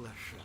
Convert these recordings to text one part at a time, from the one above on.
Demolition.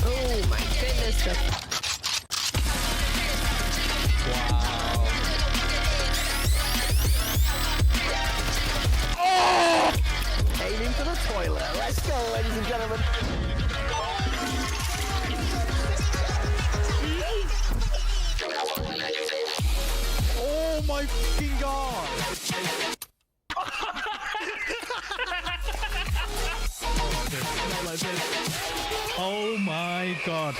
Oh my goodness. Wow. Oh! Aiming for the toilet. Let's go, ladies and gentlemen. Oh my fucking god! Oh my god.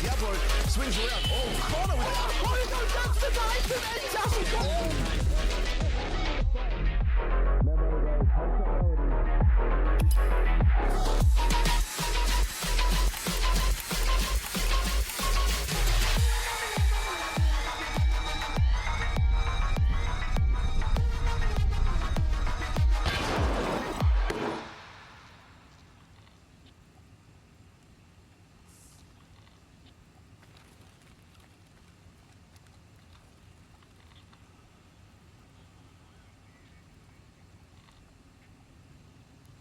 Diablo swings around. Oh, corner with that's the knife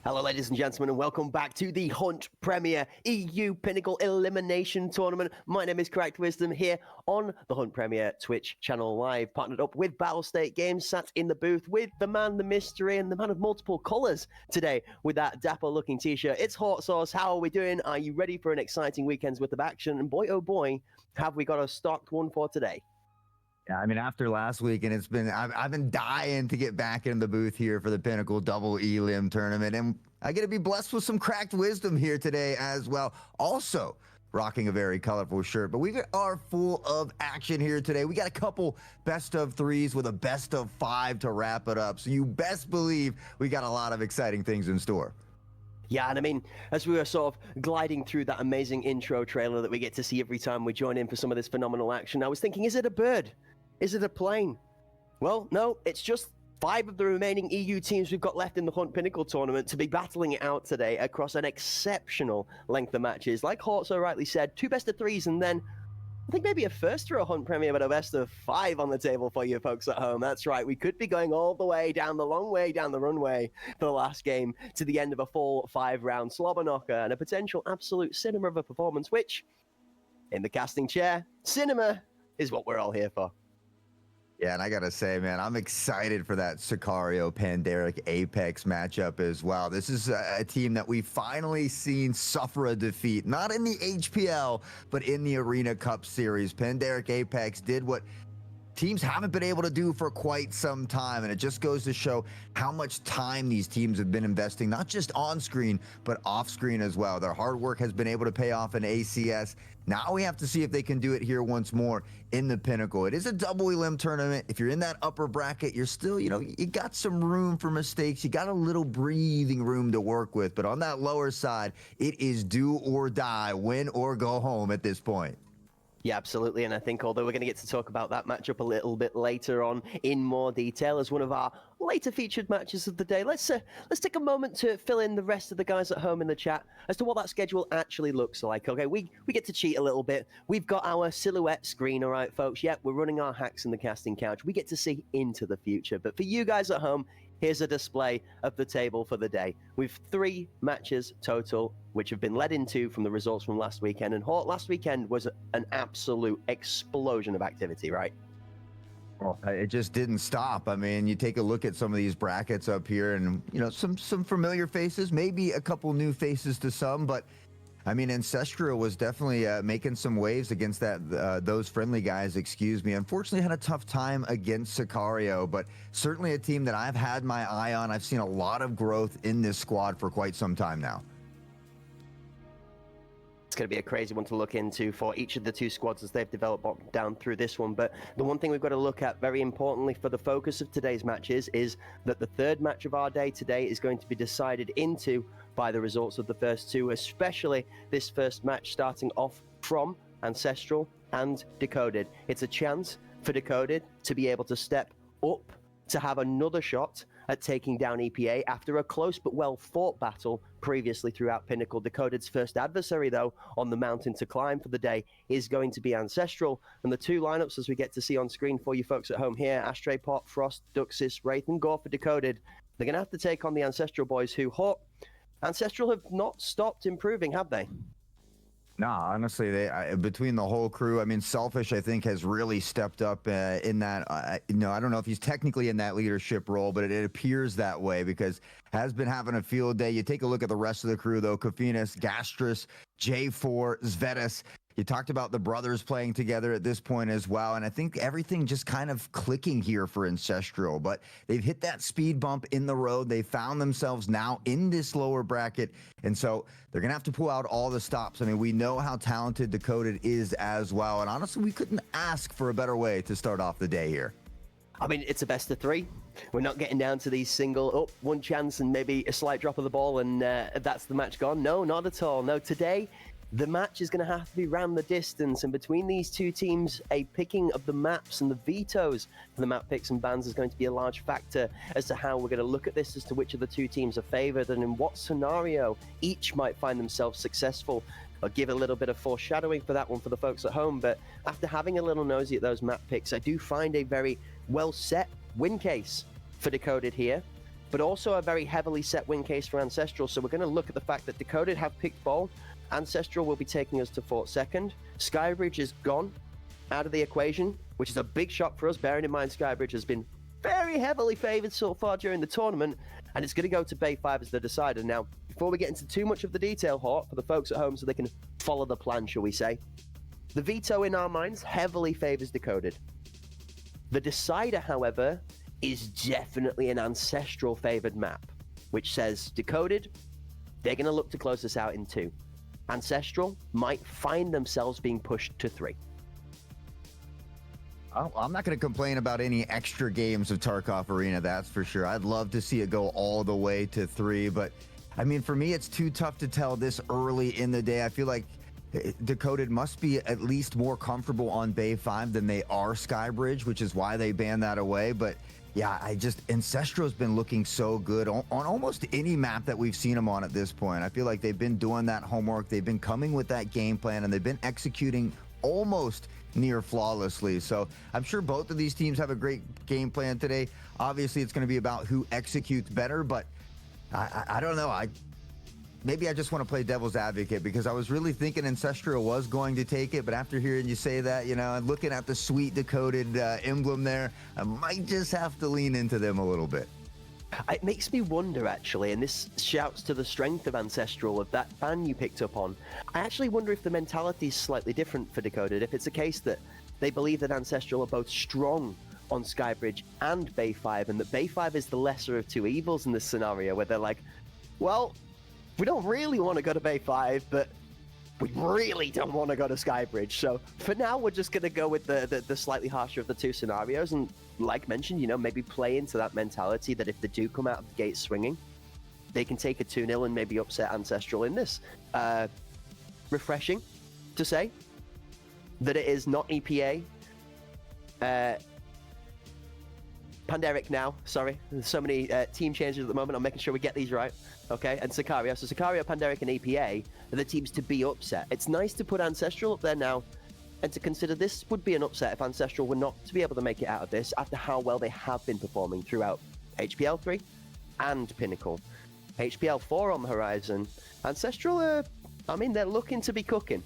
Hello, ladies and gentlemen, and welcome back to the Hunt Premier EU Pinnacle Elimination Tournament. My name is Correct Wisdom here on the Hunt Premier Twitch channel live, partnered up with Battle State Games, sat in the booth with the man, the mystery, and the man of multiple colours today with that dapper-looking t-shirt. It's Hot Sauce. How are we doing? Are you ready for an exciting weekend's worth of action? And boy, oh boy, have we got a stocked one for today. Yeah, I mean, after last week, and I've been dying to get back in the booth here for the Pinnacle Double Elim tournament, and I get to be blessed with some Cracked Wisdom here today as well. Also rocking a very colorful shirt, but we are full of action here today. We got a couple best of threes with a best of five to wrap it up, so you best believe we got a lot of exciting things in store. Yeah, and I mean, as we were sort of gliding through that amazing intro trailer that we get to see every time we join in for some of this phenomenal action, I was thinking, is it a bird? Is it a plane? Well, no, it's just 5 of the remaining EU teams we've got left in the Hunt Pinnacle tournament to be battling it out today across an exceptional length of matches. Like Hort so rightly said, 2 best of 3s, and then I think maybe a first for a Hunt Premier, but a best of 5 on the table for you folks at home. That's right, we could be going all the way down the long way down the runway for the last game to the end of a full 5-round slobber knocker and a potential absolute cinema of a performance, which, in the casting chair, cinema is what we're all here for. Yeah, and I gotta say, man, I'm excited for that Sicario Pandaric Apex matchup as well. This is a team that we've finally seen suffer a defeat, not in the HPL, but in the Arena Cup Series. Pandaric Apex did what teams haven't been able to do for quite some time, and it just goes to show how much time these teams have been investing, not just on screen, but off screen as well. Their hard work has been able to pay off in ACS. Now we have to see if they can do it here once more in the Pinnacle. It is a double elim tournament. If you're in that upper bracket, you're still, you got some room for mistakes. You got a little breathing room to work with, but on that lower side, it is do or die, win or go home at this point. Yeah, absolutely, and I think although we're going to get to talk about that matchup a little bit later on in more detail as one of our later featured matches of the day, let's take a moment to fill in the rest of the guys at home in the chat as to what that schedule actually looks like. Okay, we get to cheat a little bit. We've got our silhouette screen, all right, folks. Yep, we're running our hacks in the casting couch. We get to see into the future, but for you guys at home, here's a display of the table for the day. We've 3 matches total, which have been led into from the results from last weekend. And last weekend was an absolute explosion of activity, right? Well, it just didn't stop. I mean, you take a look at some of these brackets up here and, some familiar faces, maybe a couple new faces to some, but I mean, Ancestral was definitely making some waves against those friendly guys, excuse me. Unfortunately, had a tough time against Sicario, but certainly a team that I've had my eye on. I've seen a lot of growth in this squad for quite some time now. It's going to be a crazy one to look into for each of the two squads as they've developed down through this one. But the one thing we've got to look at very importantly for the focus of today's matches is that the third match of our day today is going to be decided into by the results of the first two, especially this first match starting off from Ancestral and Decoded. It's a chance for Decoded to be able to step up to have another shot at taking down EPA after a close but well-fought battle previously throughout Pinnacle. Decoded's first adversary, though, on the mountain to climb for the day is going to be Ancestral. And the two lineups, as we get to see on screen for you folks at home here, Ashtray Pot, Frost, Duxis, Wraith, and Gore for Decoded. They're going to have to take on the Ancestral boys who, Ancestral have not stopped improving, have they? Nah, honestly, between the whole crew, I mean, Selfish, I think, has really stepped up in that. I don't know if he's technically in that leadership role, but it appears that way because has been having a field day. You take a look at the rest of the crew, though. Kofinas, Gastrus, J4, Zvetis. You talked about the brothers playing together at this point as well, and I think everything just kind of clicking here for Ancestral, but they've hit that speed bump in the road. They found themselves now in this lower bracket, and so they're going to have to pull out all the stops. I mean, we know how talented Decoded is as well, and honestly, we couldn't ask for a better way to start off the day here. I mean, it's a best of three. We're not getting down to these single, one chance and maybe a slight drop of the ball, and that's the match gone. No, not at all. No, today, the match is going to have to be round the distance, and between these two teams, a picking of the maps and the vetoes for the map picks and bans is going to be a large factor as to how we're going to look at this, as to which of the two teams are favored and in what scenario each might find themselves successful. I'll give a little bit of foreshadowing for that one for the folks at home, but after having a little nosy at those map picks, I do find a very well set win case for Decoded here, but also a very heavily set win case for Ancestral. So we're going to look at the fact that Decoded have picked ball. Ancestral will be taking us to Fort Second. Skybridge is gone out of the equation, which is a big shock for us, bearing in mind Skybridge has been very heavily favored so far during the tournament, and it's going to go to Bay 5 as the decider. Now, before we get into too much of the detail, Hort, for the folks at home so they can follow the plan, shall we say, the veto in our minds heavily favors Decoded. The decider, however, is definitely an Ancestral favored map, which says Decoded, they're going to look to close this out in 2. Ancestral might find themselves being pushed to 3. I'm not going to complain about any extra games of Tarkov Arena, that's for sure. I'd love to see it go all the way to 3, but I mean, for me, it's too tough to tell this early in the day. I feel like Decoded must be at least more comfortable on Bay 5 than they are Skybridge, which is why they banned that away. But yeah, Ancestral's been looking so good on almost any map that we've seen them on at this point. I feel like they've been doing that homework. They've been coming with that game plan, and they've been executing almost near flawlessly. So I'm sure both of these teams have a great game plan today. Obviously, it's going to be about who executes better, but I don't know. Maybe I just want to play devil's advocate because I was really thinking Ancestral was going to take it, but after hearing you say that, and looking at the sweet Decoded emblem there, I might just have to lean into them a little bit. It makes me wonder, actually, and this shouts to the strength of Ancestral, of that ban you picked up on. I actually wonder if the mentality is slightly different for Decoded, if it's a case that they believe that Ancestral are both strong on Skybridge and Bay 5, and that Bay 5 is the lesser of two evils in this scenario, where they're like, well, we don't really want to go to Bay 5, but we really don't want to go to Skybridge. So for now, we're just going to go with the slightly harsher of the two scenarios. And like mentioned, maybe play into that mentality that if they do come out of the gate swinging, they can take a 2-0 and maybe upset Ancestral in this. Refreshing to say that it is not EPA. Panderic now, sorry. There's so many team changes at the moment. I'm making sure we get these right. Okay, and Sicario. So Sicario, Panderic, and EPA are the teams to be upset. It's nice to put Ancestral up there now and to consider this would be an upset if Ancestral were not to be able to make it out of this after how well they have been performing throughout HPL 3 and Pinnacle. HPL 4 on the horizon. Ancestral, they're looking to be cooking.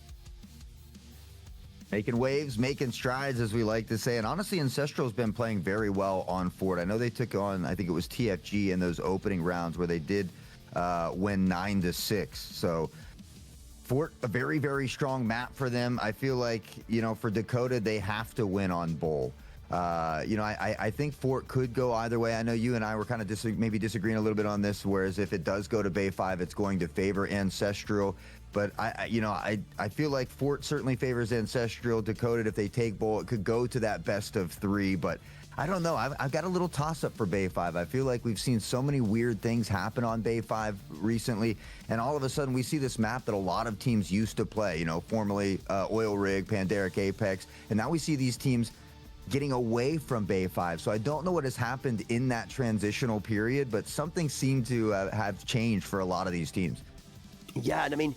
Making waves, making strides, as we like to say. And honestly, Ancestral's been playing very well on Fort. I know they took on, I think it was TFG in those opening rounds where they did win 9-6. So Fort, a very, very strong map for them. I feel like, you know, for Dakota, they have to win on Bull. You know, I think Fort could go either way. I know you and I were kind of maybe disagreeing a little bit on this, whereas if it does go to Bay 5, it's going to favor Ancestral. But you know, I feel like Fort certainly favors Ancestral. Dakota, if they take Bull, it could go to that best of 3, but I don't know. I've got a little toss-up for Bay 5. I feel like we've seen so many weird things happen on Bay 5 recently, and all of a sudden we see this map that a lot of teams used to play, you know, formerly Oil Rig, Pandaric, Apex, and now we see these teams getting away from Bay 5. So I don't know what has happened in that transitional period, but something seemed to have changed for a lot of these teams. Yeah, and I mean,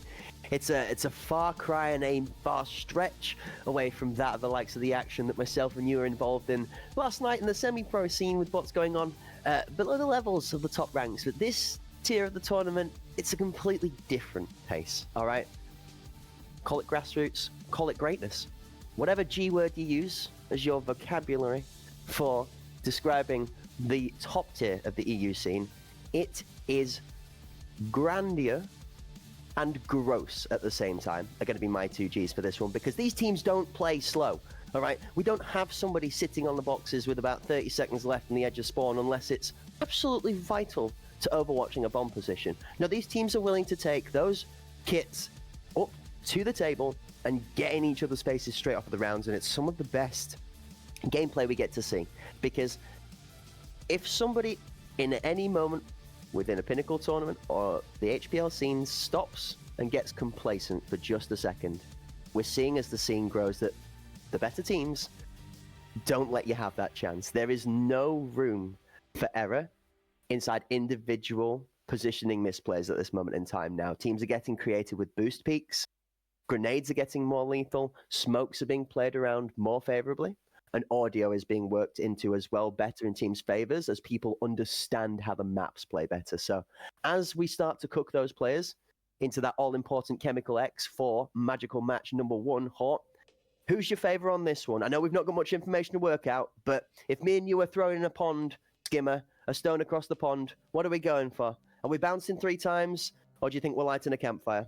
it's a far cry and a far stretch away from that of the likes of the action that myself and you were involved in last night in the semi-pro scene with what's going on below the levels of the top ranks. But this tier of the tournament, it's a completely different pace, all right? Call it grassroots, call it greatness. Whatever G word you use as your vocabulary for describing the top tier of the EU scene, it is grandeur and gross at the same time are going to be my 2 Gs for this one, because these teams don't play slow, all right? We don't have somebody sitting on the boxes with about 30 seconds left on the edge of spawn unless it's absolutely vital to overwatching a bomb position. Now, these teams are willing to take those kits up to the table and get in each other's spaces straight off of the rounds, and it's some of the best gameplay we get to see, because if somebody in any moment within a Pinnacle tournament or the HPL scene stops and gets complacent for just a second, we're seeing as the scene grows that the better teams don't let you have that chance. There is no room for error inside individual positioning misplays at this moment in time now. Teams are getting creative with boost peaks, grenades are getting more lethal, smokes are being played around more favorably, and audio is being worked into as well better in teams' favors as people understand how the maps play better. So as we start to cook those players into that all-important Chemical X for Magical Match number 1, Hort, who's your favor on this one? I know we've not got much information to work out, but if me and you are throwing in a pond, Skimmer, a stone across the pond, what are we going for? Are we bouncing 3 times, or do you think we're lighting a campfire?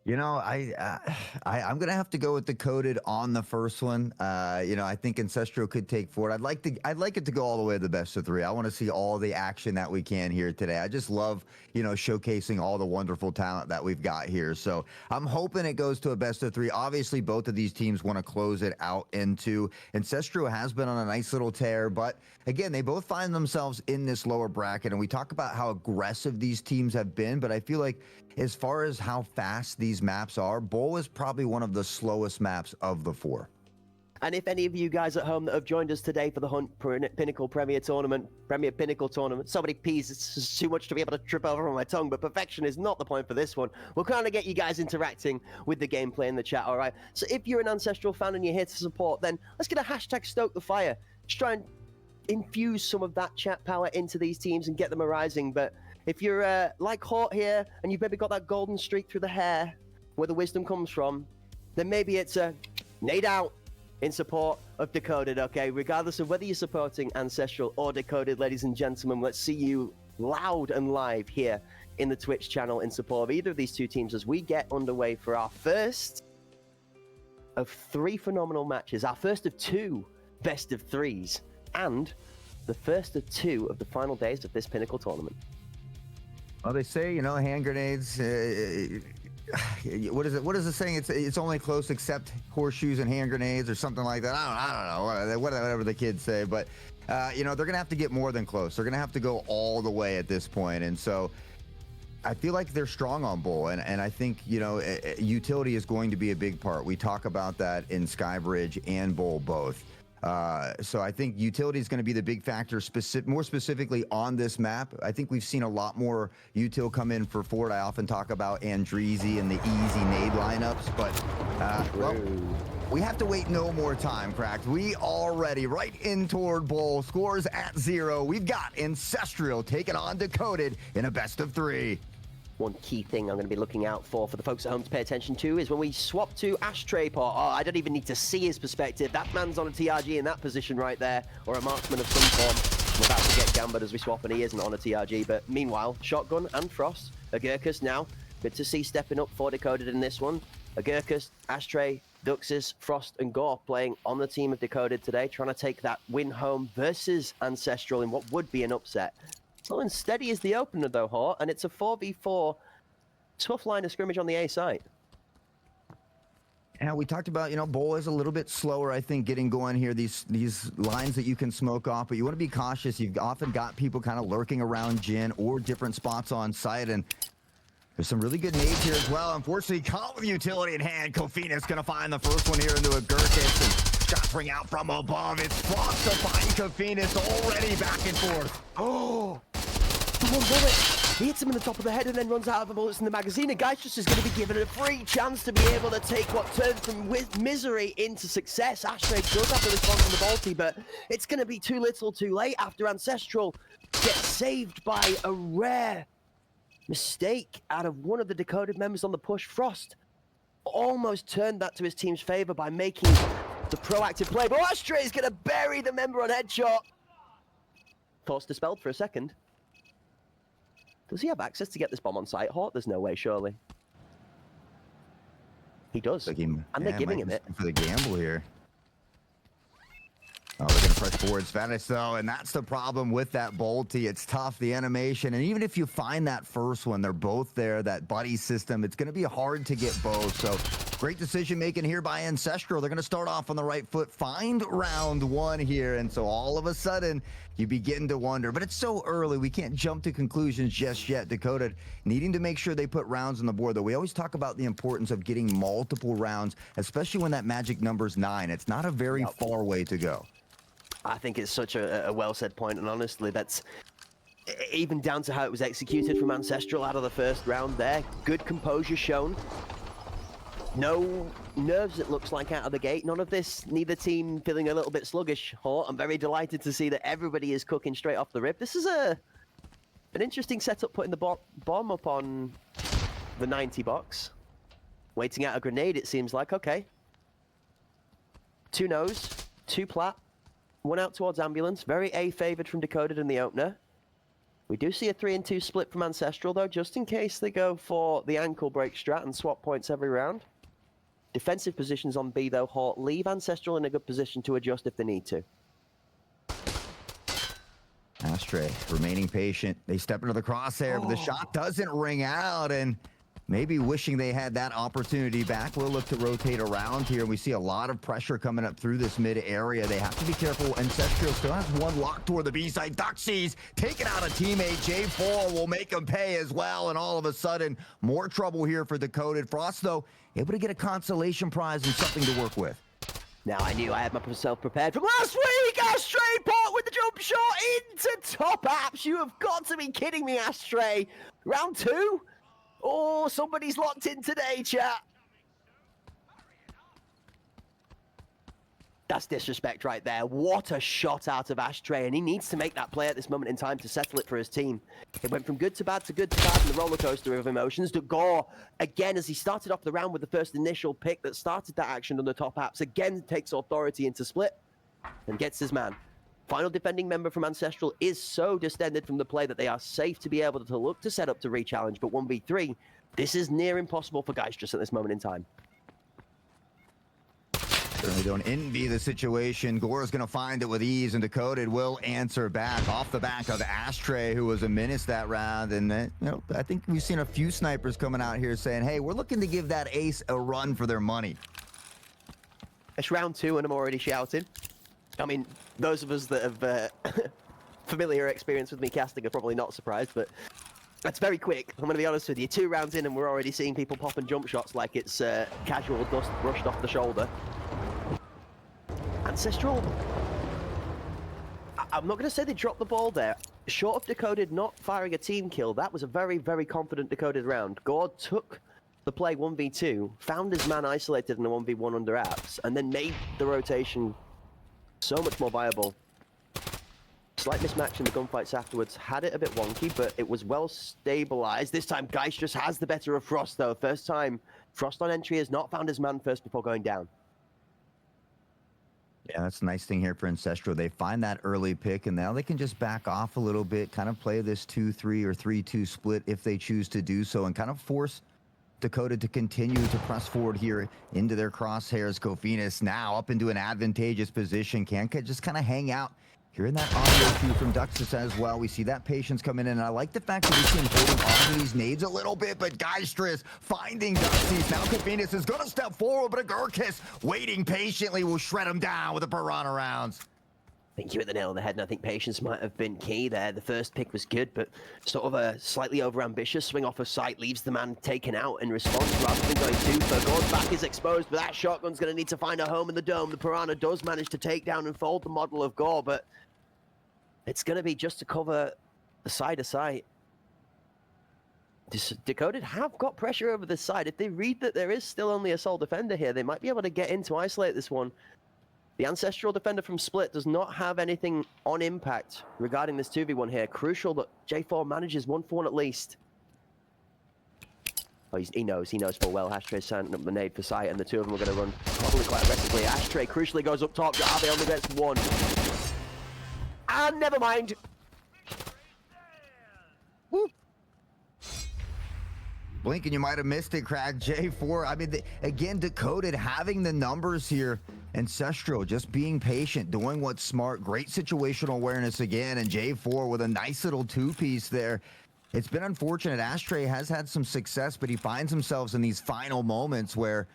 You know, I'm gonna have to go with Decoded on the first one. You know, I think Ancestral could take Fort. I'd like it to go all the way to the best of 3. I want to see all the action that we can here today. I just love, you know, showcasing all the wonderful talent that we've got here. So I'm hoping it goes to a best of 3. Obviously, both of these teams want to close it out into. Ancestral has been on a nice little tear, but again, they both find themselves in this lower bracket, and we talk about how aggressive these teams have been, but I feel like as far as how fast these maps are, Bull is probably one of the slowest maps of the 4. And if any of you guys at home that have joined us today for the Hunt Pinnacle Premier Pinnacle Tournament, so many P's, it's too much to be able to trip over on my tongue, but perfection is not the point for this one. We'll kind of get you guys interacting with the gameplay in the chat, all right? So if you're an Ancestral fan and you're here to support, then let's get a hashtag Stoke the Fire. Just try and infuse some of that chat power into these teams and get them arising. But if you're like Hort here and you've maybe got that golden streak through the hair where the wisdom comes from, then maybe it's a nade out in support of Decoded, okay? Regardless of whether you're supporting Ancestral or Decoded, ladies and gentlemen, let's see you loud and live here in the Twitch channel in support of either of these 2 teams as we get underway for our first of 3 phenomenal matches, our first of 2 best of 3s, and the first of 2 of the final days of this Pinnacle tournament. Well, they say, you know, hand grenades. What is it? What is the saying? It's only close except horseshoes and hand grenades or something like that. I don't know. Whatever the kids say, but you know, they're gonna have to get more than close. They're gonna have to go all the way at this point, and so I feel like they're strong on Bull, and I think, you know, utility is going to be a big part. We talk about that in Skybridge and Bull both. So I think utility is going to be the big factor, more specifically on this map. I think we've seen a lot more util come in for Fort. I often talk about Andreezy and the easy nade lineups, but well, we have to wait no more time, Cracked. We already right in toward Bull. Scores at 0. We've got Ancestral taking on Decoded in a best of 3. One key thing I'm going to be looking out for the folks at home to pay attention to is when we swap to Ashtray Pot. Oh, I don't even need to see his perspective. That man's on a TRG in that position right there, or a marksman of some form. We're about to get gambered as we swap, and he isn't on a TRG. But meanwhile, Shotgun and Frost, Agurkus now Good to see stepping up for Decoded in this one. Agurkus, Ashtray, Duxus, Frost, and Gore playing on the team of Decoded today, trying to take that win home versus Ancestral in what would be an upset. Slow and steady is the opener though, Hort, and it's a 4v4 tough line of scrimmage on the A site. Yeah, we talked about, you know, Bull is a little bit slower, I think, getting going here. These lines that you can smoke off, but you want to be cautious. You've often got people kind of lurking around Jin or different spots on site, and there's some really good nades here as well. Unfortunately, caught with utility in hand. Kofina's going to find the first one here into Agurkus, and shots ring out from above. It's Frost to find Kofina's already back and forth. Oh, the one bullet. He hits him in the top of the head and then runs out of the bullets in the magazine. And Geist is going to be given a free chance to be able to take what turns from misery into success. Ashtray does have to respond to the Balti, but it's going to be too little too late after Ancestral gets saved by a rare mistake out of one of the Decoded members on the push. Frost almost turned that to his team's favor by making the proactive play. But Ashtray is going to bury the member on headshot. Force dispelled for a second. Does he have access to get this bomb on site, Hort? There's no way, surely. He does. And they're giving him it. For the gamble here. Oh, they're going to press forward Spanish, though, and that's the problem with that Bolty. It's tough, the animation, and even if you find that first one, they're both there, that buddy system, it's going to be hard to get both. So great decision-making here by Ancestral. They're going to start off on the right foot, find round one here, and so all of a sudden, you begin to wonder. But it's so early, we can't jump to conclusions just yet. Decoded needing to make sure they put rounds on the board, though. We always talk about the importance of getting multiple rounds, especially when that magic number's 9. It's not a very far way to go. I think it's such a well-said point, and honestly, that's even down to how it was executed from Ancestral out of the first round there. Good composure shown. No nerves, it looks like, out of the gate. None of this, neither team feeling a little bit sluggish. Hort, I'm very delighted to see that everybody is cooking straight off the rip. This is an interesting setup, putting the bomb up on the 90 box. Waiting out a grenade, it seems like. Okay. 2 nose, 2 plat. 1 out towards ambulance. Very A-favored from Decoded in the opener. We do see a 3-2 split from Ancestral, though, just in case they go for the ankle break strat and swap points every round. Defensive positions on B, though, Hort leave Ancestral in a good position to adjust if they need to. Ashtray remaining patient. They step into the crosshair, but the shot doesn't ring out, and maybe wishing they had that opportunity back. We'll look to rotate around here, and we see a lot of pressure coming up through this mid area. They have to be careful. Ancestral still has one locked toward the B side. Duxies taking out a teammate. J4 will make him pay as well, and all of a sudden, more trouble here for Decoded. Frost, though, able to get a consolation prize and something to work with. Now, I knew I had myself prepared from last week. Ashtray Pot with the jump shot into top apps. You have got to be kidding me, Ashtray. Round 2? Oh, somebody's locked in today, chat. That's disrespect right there. What a shot out of Ashtray, and he needs to make that play at this moment in time to settle it for his team. It went from good to bad in the roller coaster of emotions. Gore, again, as he started off the round with the first initial pick that started that action on the top apps, again takes authority into split and gets his man. Final defending member from Ancestral is so distended from the play that they are safe to be able to look to set up to re-challenge, but 1v3, this is near impossible for Geist at this moment in time. Certainly don't envy the situation. Gore's going to find it with ease, and Decoded will answer back off the back of Ashtray, who was a menace that round. And you know, I think we've seen a few snipers coming out here saying, hey, we're looking to give that ace a run for their money. It's round 2 and I'm already shouting. I mean, those of us that have familiar experience with me casting are probably not surprised, but that's very quick. I'm going to be honest with you. 2 rounds in and we're already seeing people popping jump shots like it's casual dust brushed off the shoulder. Ancestral, I'm not going to say they dropped the ball there. Short of Decoded not firing a team kill, that was a very, very confident Decoded round. Gord took the play 1v2, found his man isolated in a 1v1 under apps, and then made the rotation so much more viable. Slight mismatch in the gunfights afterwards. Had it a bit wonky, but it was well stabilized. This time, Geist just has the better of Frost, though. First time, Frost on entry has not found his man first before going down. Yeah, that's a nice thing here for Ancestral. They find that early pick, and now they can just back off a little bit, kind of play this 2-3 or 3-2 split if they choose to do so, and kind of force Dakota to continue to press forward here into their crosshairs. Kofinas now up into an advantageous position. Can just kind of hang out. Hearing that audio cue from Duxus as well. We see that patience coming in, and I like the fact that we see him holding on to these nades a little bit, but Geistris finding Duxus. Now Kofinas is going to step forward, but Agurkis waiting patiently will shred him down with the piranha rounds. I think you hit the nail on the head, and I think patience might have been key there. The first pick was good, but sort of a slightly over-ambitious swing off of sight leaves the man taken out in response rather than going too far. Gord's back is exposed, but that shotgun's going to need to find a home in the dome. The piranha does manage to take down and fold the model of Gore, but it's going to be just to cover the side of sight. Dakota have got pressure over the side. If they read that there is still only a sole defender here, they might be able to get in to isolate this one. The Ancestral defender from Split does not have anything on impact regarding this 2v1 here. Crucial that J4 manages 1-for-1 at least. Oh, he knows full well. Ashtray's signing up the nade for sight, and the two of them are going to run probably quite aggressively. Ashtray crucially goes up top. Jarve only gets one. And never mind. Woo. Blink and you might have missed it, Crack. J4, I mean, again, Decoded having the numbers here. Ancestral just being patient, doing what's smart. Great situational awareness again, and J4 with a nice little two-piece there. It's been unfortunate. Ashtray has had some success, but he finds himself in these final moments where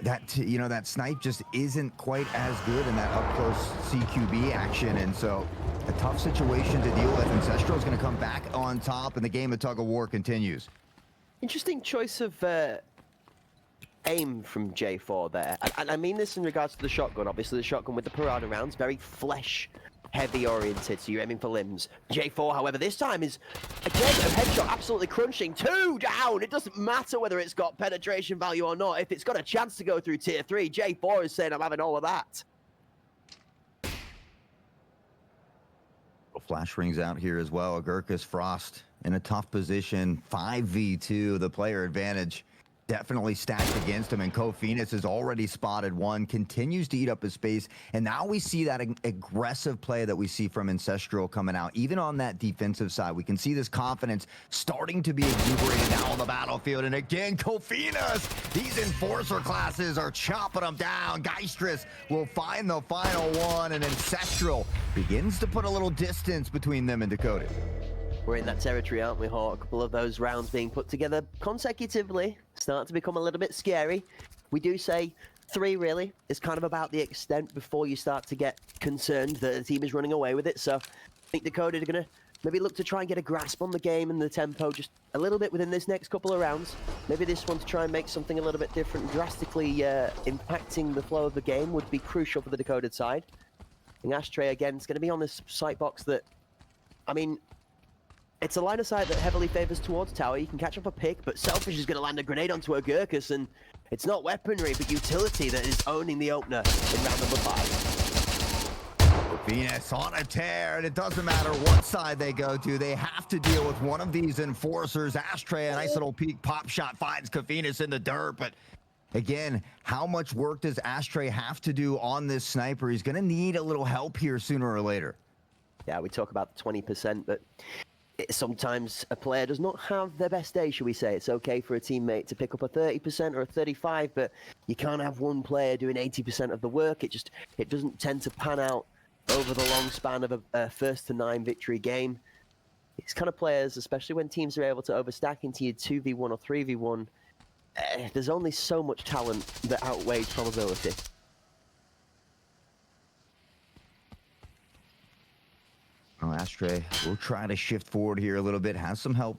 that snipe just isn't quite as good in that up-close CQB action, and so a tough situation to deal with. Ancestral is going to come back on top, and the game of tug-of-war continues. Interesting choice of aim from J4 there. And I mean this in regards to the shotgun. Obviously, the shotgun with the piranha rounds, very flesh-heavy oriented, so you're aiming for limbs. J4, however, this time is, again, a headshot absolutely crunching. 2 down! It doesn't matter whether it's got penetration value or not. If it's got a chance to go through tier 3, J4 is saying, I'm having all of that. Flash rings out here as well. Agurkis Frost in a tough position. 5v2, the player advantage definitely stacked against him, and Kofinas has already spotted one, continues to eat up his space, and now we see that aggressive play that we see from Ancestral coming out. Even on that defensive side, we can see this confidence starting to be exuberated now on the battlefield, and again, Kofinas, these Enforcer classes are chopping them down. Geistris will find the final one, and Ancestral begins to put a little distance between them and Dakota. We're in that territory, aren't we, Hawk? A couple of those rounds being put together consecutively start to become a little bit scary. We do say 3, really, is kind of about the extent before you start to get concerned that the team is running away with it. So I think Dakota are going to maybe look to try and get a grasp on the game and the tempo just a little bit within this next couple of rounds. Maybe this one to try and make something a little bit different, drastically impacting the flow of the game would be crucial for the Dakota side. And Ashtray, again, is going to be on this sight box that, I mean, it's a line of sight that heavily favors towards tower. You can catch up a pick, but Selfish is going to land a grenade onto Agurkis, and it's not weaponry, but utility that is owning the opener in round number 5. Venus on a tear, and it doesn't matter what side they go to. They have to deal with one of these Enforcers. Ashtray, a nice little peek pop shot finds Kofinas in the dirt, but again, how much work does Ashtray have to do on this sniper? He's going to need a little help here sooner or later. Yeah, we talk about 20%, but sometimes a player does not have their best day, shall we say. It's okay for a teammate to pick up a 30% or a 35%, but you can't have one player doing 80% of the work. It doesn't tend to pan out over the long span of a first to 9 victory game. These kind of players, especially when teams are able to overstack into your 2v1 or 3v1, there's only so much talent that outweighs probability. Well, Ashtray will try to shift forward here a little bit, has some help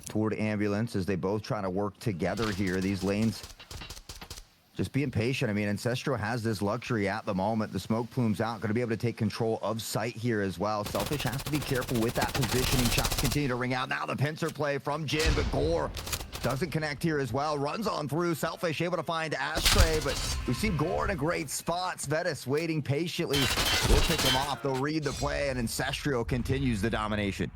toward Ambulance as they both try to work together here. These lanes just being patient. I mean, Ancestral has this luxury at the moment. The smoke plume's out, going to be able to take control of sight here as well. Selfish has to be careful with that positioning. Shots continue to ring out. Now the pincer play from Jin, but Gore doesn't connect here as well. Runs on through. Selfish able to find Ashtray, but we see Gore in a great spot. Svetis waiting patiently. We'll pick him off. They'll read the play, and Ancestral continues the domination.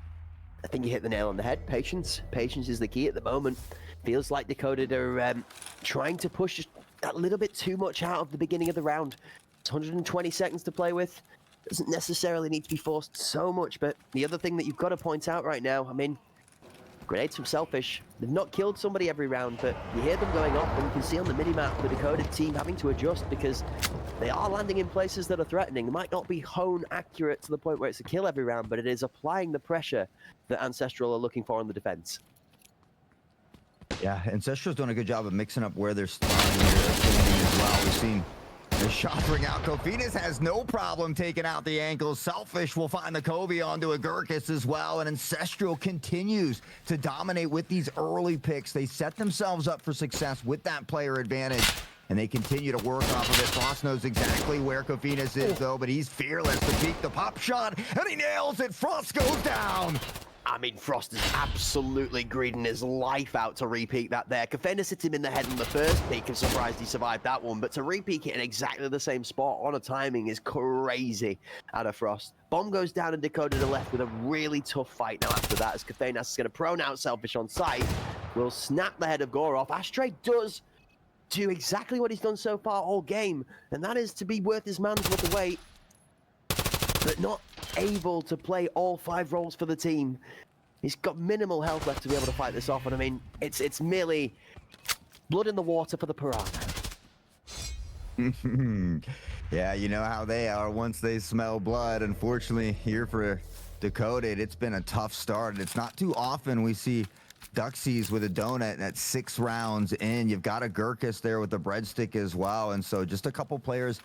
I think you hit the nail on the head. Patience. Patience is the key at the moment. Feels like Dakota are trying to push just a little bit too much out of the beginning of the round. It's 120 seconds to play with. Doesn't necessarily need to be forced so much, but the other thing that you've got to point out right now, I mean, Grenades from Selfish. They've not killed somebody every round, but you hear them going off, and you can see on the minimap the Decoded team having to adjust because they are landing in places that are threatening. They might not be hone accurate to the point where it's a kill every round, but it is applying the pressure that Ancestral are looking for on the defense. Yeah, Ancestral's doing a good job of mixing up where they're starting here as well. We've seen the shot ring out. Kofinas has no problem taking out the ankles. Selfish will find the Kobe onto a Gurkus as well. And Ancestral continues to dominate with these early picks. They set themselves up for success with that player advantage. And they continue to work off of it. Frost knows exactly where Kofinas is, though, but he's fearless to peek the pop shot, and he nails it. Frost goes down. I mean, Frost is absolutely greeding his life out to repeat that there. Kafenis hit him in the head on the first peek. I'm surprised he survived that one, but to repeat it in exactly the same spot on a timing is crazy out of Frost. Bomb goes down and Dakota to the left with a really tough fight now after that, as Kafenis is going to prone out Selfish on sight. Will snap the head of Gore off. Ashtray does do exactly what he's done so far all game, and that is to be worth his man's worth of weight, but not able to play all 5 roles for the team. He's got minimal health left to be able to fight this off, and I mean, it's merely blood in the water for the piranha. Yeah, you know how they are once they smell blood. Unfortunately, here for Decoded, it's been a tough start. It's not too often we see Duxies with a donut at 6 rounds in. You've got a Gurkus there with the breadstick as well, and so just a couple players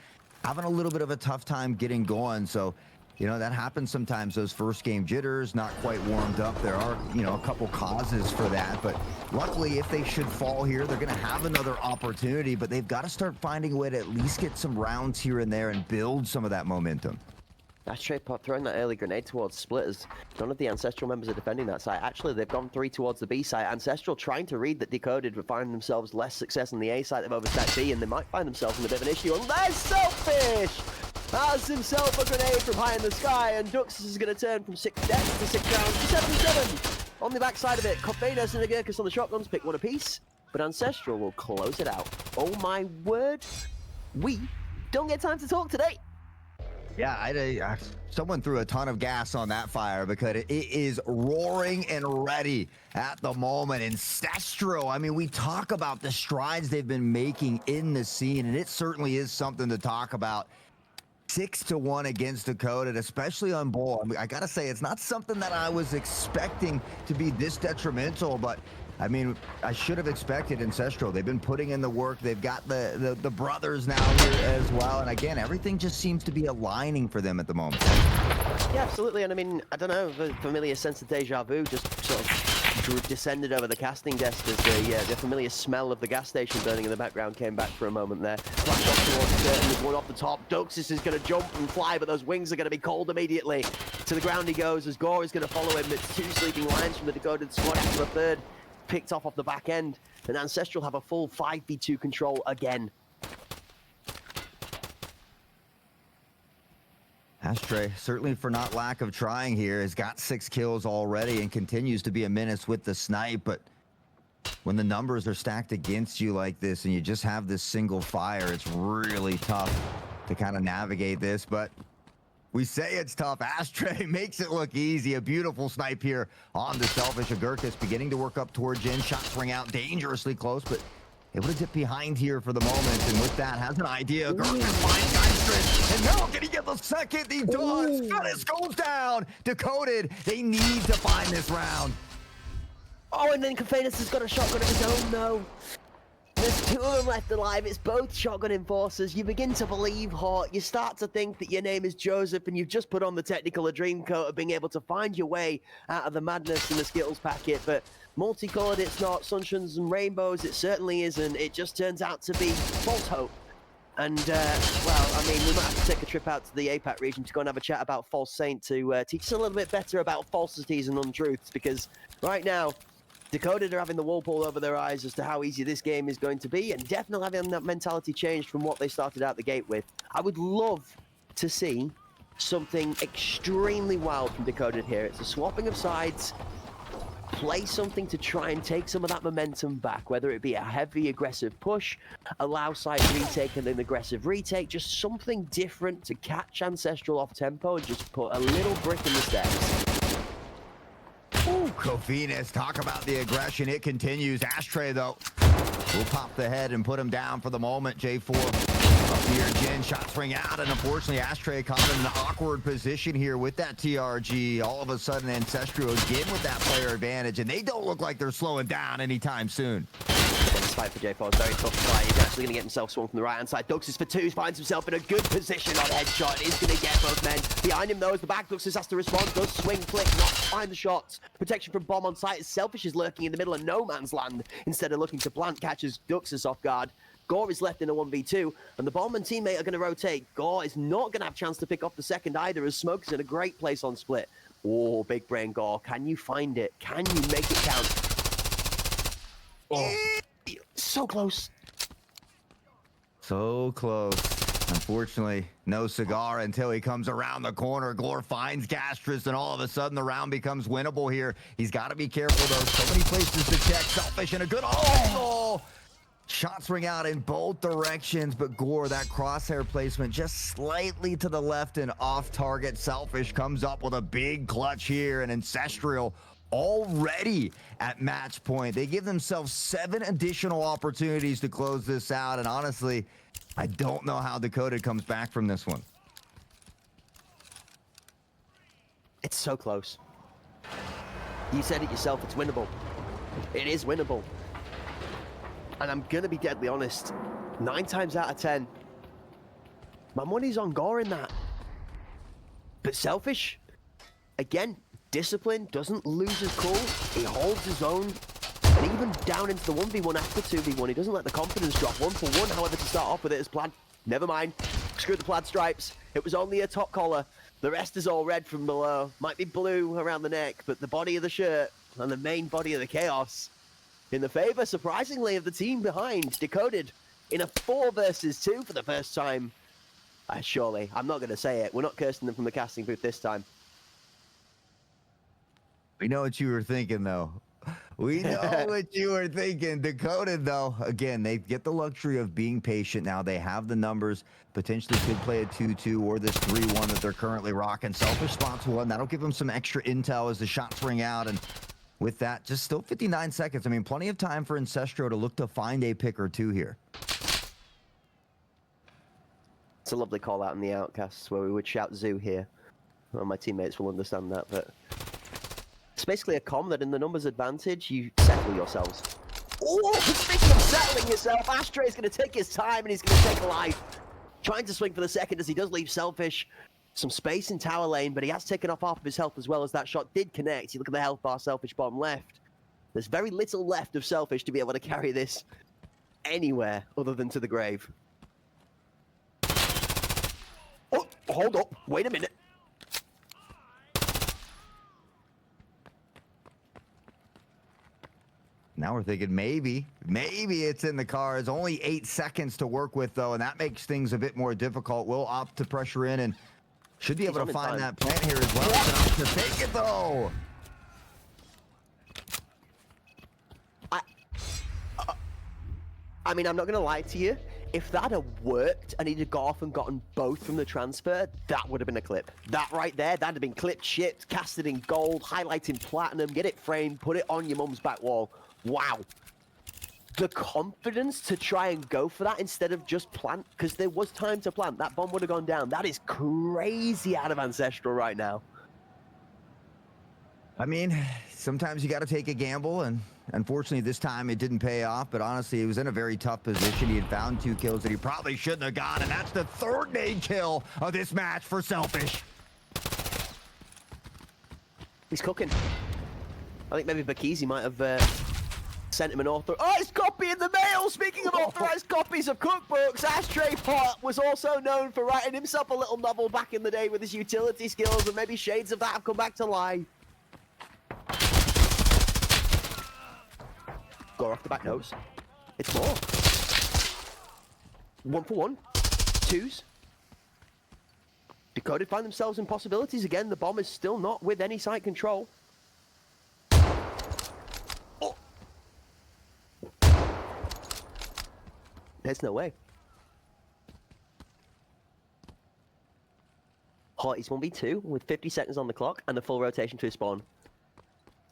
having a little bit of a tough time getting going. So, you know, that happens sometimes, those first game jitters, not quite warmed up. There are, you know, a couple causes for that, but luckily if they should fall here, they're going to have another opportunity, but they've got to start finding a way to at least get some rounds here and there and build some of that momentum. Ashtray throwing that early grenade towards Splitters. None of the Ancestral members are defending that site. Actually, they've gone 3 towards the B site. Ancestral trying to read that Decoded would find themselves less success on the A site. They've overstacked B, and they might find themselves in a bit of an issue. And there's Selfish! Has himself a grenade from high in the sky, and Duxus is going to turn from 6 deaths to 6 rounds to 7-7. On the backside of it, Kofenas and the Gurkus on the shotguns pick one apiece, but Ancestral will close it out. Oh my word, we don't get time to talk today. Yeah, someone threw a ton of gas on that fire because it is roaring and ready at the moment. Ancestral, I mean, we talk about the strides they've been making in the scene, and it certainly is something to talk about. 6-1 against Decoded, especially on Bull. I mean, I gotta say, it's not something that I was expecting to be this detrimental, but I mean, I should have expected Ancestral. They've been putting in the work. They've got the brothers now here as well. And again, everything just seems to be aligning for them at the moment. Yeah, absolutely. And I mean, I don't know, the familiar sense of deja vu just sort of descended over the casting desk as the familiar smell of the gas station burning in the background came back for a moment there. Flash off towards the curtain, there's one off the top. Duxus is going to jump and fly, but those wings are going to be cold immediately. To the ground he goes as Gore is going to follow him. It's 2 sleeping lions from the Decoded squad after the third. Picked off the back end, and Ancestral have a full 5v2 control again. Ashtray, certainly for not lack of trying here, has got 6 kills already and continues to be a menace with the snipe, but when the numbers are stacked against you like this and you just have this single fire, it's really tough to kind of navigate this, but we say it's tough. Ashtray makes it look easy. A beautiful snipe here on the Selfish. Gurkus beginning to work up towards Jin. Shots ring out dangerously close, but able to dip behind here for the moment. And with that, has an idea. Gurkus finds Geistress. And now can he get the second? He does. Fennis goes down. Decoded. They need to find this round. Oh, and then Kofenas has got a shotgun of his own, though. There's 2 of them left alive. It's both shotgun enforcers. You begin to believe, Hort. You start to think that your name is Joseph and you've just put on the technical dream coat of being able to find your way out of the madness in the Skittles packet. But multicolored, it's not. Sunshines and rainbows, it certainly isn't. It just turns out to be false hope. And, well, I mean, we might have to take a trip out to the APAC region to go and have a chat about False Saint to teach us a little bit better about falsities and untruths, because right now, Decoded are having the wool pulled over their eyes as to how easy this game is going to be, and definitely having that mentality changed from what they started out the gate with. I would love to see something extremely wild from Decoded here. It's a swapping of sides, play something to try and take some of that momentum back, whether it be a heavy aggressive push, allow side retake and then aggressive retake, just something different to catch Ancestral off tempo and just put a little brick in the steps. Ooh, Coco Venus, talk about the aggression. It continues. Ashtray, though, will pop the head and put him down for the moment. J4 up near Jin. Shots ring out, and unfortunately, Ashtray caught in an awkward position here with that TRG. All of a sudden, Ancestral again with that player advantage, and they don't look like they're slowing down anytime soon. This fight for J4 is very tough to fight. He's actually going to get himself swung from the right-hand side. Duxus for twos finds himself in a good position on headshot. He's going to get both men. Behind him, though, as the back, Duxus has to respond. Does swing, flick, not find the shots. Protection from bomb on site as Selfish is lurking in the middle of no man's land. Instead of looking to plant, catches Duxus off guard. Gore is left in a 1v2, and the bomb and teammate are going to rotate. Gore is not going to have a chance to pick off the second either, as Smoke is in a great place on split. Oh, big brain Gore. Can you find it? Can you make it count? Oh. So close. So close. Unfortunately, no cigar until he comes around the corner. Glor finds Gastrus, and all of a sudden the round becomes winnable here. He's got to be careful, though. So many places to check. Selfish and a good angle. Shots ring out in both directions, but Gore, that crosshair placement just slightly to the left and off target. Selfish comes up with a big clutch here, and Ancestral already at match point. They give themselves 7 additional opportunities to close this out, and honestly, I don't know how Dakota comes back from this one. It's so close. You said it yourself, it's winnable. It is winnable. And I'm gonna be deadly honest, 9 times out of 10, my money's on Gore in that. But Selfish, again, discipline, doesn't lose his cool, he holds his own, and even down into the 1v1 after 2v1, he doesn't let the confidence drop. 1 for 1, however, to start off with it as plaid. Never mind, screw the plaid stripes, it was only a top collar, the rest is all red from below, might be blue around the neck, but the body of the shirt and the main body of the chaos in the favor, surprisingly, of the team behind. Decoded in a 4 versus 2 for the first time. Surely, I'm not going to say it. We're not cursing them from the casting booth this time. We know what you were thinking, though. We know what you were thinking. Decoded, though, again, they get the luxury of being patient now. They have the numbers. Potentially could play a 2-2 or this 3-1 that they're currently rocking. Selfish spots 1. That'll give them some extra intel as the shots ring out. And with that, just still 59 seconds. I mean, plenty of time for Ancestro to look to find a pick or 2 here. It's a lovely call out in the Outcasts where we would shout zoo here. Well, my teammates will understand that, but it's basically a comm that in the numbers advantage, you settle yourselves. Oh, speaking of settling yourself, Ashtray is going to take his time and he's going to take a life. Trying to swing for the second as he does leave Selfish some space in tower lane, but he has taken off half of his health as well as that shot did connect. You look at the health bar, Selfish bottom left. There's very little left of Selfish to be able to carry this anywhere other than to the grave. Oh, hold up. Wait a minute. Now we're thinking maybe it's in the cards. Only 8 seconds to work with, though, and that makes things a bit more difficult. We'll opt to pressure in and should be able to find that plant here as well. It's enough to take it, though. I mean, I'm not going to lie to you. If that had worked and he'd have got off and gotten both from the transfer, that would have been a clip. That right there, that'd have been clipped, shipped, casted in gold, highlighting platinum, get it framed, put it on your mum's back wall. Wow. The confidence to try and go for that instead of just plant, because there was time to plant. That bomb would have gone down. That is crazy out of Ancestral right now. I mean, sometimes you got to take a gamble, and unfortunately this time it didn't pay off, but honestly, he was in a very tough position. He had found 2 kills that he probably shouldn't have got, and that's the 3rd nade kill of this match for Selfish. He's cooking. I think maybe Bakizi might have sent him an authorized copy in the mail. Speaking of authorized copies of cookbooks, Ashtray Pot was also known for writing himself a little novel back in the day with his utility skills, and maybe shades of that have come back to life. Go off the back nose. It's more. 1 for 1. 2s. Decoded find themselves in possibilities again. The bomb is still not with any site control. Oh. There's no way. Hotties 1v2 with 50 seconds on the clock and a full rotation to his spawn.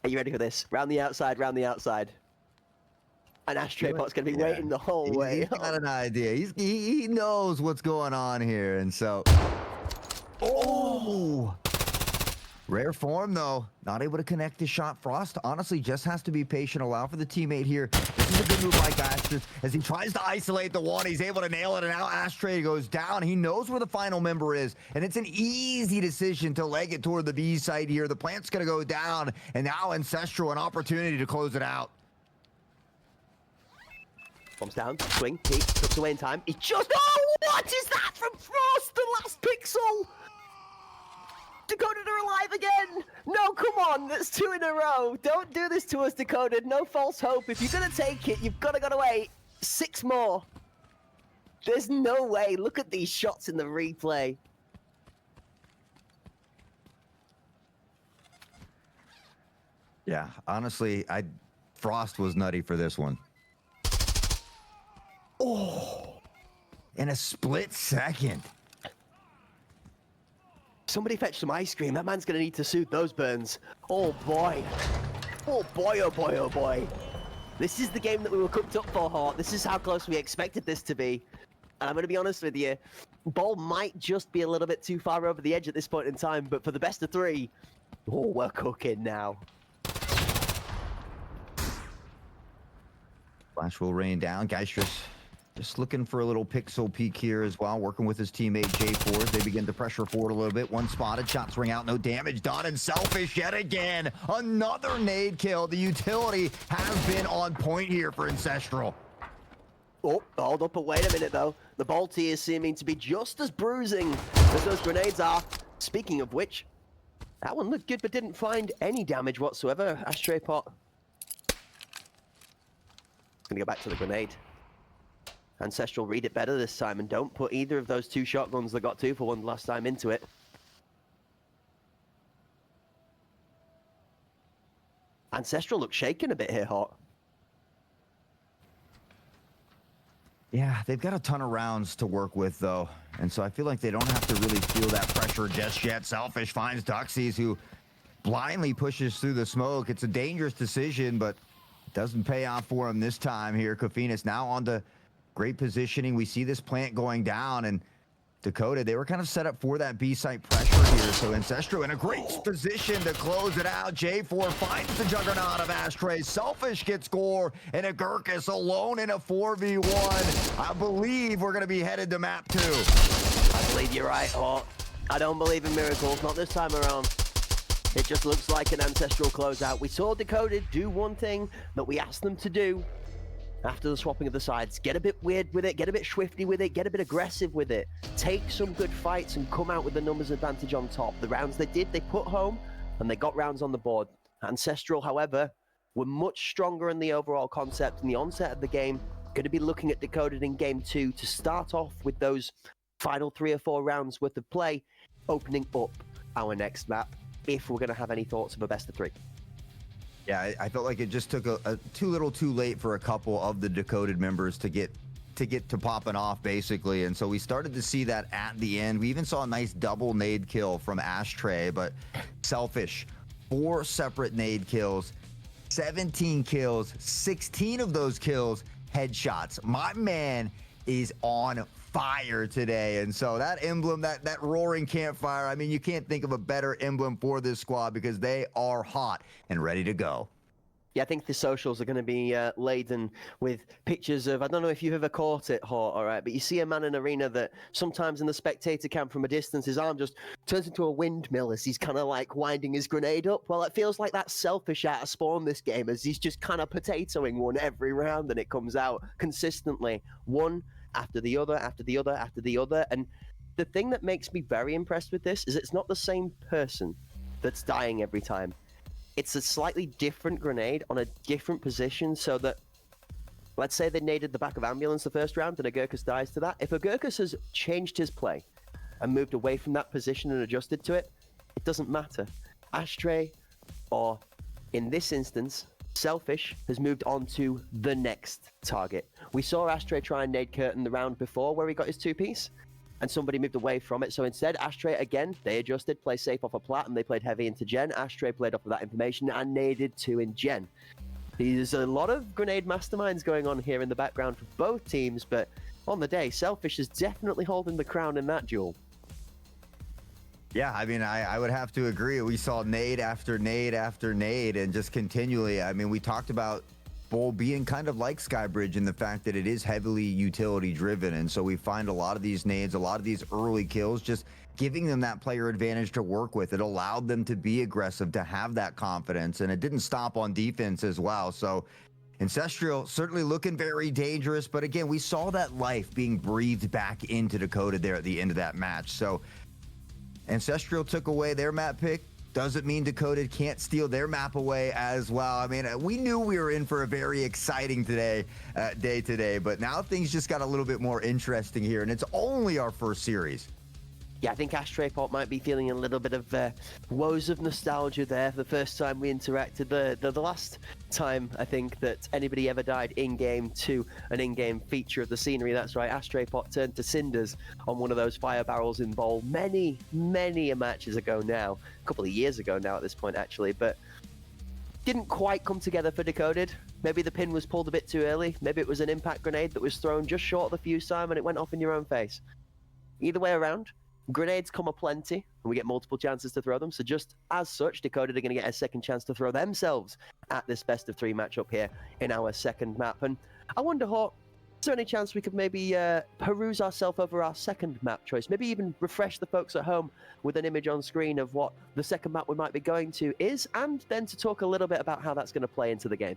Are you ready for this? Round the outside, round the outside. And Ashtray Pot's going to be Yeah. waiting the whole way. He's got an idea. He knows what's going on here, and so. Oh! Rare form, though. Not able to connect the shot. Frost honestly just has to be patient, allow for the teammate here. This is a good move by Gastrus. As he tries to isolate the one, he's able to nail it, and now Ashtray goes down. He knows where the final member is, and it's an easy decision to leg it toward the B side here. The plant's going to go down, and now Ancestral, an opportunity to close it out. Bombs down, swing, he tucks away in time. He just, oh, what is that from Frost? The last pixel! Decoded are alive again! No, come on, that's 2 in a row. Don't do this to us, Decoded. No false hope. If you're gonna take it, you've gotta wait 6 more. There's no way. Look at these shots in the replay. Yeah, honestly, Frost was nutty for this one. Oh, in a split second. Somebody fetch some ice cream. That man's gonna need to soothe those burns. Oh boy. Oh boy, oh boy, oh boy. This is the game that we were cooked up for, Hort. This is how close we expected this to be. And I'm gonna be honest with you, ball might just be a little bit too far over the edge at this point in time, but for the best of 3, oh, we're cooking now. Flash will rain down. Gastrus just looking for a little pixel peek here as well, working with his teammate J4 as they begin to pressure forward a little bit. One spotted, shots ring out, no damage done, and Selfish yet again. Another nade kill. The utility has been on point here for Ancestral. Oh, hold up, but wait a minute though. The Balti is seeming to be just as bruising as those grenades are. Speaking of which, that one looked good but didn't find any damage whatsoever. Ashtray Pot. Gonna go back to the grenade. Ancestral read it better this time and don't put either of those 2 shotguns that got 2 for 1 last time into it. Ancestral looks shaken a bit here, Hot. Yeah, they've got a ton of rounds to work with, though. And so I feel like they don't have to really feel that pressure just yet. Selfish finds Duxies, who blindly pushes through the smoke. It's a dangerous decision, but it doesn't pay off for him this time here. Kofinas now on to great positioning. We see this plant going down, and Dakota, they were kind of set up for that B-site pressure here. So Ancestral in a great position to close it out. J4 finds the juggernaut of Ashtray. Selfish gets score, and Agurkus alone in a 4v1. I believe we're going to be headed to map 2. I believe you're right, Hot. I don't believe in miracles, not this time around. It just looks like an Ancestral closeout. We saw Decoded do one thing that we asked them to do after the swapping of the sides. Get a bit weird with it, get a bit swifty with it, get a bit aggressive with it. Take some good fights and come out with the numbers advantage on top. The rounds they did, they put home, and they got rounds on the board. Ancestral, however, were much stronger in the overall concept in the onset of the game. Going to be looking at Decoded in game 2 to start off with those final 3 or 4 rounds worth of play, opening up our next map, if we're going to have any thoughts of a best of 3. Yeah, I felt like it just took a too little too late for a couple of the Decoded members to get to popping off, basically. And so we started to see that at the end. We even saw a nice double nade kill from Ashtray, but Selfish, 4 separate nade kills, 17 kills, 16 of those kills, headshots. My man is on fire today. And so that emblem, that roaring campfire, I mean, you can't think of a better emblem for this squad because they are hot and ready to go. Yeah, I think the socials are going to be laden with pictures of, I don't know if you've ever caught it, Hort, all right, but you see a man in arena that sometimes in the spectator cam from a distance, his arm just turns into a windmill as he's kind of like winding his grenade up. Well, it feels like that Selfish out of Spawn this game as he's just kind of potatoing one every round and it comes out consistently. One after the other, after the other, after the other. And the thing that makes me very impressed with this is it's not the same person that's dying every time. It's a slightly different grenade on a different position so that, let's say they naded the back of ambulance the first round and Agurkus dies to that. If Agurkus has changed his play and moved away from that position and adjusted to it, it doesn't matter. Ashtray, or in this instance, Selfish, has moved on to the next target. We saw Ashtray try and nade Curtain the round before where he got his 2-piece. and somebody moved away from it. So instead, Ashtray, again, they adjusted, play safe off a plat, and they played heavy into Gen. Ashtray played off of that information and naded 2 in Gen. There's a lot of grenade masterminds going on here in the background for both teams, but on the day, Selfish is definitely holding the crown in that duel. Yeah, I mean, I would have to agree. We saw nade after nade after nade, and just continually. I mean, we talked about Bull being kind of like Skybridge in the fact that it is heavily utility driven, and so we find a lot of these nades, a lot of these early kills, just giving them that player advantage to work with. It allowed them to be aggressive, to have that confidence, and it didn't stop on defense as well. So Ancestral certainly looking very dangerous, but again, we saw that life being breathed back into Dakota there at the end of that match. So Ancestral took away their map pick. Doesn't mean Dakota can't steal their map away as well. I mean, we knew we were in for a very exciting day today, but now things just got a little bit more interesting here, and it's only our first series. Yeah, I think Ashtray Pot might be feeling a little bit of woes of nostalgia there for the first time we interacted. The last time, I think, that anybody ever died in-game to an in-game feature of the scenery. That's right, Ashtray Pot turned to cinders on one of those fire barrels in Bowl many matches ago now. A couple of years ago now at this point, actually. But didn't quite come together for Decoded. Maybe the pin was pulled a bit too early. Maybe it was an impact grenade that was thrown just short of the fuse time and it went off in your own face. Either way around, grenades come aplenty, and we get multiple chances to throw them. So just as such, Decoded are going to get a second chance to throw themselves at this best of 3 matchup here in our second map. And I wonder, Hawk, is there any chance we could maybe peruse ourselves over our second map choice? Maybe even refresh the folks at home with an image on screen of what the second map we might be going to is, and then to talk a little bit about how that's going to play into the game.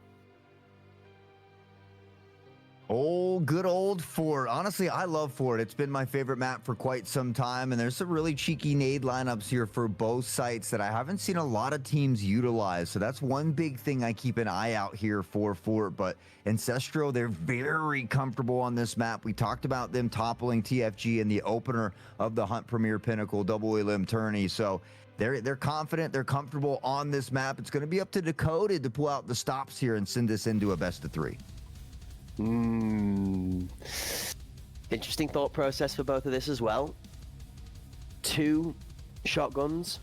Oh, good old Fort. Honestly, I love Fort. It's been my favorite map for quite some time, and there's some really cheeky nade lineups here for both sites that I haven't seen a lot of teams utilize. So that's one big thing I keep an eye out here for Fort. But Ancestral, they're very comfortable on this map. We talked about them toppling TFG in the opener of the Hunt Premier Pinnacle double elim tourney. So they're confident, they're comfortable on this map. It's going to be up to Dakota to pull out the stops here and send us into a best of 3. Interesting thought process for both of this as well. 2 shotguns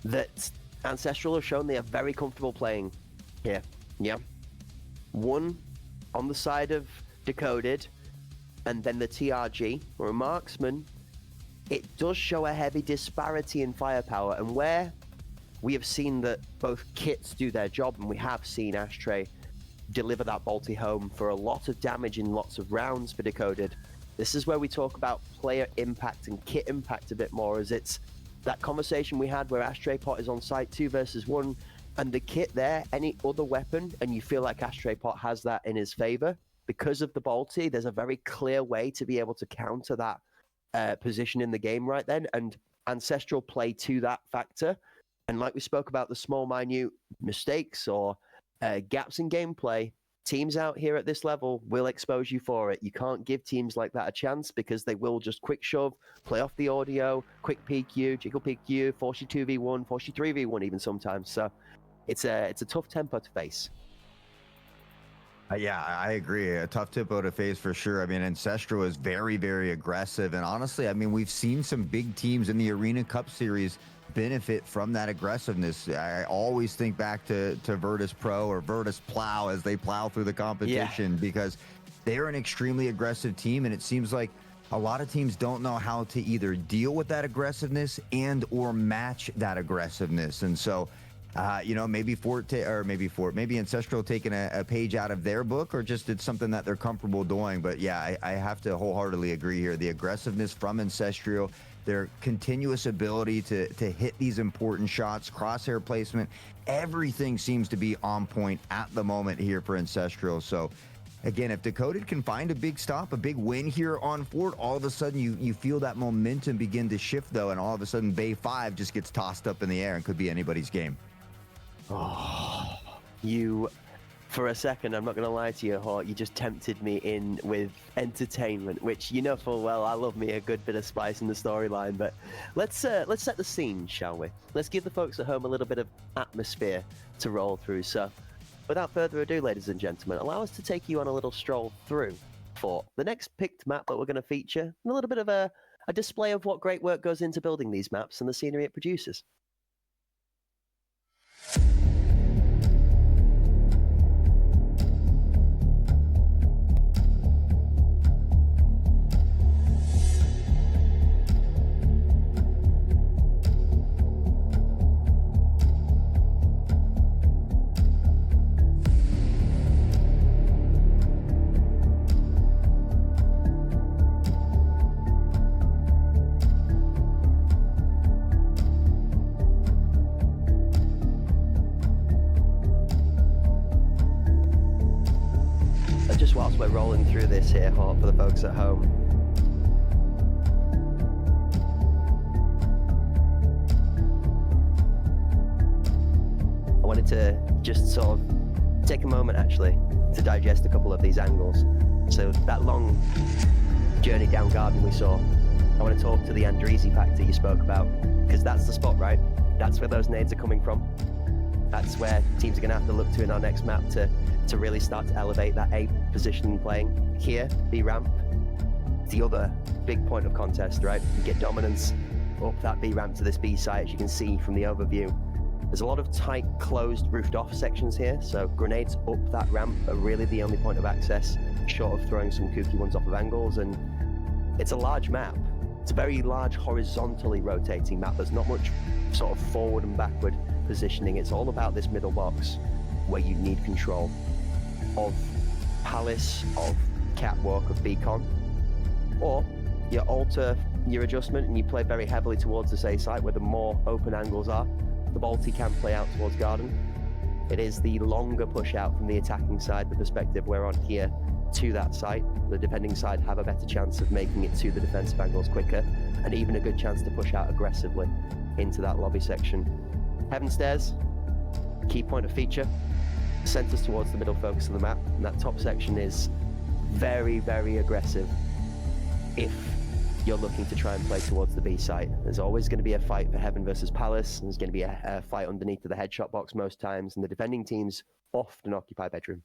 that Ancestral have shown they are very comfortable playing here. Yeah. One on the side of Decoded, and then the TRG, or a marksman. It does show a heavy disparity in firepower, and where we have seen that both kits do their job, and we have seen Ashtray deliver that bolty home for a lot of damage in lots of rounds for Decoded. This is where we talk about player impact and kit impact a bit more, as it's that conversation we had where Ashtray Pot is on site 2 versus 1, and the kit there, any other weapon, and you feel like Ashtray Pot has that in his favor. Because of the bolty, there's a very clear way to be able to counter that position in the game right then, and Ancestral play to that factor. And like we spoke about the small, minute mistakes or gaps in gameplay, teams out here at this level will expose you for it. You can't give teams like that a chance, because they will just quick shove, play off the audio, quick peek you, jiggle peek you, force you 2v1, force you 3v1 even sometimes. So it's a tough tempo to face. Yeah, I agree. A tough tempo to face for sure. I mean, Ancestral is very aggressive, and honestly, I mean, we've seen some big teams in the Arena Cup series benefit from that aggressiveness. I always think back to Virtus Pro or Virtus Plow as they plow through the competition, because they're an extremely aggressive team, and it seems like a lot of teams don't know how to either deal with that aggressiveness and or match that aggressiveness. And so maybe maybe Ancestral taking a page out of their book, or just it's something that they're comfortable doing. But yeah, I have to wholeheartedly agree here. The aggressiveness from Ancestral, their continuous ability to hit these important shots, crosshair placement, everything seems to be on point at the moment here for Ancestral. So again, if Decoded can find a big stop, a big win here on Fort, all of a sudden you feel that momentum begin to shift though, and all of a sudden Bay 5 just gets tossed up in the air and could be anybody's game. Oh, for a second, I'm not going to lie to you, Hawk, you just tempted me in with entertainment, which you know full well I love me a good bit of spice in the storyline. But let's set the scene, shall we? Let's give the folks at home a little bit of atmosphere to roll through. So without further ado, ladies and gentlemen, allow us to take you on a little stroll through for the next picked map that we're going to feature, and a little bit of a a display of what great work goes into building these maps and the scenery it produces. Just whilst we're rolling through this here, Hawk, for the folks at home. I wanted to just sort of take a moment actually to digest a couple of these angles. So that long journey down garden we saw, I want to talk to the Andreezy factor you spoke about, because that's the spot, right? That's where those nades are coming from. That's where teams are going to have to look to in our next map to really start to elevate that A position playing. Here, B ramp, the other big point of contest, right? You get dominance up that B ramp to this B site, as you can see from the overview. There's a lot of tight, closed, roofed off sections here, so grenades up that ramp are really the only point of access, short of throwing some kooky ones off of angles, and it's a large map. It's a very large, horizontally rotating map. There's not much sort of forward and backward positioning. It's all about this middle box where you need control of Palace, of Catwalk, of Beacon, or you alter your adjustment and you play very heavily towards this A site where the more open angles are. The Balti can play out towards Garden. It is the longer push out from the attacking side, the perspective we're on here, to that site. The defending side have a better chance of making it to the defensive angles quicker, and even a good chance to push out aggressively into that lobby section. Heaven Stairs, key point of feature, centers towards the middle focus of the map, and that top section is very, very aggressive if you're looking to try and play towards the B site. There's always going to be a fight for Heaven versus Palace. There's going to be a fight underneath the headshot box most times, and the defending teams often occupy bedroom.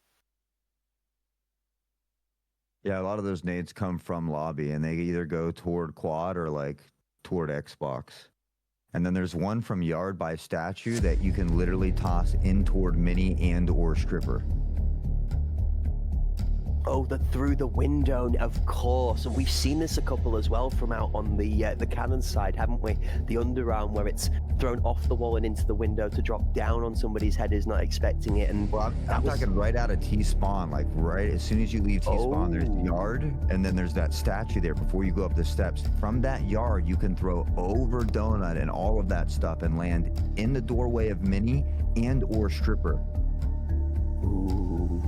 Yeah, a lot of those nades come from lobby, and they either go toward quad or like toward Xbox. And then there's one from yard by statue that you can literally toss in toward mini and or stripper. Oh, the through the window, of course. And we've seen this a couple as well from out on the cannon side, haven't we? The underarm where it's thrown off the wall and into the window to drop down on somebody's head who's not expecting it. And well, I'm talking right out of T-spawn, like right as soon as you leave T-spawn, there's yard, and then there's that statue there before you go up the steps. From that yard, you can throw over donut and all of that stuff and land in the doorway of mini and or stripper. Ooh.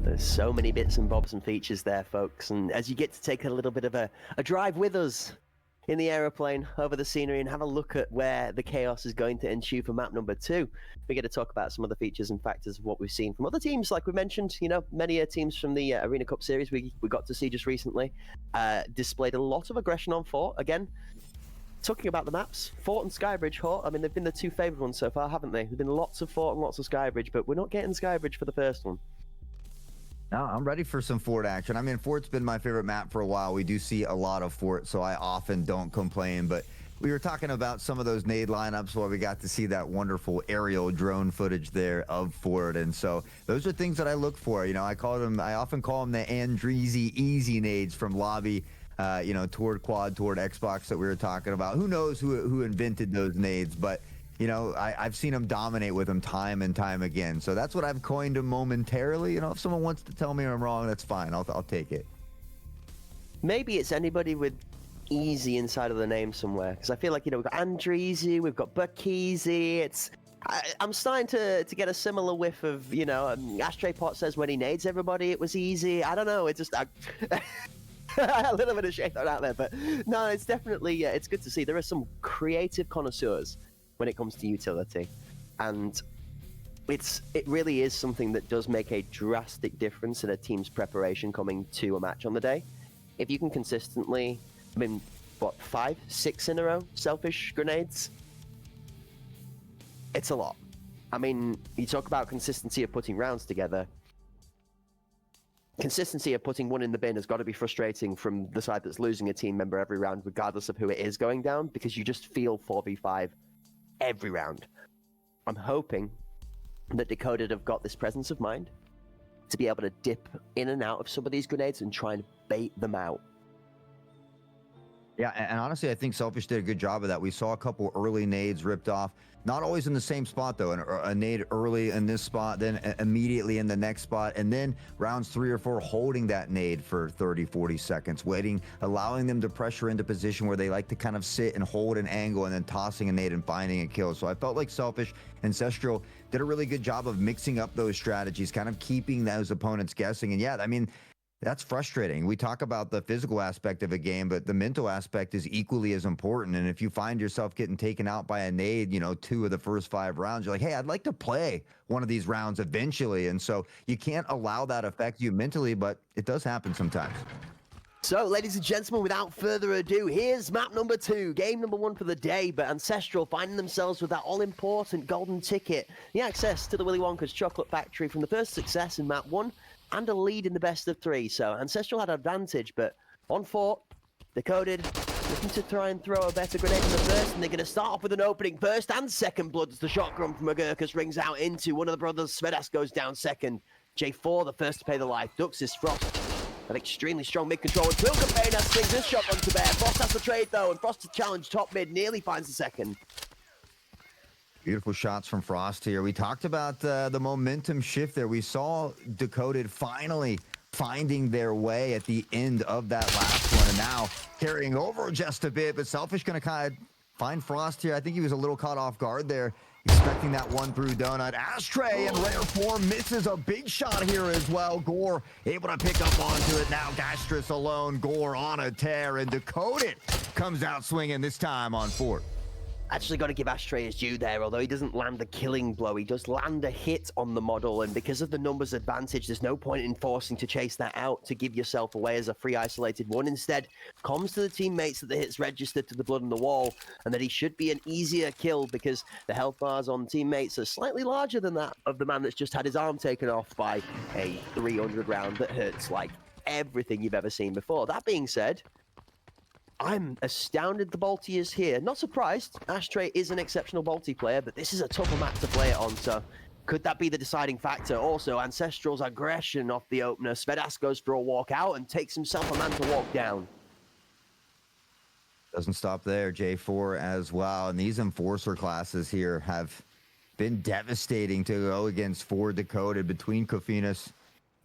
There's so many bits and bobs and features there, folks. And as you get to take a little bit of a drive with us in the aeroplane over the scenery and have a look at where the chaos is going to ensue for map number 2, we get to talk about some of the features and factors of what we've seen from other teams. Like we mentioned, you know, many teams from the Arena Cup series we got to see just recently displayed a lot of aggression on Fort. Again, talking about the maps, Fort and Skybridge, Hort, I mean, they've been the two favourite ones so far, haven't they? There've been lots of Fort and lots of Skybridge, but we're not getting Skybridge for the first one. No, I'm ready for some Fort action. I mean, Fort's been my favorite map for a while. We do see a lot of Fort, so I often don't complain. But we were talking about some of those nade lineups where we got to see that wonderful aerial drone footage there of Fort. And so those are things that I look for. You know, I often call them the Andreezy easy nades from lobby, you know, toward quad, toward Xbox that we were talking about. Who knows who invented those nades, but you know, I've seen him dominate with them time and time again. So that's what I've coined him momentarily. You know, if someone wants to tell me I'm wrong, that's fine. I'll take it. Maybe it's anybody with easy inside of the name somewhere. Because I feel like, you know, we've got Andreezy, we've got Buckeezy. I'm starting to get a similar whiff of, you know, Ashtray Pot says when he nades everybody, it was easy. I don't know. It's just... a little bit of shade out there. But no, it's definitely... it's good to see. There are some creative connoisseurs when it comes to utility, and it really is something that does make a drastic difference in a team's preparation coming to a match on the day. If you can consistently, I mean, what, 5, 6 in a row selfish grenades, it's a lot. I mean, you talk about consistency of putting rounds together. consistency of putting one in the bin has got to be frustrating from the side that's losing a team member every round, regardless of who it is going down, because you just feel 4v5 every round. I'm hoping that Decoded have got this presence of mind to be able to dip in and out of some of these grenades and try and bait them out. Yeah, and honestly, I think Selfish did a good job of that. We saw a couple early nades ripped off, not always in the same spot, though. A nade early in this spot, then immediately in the next spot, and then rounds 3 or 4 holding that nade for 30, 40 seconds, waiting, allowing them to pressure into position where they like to kind of sit and hold an angle and then tossing a nade and finding a kill. So I felt like Selfish, Ancestral did a really good job of mixing up those strategies, kind of keeping those opponents guessing. And yeah, I mean, that's frustrating. We talk about the physical aspect of a game, but the mental aspect is equally as important. And if you find yourself getting taken out by a nade, 2 of the first 5 rounds, you're like, hey, I'd like to play one of these rounds eventually. And so you can't allow that affect you mentally, but it does happen sometimes. So, ladies and gentlemen, without further ado, here's map number 2, game number 1 for the day, but Ancestral finding themselves with that all-important golden ticket, the access to the Willy Wonka's chocolate factory from the first success in map 1, and a lead in the best of 3. So Ancestral had an advantage, but on 4, Decoded looking to try and throw a better grenade in the first, and they're going to start off with an opening first and second blood as the shotgun from Agurkus rings out into one of the brothers. Svedas goes down second. J4, the first to pay the life. Dux is Frost. An extremely strong mid-control until Campaign swings this shotgun to bear. Frost has the trade though, and Frost to challenge top mid, nearly finds the second. Beautiful shots from Frost here. We talked about the momentum shift there. We saw Decoded finally finding their way at the end of that last one, and now carrying over just a bit, but Selfish going to kind of find Frost here. I think he was a little caught off guard there, expecting that one through donut. Ashtray in rare form misses a big shot here as well. Gore able to pick up onto it. Now Gastrus alone. Gore on a tear, and Decoded comes out swinging this time on 4. Actually got to give Ashtray his due there, although he doesn't land a killing blow. He does land a hit on the model, and because of the numbers advantage, there's no point in forcing to chase that out to give yourself away as a free isolated one. Instead, comms to the teammates that the hit's registered to the blood on the wall, and that he should be an easier kill because the health bars on teammates are slightly larger than that of the man that's just had his arm taken off by a 300 round that hurts like everything you've ever seen before. That being said, I'm astounded the Balti is here. Not surprised. Ashtray is an exceptional Balti player, but this is a tougher map to play it on, so could that be the deciding factor? Also, Ancestral's aggression off the opener. Svedas goes for a walk out and takes himself a man to walk down. Doesn't stop there. J4 as well. And these Enforcer classes here have been devastating to go against for Decoded between Kofinas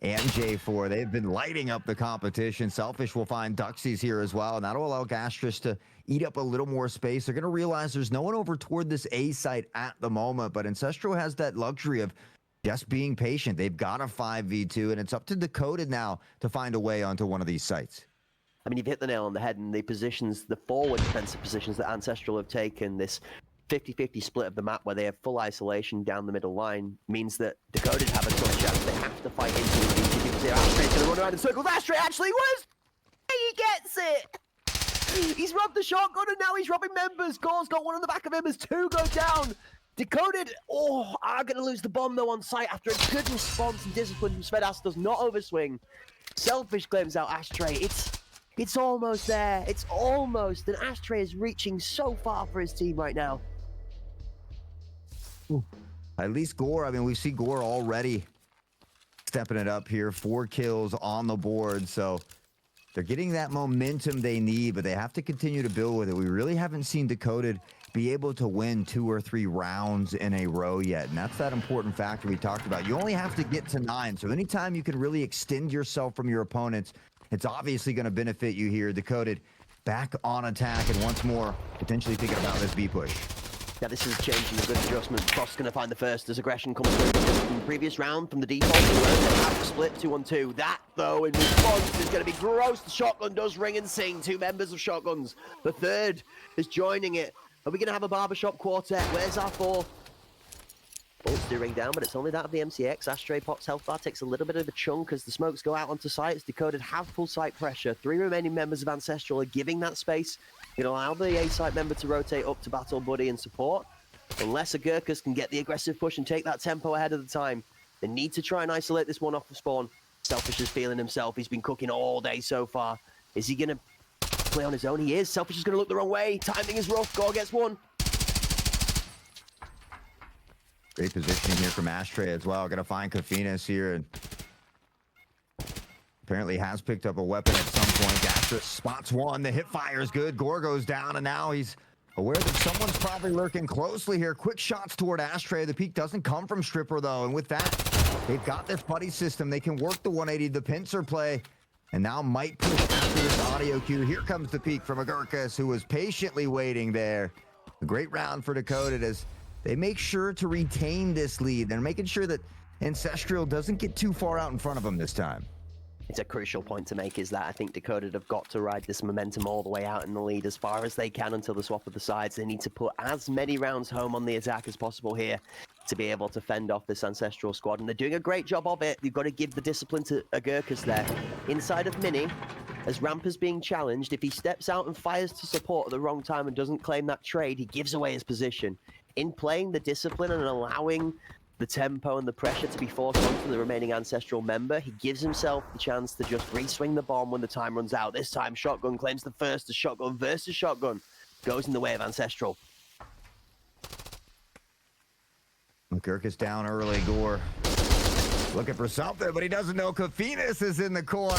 and J4. They've been lighting up the competition. Selfish will find Duxies here as well, and that'll allow Gastrus to eat up a little more space. They're going to realize there's no one over toward this A site at the moment, but Ancestral has that luxury of just being patient. They've got a 5v2, and it's up to Decoded now to find a way onto one of these sites. I mean, you've hit the nail on the head, and the positions, the forward defensive positions that Ancestral have taken, this 50-50 split of the map where they have full isolation down the middle line, means that Decoded have a tough chance. They have to fight into it. Ashtray's going to run around in circles. Ashtray actually was! He gets it! He's robbed the shotgun and now he's robbing members. Gore's got one on the back of him as 2 go down. Decoded, are going to lose the bomb though on site after a good response and discipline from Svedas does not overswing. Selfish claims out Ashtray. It's almost there. It's almost. And Ashtray is reaching so far for his team right now. At least Gore, I mean, we see Gore already stepping it up here. 4 kills on the board, so they're getting that momentum they need, but they have to continue to build with it. We really haven't seen Decoded be able to win 2 or 3 rounds in a row yet, and that's that important factor we talked about. You only have to get to 9, so anytime you can really extend yourself from your opponents, it's obviously going to benefit you here. Decoded back on attack, and once more potentially thinking about this B push. Yeah, this is changing a good adjustment. Frost's going to find the first as aggression comes through just from the previous round from the default. They have to split 2-on-2. That, though, in response is going to be gross. The shotgun does ring and sing. 2 members of shotguns. The third is joining it. Are we going to have a barbershop quartet? Where's our 4th? Bolts do ring down, but it's only that of the MCX. Ashtray pops health bar, takes a little bit of a chunk as the smokes go out onto site. It's Decoded, have full site pressure. 3 remaining members of Ancestral are giving that space. Going to allow the A-site member to rotate up to battle buddy and support. Unless Agurkus can get the aggressive push and take that tempo ahead of the time, they need to try and isolate this one off the spawn. Selfish is feeling himself. He's been cooking all day so far. Is he going to play on his own? He is. Selfish is going to look the wrong way. Timing is rough. Gore gets one. Great positioning here from Ashtray as well. Gonna find Kofinas here, and apparently has picked up a weapon at some point. Gastra spots one. The hip fire is good. Gore goes down, and now he's aware that someone's probably lurking closely here. Quick shots toward Ashtray. The peek doesn't come from Stripper, though, and with that, they've got this buddy system. They can work the 180, the pincer play, and now might push after this audio cue. Here comes the peek from Agurkas, who was patiently waiting there. A great round for Dakota as they make sure to retain this lead. They're making sure that Ancestral doesn't get too far out in front of them this time. It's a crucial point to make, is that I think Dakota have got to ride this momentum all the way out in the lead as far as they can until the swap of the sides. They need to put as many rounds home on the attack as possible here to be able to fend off this Ancestral squad, and they're doing a great job of it. You've got to give the discipline to Agurkas there. Inside of Mini, as Ramp is being challenged, if he steps out and fires to support at the wrong time and doesn't claim that trade, he gives away his position. In playing the discipline and allowing the tempo and the pressure to be forced onto the remaining Ancestral member, he gives himself the chance to just re-swing the bomb when the time runs out. This time, Shotgun claims the first. The Shotgun versus Shotgun goes in the way of Ancestral. Agurkas down early. Gore looking for something, but he doesn't know Kofinas is in the corner.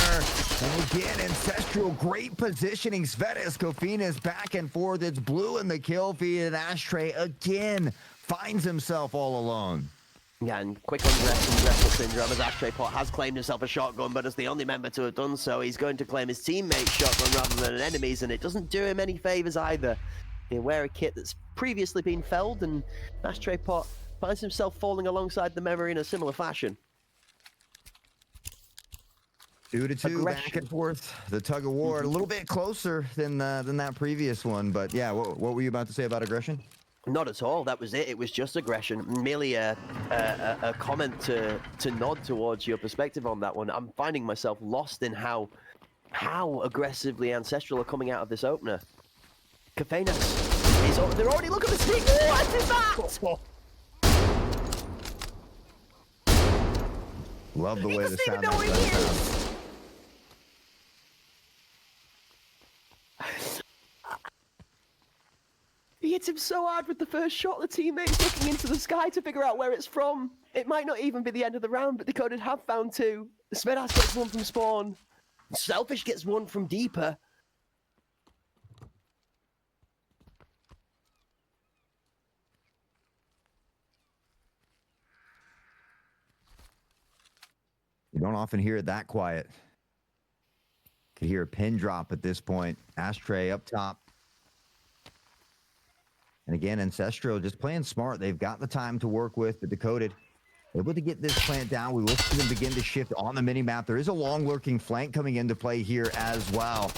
And again, Ancestral, great positioning. Svetis, Kofinas back and forth. It's Blue in the kill feed, and Ashtray again finds himself all alone. Yeah, and quick undress and wrestle syndrome as Ashtray Pot has claimed himself a shotgun, but as the only member to have done so, he's going to claim his teammate's shotgun rather than an enemy's, and it doesn't do him any favors either. They wear a kit that's previously been felled, and Ashtray Pot finds himself falling alongside the memory in a similar fashion. 2-2, back and forth. The tug of war, a little bit closer than that previous one, but yeah, what were you about to say about aggression? Not at all. That was it. It was just aggression. Merely a comment to nod towards your perspective on that one. I'm finding myself lost in how aggressively Ancestral are coming out of this opener. Kofinas, they're already looking at the stick. What is that? Love the way the sound know where he is. He hits him so hard with the first shot, the teammate's looking into the sky to figure out where it's from. It might not even be the end of the round, but Dakota have found two. Svedas gets one from spawn. Selfish gets one from deeper. You don't often hear it that quiet. Could hear a pin drop at this point. Ashtray up top. And again, Ancestral just playing smart. They've got the time to work with, but Dakota able to get this plant down. We will see them begin to shift on the mini-map. There is a long lurking flank coming into play here as well.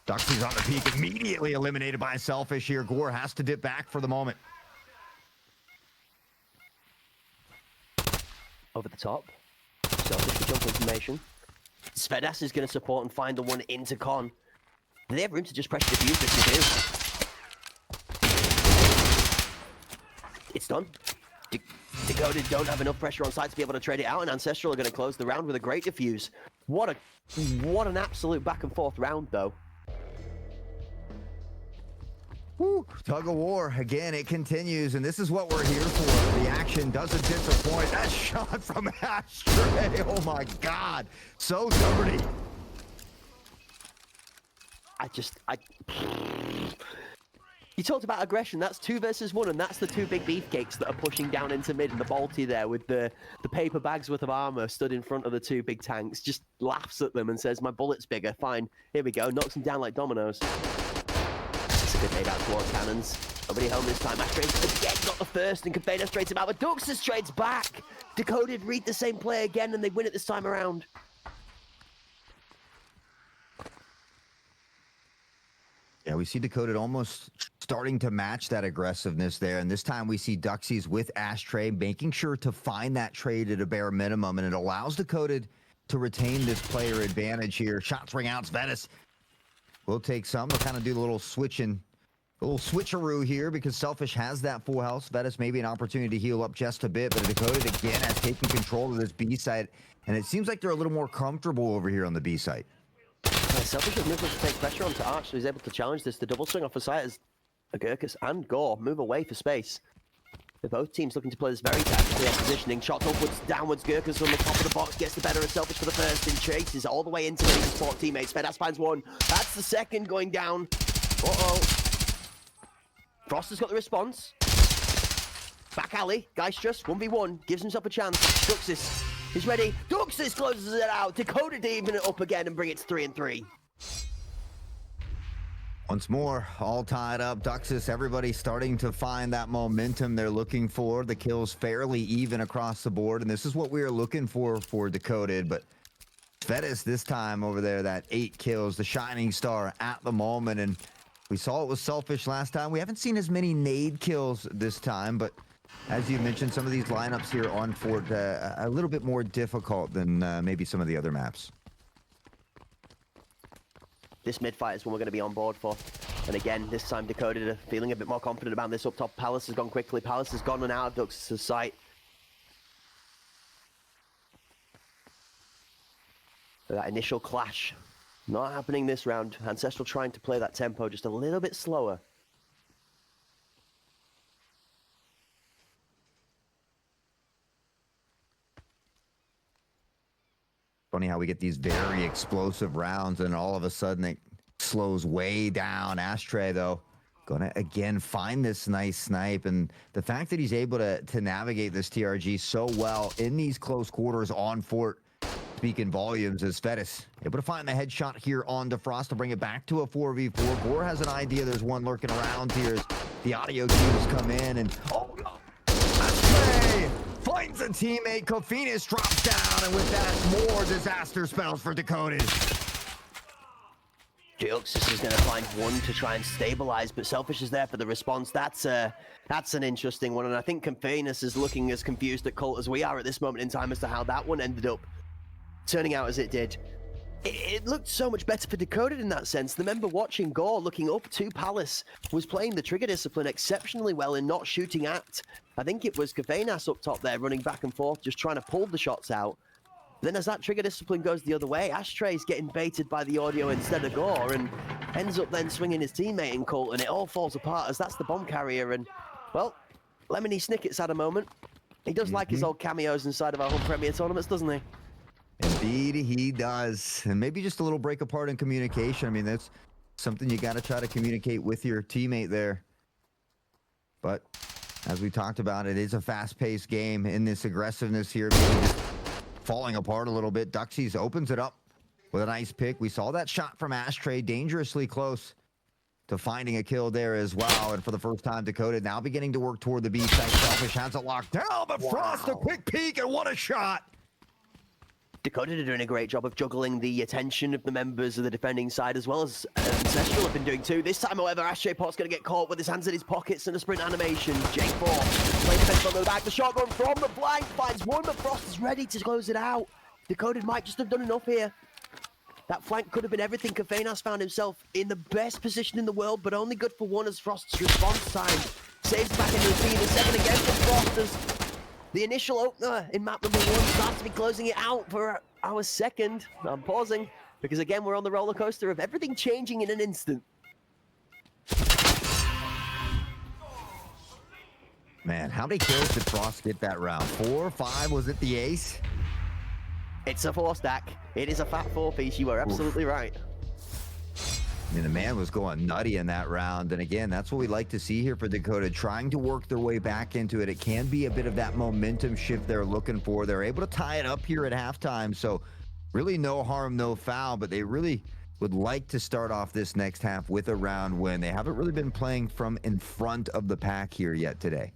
Duxie's on the peak, immediately eliminated by Selfish here. Gore has to dip back for the moment. Over the top. Selfish for jump information. Svedas is going to support and find the one into Con. Do they have room to just pressure defuse this? They do. It's done. Dakota don't have enough pressure on site to be able to trade it out, and Ancestral are going to close the round with a great defuse. What an absolute back and forth round, though. Woo, tug of war again. It continues, and this is what we're here for. The action doesn't disappoint. That shot from Ashtray. Oh my God, so dirty. You talked about aggression. That's 2 versus 1, and that's the 2 big beefcakes that are pushing down into mid, and the Balti there with the paper bags worth of armor stood in front of the 2 big tanks, just laughs at them and says, my bullet's bigger. Fine, here we go. Knocks them down like dominoes. It's a good nade out toward cannons. Nobody home this time. Ashtray again got the first, and Confeda straights him out, but Duxus trades back. Dakota read the same play again, and they win it this time around. Yeah, we see Dakota almost starting to match that aggressiveness there. And this time we see Duxies with Ashtray making sure to find that trade at a bare minimum. And it allows Dakota to retain this player advantage here. Shots ring out. Svetis will take some. They'll kind of do the little switching A little switcheroo here because Selfish has that full health. Svetis maybe an opportunity to heal up just a bit, but Decoded again has taken control of this B site, and it seems like they're a little more comfortable over here on the B site. Selfish has moved up to take pressure onto Arch, so he's able to challenge this. The double swing off the site as Agurkus and Gore move away for space. They're both teams looking to play this very tactically on positioning. Shots upwards, downwards. Gurkus from the top of the box gets the better of Selfish for the first and chases all the way into the support teammates. Fedas finds one. That's the second going down. Uh-oh. Frost has got the response. Back alley. Geistrus, 1v1. Gives himself a chance. Duxis is ready. Duxis closes it out. Dakota to even it up again and bring it to 3-3. Once more, all tied up. Duxis, everybody starting to find that momentum they're looking for. The kills fairly even across the board, and this is what we are looking for Decoded. But Svetis this time over there, that 8 kills, the shining star at the moment. And we saw it was Selfish last time. We haven't seen as many nade kills this time, but as you mentioned, some of these lineups here on Fort a little bit more difficult than maybe some of the other maps. This mid-fight is one we're going to be on board for. And again, this time Decoded are feeling a bit more confident about this up top. Palace has gone quickly. Palace has gone and out of Dux's sight. That initial clash not happening this round. Ancestral trying to play that tempo just a little bit slower. Funny how we get these very explosive rounds and all of a sudden it slows way down. Ashtray, though, gonna again find this nice snipe. And the fact that he's able to navigate this TRG so well in these close quarters on Fort, speaking volumes, as Fetis able to find the headshot here on DeFrost to bring it back to a 4v4. Gore has an idea there's one lurking around here as the audio cues come in, and oh god, Ashtray finds a teammate. Kofinas drops down, and with that, more disaster spells for Decoded. Duxis is going to find one to try and stabilize, but Selfish is there for the response. That's an interesting one, and I think Kofinas is looking as confused at Colt as we are at this moment in time as to how that one ended up turning out as it did. It looked so much better for Decoded in that sense. The member watching Gore looking up to Palace was playing the trigger discipline exceptionally well in not shooting at. I think it was Kofinas up top there running back and forth, just trying to pull the shots out. Then as that trigger discipline goes the other way, Ashtray's getting baited by the audio instead of Gore and ends up then swinging his teammate in Colt, and it all falls apart as that's the bomb carrier. And, well, Lemony Snicket's had a moment. He does like his old cameos inside of our Hunt Premier tournaments, doesn't he? Indeed, he does. And maybe just a little break apart in communication. I mean, that's something you got to try to communicate with your teammate there. But as we talked about, it is a fast-paced game in this aggressiveness here. Maybe just falling apart a little bit. Duxies opens it up with a nice pick. We saw that shot from Ashtray, dangerously close to finding a kill there as well. And for the first time, Decoded now beginning to work toward the B site. Selfish has it locked down, but Frost a quick peek, and what a shot! Decoded are doing a great job of juggling the attention of the members of the defending side, as well as Ancestral have been doing too. This time, however, Ashtray Pot's going to get caught with his hands in his pockets and a sprint animation. J4 playing defense on the back. The shotgun from the flank finds one, but Frost is ready to close it out. Decoded might just have done enough here. That flank could have been everything. Kofinas found himself in the best position in the world, but only good for one as Frost's response time saves back into the scene. The second again for Frost as the initial opener in map number 1 starts to be closing it out for our second. I'm pausing because again we're on the roller coaster of everything changing in an instant. Man, how many kills did Frost get that round? 4, 5? Was it the ace? It's a 4 stack. It is a fat 4 piece. You are absolutely right. I mean, the man was going nutty in that round. And again, that's what we like to see here for Decoded, trying to work their way back into it. It can be a bit of that momentum shift they're looking for. They're able to tie it up here at halftime. So really no harm, no foul, but they really would like to start off this next half with a round win. They haven't really been playing from in front of the pack here yet today.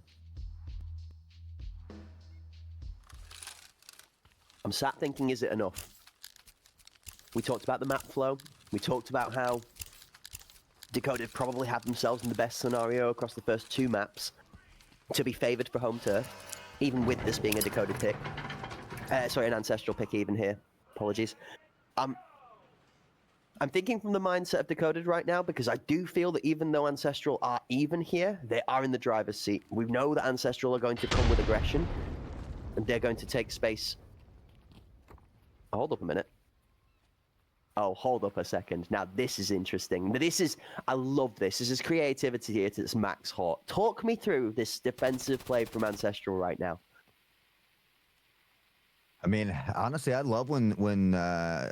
I'm sat thinking, is it enough? We talked about the map flow. We talked about how Decoded probably had themselves in the best scenario across the first 2 maps to be favored for home turf, even with this being a Decoded pick. Sorry, an Ancestral pick even here. Apologies. I'm thinking from the mindset of Decoded right now, because I do feel that even though Ancestral are even here, they are in the driver's seat. We know that Ancestral are going to come with aggression, and they're going to take space. Hold up a minute. Oh, hold up a second. Now, this is interesting. I love this. This is creativity here to its max hot. Talk me through this defensive play from Ancestral right now. I mean, honestly, I love when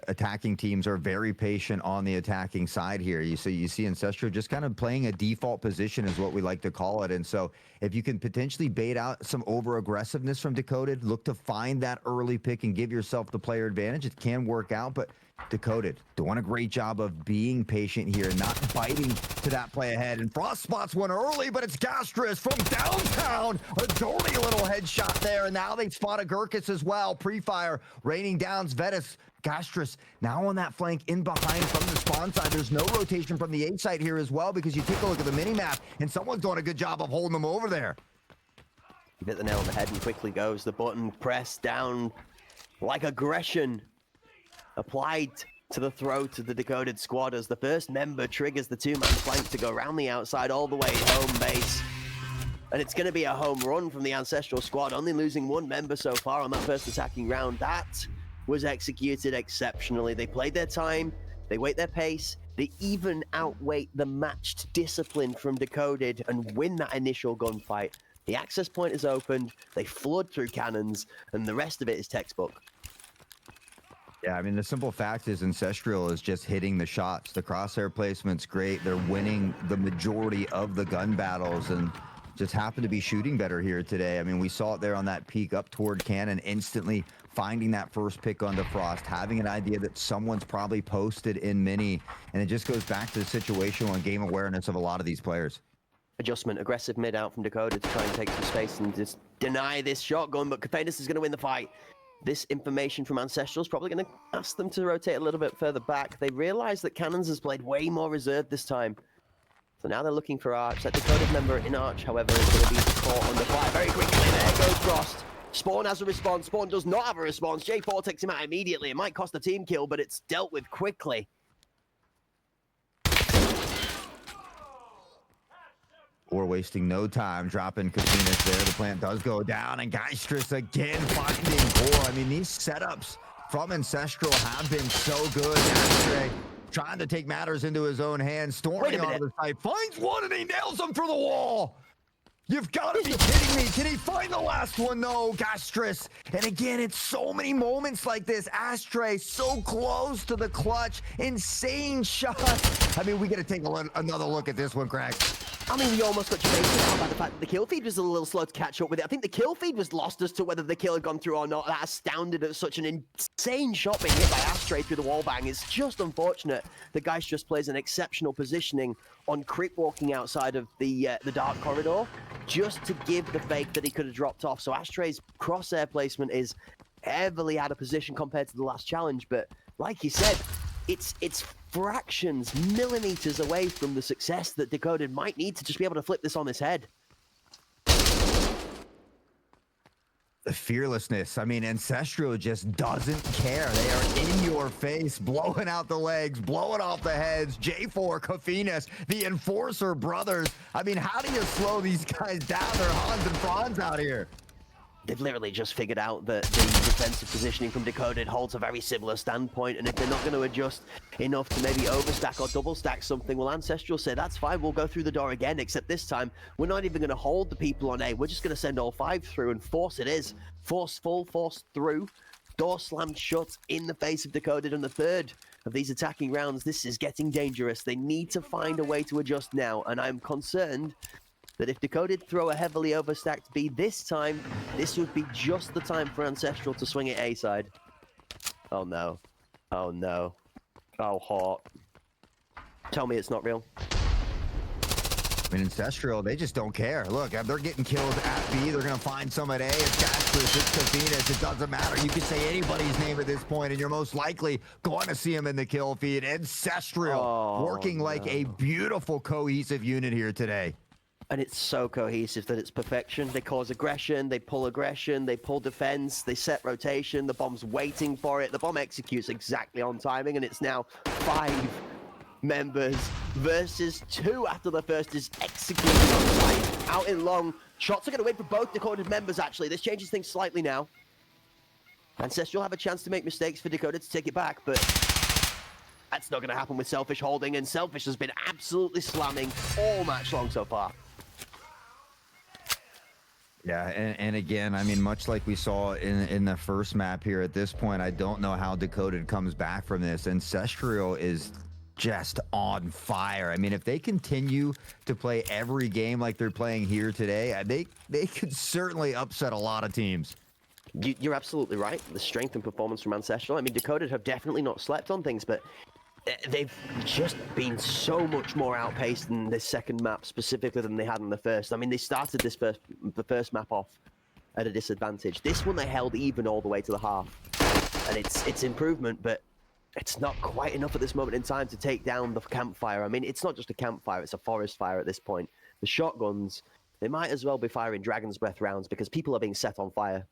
attacking teams are very patient on the attacking side here. You see Ancestral just kind of playing a default position is what we like to call it. And so if you can potentially bait out some over-aggressiveness from Decoded, look to find that early pick and give yourself the player advantage, it can work out. But Decoded doing a great job of being patient here, not biting to that play ahead. And Frost spots one early, but it's Gastrus from downtown. A dirty little headshot there, and now they spot a Gurkus as well. Pre-fire raining down Zvetis. Gastrus now on that flank in behind from the spawn side. There's no rotation from the A side here as well, because you take a look at the mini-map, and someone's doing a good job of holding them over there. You hit the nail on the head and quickly goes. The button pressed down like aggression applied to the throat of the Decoded squad as the first member triggers the two-man flank to go around the outside all the way home base. And it's going to be a home run from the Ancestral squad, only losing one member so far on that first attacking round. That was executed exceptionally. They played their time, they wait their pace, they even outweight the matched discipline from Decoded and win that initial gunfight. The access point is opened, they flood through cannons, and the rest of it is textbook. Yeah, I mean, the simple fact is Ancestral is just hitting the shots. The crosshair placement's great. They're winning the majority of the gun battles and just happen to be shooting better here today. I mean, we saw it there on that peek up toward Cannon, instantly finding that first pick onto Frost, having an idea that someone's probably posted in mini, and it just goes back to the situational and game awareness of a lot of these players. Adjustment, aggressive mid out from Dakota to try and take some space and just deny this shotgun, but Cathanas is going to win the fight. This information from Ancestral is probably going to ask them to rotate a little bit further back. They realize that Cannons has played way more reserved this time. So now they're looking for Arch. That Dakota member in Arch, however, is going to be caught under fire very quickly. There goes Frost. Spawn has a response. Spawn does not have a response. J4 takes him out immediately. It might cost a team kill, but it's dealt with quickly. We're wasting no time dropping Kafinas there. The plant does go down, and Gastrus again finding core. I mean, these setups from Ancestral have been so good. Astray trying to take matters into his own hands, storming onto the site, finds one, and he nails him through the wall. You've got to be kidding me. Can he find the last one? No, Gastrus. And again, it's so many moments like this. Astray so close to the clutch. Insane shot. I mean, we got to take another look at this one, Craig. I mean, we almost got debated out by the fact that the kill feed was a little slow to catch up with it. I think the kill feed was lost as to whether the kill had gone through or not. That astounded at such an insane shot being hit by Astray through the wall bang. It's just unfortunate the guy just plays an exceptional positioning on creep walking outside of the dark corridor, just to give the fake that he could have dropped off. So Astray's crosshair placement is heavily out of position compared to the last challenge, but like you said, it's fractions, millimeters away from the success that Decoded might need to just be able to flip this on his head. The fearlessness. I mean, Ancestral just doesn't care. They are in your face, blowing out the legs, blowing off the heads. J4, Kafinas, the Enforcer brothers. I mean, how do you slow these guys down? They're Hans and Franz out here. They've literally just figured out that the defensive positioning from Decoded holds a very similar standpoint, and if they're not going to adjust enough to maybe overstack or double stack something, well, Ancestral say, that's fine, we'll go through the door again, except this time, we're not even going to hold the people on A, we're just going to send all 5 through, and force it is. Force full, force through, door slammed shut in the face of Decoded on the third of these attacking rounds. This is getting dangerous. They need to find a way to adjust now, and I'm concerned that if Decoded throw a heavily overstacked B this time, this would be just the time for Ancestral to swing it A side. Oh no. Oh no. Oh, hot. Tell me it's not real. I mean, Ancestral, they just don't care. Look, if they're getting killed at B, they're going to find some at A. It's Gastrus, it's Kafinas, it doesn't matter. You can say anybody's name at this point, and you're most likely going to see him in the kill feed. Ancestral working like a beautiful cohesive unit here today. And it's so cohesive that it's perfection. They cause aggression, they pull defense, they set rotation, the bomb's waiting for it, the bomb executes exactly on timing, and it's now 5 members versus 2 after the first is executed on site. Out in long, shots are going to win for both Decoded members actually. This changes things slightly now. Ancestral have a chance to make mistakes for Decoded to take it back, but that's not going to happen with Selfish holding, and Selfish has been absolutely slamming all match long so far. Yeah, and again, I mean, much like we saw in the first map here, at this point, I don't know how Decoded comes back from this. Ancestral is just on fire. I mean, if they continue to play every game like they're playing here today, they could certainly upset a lot of teams. You're absolutely right. The strength and performance from Ancestral. I mean, Decoded have definitely not slept on things, but they've just been so much more outpaced in this second map specifically than they had in the first. I mean, they started the first map off at a disadvantage. This one they held even all the way to the half, and it's improvement, but it's not quite enough at this moment in time to take down the campfire. I mean, it's not just a campfire, it's a forest fire at this point. The shotguns, they might as well be firing Dragon's Breath rounds because people are being set on fire.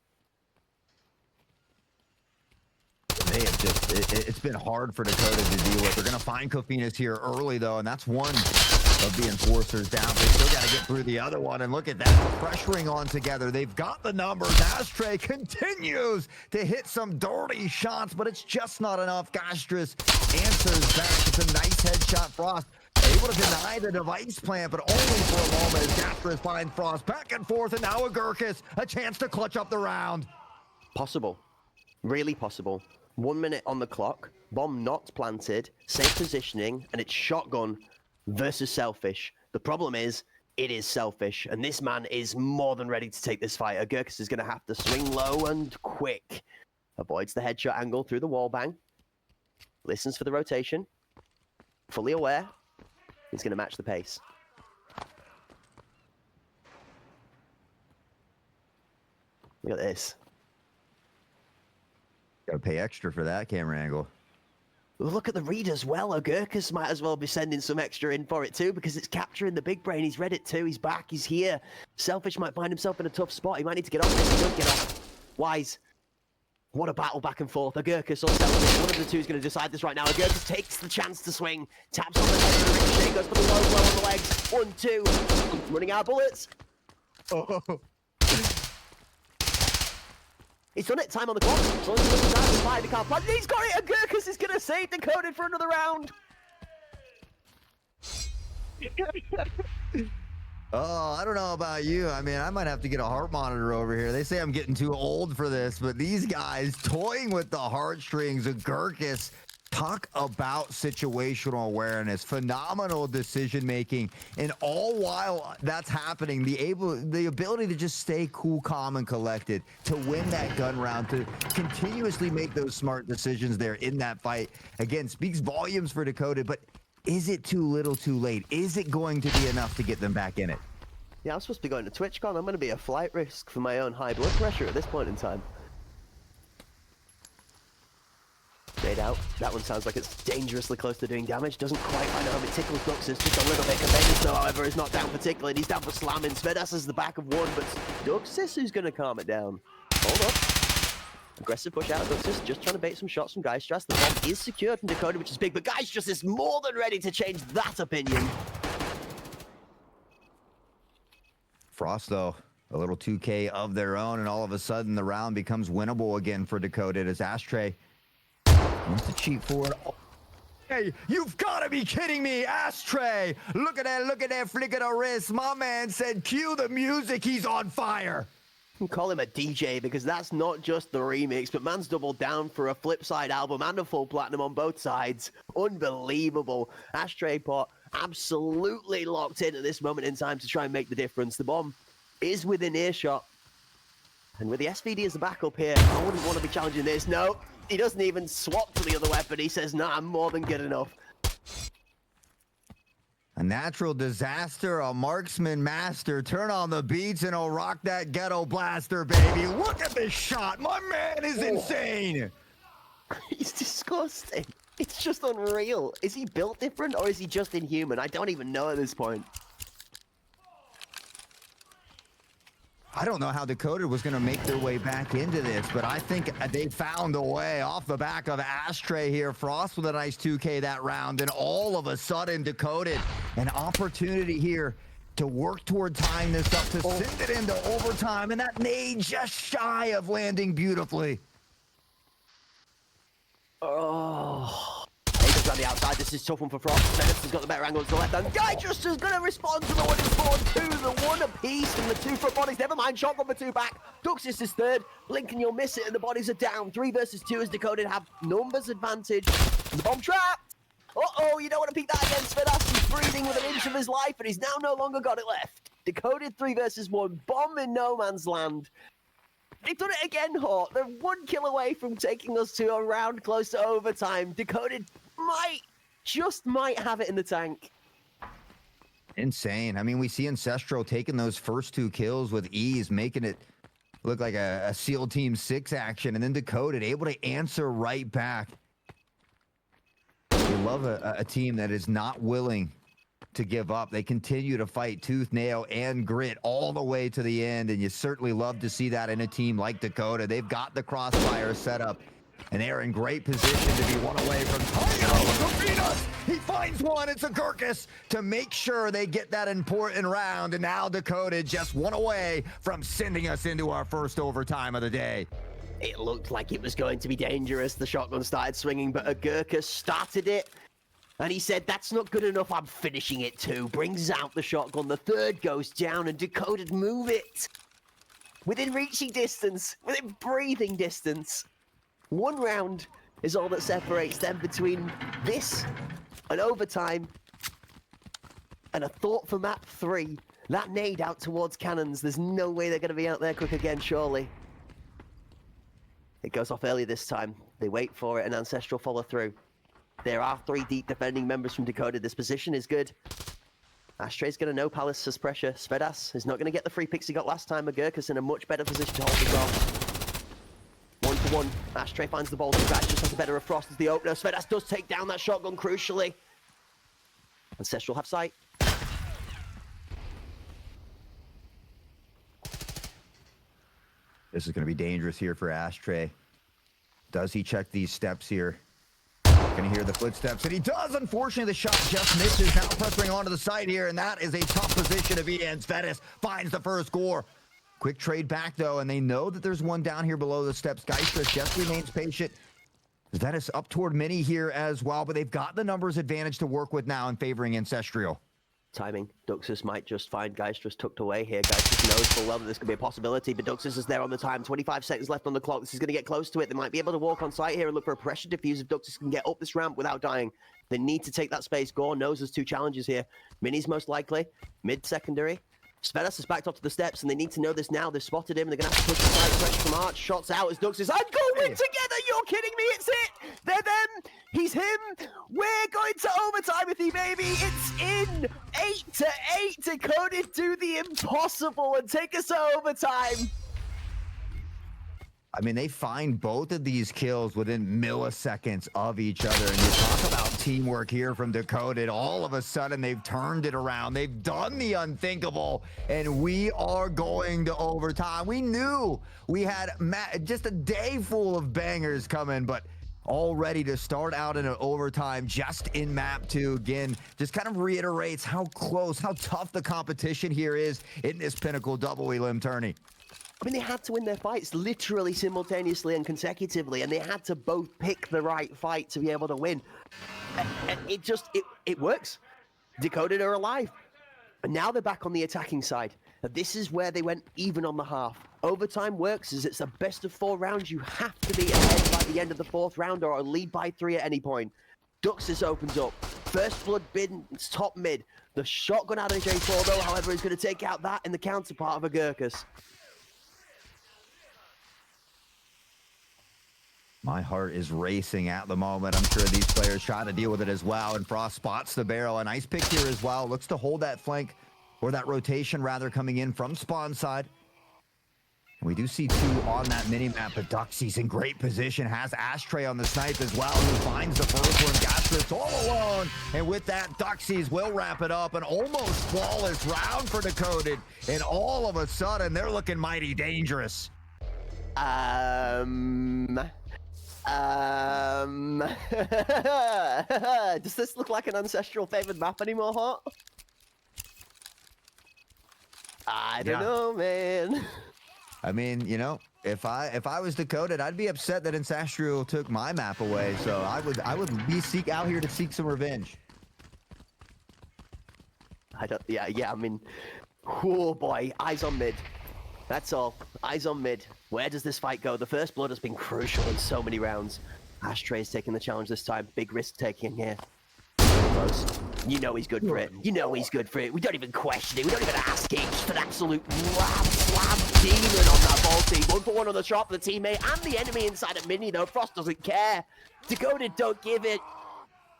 They have just, it's been hard for Dakota to deal with. They're going to find Kofinas here early, though, and that's one of the enforcers down. They still got to get through the other one, and look at that, pressuring on together. They've got the numbers. Astray continues to hit some dirty shots, but it's just not enough. Gastris answers back. It's a nice headshot. Frost able to deny the device plant, but only for a moment as Gastris finds Frost back and forth, and now Agurkus, a chance to clutch up the round. Possible. Really possible. 1 minute on the clock, bomb not planted, safe positioning, and it's shotgun versus Selfish. The problem is, it is Selfish, and this man is more than ready to take this fight. Agurkus is going to have to swing low and quick. Avoids the headshot angle through the wall bang. Listens for the rotation. Fully aware. He's going to match the pace. Look at this. Gotta pay extra for that camera angle. Look at the read as well. Agurkus might as well be sending some extra in for it too, because it's capturing the big brain. He's read it too. He's back. He's here. Selfish might find himself in a tough spot. He might need to get off this. He doesn't get off. Wise. What a battle back and forth. Agurkus or Selfish. One of the two is going to decide this right now. Agurkus takes the chance to swing. Taps on the head of the ricochet. Goes for the low blow on the legs. 1, 2. Running out of bullets. Oh. He's done it. Time on the clock. As long as he doesn't die, he's fine. He can't plan. He's got it. Agurkus is going to save Decoded for another round. Oh, I don't know about you. I mean, I might have to get a heart monitor over here. They say I'm getting too old for this, but these guys toying with the heartstrings. Agurkus, talk about situational awareness, phenomenal decision making, and all while that's happening, the ability to just stay cool, calm, and collected, to win that gun round, to continuously make those smart decisions there in that fight, again, speaks volumes for Decoded. But is it too little, too late? Is it going to be enough to get them back in it? Yeah, I'm supposed to be going to TwitchCon. I'm going to be a flight risk for my own high blood pressure at this point in time. Made out. That one sounds like it's dangerously close to doing damage. Doesn't quite find out if it tickles Duxus just a little bit. Cabenas, though, however, is not down for tickling. He's down for slamming. Svedas is the back of one, but Duxus who's going to calm it down. Hold up. Aggressive push out of Duxus, just trying to bait some shots from Geistras. The bomb is secured from Decoded, which is big, but Geistras is more than ready to change that opinion. Frost, though, a little 2K of their own, and all of a sudden the round becomes winnable again for Decoded as Astray wants to cheat forward. Oh. Hey, you've got to be kidding me, Astray! Look at that flick of the wrist. My man said, cue the music, he's on fire. You can call him a DJ because that's not just the remix, but man's doubled down for a Flipside album and a full platinum on both sides. Unbelievable. Ashtray Pot absolutely locked in at this moment in time to try and make the difference. The bomb is within earshot. And with the SVD as the backup here, I wouldn't want to be challenging this. No, he doesn't even swap to the other weapon. He says, nah, I'm more than good enough. A natural disaster, a marksman master. Turn on the beats and I'll rock that ghetto blaster, baby. Look at this shot. My man is insane. He's disgusting. It's just unreal. Is he built different or is he just inhuman? I don't even know at this point. I don't know how Dakota was going to make their way back into this, but I think they found a way off the back of Ashtray here. Frost with a nice 2K that round, and all of a sudden, Dakota, an opportunity here to work toward tying this up, to send it into overtime, and that nade just shy of landing beautifully. Oh. Ager's on the outside. This is tough one for Frost. Menace has got the better angle to the left hand. Geistrus is going to respond to the one who's forward two. The one apiece from the two front bodies. Never mind, shotgun for two back. Duxis is third. Blink and you'll miss it, and the bodies are down. 3 versus 2 as Dakota have numbers advantage. The bomb trap. Uh-oh, you don't want to peek that against Svedas. He's breathing with an inch of his life, and he's now no longer got it left. Dakota 3 versus 1. Bomb in no man's land. They've done it again, Hawk. They're 1 kill away from taking us to a round close to overtime. Dakota just might have it in the tank. Insane. I mean, we see Ancestral taking those first 2 kills with ease, making it look like a SEAL Team 6 action, and then Dakota able to answer right back. We love a team that is not willing to give up. They continue to fight tooth, nail, and grit all the way to the end, and you certainly love to see that in a team like Dakota. They've got the crossfire set up, and they're in great position to be 1 away from tying it all with Venus. He finds one. It's a Gurkus to make sure they get that important round, and now Dakota just 1 away from sending us into our first overtime of the day. It looked like it was going to be dangerous. The shotgun started swinging, but a Gurkus started it. And he said, that's not good enough, I'm finishing it too. Brings out the shotgun, the third goes down, and Dakota'd move it. Within reaching distance, within breathing distance. 1 round is all that separates them between this and overtime. And a thought for map 3. That nade out towards cannons. There's no way they're going to be out there quick again, surely. It goes off early this time. They wait for it, and Ancestral follow through. There are 3 deep defending members from Dakota. This position is good. Ashtray's going to know Palace's pressure. Svedas is not going to get the free picks he got last time. Agurkus in a much better position to hold this off. 1-for-1. Ashtray finds the ball. Geistrus just has a better of Frost as the opener. Svedas does take down that shotgun crucially. Ancestral have sight. This is going to be dangerous here for Ashtray. Does he check these steps here? Going to hear the footsteps, and he does. Unfortunately, the shot just misses. Now pressuring onto the side here, and that is a tough position to be in. Svedas finds the first score. Quick trade back, though, and they know that there's one down here below the steps. Geistrus just remains patient. Svedas up toward Mini here as well, but they've got the numbers advantage to work with now in favoring Ancestral. Timing. Duxis might just find Geistrus tucked away here. Geistrus knows full well that this could be a possibility, but Duxis is there on the time. 25 seconds left on the clock. This is going to get close to it. They might be able to walk on site here and look for a pressure diffuse if Duxis can get up this ramp without dying. They need to take that space. Gore knows there's 2 challenges here. Mini's most likely. Mid-secondary. Svedas is backed up to the steps, and they need to know this now. They've spotted him, and they're going to have to push aside pressure from Arch. Shots out as Duxis. I'm going together! You're kidding me! It's it! They're them! He's him! We're going to overtime with you, baby! It's in! 8-8! Dakota do the impossible and take us to overtime! I mean, they find both of these kills within milliseconds of each other. And you talk about teamwork here from Dakota. And all of a sudden, they've turned it around. They've done the unthinkable. And we are going to overtime. We knew we had just a day full of bangers coming, but all ready to start out in an overtime just in map 2. Again, just kind of reiterates how close, how tough the competition here is in this Pinnacle double elim tourney. I mean, they had to win their fights literally simultaneously and consecutively, and they had to both pick the right fight to be able to win. And it works. Dakota are alive. And now they're back on the attacking side. This is where they went even on the half. Overtime works as it's a best of 4 rounds. You have to be ahead by the end of the 4th round or lead by 3 at any point. Duxis opens up. First blood bin, it's top mid. The shotgun out of J4 though, however, is going to take out that and the counterpart of a Gurkus. My heart is racing at the moment. I'm sure these players try to deal with it as well. And Frost spots the barrel. A nice pick here as well. Looks to hold that flank, or that rotation rather, coming in from spawn side. We do see 2 on that mini-map, but Duxie's in great position, has Ashtray on the snipe as well, who finds the first one. Gastrus all alone, and with that, Duxies will wrap it up. An almost flawless round for Decoded, and all of a sudden, they're looking mighty dangerous. Does this look like an Ancestral favored map anymore, Hot? I don't know, man. I mean, you know, if I was Decoded, I'd be upset that Ancestral took my map away. So I would be out here to seek some revenge. Yeah. I mean, oh boy, eyes on mid. That's all. Eyes on mid. Where does this fight go? The first blood has been crucial in so many rounds. Ashtray's taking the challenge this time. Big risk taking here. Close. You know he's good for it. You know he's good for it. We don't even question it. We don't even ask it. Just an absolute slab demon on that ball team. 1 for 1 on the shot for the teammate and the enemy inside of Mini, though. Frost doesn't care. Decoded don't give it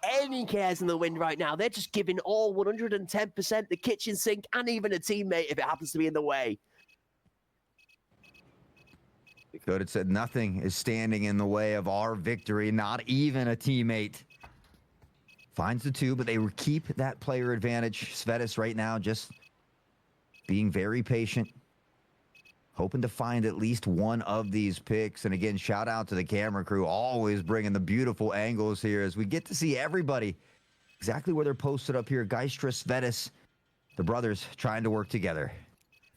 any cares in the wind right now. They're just giving all 110%, the kitchen sink, and even a teammate if it happens to be in the way. Decoded said nothing is standing in the way of our victory, not even a teammate. Finds the 2, but they keep that player advantage. Svetis right now just being very patient, hoping to find at least one of these picks. And again, shout out to the camera crew, always bringing the beautiful angles here as we get to see everybody exactly where they're posted up here. Geistra, Svetis, the brothers trying to work together.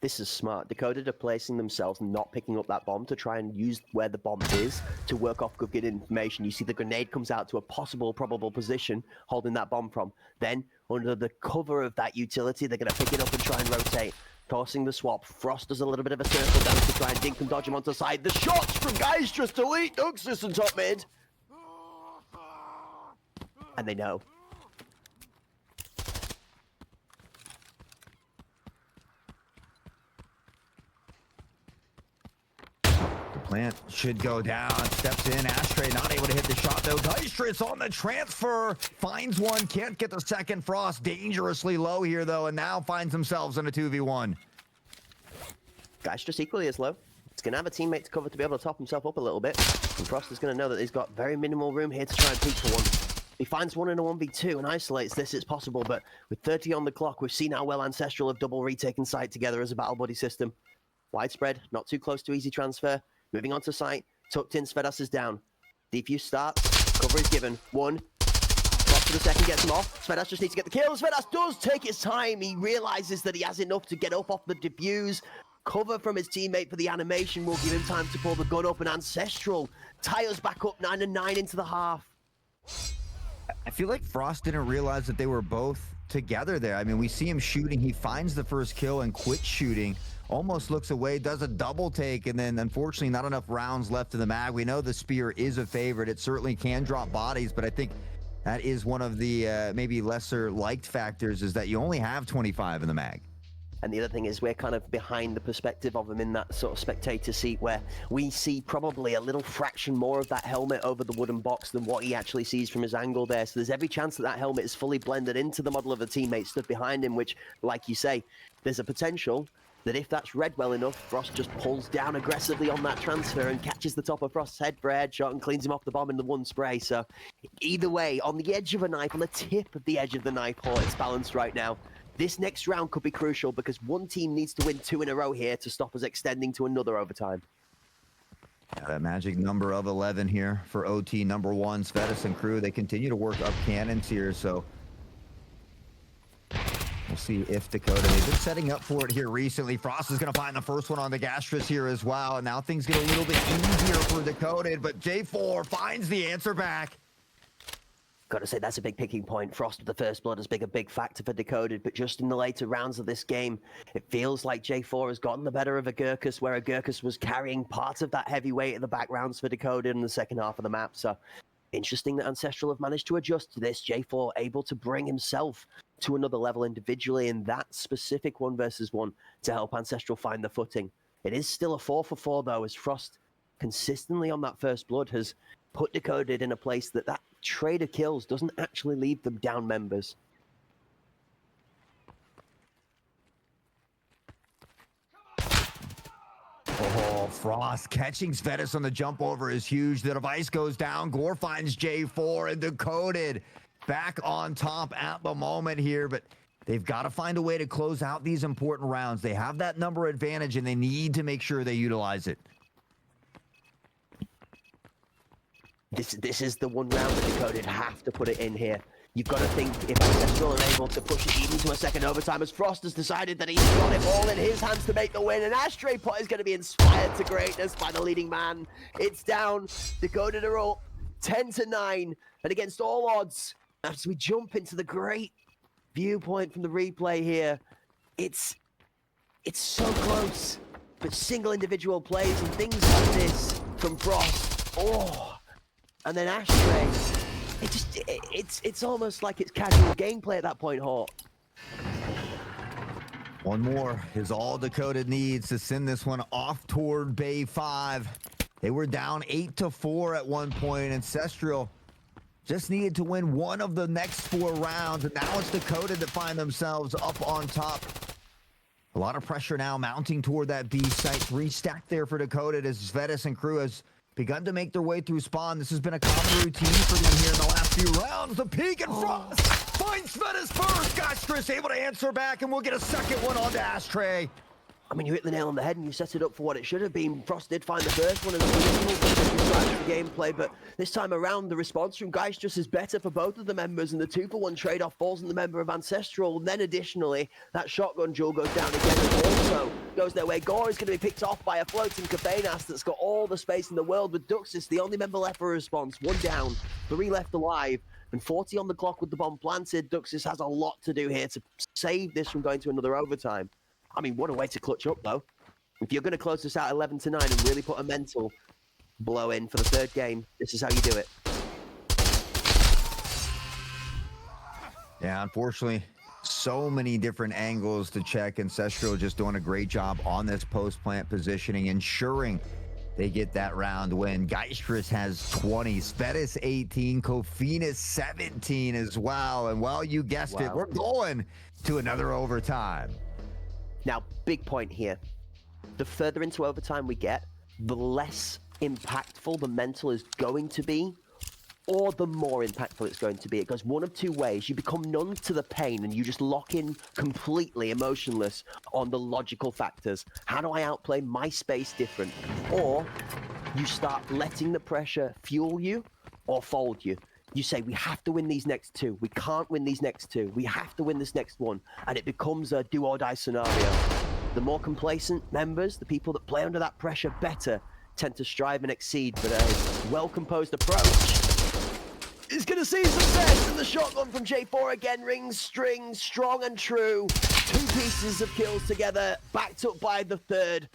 This is smart. Decoded are placing themselves, not picking up that bomb to try and use where the bomb is to work off good information. You see the grenade comes out to a possible, probable position holding that bomb from. Then, under the cover of that utility, they're going to pick it up and try and rotate. Tossing the swap. Frost does a little bit of a circle down to try and dink and dodge him onto the side. The shots from guys just elite. Duxis and top mid. And they know. Plant should go down, steps in, Ashtray not able to hit the shot though. Geistris on the transfer, finds one, can't get the second. Frost dangerously low here though, and now finds themselves in a 2v1. Geistris equally as low. He's going to have a teammate to cover to be able to top himself up a little bit. And Frost is going to know that he's got very minimal room here to try and peek for one. He finds one in a 1v2 and isolates this, it's possible, but with 30 on the clock, we've seen how well Ancestral have double retaken site together as a battle buddy system. Widespread, not too close to easy transfer. Moving on to site, tucked in, Svedas is down. Defuse starts, cover is given. 1, Frost to the second, gets him off. Svedas just needs to get the kill. Svedas does take his time. He realizes that he has enough to get up off the defuse. Cover from his teammate for the animation will give him time to pull the gun up, and Ancestral tie us back up 9-9 into the half. I feel like Frost didn't realize that they were both together there. I mean, we see him shooting, he finds the first kill and quits shooting. Almost looks away, does a double take, and then unfortunately not enough rounds left in the mag. We know the spear is a favorite. It certainly can drop bodies, but I think that is one of the maybe lesser liked factors, is that you only have 25 in the mag. And the other thing is we're kind of behind the perspective of him in that sort of spectator seat where we see probably a little fraction more of that helmet over the wooden box than what he actually sees from his angle there. So there's every chance that that helmet is fully blended into the model of a teammate stood behind him, which, like you say, there's a potential that if that's read well enough, Frost just pulls down aggressively on that transfer and catches the top of Frost's head for a headshot and cleans him off the bomb in the one spray. So either way, on the edge of a knife, on the tip of the edge of the knife, it's balanced right now. This next round could be crucial because one team needs to win 2 in a row here to stop us extending to another overtime. Yeah, that magic number of 11 here for OT number 1. Svetis and crew, they continue to work up cannons here, so we'll see if Dakota, they've been setting up for it here recently. Frost is going to find the first one on the Gastris here as well, and now things get a little bit easier for Dakota, but J4 finds the answer back. Got to say, that's a big picking point. Frost with the first blood has been a big factor for Decoded, but just in the later rounds of this game, it feels like J4 has gotten the better of Agurkus, where Agurkus was carrying part of that heavy weight in the back rounds for Decoded in the second half of the map. So interesting that Ancestral have managed to adjust to this. J4 able to bring himself to another level individually in that specific 1 versus 1 to help Ancestral find the footing. It is still a 4 for 4 though, as Frost consistently on that first blood has put Decoded in a place that trade of kills doesn't actually leave them down members. Oh, Frost catching Svetis on the jump over is huge. The device goes down. Gore finds J4 and Decoded back on top at the moment here, but they've got to find a way to close out these important rounds. They have that number advantage, and they need to make sure they utilize it. This is the one round that Decoded have to put it in here. You've got to think if Ancestral are able to push it even to a second overtime, as Frost has decided that he's got it all in his hands to make the win, and Ashtray Pot is going to be inspired to greatness by the leading man. It's down. Decoded are up 10-9, and against all odds, as we jump into the great viewpoint from the replay here, it's so close, but single individual plays and things like this from Frost. Oh, and then Ashtray. It's almost like it's casual gameplay at that point, Hawk. One more is all Decoded needs to send this one off toward Bay 5. They were down 8-4 at one point. Ancestral just needed to win one of the next 4 rounds, and now it's Decoded that find themselves up on top. A lot of pressure now mounting toward that B site. 3 stacked there for Decoded as Svetis and crew has begun to make their way through spawn. This has been a common routine for them here in the last few rounds. The peak and Frost finds Svetis first. Gastris able to answer back, and we'll get a second one onto Ashtray. I mean, you hit the nail on the head and you set it up for what it should have been. Frost did find the first one as the original gameplay, but this time around the response from Geistrus is better for both of the members, and the 2-for-1 trade-off falls on the member of Ancestral. And then additionally, that shotgun duel goes down again and also goes their way. Gore is going to be picked off by a floating Cabanas that's got all the space in the world, with Duxis the only member left for a response. 1 down, 3 left alive, and 40 on the clock with the bomb planted. Duxis has a lot to do here to save this from going to another overtime. I mean, what a way to clutch up, though. If you're going to close this out 11-9 and really put a mental blow in for the 3rd game, this is how you do it. Yeah, unfortunately, so many different angles to check. Ancestral just doing a great job on this post-plant positioning, ensuring they get that round win. Geistrus has 20, Svetis 18, Kofinas 17 as well. And well, you guessed it, we're going to another overtime. Now, big point here. The further into overtime we get, the less impactful the mental is going to be, or the more impactful it's going to be. It goes one of 2 ways. You become numb to the pain and you just lock in completely emotionless on the logical factors. How do I outplay my space different? Or you start letting the pressure fuel you or fold you. You say, we have to win these next 2. We can't win these next 2. We have to win this next one. And it becomes a do-or-die scenario. The more complacent members, the people that play under that pressure better, tend to strive and exceed. But a well-composed approach is going to see success. And the shotgun from J4 again rings string, strong and true. 2 pieces of kills together, backed up by the 3rd.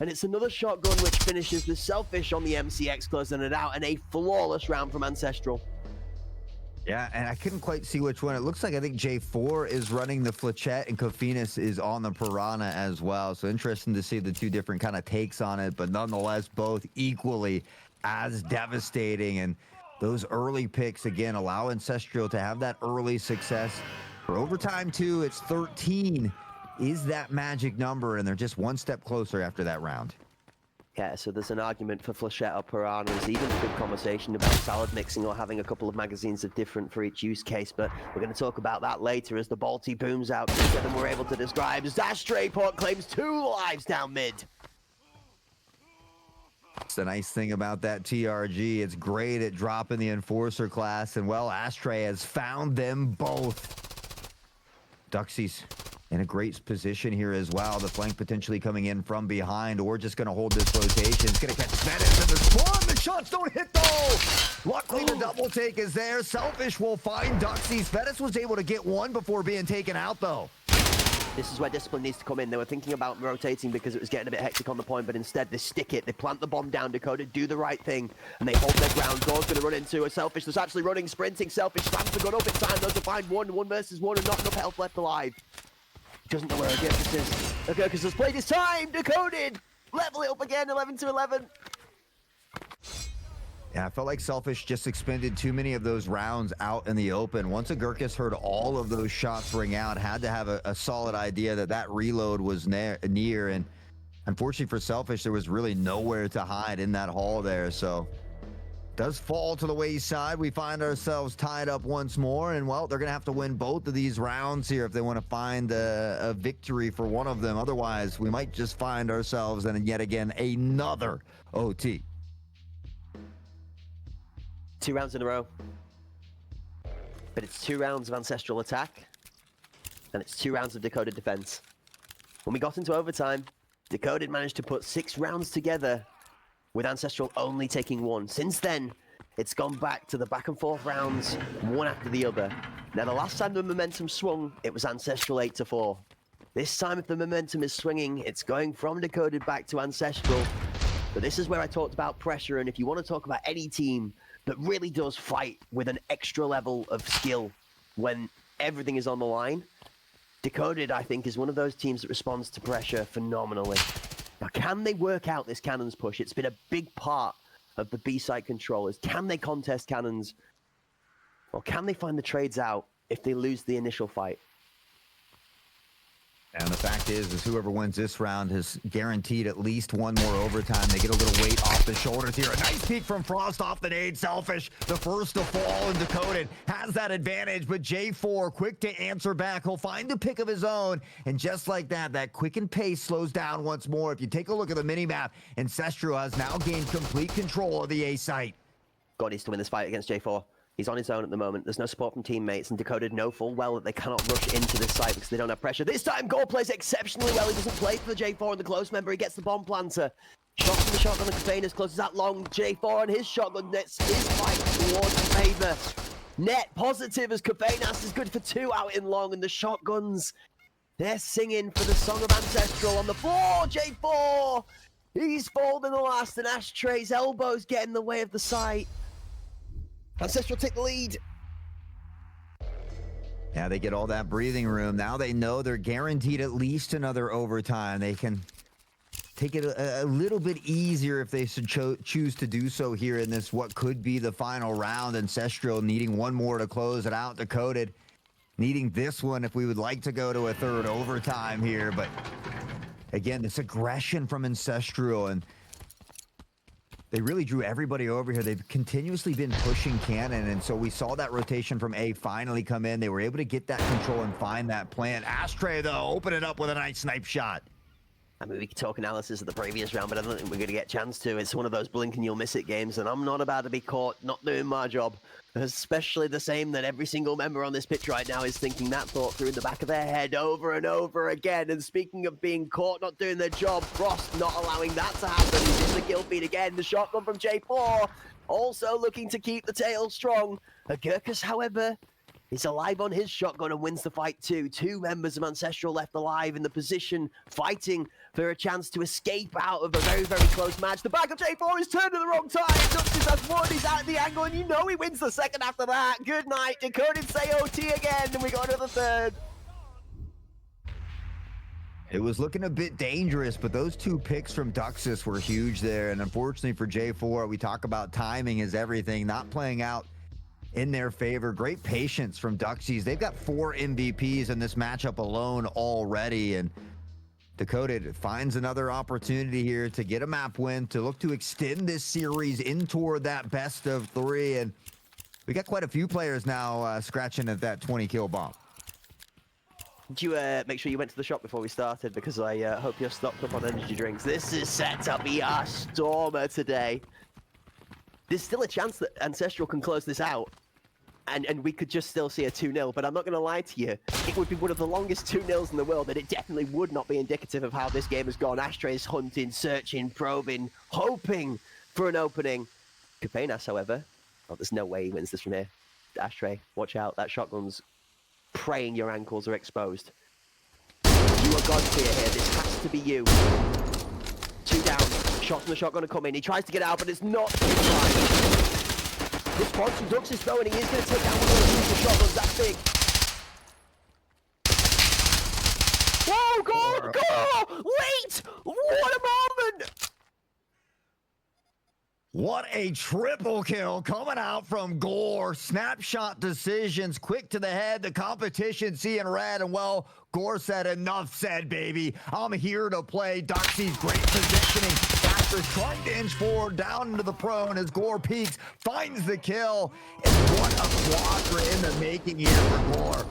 And it's another shotgun which finishes with Selfish on the MCX, closing it out, and a flawless round from Ancestral. Yeah, and I couldn't quite see which one. It looks like I think J4 is running the Flechette and Kofinas is on the Piranha as well. So interesting to see the 2 different kind of takes on it, but nonetheless, both equally as devastating. And those early picks, again, allow Ancestral to have that early success. For overtime 2, it's 13 is that magic number, and they're just 1 step closer after that round. Yeah, so there's an argument for Flechette or Piranhas, even a good conversation about salad mixing or having a couple of magazines of different for each use case, but we're going to talk about that later as the Balti booms out together. We're able to describe as Ashtray Pot claims 2 lives down mid. It's the nice thing about that TRG. It's great at dropping the Enforcer class, and well, Ashtray has found them both. Duxies in a great position here as well. The flank potentially coming in from behind, or just going to hold this rotation. It's going to catch Svetis in the spawn. The shots don't hit though. Luckily, the double take is there. Selfish will find Duxie. Svetis was able to get 1 before being taken out though. This is where discipline needs to come in. They were thinking about rotating because it was getting a bit hectic on the point, but instead they stick it. They plant the bomb down, Decoded, do the right thing, and they hold their ground. Gore's going to run into a Selfish that's actually running, sprinting. Selfish slams the gun up in time, though, to find 1 versus 1 and not enough health left alive. Doesn't know where Agurkus is. Agurkus has played his time. Decoded. Level it up again. 11-11. Yeah, I felt like Selfish just expended too many of those rounds out in the open. Once Agurkus heard all of those shots ring out, had to have a solid idea that that reload was near. And unfortunately for Selfish, there was really nowhere to hide in that hall there. So does fall to the wayside. We find ourselves tied up once more, and well, they're gonna have to win both of these rounds here if they want to find a victory for one of them. Otherwise, we might just find ourselves in yet again another OT. 2 rounds in a row. But it's 2 rounds of Ancestral attack, and it's 2 rounds of Decoded defense. When we got into overtime, Decoded managed to put 6 rounds together, with Ancestral only taking 1. Since then, it's gone back to the back and forth rounds, one after the other. Now, the last time the momentum swung, it was Ancestral 8-4. This time, if the momentum is swinging, it's going from Decoded back to Ancestral. But this is where I talked about pressure, and if you want to talk about any team that really does fight with an extra level of skill when everything is on the line, Decoded, I think, is one of those teams that responds to pressure phenomenally. Now, can they work out this cannons push? It's been a big part of the B-side controllers. Can they contest cannons? Or can they find the trades out if they lose the initial fight? And the fact is whoever wins this round is guaranteed at least one more overtime. They get a little weight off the shoulders here. A nice peek from Frost off the nade. Selfish, the first to fall, and Decoded has that advantage, but J4 quick to answer back. He'll find the pick of his own, and just like that, that quickened pace slows down once more. If you take a look at the minimap, Ancestral has now gained complete control of the A site. God needs to win this fight against J4. He's on his own at the moment. There's no support from teammates, and Decoded know full well that they cannot rush into this site because they don't have pressure. This time, Gore plays exceptionally well. He doesn't play for the J4 and the close member. He gets the bomb planter. Shots from the shotgun and Cabanas closes that long. J4 and his shotgun nets his fight towards favor. Net positive as Cabanas is good for 2 out in long, and the shotguns, they're singing for the song of Ancestral on the floor. J4, he's fallen in the last, and Ashtray's elbows get in the way of the site. Ancestral take the lead. Yeah, they get all that breathing room. Now they know they're guaranteed at least another overtime. They can take it a little bit easier if they should choose to do so here in this what could be the final round. Ancestral needing one more to close it out. Decoded needing this one if we would like to go to a third overtime here. But again, this aggression from Ancestral, and they really drew everybody over here. They've continuously been pushing Cannon, and so we saw that rotation from A finally come in. They were able to get that control and find that plant. Ashtray, though, open it up with a nice snipe shot. I mean, we could talk analysis of the previous round, but I don't think we're going to get a chance to. It's one of those blink and you'll miss it games, and I'm not about to be caught not doing my job. Especially the same that every single member on this pitch right now is thinking that thought through in the back of their head over and over again. And speaking of being caught not doing their job, Frost not allowing that to happen. He's in the kill feed again. The shotgun from J4 also looking to keep the tail strong. Agurkus, however, is alive on his shotgun and wins the fight too. 2 members of Ancestral left alive in the position, fighting for a chance to escape out of a very, very close match. The back of J4 is turned at the wrong time. Duxis has one, he's out of the angle, and you know he wins the second after that. Good night. Decoded say OT again, and we got another third. It was looking a bit dangerous, but those 2 picks from Duxis were huge there. And unfortunately for J4, we talk about timing is everything, not playing out in their favor. Great patience from Duxies. They've got 4 MVPs in this matchup alone already, and Decoded finds another opportunity here to get a map win, to look to extend this series in toward that best of 3, and we got quite a few players now scratching at that 20 kill bomb. Did you make sure you went to the shop before we started? Because I hope you're stocked up on energy drinks. This is set to be a stormer today. There's still a chance that Ancestral can close this out, and we could just still see a 2-0, but I'm not going to lie to you. It would be one of the longest 2-0s in the world, and it definitely would not be indicative of how this game has gone. Ashtray's hunting, searching, probing, hoping for an opening. Cabanas, however, oh, there's no way he wins this from here. Ashtray, watch out. That shotgun's praying your ankles are exposed. You are God's clear here. This has to be you. 2 down. Shots from the shotgun to come in. He tries to get out, but it's not his time. Response from Duxis though, and he is going to take down one of the shotguns. That's big. Whoa, God! God! Wait! What a moment! What a triple kill coming out from Gore. Snapshot decisions, quick to the head, the competition seeing red, and well, Gore said, enough said, baby. I'm here to play. Doxy's great positioning. Baxter's trying to inch forward down into the prone as Gore peeks, finds the kill. And what a quadra in the making here for Gore.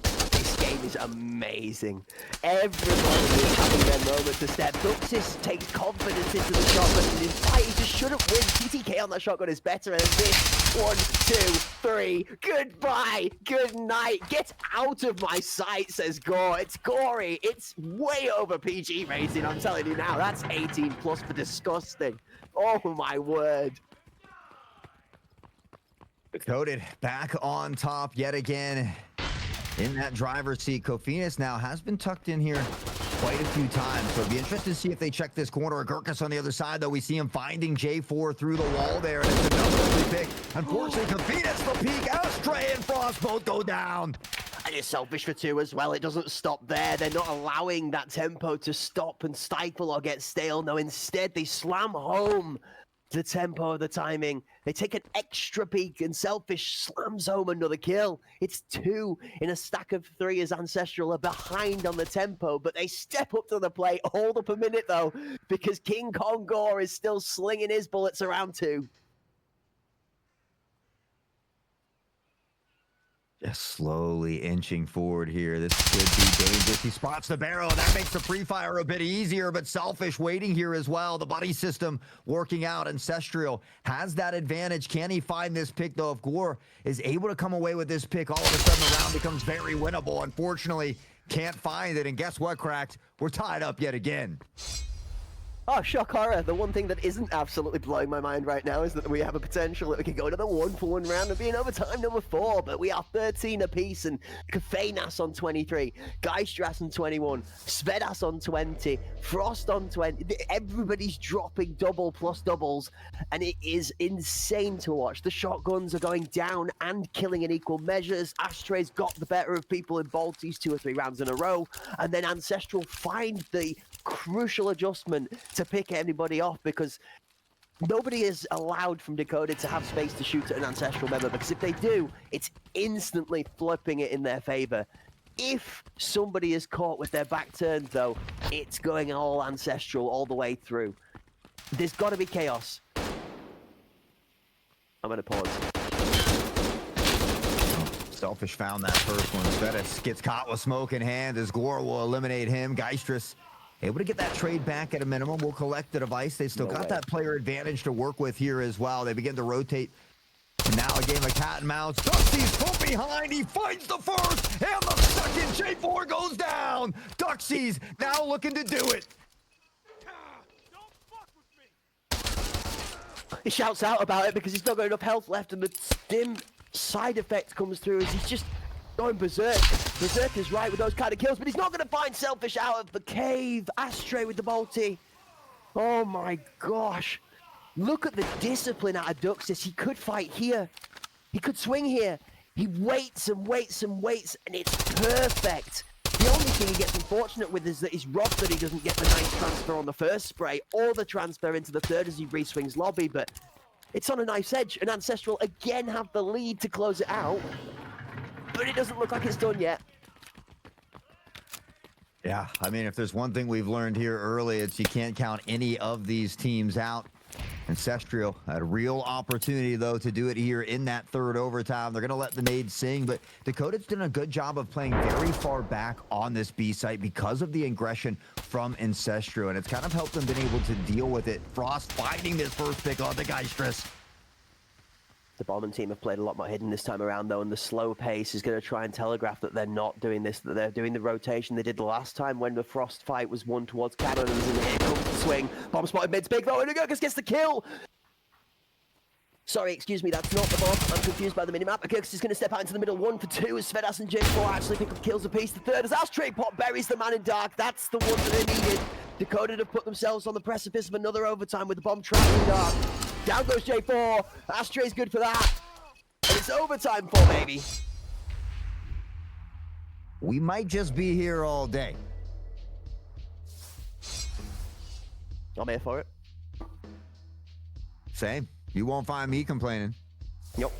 This game is amazing. Everybody is having their moment to step. Duxis takes confidence into the shotgun, and in fact, he just shouldn't win. TTK on that shotgun is better, and this 1, 2, 3. Goodbye, good night. Get out of my sight, says Gore. It's gory. It's way over PG rating. I'm telling you now. That's 18 plus for disgusting. Oh my word. Decoded back on top yet again. In that driver's seat, Kofinas now has been tucked in here quite a few times. So it'll be interesting to see if they check this corner. Gurkus on the other side, though. We see him finding J4 through the wall there. And it's another free pick. Unfortunately, Kofinas the peak. Astray and Frost both go down. And it's selfish for 2 as well. It doesn't stop there. They're not allowing that tempo to stop and stifle or get stale. No, instead, they slam home the tempo of the timing. They take an extra peek, and Selfish slams home another kill. It's 2 in a stack of 3 as Ancestral are behind on the tempo, but they step up to the plate. Hold up a minute, though, because King Kong Gore is still slinging his bullets around 2. Just slowly inching forward here. This could be dangerous. He spots the barrel. That makes the pre-fire a bit easier, but Selfish waiting here as well. The buddy system working out. Ancestral has that advantage. Can he find this pick, though? If Gore is able to come away with this pick, all of a sudden the round becomes very winnable. Unfortunately, can't find it. And guess what, Cracked? We're tied up yet again. Oh, shock horror. The one thing that isn't absolutely blowing my mind right now is that we have a potential that we could go to the 1-for-1 round and be in overtime number 4, but we are 13 apiece, and Kafeinas on 23, Geistras on 21, Svedas on 20, Frost on 20. Everybody's dropping double plus doubles, and it is insane to watch. The shotguns are going down and killing in equal measures. Astray's got the better of people in Baltis 2 or 3 rounds in a row, and then Ancestral find the crucial adjustment to pick anybody off, because nobody is allowed from Decoded to have space to shoot at an Ancestral member, because if they do, it's instantly flipping it in their favor. If somebody is caught with their back turned, though, it's going all Ancestral all the way through. There's got to be chaos. I'm going to pause. Selfish found that first one. Svedas gets caught with smoke in hand as Gore will eliminate him. Geistras able to get that trade back at a minimum. We'll collect the device. They still got that player advantage to work with here as well. They begin to rotate. And now a game of cat and mouse. Duxy's from behind. He finds the first and the second. J4 goes down. Duxy's now looking to do it. He shouts out about it because he's not got enough health left, and the stim side effect comes through as he's just going berserk. Berserk is right with those kind of kills, but he's not going to find Selfish out of the cave. Astray with the bolty. Oh my gosh. Look at the discipline out of Duxis. He could fight here. He could swing here. He waits and waits and waits, and it's perfect. The only thing he gets unfortunate with is that he's robbed that he doesn't get the nice transfer on the first spray or the transfer into the third as he re-swings lobby, but it's on a knife's edge, and Ancestral again have the lead to close it out, but it doesn't look like it's done yet. Yeah, I mean, if there's one thing we've learned here early, it's you can't count any of these teams out. Ancestral had a real opportunity, though, to do it here in that third overtime. They're going to let the nades sing, but Dakota's done a good job of playing very far back on this B site because of the aggression from Ancestral, and it's kind of helped them been able to deal with it. Frost finding this first pick on the Geistras. The Bomberman team have played a lot more hidden this time around, though, and the slow pace is going to try and telegraph that they're not doing this, that they're doing the rotation they did the last time when the Frost fight was one towards Cannons, and here comes the swing. Bomb spotted mid big though, and Gurkus gets the kill! Sorry, excuse me, that's not the bomb. I'm confused by the minimap. Gurkus is going to step out into the middle. 1 for 2 as Svedas and J4 actually pick up kills apiece. The third is Astray Pot buries the man in dark. That's the one that they needed. Dakota have put themselves on the precipice of another overtime with the bomb trapped in dark. Down goes J4. Astray's good for that. And it's overtime for baby. We might just be here all day. I'm here for it. Same. You won't find me complaining. Yep.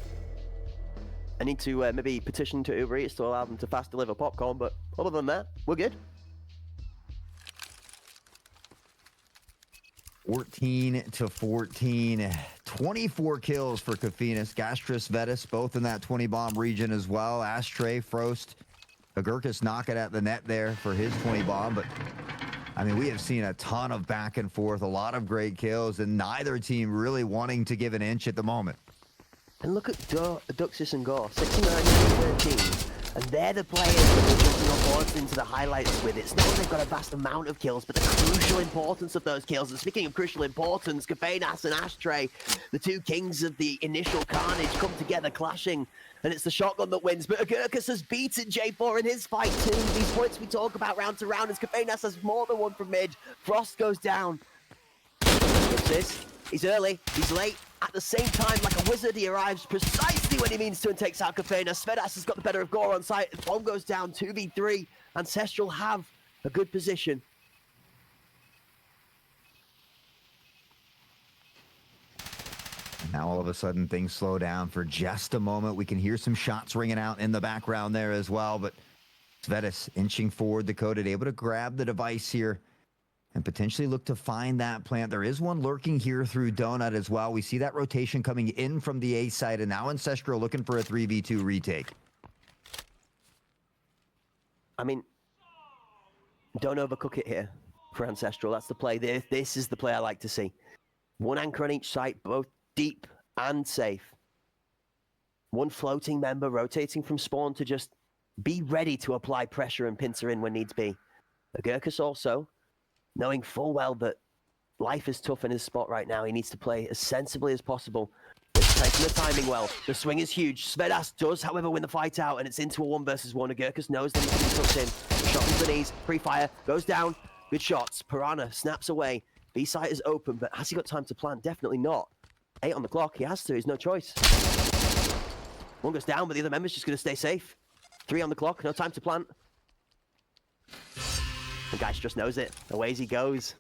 I need to maybe petition to Uber Eats to allow them to fast deliver popcorn, but other than that, we're good. 14-14, 24 kills for Kafinas, Gastris, Vetus, both in that 20 bomb region as well. Ashtray, Frost, Agurkus knock it at the net there for his 20 bomb, but I mean, we have seen a ton of back and forth, a lot of great kills, and neither team really wanting to give an inch at the moment. And look at Duxis and Gore, 69-13. And they're the players that we're looking forward into the highlights with. It's not that they've got a vast amount of kills, but the crucial importance of those kills. And speaking of crucial importance, Kafinas and Ashtray, the two kings of the initial carnage, come together clashing. And it's the shotgun that wins. But Agurkus has beaten J4 in his fight too. These points we talk about round to round as Kafinas has more than one from mid. Frost goes down. He's early, he's late. At the same time, like a wizard, he arrives precisely when he means to and takes out Kafinas. Svedas has got the better of Gore on site. The bomb goes down, 2v3. Ancestral have a good position. Now all of a sudden things slow down for just a moment. We can hear some shots ringing out in the background there as well, but Svedas inching forward, Dakota able to grab the device here and potentially look to find that plant. There is one lurking here through Donut as well. We see that rotation coming in from the A side, and now Ancestral looking for a 3v2 retake. I mean, don't overcook it here for Ancestral. That's the play. This is the play I like to see. One anchor on each site, both deep and safe. One floating member rotating from spawn to just be ready to apply pressure and pincer in when needs be. Agurkus also, knowing full well that life is tough in his spot right now, he needs to play as sensibly as possible. He's taking the timing well. The swing is huge. Svedas does, however, win the fight out, and it's into a 1v1. Agurkus knows that he's going to be tucked in. Shot into the knees, pre-fire, goes down. Good shots. Piranha snaps away. B-site is open, but has he got time to plant? Definitely not. 8 on the clock. He has to. He's no choice. One goes down, but the other member's just going to stay safe. 3 on the clock. No time to plant. The guy just knows it. Away he goes.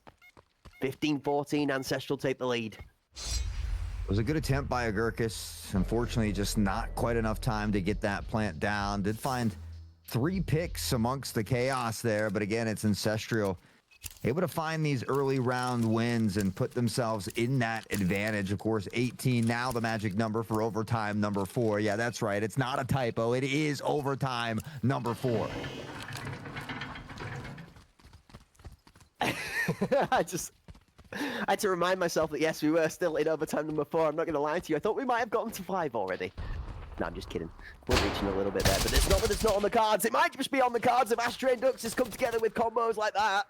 15-14, Ancestral take the lead. It was a good attempt by Agurkus. Unfortunately, just not quite enough time to get that plant down. Did find 3 picks amongst the chaos there, but again, it's Ancestral able to find these early round wins and put themselves in that advantage. Of course, 18 now the magic number for overtime number 4. Yeah, that's right. It's not a typo. It is overtime number 4. I had to remind myself that yes, we were still in overtime number 4. I'm not going to lie to you. I thought we might have gotten to 5 already. No, I'm just kidding. We're reaching a little bit there, but it's not that it's not on the cards. It might just be on the cards if Ashtray and Duxis come together with combos like that.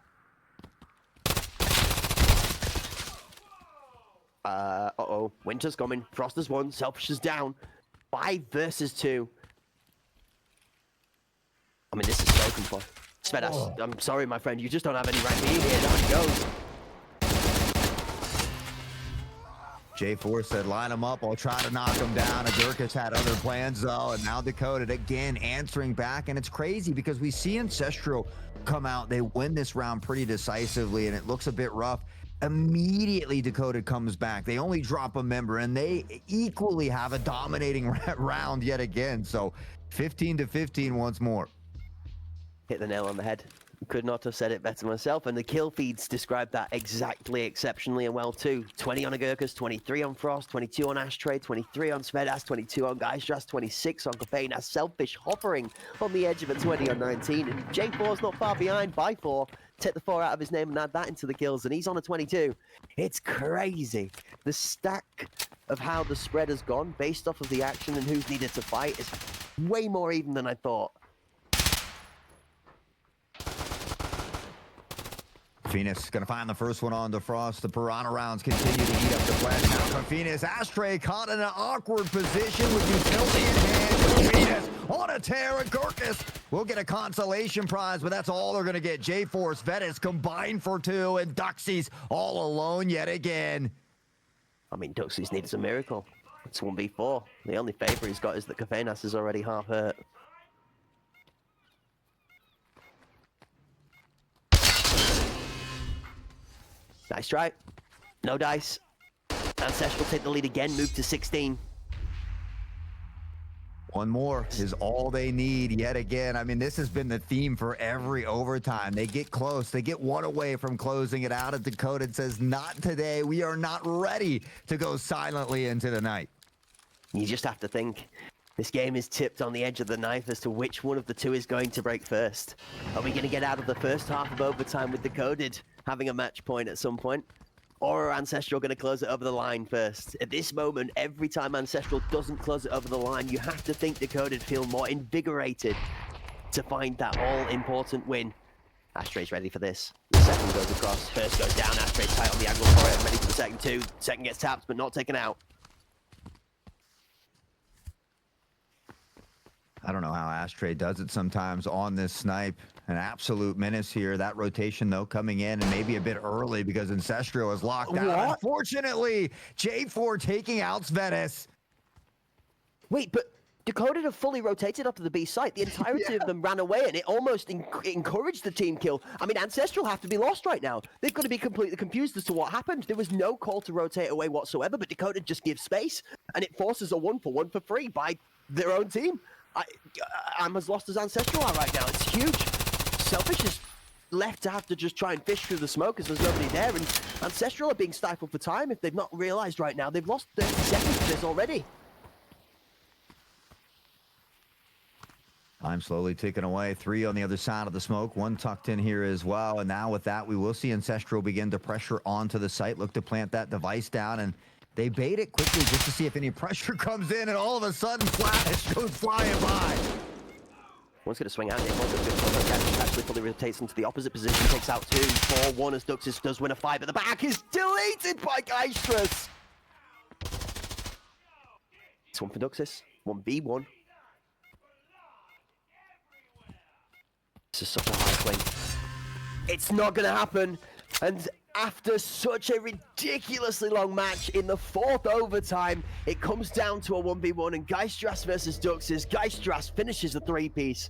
Uh-oh. Winter's coming. Frost has won. Selfish is down. 5 versus 2. I mean, this is spoken for. Svedas, I'm sorry, my friend. You just don't have any right being here. Down he goes. J4 said, line him up. I'll try to knock him down. Agurkus had other plans, though, and now Dakota again answering back. And it's crazy because we see Ancestral come out. They win this round pretty decisively, and it looks a bit rough. Immediately, Dakota comes back. They only drop a member, and they equally have a dominating round yet again. So 15-15 once more. Hit the nail on the head. Could not have said it better myself, and the kill feeds describe that exactly exceptionally and well too. 20 on Agurkus, 23 on Frost, 22 on Ashtray, 23 on Svedas, 22 on Geistras, 26 on Kafinas. Selfish hovering on the edge of a 20 on 19, and J4's not far behind by 4. Take the 4 out of his name and add that into the kills, and he's on a 22. It's crazy. The stack of how the spread has gone based off of the action and who's needed to fight is way more even than I thought. Phoenix gonna find the first one on to Frost. The Piranha rounds continue to eat up the flash. Now Phoenix, Ashtray caught in an awkward position with utility in hand. Phoenix on a tear. Agurkus will get a consolation prize, but that's all they're gonna get. J4, Svetas combined for 2, and Duxis all alone yet again. I mean, Duxis needs a miracle. It's 1v4. The only favor he's got is that Kafinas is already half hurt. Nice try. No dice. Ancestral take the lead again, move to 16. One more is all they need yet again. I mean, this has been the theme for every overtime. They get close. They get one away from closing it out. And Dakota says, not today. We are not ready to go silently into the night. You just have to think. This game is tipped on the edge of the knife as to which one of the two is going to break first. Are we going to get out of the first half of overtime with Decoded having a match point at some point? Or are Ancestral going to close it over the line first? At this moment, every time Ancestral doesn't close it over the line, you have to think Decoded feel more invigorated to find that all-important win. Astray's ready for this. The second goes across, first goes down, Astray's tight on the angle for it, ready for the second two. Second gets tapped, but not taken out. I don't know how Astray does it sometimes on this snipe. An absolute menace here. That rotation, though, coming in and maybe a bit early because Ancestral is locked out. Unfortunately, J4 taking out Svetis. Wait, but Dakota have fully rotated up to the B site. The entirety of them ran away, and it almost encouraged the team kill. I mean, Ancestral have to be lost right now. They've got to be completely confused as to what happened. There was no call to rotate away whatsoever, but Dakota just gives space, and it forces a 1-for-1 for free by their own team. I'm as lost as Ancestral are right now. It's huge. Selfish is left to have to just try and fish through the smoke as there's nobody there, and Ancestral are being stifled for time. If they've not realized right now, they've lost 30 seconds to this already. Time slowly ticking away. 3 on the other side of the smoke. 1 tucked in here as well. And now with that, we will see Ancestral begin to pressure onto the site, look to plant that device down, and they bait it quickly just to see if any pressure comes in, and all of a sudden, Flash goes flying by. One's going to swing out. One's going to actually fully rotates into the opposite position, takes out 2. 4-1 as Duxus does win a 5 at the back. Is deleted by Geistras. It's 1 for Duxus. 1v1. This is such a high swing. It's not going to happen. And after such a ridiculously long match in the 4th overtime, it comes down to a 1v1 and Geistras versus Duxus. Geistras finishes the 3-piece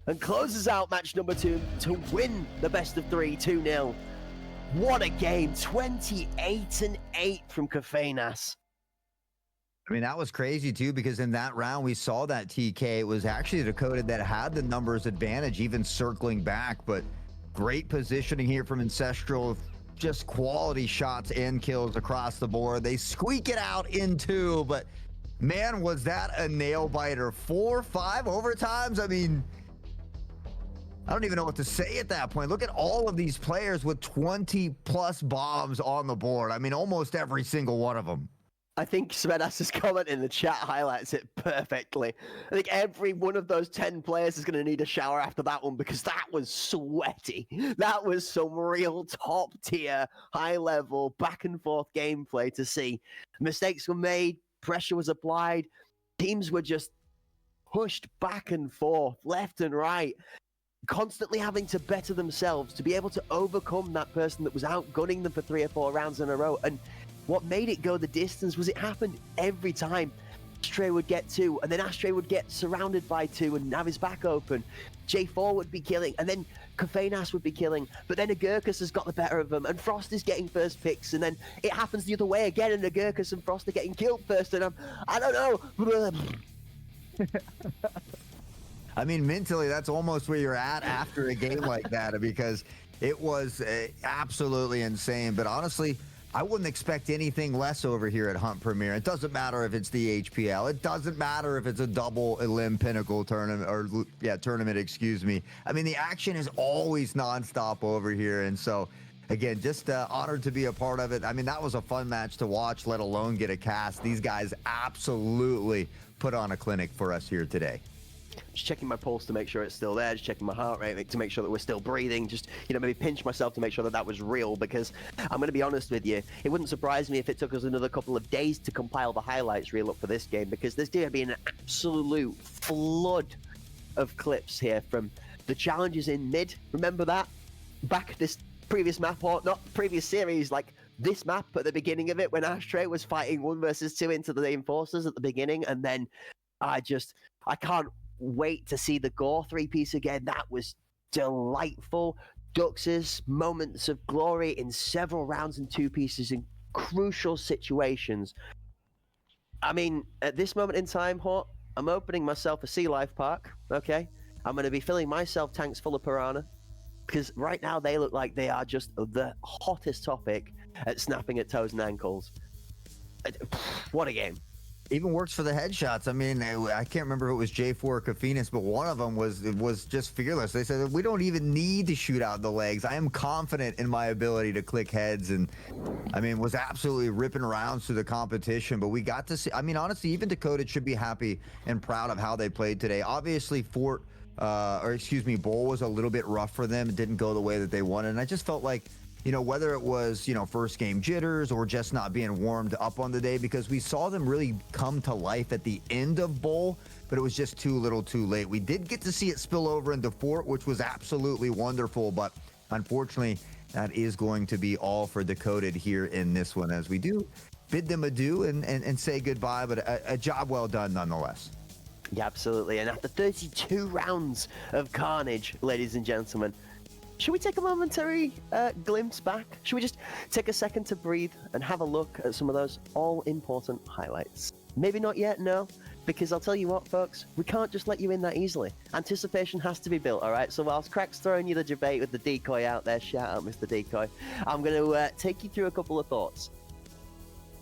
and closes out match number 2 to win the best of 3, 2-0. What a game, 28-8 from Kafeinas. I mean, that was crazy too, because in that round we saw that TK. It was actually Dakota that had the numbers advantage, even circling back, but great positioning here from Ancestral. Just quality shots and kills across the board. They squeak it out in 2, but man, was that a nail biter. 4, 5 overtimes. I mean, I don't even know what to say at that point. Look at all of these players with 20 plus bombs on the board. I mean, almost every single one of them. I think Svedas' comment in the chat highlights it perfectly. I think every one of those 10 players is going to need a shower after that one, because that was sweaty. That was some real top tier, high level, back and forth gameplay to see. Mistakes were made, pressure was applied, teams were just pushed back and forth, left and right, constantly having to better themselves to be able to overcome that person that was outgunning them for 3 or 4 rounds in a row. And what made it go the distance was it happened every time. Astray would get 2, and then Astray would get surrounded by 2 and have his back open. J4 would be killing, and then Kafeinas would be killing, but then Agurkus has got the better of them, and Frost is getting first picks, and then it happens the other way again, and Agurkus and Frost are getting killed first, and I don't know. I mean, mentally, that's almost where you're at after a game like that, because it was absolutely insane. But honestly, I wouldn't expect anything less over here at Hunt Premier. It doesn't matter if it's the HPL. It doesn't matter if it's a double Elim Pinnacle tournament, or tournament, excuse me. I mean, the action is always nonstop over here. And so, again, just honored to be a part of it. I mean, that was a fun match to watch, let alone get a cast. These guys absolutely put on a clinic for us here today. Just checking my pulse to make sure it's still there, just checking my heart rate to make sure that we're still breathing, just, maybe pinch myself to make sure that that was real, because I'm going to be honest with you, it wouldn't surprise me if it took us another couple of days to compile the highlights reel up for this game, because there's going to be an absolute flood of clips here from the challenges in mid. Remember that? Back this previous map, or not previous series, like this map at the beginning of it, when Astray was fighting 1 versus 2 into the Enforcers at the beginning, and then I can't wait to see the Gore 3-piece again. That was delightful. Dux's moments of glory in several rounds and 2 pieces in crucial situations. I mean, at this moment in time, Hort, I'm opening myself a sea life park, okay? I'm going to be filling myself tanks full of piranha, because right now they look like they are just the hottest topic at snapping at toes and ankles. What a game. Even works for the headshots. I mean, I can't remember if it was J4 or Kafinas, but one of them was just fearless. They said, we don't even need to shoot out the legs. I am confident in my ability to click heads. And I mean, was absolutely ripping rounds through the competition. But we got to see, I mean, honestly, even Dakota should be happy and proud of how they played today. Obviously, Bull was a little bit rough for them. It didn't go the way that they wanted. And I just felt like, you know, whether it was, you know, first game jitters or just not being warmed up on the day, because we saw them really come to life at the end of Bowl, but it was just too little too late. We did get to see it spill over into Fort, which was absolutely wonderful, but unfortunately, that is going to be all for Decoded here in this one, as we do bid them adieu and say goodbye, but a job well done nonetheless. Yeah, absolutely. And after 32 rounds of carnage, ladies and gentlemen, should we take a momentary glimpse back? Should we just take a second to breathe and have a look at some of those all-important highlights? Maybe not yet, no, because I'll tell you what, folks, we can't just let you in that easily. Anticipation has to be built, all right? So whilst Crack's throwing you the debate with the decoy out there, shout out Mr. Decoy, I'm going to take you through a couple of thoughts.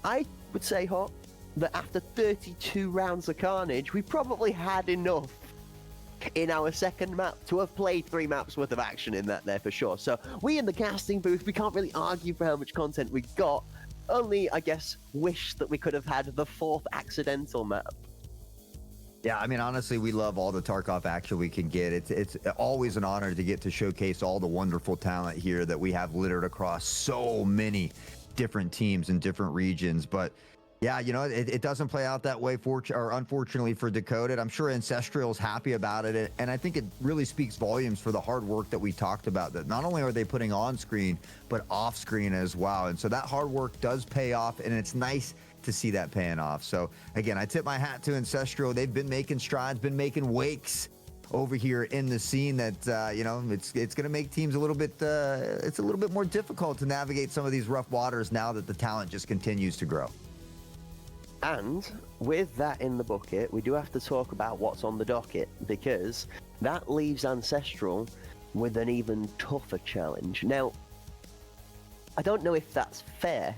I would say, Hawk, that after 32 rounds of carnage, we probably had enough in our second map to have played 3 maps worth of action in that there for sure. So we in the casting booth, we can't really argue for how much content we got. Only, I guess, wish that we could have had the 4th accidental map. Yeah, I mean, honestly, we love all the Tarkov action we can get. It's always an honor to get to showcase all the wonderful talent here that we have littered across so many different teams in different regions. But yeah, you know, it doesn't play out that way, unfortunately for Decoded. I'm sure Ancestral's happy about it, and I think it really speaks volumes for the hard work that we talked about, that not only are they putting on screen, but off screen as well. And so that hard work does pay off, and it's nice to see that paying off. So again, I tip my hat to Ancestral. They've been making strides, been making wakes over here in the scene that, you know, it's going to make teams a little bit, it's a little bit more difficult to navigate some of these rough waters now that the talent just continues to grow. And with that in the bucket, we do have to talk about what's on the docket, because that leaves Ancestral with an even tougher challenge. Now, I don't know if that's fair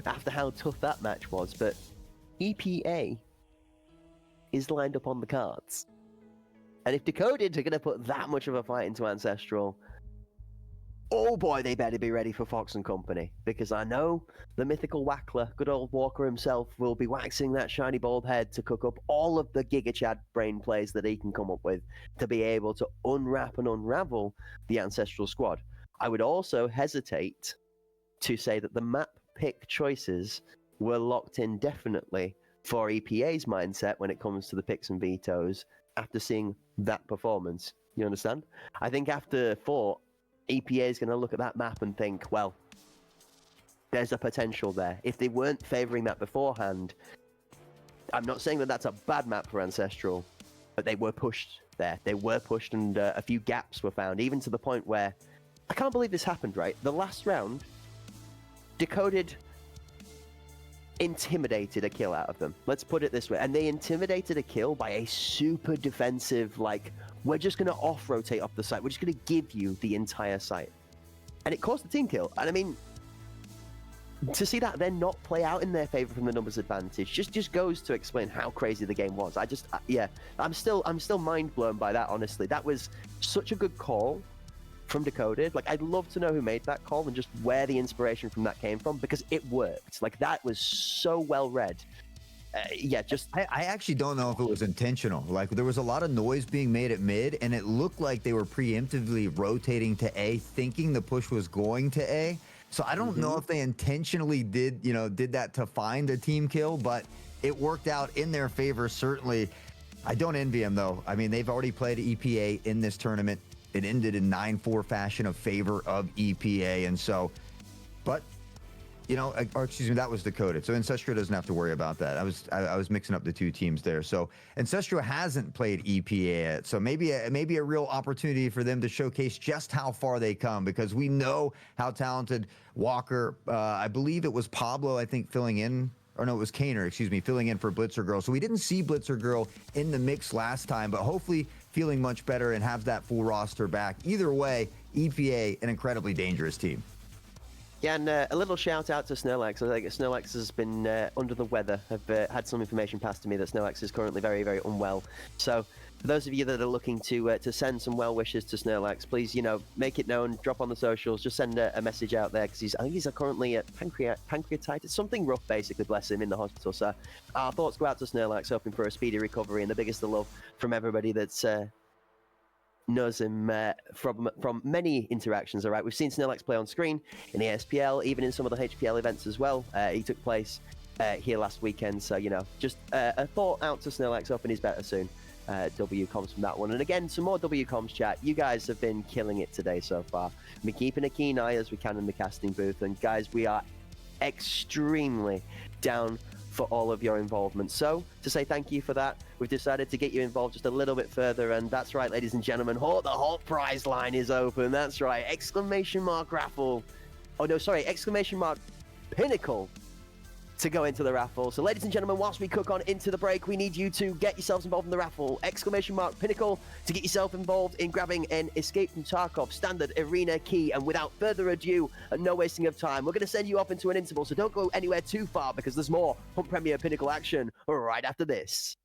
after how tough that match was, but EPA is lined up on the cards. And if Decoded are going to put that much of a fight into Ancestral, oh boy, they better be ready for Fox and company, because I know the mythical Wackler, good old Walker himself, will be waxing that shiny bald head to cook up all of the Giga Chad brain plays that he can come up with to be able to unwrap and unravel the Ancestral squad. I would also hesitate to say that the map pick choices were locked in definitely for EPA's mindset when it comes to the picks and vetoes after seeing that performance. You understand? I think after Fort, EPA is going to look at that map and think, well, there's a potential there. If they weren't favoring that beforehand, I'm not saying that that's a bad map for Ancestral, but they were pushed there. They were pushed, and a few gaps were found, even to the point where, I can't believe this happened, right? The last round, Decoded intimidated a kill out of them. Let's put it this way. And they intimidated a kill by a super defensive, like, we're just going to off-rotate off the site. We're just going to give you the entire site. And it caused the team kill. And I mean, to see that then not play out in their favor from the numbers advantage just goes to explain how crazy the game was. I'm still mind blown by that, honestly. That was such a good call from Decoded. Like, I'd love to know who made that call and just where the inspiration from that came from, because it worked. Like, that was so well read. I actually don't know if it was intentional. Like, there was a lot of noise being made at mid, and it looked like they were preemptively rotating to A, thinking the push was going to A. So I don't know if they intentionally did that to find a team kill, but it worked out in their favor, certainly. I don't envy them, though. I mean, they've already played EPA in this tournament. It ended in 9-4 fashion of favor of EPA, and so, but, you know, or excuse me, that was Decoded. So Ancestral doesn't have to worry about that. I was mixing up the two teams there. So Ancestral hasn't played EPA yet. So maybe a real opportunity for them to showcase just how far they come, because we know how talented Walker, I believe it was Pablo, I think, filling in or no, it was Kaner, excuse me, filling in for Blitzer Girl. So we didn't see Blitzer Girl in the mix last time, but hopefully feeling much better and have that full roster back. Either way, EPA, an incredibly dangerous team. Yeah, and a little shout out to Snowlax. I think Snowlax has been under the weather. I've had some information passed to me that Snowlax is currently very, very unwell. So for those of you that are looking to send some well wishes to Snowlax, please, make it known, drop on the socials, just send a message out there, because I think he's currently at pancreatitis, something rough, basically, bless him, in the hospital. So our thoughts go out to Snowlax, hoping for a speedy recovery, and the biggest of love from everybody that's knows him from many interactions. All right, we've seen Snowlax play on screen in the SPL, even in some of the HPL events as well. He took place here last weekend, so just a thought out to Snowlax, hoping he's better soon. W comms from that one, and again, some more W comms chat. You guys have been killing it today so far. We're keeping a keen eye as we can in the casting booth, and guys, we are extremely down for all of your involvement. So to say thank you for that, we've decided to get you involved just a little bit further, and that's right, ladies and gentlemen, the whole prize line is open. That's right, exclamation mark raffle. Oh no, sorry, exclamation mark pinnacle to go into the raffle. So ladies and gentlemen, whilst we cook on into the break, we need you to get yourselves involved in the raffle. Exclamation mark pinnacle to get yourself involved in grabbing an Escape from Tarkov standard arena key. And without further ado and no wasting of time, we're going to send you off into an interval, so don't go anywhere too far, because there's more Hunt Premier Pinnacle action right after this.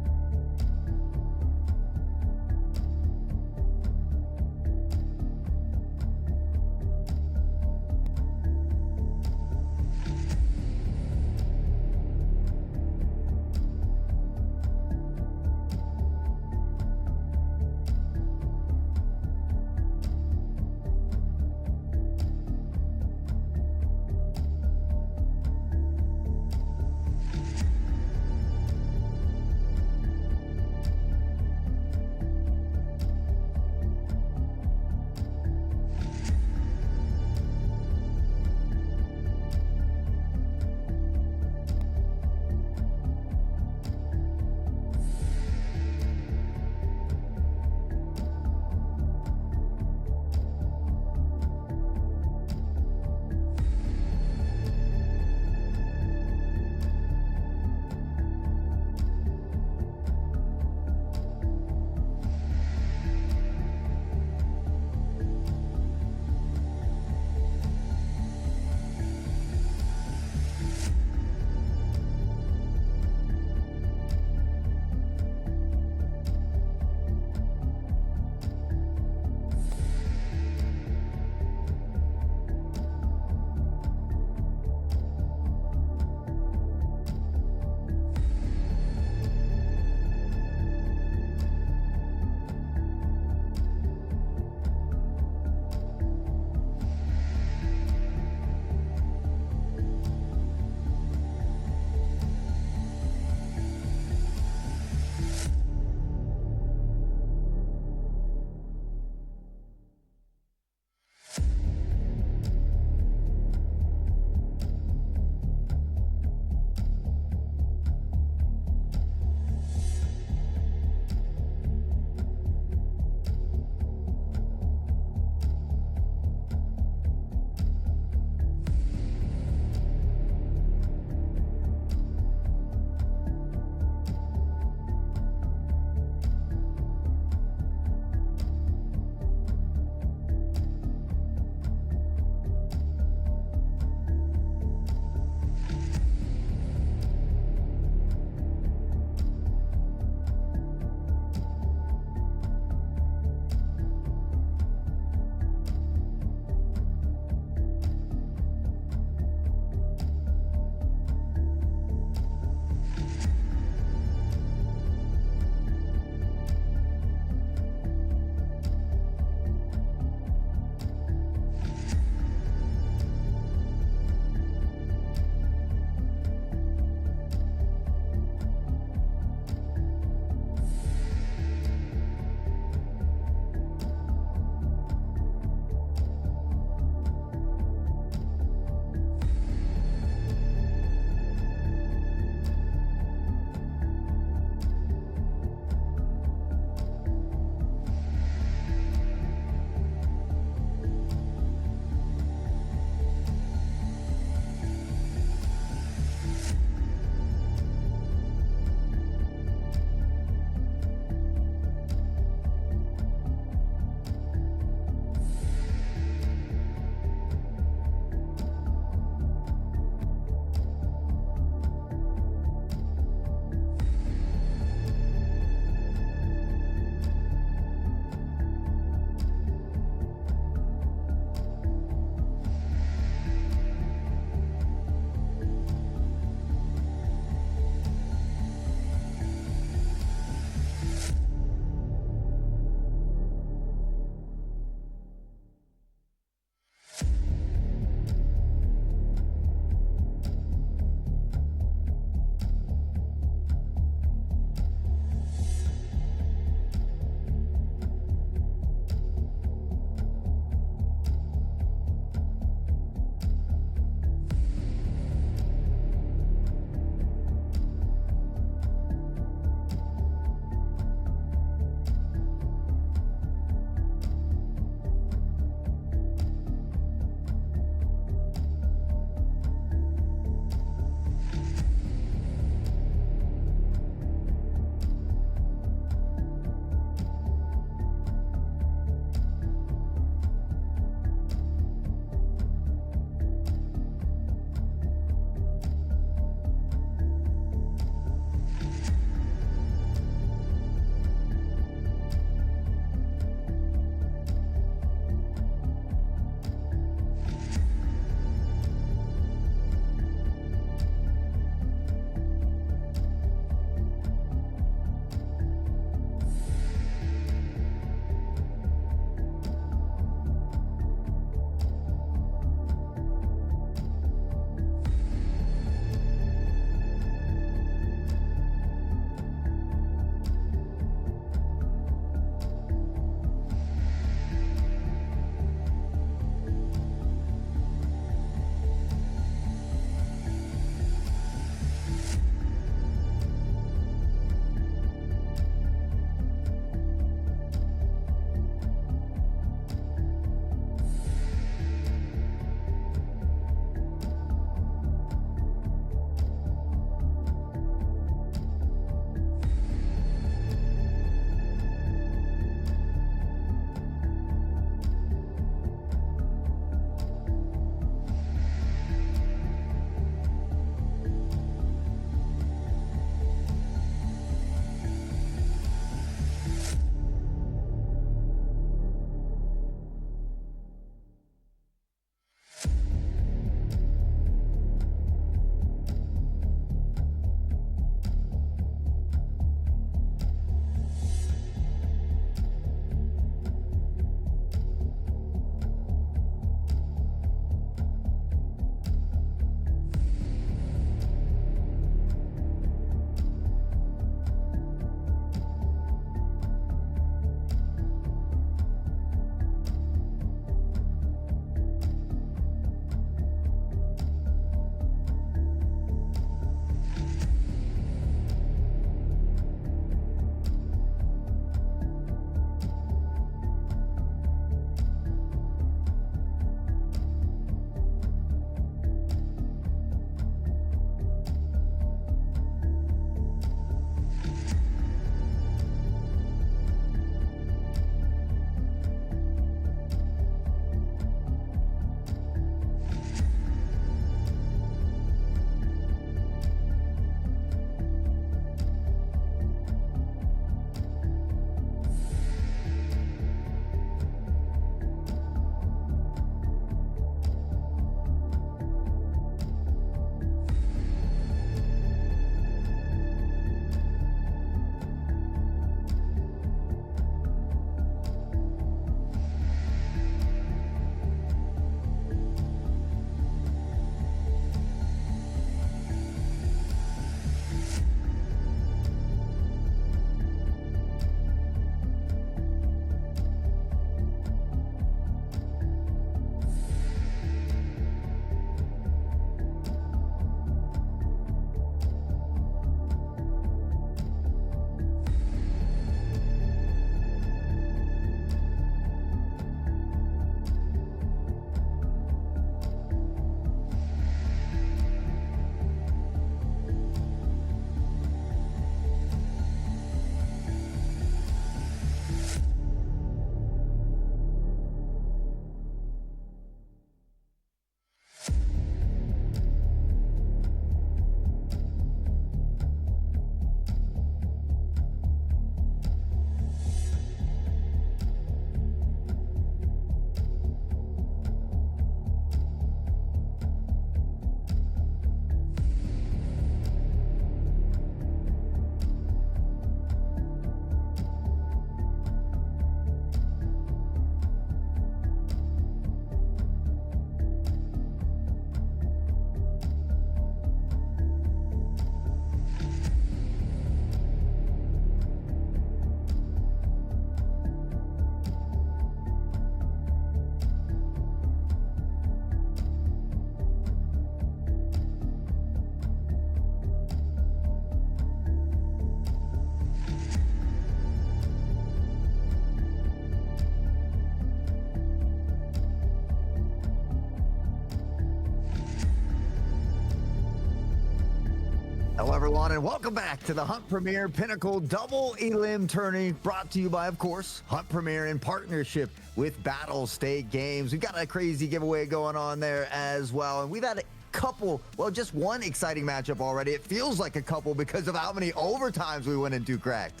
Hello, everyone, and welcome back to the Hunt Premier Pinnacle Double Elim Tourney, brought to you by, of course, Hunt Premier in partnership with Battle State Games. We've got a crazy giveaway going on there as well, and we've had a couple, well, just one exciting matchup already. It feels like a couple because of how many overtimes we went into, Cracked.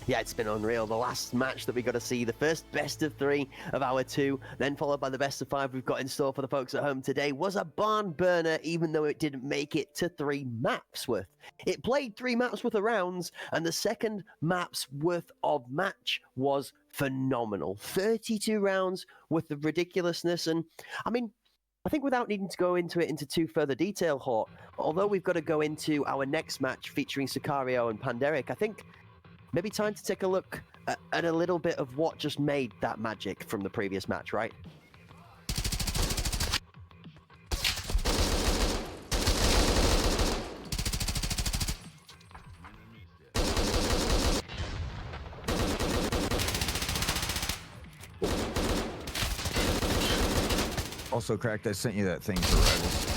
Yeah, it's been unreal. The last match that we got to see, the first best of 3 of our 2, then followed by the best of 5 we've got in store for the folks at home today, was a barn burner, even though it didn't make it to 3 maps worth. It played 3 maps worth of rounds, and the second map's worth of match was phenomenal. 32 rounds worth of ridiculousness, and I mean, I think without needing to go into it into too further detail, Hort, although we've got to go into our next match featuring Sicario and Panderic, I think maybe time to take a look at a little bit of what just made that magic from the previous match, right? Also, Cracked, I sent you that thing for Rivals.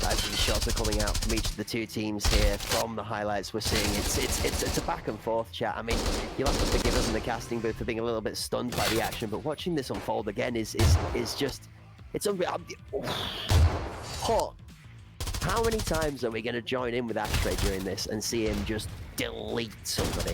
As these shots are coming out from each of the 2 teams here, from the highlights we're seeing, it's a back and forth chat. I mean, you'll have to forgive us in the casting booth for being a little bit stunned by the action, but watching this unfold again is just, it's unreal. Hot. How many times are we going to join in with Ashtray during this and see him just delete somebody?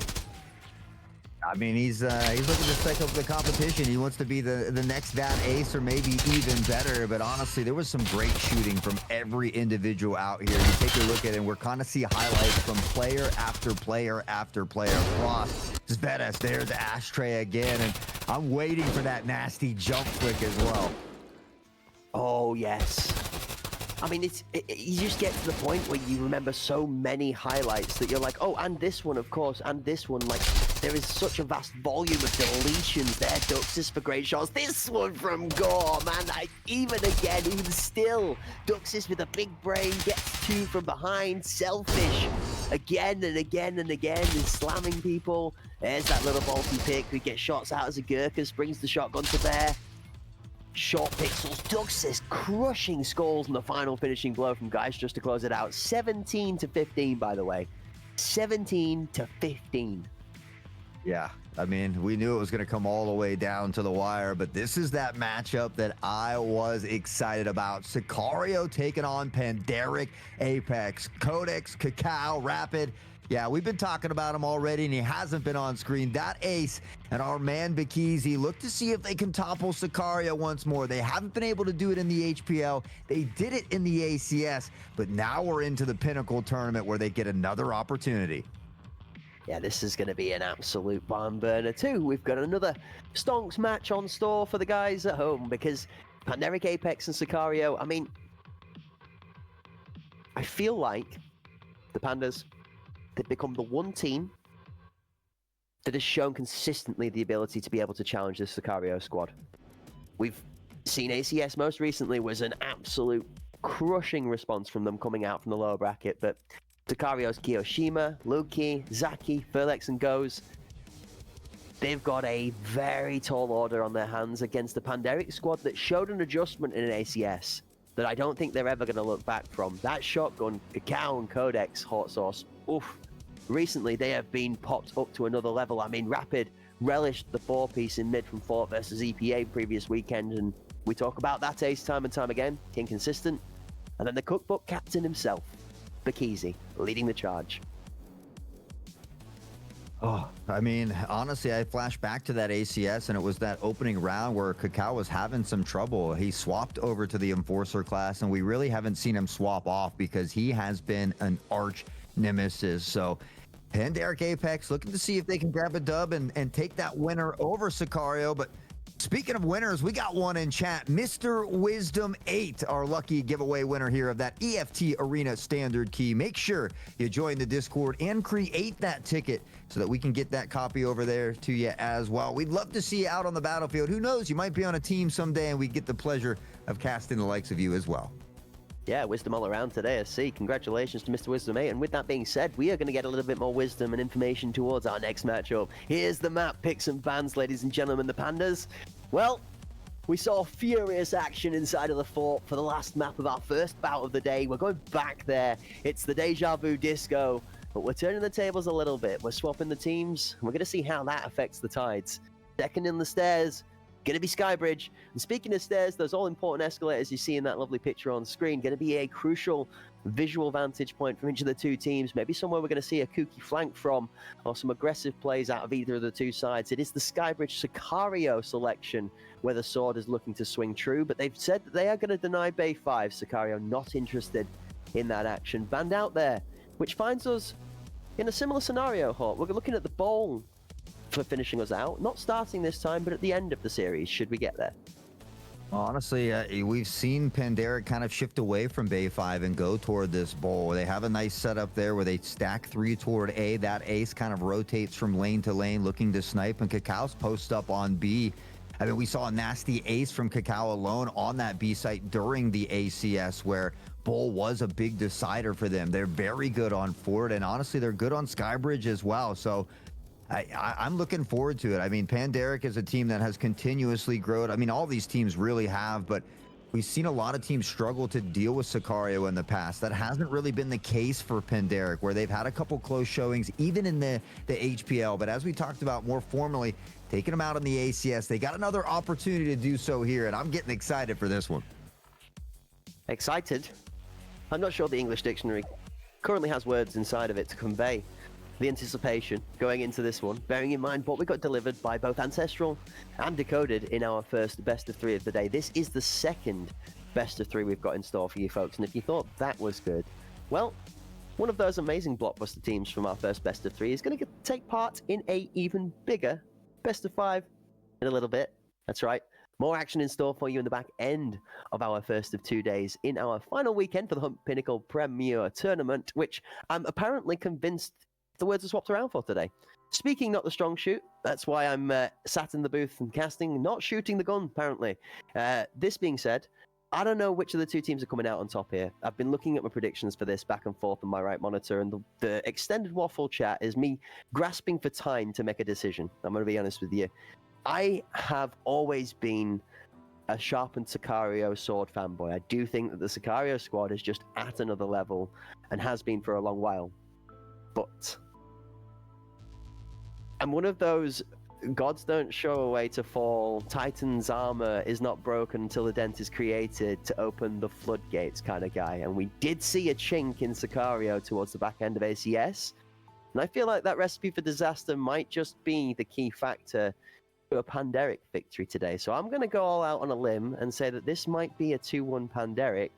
I mean, he's looking to step up the competition. He wants to be the next that ace, or maybe even better. But honestly, there was some great shooting from every individual out here. You take a look at it, and we're kind of see highlights from player after player after player across. Zvedas, there's Ashtray again, and I'm waiting for that nasty jump flick as well. Oh, yes. I mean, you just get to the point where you remember so many highlights that you're like, oh, and this one, of course, and this one. Like, there is such a vast volume of deletions there. Duxis for great shots. This one from Gore, man. Even still, Duxis with a big brain gets 2 from behind. Selfish again and again and again is slamming people. There's that little Balti pick who gets shots out as a Gurkhas, brings the shotgun to bear. Short pixels, Duxis crushing skulls in the final finishing blow from Geist just to close it out. 17-15, by the way. 17-15. Yeah, I mean, we knew it was going to come all the way down to the wire, but this is that matchup that I was excited about. Sicario taking on Panderic, Apex, Codex, Cacao, Rapid. Yeah, we've been talking about him already, and he hasn't been on screen. That ace and our man Bikizi look to see if they can topple Sicario once more. They haven't been able to do it in the HPL. They did it in the ACS, but now we're into the Pinnacle tournament where they get another opportunity. Yeah, this is going to be an absolute barn burner too. We've got another Stonks match on store for the guys at home because Panderic, Apex, and Sicario, I mean, I feel like the Pandas, they've become the one team that has shown consistently the ability to be able to challenge this Sicario squad. We've seen ACS most recently was an absolute crushing response from them coming out from the lower bracket, but Sicario's Kiyoshima, Luki, Zaki, Furlex, and Goes, they've got a very tall order on their hands against the Panderic squad that showed an adjustment in an ACS that I don't think they're ever going to look back from. That shotgun, Cacao and Codex, hot sauce, oof. Recently, they have been popped up to another level. I mean, Rapid relished the 4-piece in mid from Fort versus EPA previous weekend, and we talk about that ace time and time again, inconsistent. And then the cookbook captain himself, Bikizi, leading the charge. Oh, I mean, honestly, I flashed back to that ACS, and it was that opening round where Cacao was having some trouble. He swapped over to the Enforcer class, and we really haven't seen him swap off because he has been an arch nemesis. So Panderic, Apex looking to see if they can grab a dub and take that winner over Sicario. But speaking of winners, we got one in chat. Mr. Wisdom 8, our lucky giveaway winner here of that EFT Arena standard key. Make sure you join the Discord and create that ticket so that we can get that copy over there to you as well. We'd love to see you out on the battlefield. Who knows, you might be on a team someday and we get the pleasure of casting the likes of you as well. Yeah, wisdom all around today, I see. Congratulations to Mr. Wisdom 8. And with that being said, we are going to get a little bit more wisdom and information towards our next matchup. Here's the map, picks and bans, ladies and gentlemen, the Pandas. Well, we saw furious action inside of the fort for the last map of our first bout of the day. We're going back there. It's the Deja Vu Disco, but we're turning the tables a little bit. We're swapping the teams, and we're going to see how that affects the tides. Second in the stairs, going to be Skybridge. And speaking of stairs, those all-important escalators you see in that lovely picture on screen, going to be a crucial visual vantage point from each of the two teams. Maybe somewhere we're going to see a kooky flank from, or some aggressive plays out of either of the two sides. It is the Skybridge Sicario selection where the sword is looking to swing true, but they've said that they are going to deny Bay 5. Sicario not interested in that action. Banned out there, which finds us in a similar scenario, Hawk. We're looking at the bowl for finishing us out. Not starting this time, but at the end of the series, should we get there. Honestly, we've seen Pandaric kind of shift away from Bay 5 and go toward this bowl. They have a nice setup there where they stack 3 toward A. That ace kind of rotates from lane to lane looking to snipe, and Cacao post up on B. I mean, we saw a nasty ace from Cacao alone on that B site during the ACS where Bull was a big decider for them. They're very good on Fort, and honestly, they're good on Skybridge as well. So I'm looking forward to it. I mean, Pandaric is a team that has continuously grown. I mean, all these teams really have, but we've seen a lot of teams struggle to deal with Sicario in the past. That hasn't really been the case for Pandaric, where they've had a couple close showings, even in the HPL. But as we talked about more formally, taking them out in the ACS, they got another opportunity to do so here, and I'm getting excited for this one. Excited? I'm not sure the English dictionary currently has words inside of it to convey the anticipation going into this one, bearing in mind what we got delivered by both Ancestral and Decoded in our first best of 3 of the day. This is the second best of 3 we've got in store for you folks, and if you thought that was good, well, one of those amazing blockbuster teams from our first best of 3 is going to take part in a even bigger best of 5 in a little bit. That's right. More action in store for you in the back end of our first of 2 days in our final weekend for the Hunt Pinnacle Premier Tournament, which I'm apparently convinced the words are swapped around for today. Speaking, not the strong shoot. That's why I'm sat in the booth and casting, not shooting the gun, apparently. This being said, I don't know which of the two teams are coming out on top here. I've been looking at my predictions for this back and forth on my right monitor, and the extended waffle chat is me grasping for time to make a decision. I'm going to be honest with you. I have always been a sharpened Sicario sword fanboy. I do think that the Sicario squad is just at another level and has been for a long while. But I'm one of those gods don't show a way to fall, Titan's armor is not broken until the dent is created to open the floodgates kind of guy. And we did see a chink in Sicario towards the back end of ACS. And I feel like that recipe for disaster might just be the key factor to a Pandaric victory today. So I'm going to go all out on a limb and say that this might be a 2-1 Pandaric,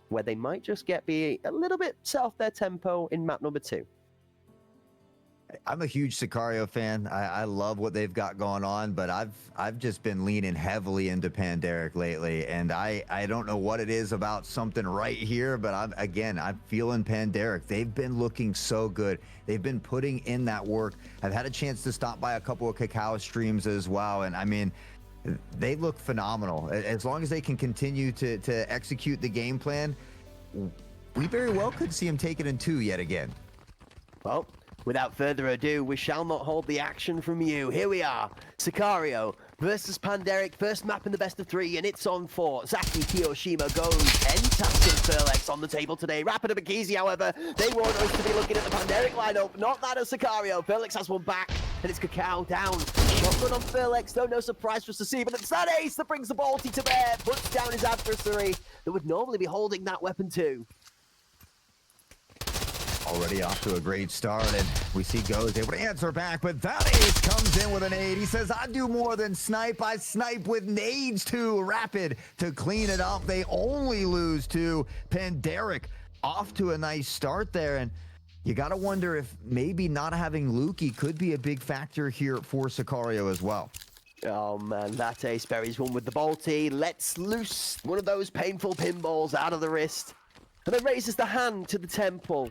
where they might just be a little bit set off their tempo in map number 2. I'm a huge Sicario fan. I love what they've got going on, but I've just been leaning heavily into Pandaric lately, and I don't know what it is about something right here, but I'm feeling Pandaric. They've been looking so good. They've been putting in that work. I've had a chance to stop by a couple of Cacao streams as well, and I mean, they look phenomenal. As long as they can continue to execute the game plan, we very well could see them take it in 2 yet again. Well, without further ado, we shall not hold the action from you. Here we are, Sicario versus Pandaric, first map in the best of 3, and it's on 4. Zaki Kiyoshima goes Entas and Furlex on the table today. Rapid and Makizi, however, they want us to be looking at the Pandaric lineup, not that of Sicario. Furlex has one back, and it's Cacao down. Shotgun on Furlex, though no surprise for us to see, but it's that ace that brings the Balti to bear, puts down his adversary that would normally be holding that weapon too. Already off to a great start, and we see Go's able to answer back, but that ace comes in with an 8. He says, I do more than snipe. I snipe with nades too. Rapid to clean it up. They only lose to Pandaric. Off to a nice start there, and you got to wonder if maybe not having Lukey could be a big factor here for Sicario as well. Oh man, that ace buries one with the Balti. Lets loose one of those painful pinballs out of the wrist, and then raises the hand to the temple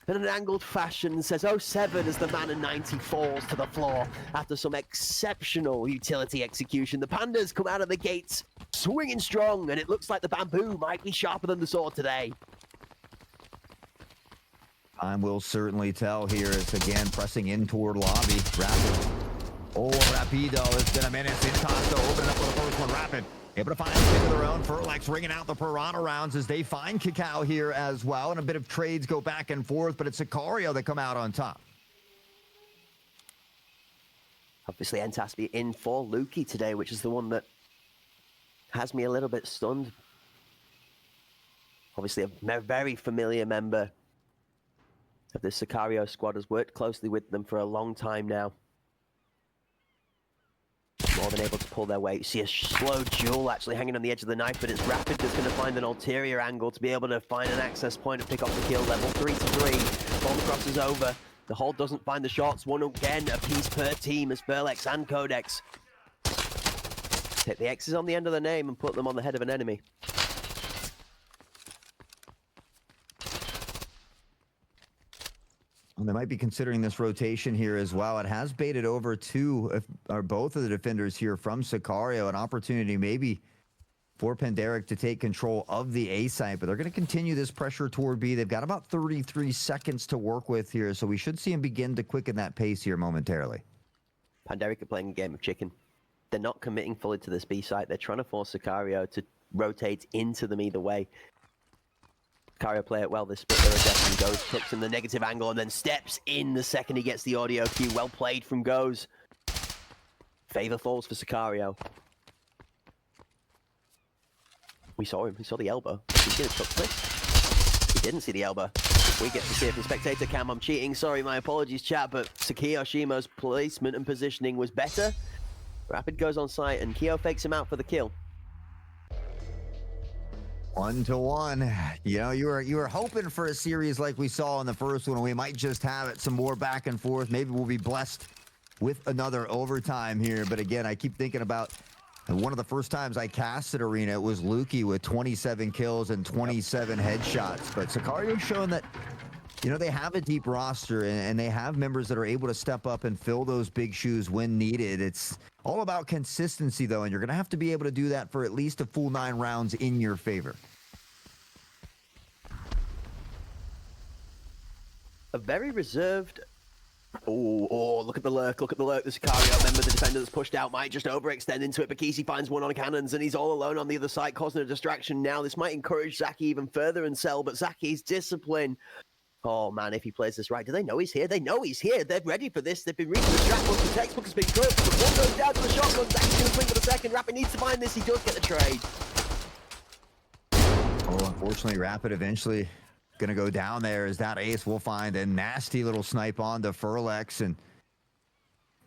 in an angled fashion, says 07 as the man in 90 falls to the floor after some exceptional utility execution. The Pandas come out of the gates swinging strong, and it looks like the bamboo might be sharper than the sword today. Time will certainly tell here. It's again pressing in toward lobby. Rapid. Oh, Rapido. It's been a minute. Intox opening up with the first one. Rapid. Able to find a pick of their own. Furlex ringing out the Piranha rounds as they find Cacao here as well. And a bit of trades go back and forth, but it's Sicario that come out on top. Obviously, Entasby in for Lukey today, which is the one that has me a little bit stunned. Obviously, a very familiar member of the Sicario squad, has worked closely with them for a long time now. More than able to pull their weight. You see a slow Jewel actually hanging on the edge of the knife, but it's Rapid that's going to find an ulterior angle to be able to find an access point and pick off the kill. Level 3 to 3. Bomb cross is over. The hold doesn't find the shots. One again, a piece per team as Furlex and Codex take the X's on the end of the name and put them on the head of an enemy. And they might be considering this rotation here as well. It has baited over two or both of the defenders here from Sicario. An opportunity maybe for Panderic to take control of the A site, but they're going to continue this pressure toward B. They've got about 33 seconds to work with here, so we should see them begin to quicken that pace here momentarily. Panderic are playing a game of chicken. They're not committing fully to this B site. They're trying to force Sicario to rotate into them either way. Sicario play it well. They split their adept and Goes tucks in the negative angle and then steps in the second he gets the audio cue. Well played from Goes. Favor falls for Sicario. We saw him. We saw the elbow. He's going to tuck this. He didn't see the elbow. We get to see it from spectator cam. I'm cheating. Sorry, my apologies, chat. But Sakiyo Shimo's placement and positioning was better. Rapid goes on site and Kyo fakes him out for the kill. 1-1. You know, you were hoping for a series like we saw in the first one. We might just have it some more back and forth. Maybe we'll be blessed with another overtime here. But again, I keep thinking about one of the first times I casted Arena. It was Lukey with 27 kills and 27 headshots. But Sicario's shown that, you know, they have a deep roster and they have members that are able to step up and fill those big shoes when needed. It's all about consistency, though, and you're going to have to be able to do that for at least a full 9 rounds in your favor. A very reserved... Oh, look at the lurk, look at the lurk. The Sicario member, the defender that's pushed out, might just overextend into it. Bakisi finds one on cannons, and he's all alone on the other side, causing a distraction now. This might encourage Zaki even further and sell, but Zaki's discipline... Oh, man, if he plays this right, do they know he's here? They know he's here. They're ready for this. They've been reading the strap once the textbook has been cooked. The one goes down to the shotgun. Zaki's going to swing for the second. Rapid needs to find this. He does get the trade. Oh, unfortunately, Rapid eventually going to go down there as that ace will find a nasty little snipe on to Furlex, and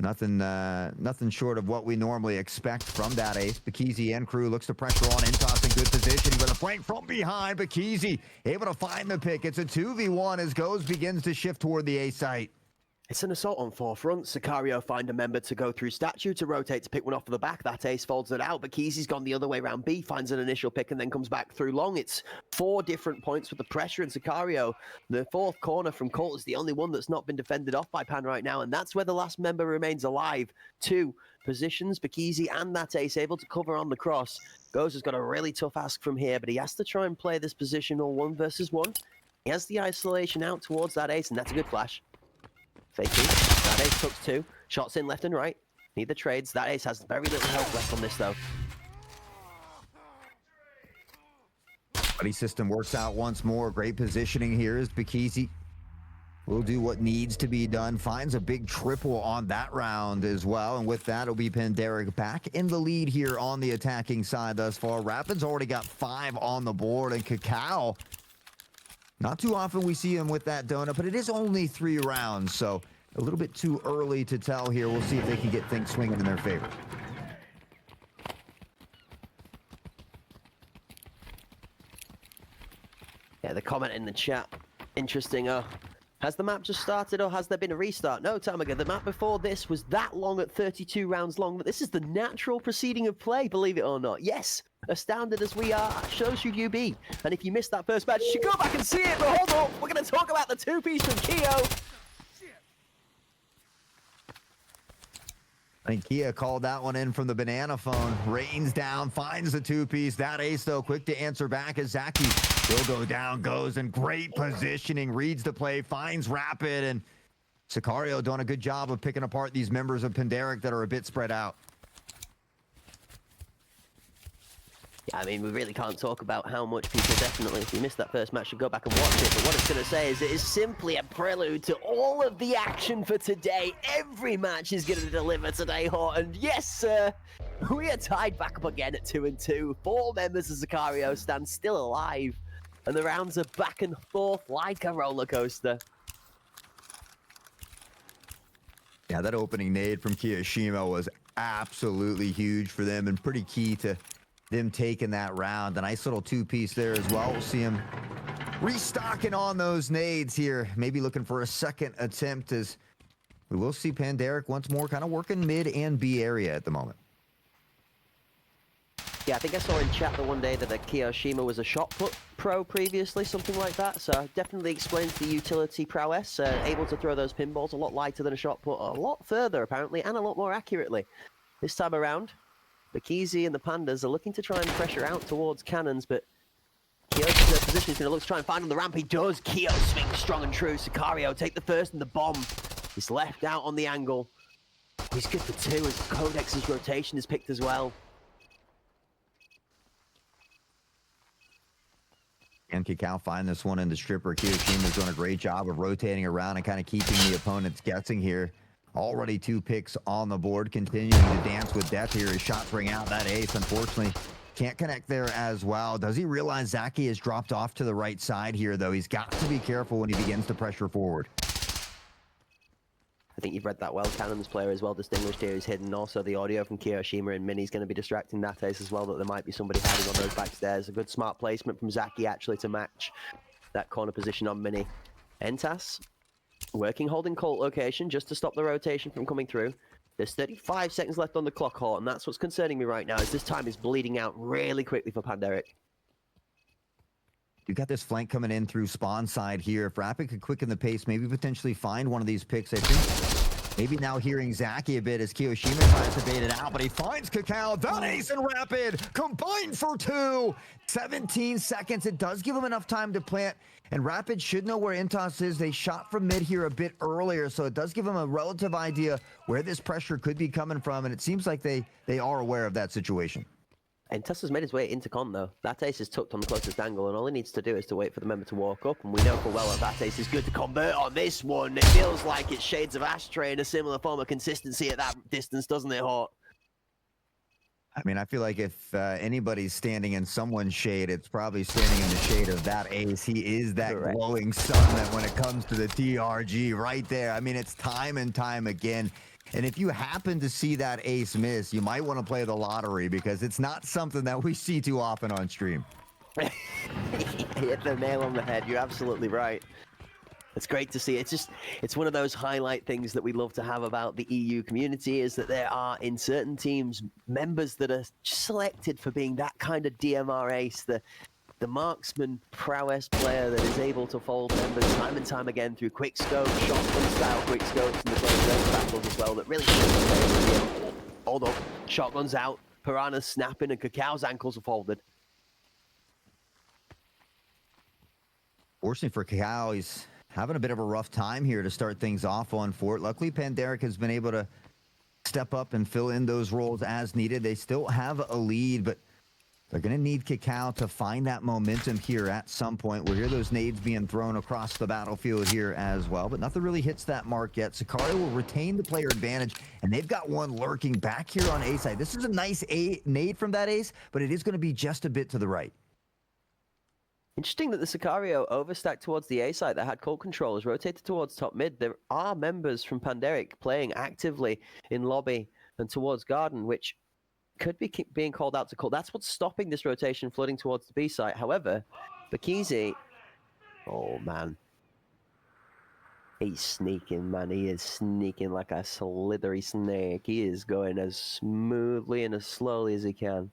nothing short of what we normally expect from that ace. Bakisi and crew looks to pressure on Intox in good position. He's going to flank from behind. Bakisi able to find the pick. It's a 2v1 as Goes begins to shift toward the A site. It's an assault on forefront. Sicario find a member to go through statue to rotate to pick one off of the back. That ace folds it out. Bakisi's gone the other way around B, finds an initial pick and then comes back through long. It's 4 different points with the pressure in Sicario. The 4th corner from Colt is the only one that's not been defended off by Pan right now, and that's where the last member remains alive. 2 positions, Bakisi and that ace able to cover on the cross. Goes has got a really tough ask from here, but he has to try and play this position all 1 versus 1. He has the isolation out towards that ace, and that's a good flash. Fake it. That ace cooks 2. Shots in left and right. Neither trades. That ace has very little health left on this, though. Buddy system works out once more. Great positioning here as Bakisi will do what needs to be done. Finds a big triple on that round as well. And with that, it'll be Panderic back in the lead here on the attacking side thus far. Rapid's already got 5 on the board, and Cacao, not too often we see him with that donut, but it is only 3 rounds, so a little bit too early to tell here. We'll see if they can get things swinging in their favor. Yeah, the comment in the chat, interesting. Has the map just started or has there been a restart? No, Tamaga, the map before this was that long at 32 rounds long, but this is the natural proceeding of play, believe it or not. Yes, astounded as we are, so should you be. And if you missed that first match, you should go back and see it, but hold on, we're going to talk about the 2-piece from Kyo. I think Kia called that one in from the banana phone. Rains down, finds the two-piece. That ace, though, quick to answer back as Zaki will go down, goes in great positioning, reads the play, finds Rapid, and Sicario doing a good job of picking apart these members of Panderic that are a bit spread out. Yeah, I mean, we really can't talk about how much people definitely, if you missed that first match, should go back and watch it. But what it's going to say is it is simply a prelude to all of the action for today. Every match is going to deliver today, Horton. Yes, sir. We are tied back up again at 2-2. 4 members of Sicario stand still alive. And the rounds are back and forth like a roller coaster. Yeah, that opening nade from Kiyoshima was absolutely huge for them and pretty key to them taking that round. A nice little two-piece there as well. We'll see him restocking on those nades here. Maybe looking for a second attempt as we will see Panderic once more kind of working mid and B area at the moment. Yeah, I think I saw in chat the one day that Kiyoshima was a shot put pro previously, something like that. So definitely explains the utility prowess. Able to throw those pinballs a lot lighter than a shot put, a lot further apparently, and a lot more accurately. This time around, Bakizi and the Pandas are looking to try and pressure out towards cannons, but Kyo's position is going to look to try and find on the ramp. He does. Kyo swings strong and true. Sicario take the first and the bomb. He's left out on the angle. He's good for 2 as Codex's rotation is picked as well. And Kakao find this one in the stripper. Kiyoshima's doing a great job of rotating around and kind of keeping the opponents guessing here. Already 2 picks on the board, continuing to dance with death here. His shots bring out that ace. Unfortunately, can't connect there as well. Does he realize Zaki has dropped off to the right side here, though? He's got to be careful when he begins to pressure forward. I think you've read that well. Cannon's player is well distinguished here. He's hidden also the audio from Kiyoshima, and Mini's going to be distracting that ace as well, that there might be somebody hiding on those back stairs. A good smart placement from Zaki actually to match that corner position on Mini. Entas working holding Colt location just to stop the rotation from coming through. There's 35 seconds left on the clock, Horton. That's what's concerning me right now, is this time is bleeding out really quickly for Panderic. You've got this flank coming in through spawn side here. If Rapid could quicken the pace, maybe potentially find one of these picks. I think maybe now hearing Zaki a bit as Kiyoshima tries to bait it out, but he finds Kakao. That ace and Rapid combined for 2. 17 seconds. It does give him enough time to plant, and Rapid should know where Intos is. They shot from mid here a bit earlier, so it does give him a relative idea where this pressure could be coming from, and it seems like they are aware of that situation. And Tessa's made his way into con though. That ace is tucked on the closest angle, and all he needs to do is to wait for the member to walk up, and we know full well that ace is good to convert on this one. It feels like it's shades of Ashtray in a similar form of consistency at that distance, doesn't it, Hort? I mean, I feel like if anybody's standing in someone's shade, it's probably standing in the shade of that ace. He is that Correct. glowing sun that when it comes to the TRG right there. I mean, it's time and time again. And if you happen to see that ace miss, you might want to play the lottery because it's not something that we see too often on stream. Hit the nail on the head. You're absolutely right. It's great to see. It's one of those highlight things that we love to have about the EU community, is that there are in certain teams members that are selected for being that kind of DMR ace, the marksman prowess player that is able to fold members time and time again through quick scope, shotgun style quick scopes, and the close range battles as well. That really hold up, shotguns out, Piranha's snapping, and Kakao's ankles are folded. Fortunately for Kakao, he's having a bit of a rough time here to start things off on Fort. Luckily, Panderic has been able to step up and fill in those roles as needed. They still have a lead, but they're going to need Kakao to find that momentum here at some point. We'll hear those nades being thrown across the battlefield here as well, but nothing really hits that mark yet. Sicario will retain the player advantage, and they've got one lurking back here on A side. This is a nice nade from that ace, but it is going to be just a bit to the right. Interesting that the Sicario overstacked towards the A site that had Colt controllers, rotated towards top mid. There are members from Panderic playing actively in lobby and towards garden, which could be being called out to Colt. That's what's stopping this rotation flooding towards the B site. However, Bakizi, oh man, he's sneaking, man. He is sneaking like a slithery snake. He is going as smoothly and as slowly as he can.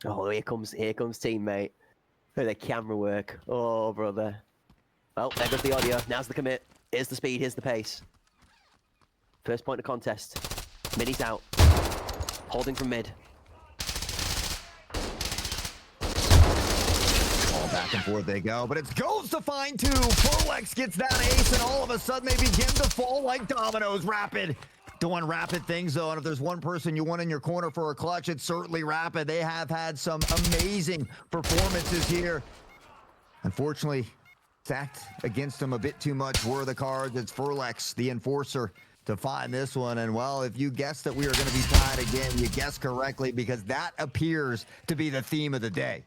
Oh, here comes teammate. Look at the camera work. Oh, brother. Well, there goes the audio. Now's the commit. Here's the speed. Here's the pace. First point of contest. Middy's out. Holding from mid. All back and forth they go, but it's goes to find two. Furlex gets that ace, and all of a sudden they begin to fall like dominoes. Rapid doing rapid things, though, and if there's one person you want in your corner for a clutch, it's certainly Rapid. They have had some amazing performances here. Unfortunately, stacked against them a bit too much were the cards. It's Furlex, the enforcer, to find this one. And well, if you guessed that we are going to be tied again, you guessed correctly, because that appears to be the theme of the day.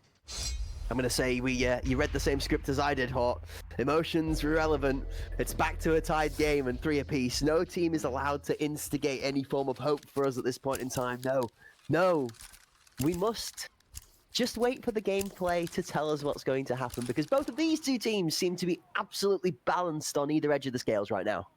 I'm gonna say you read the same script as I did, Hot. Emotions irrelevant. It's back to a tied game and 3 apiece. No team is allowed to instigate any form of hope for us at this point in time. No. We must just wait for the gameplay to tell us what's going to happen, because both of these two teams seem to be absolutely balanced on either edge of the scales right now.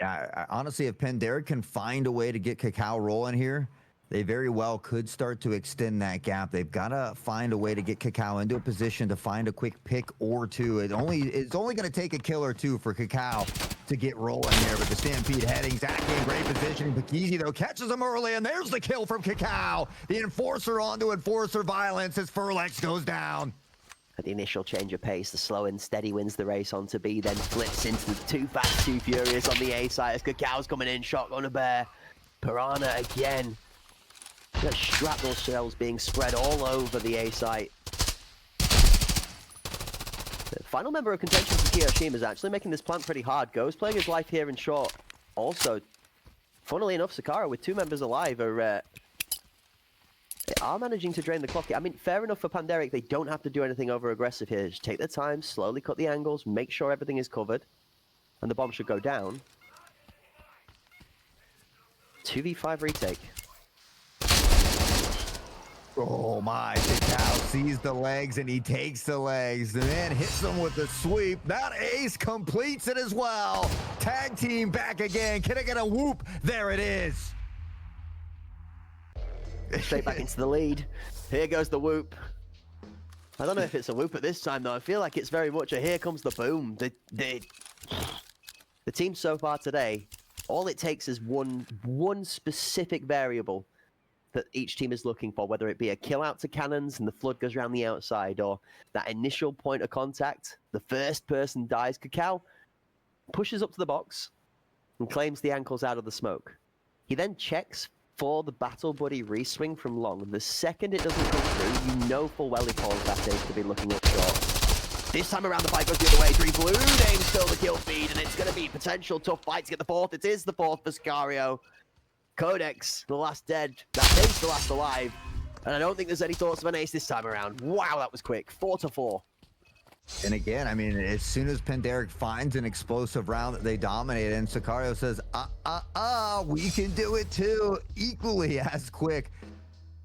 Yeah, honestly, if Pandaric can find a way to get Kakao rolling here, they very well could start to extend that gap. They've got to find a way to get Kakao into a position to find a quick pick or two. It's only going to take a kill or two for Kakao to get rolling here. But the Stampede heading, Zach in great position. Pakizi, though, catches him early, and there's the kill from Kakao. The Enforcer onto Enforcer violence as Furlex goes down. At the initial change of pace, the slow and steady wins the race onto B, then flips into the too fast, too furious on the A side as Kakao's coming in, shotgun a bear. Piranha again. Got shrapnel shells being spread all over the A site. The final member of contention for Kiyoshima is actually making this plant pretty hard. Go's playing his life here in short. Also, funnily enough, Sakara with 2 members alive are managing to drain the clock. I mean, fair enough for Pandaric. They don't have to do anything over aggressive here. Just take their time, slowly cut the angles, make sure everything is covered, and the bomb should go down. 2v5 retake. Oh my, Kakao sees the legs and he takes the legs. The man hits them with the sweep. That ace completes it as well. Tag team back again. Can I get a whoop? There it is. Straight back into the lead. Here goes the whoop. I don't know if it's a whoop at this time, though. I feel like it's very much a here comes the boom. The team so far today, all it takes is one specific variable that each team is looking for, whether it be a kill out to cannons and the flood goes around the outside, or that initial point of contact, the first person dies. Kakao pushes up to the box and claims the ankles out of the smoke. He then checks for the battle buddy reswing from long. The second it doesn't come through, you know full well he pulls that ace to be looking up short. This time around, the fight goes the other way. 3 blue names still the kill feed, and it's going to be potential tough fight to get the 4th. It is the 4th for Sicario. Codex, the last dead. That ace, the last alive. And I don't think there's any thoughts of an ace this time around. Wow, that was quick. 4-4. And again, I mean, as soon as Pandaric finds an explosive round that they dominate, and Sicario says, we can do it too, equally as quick.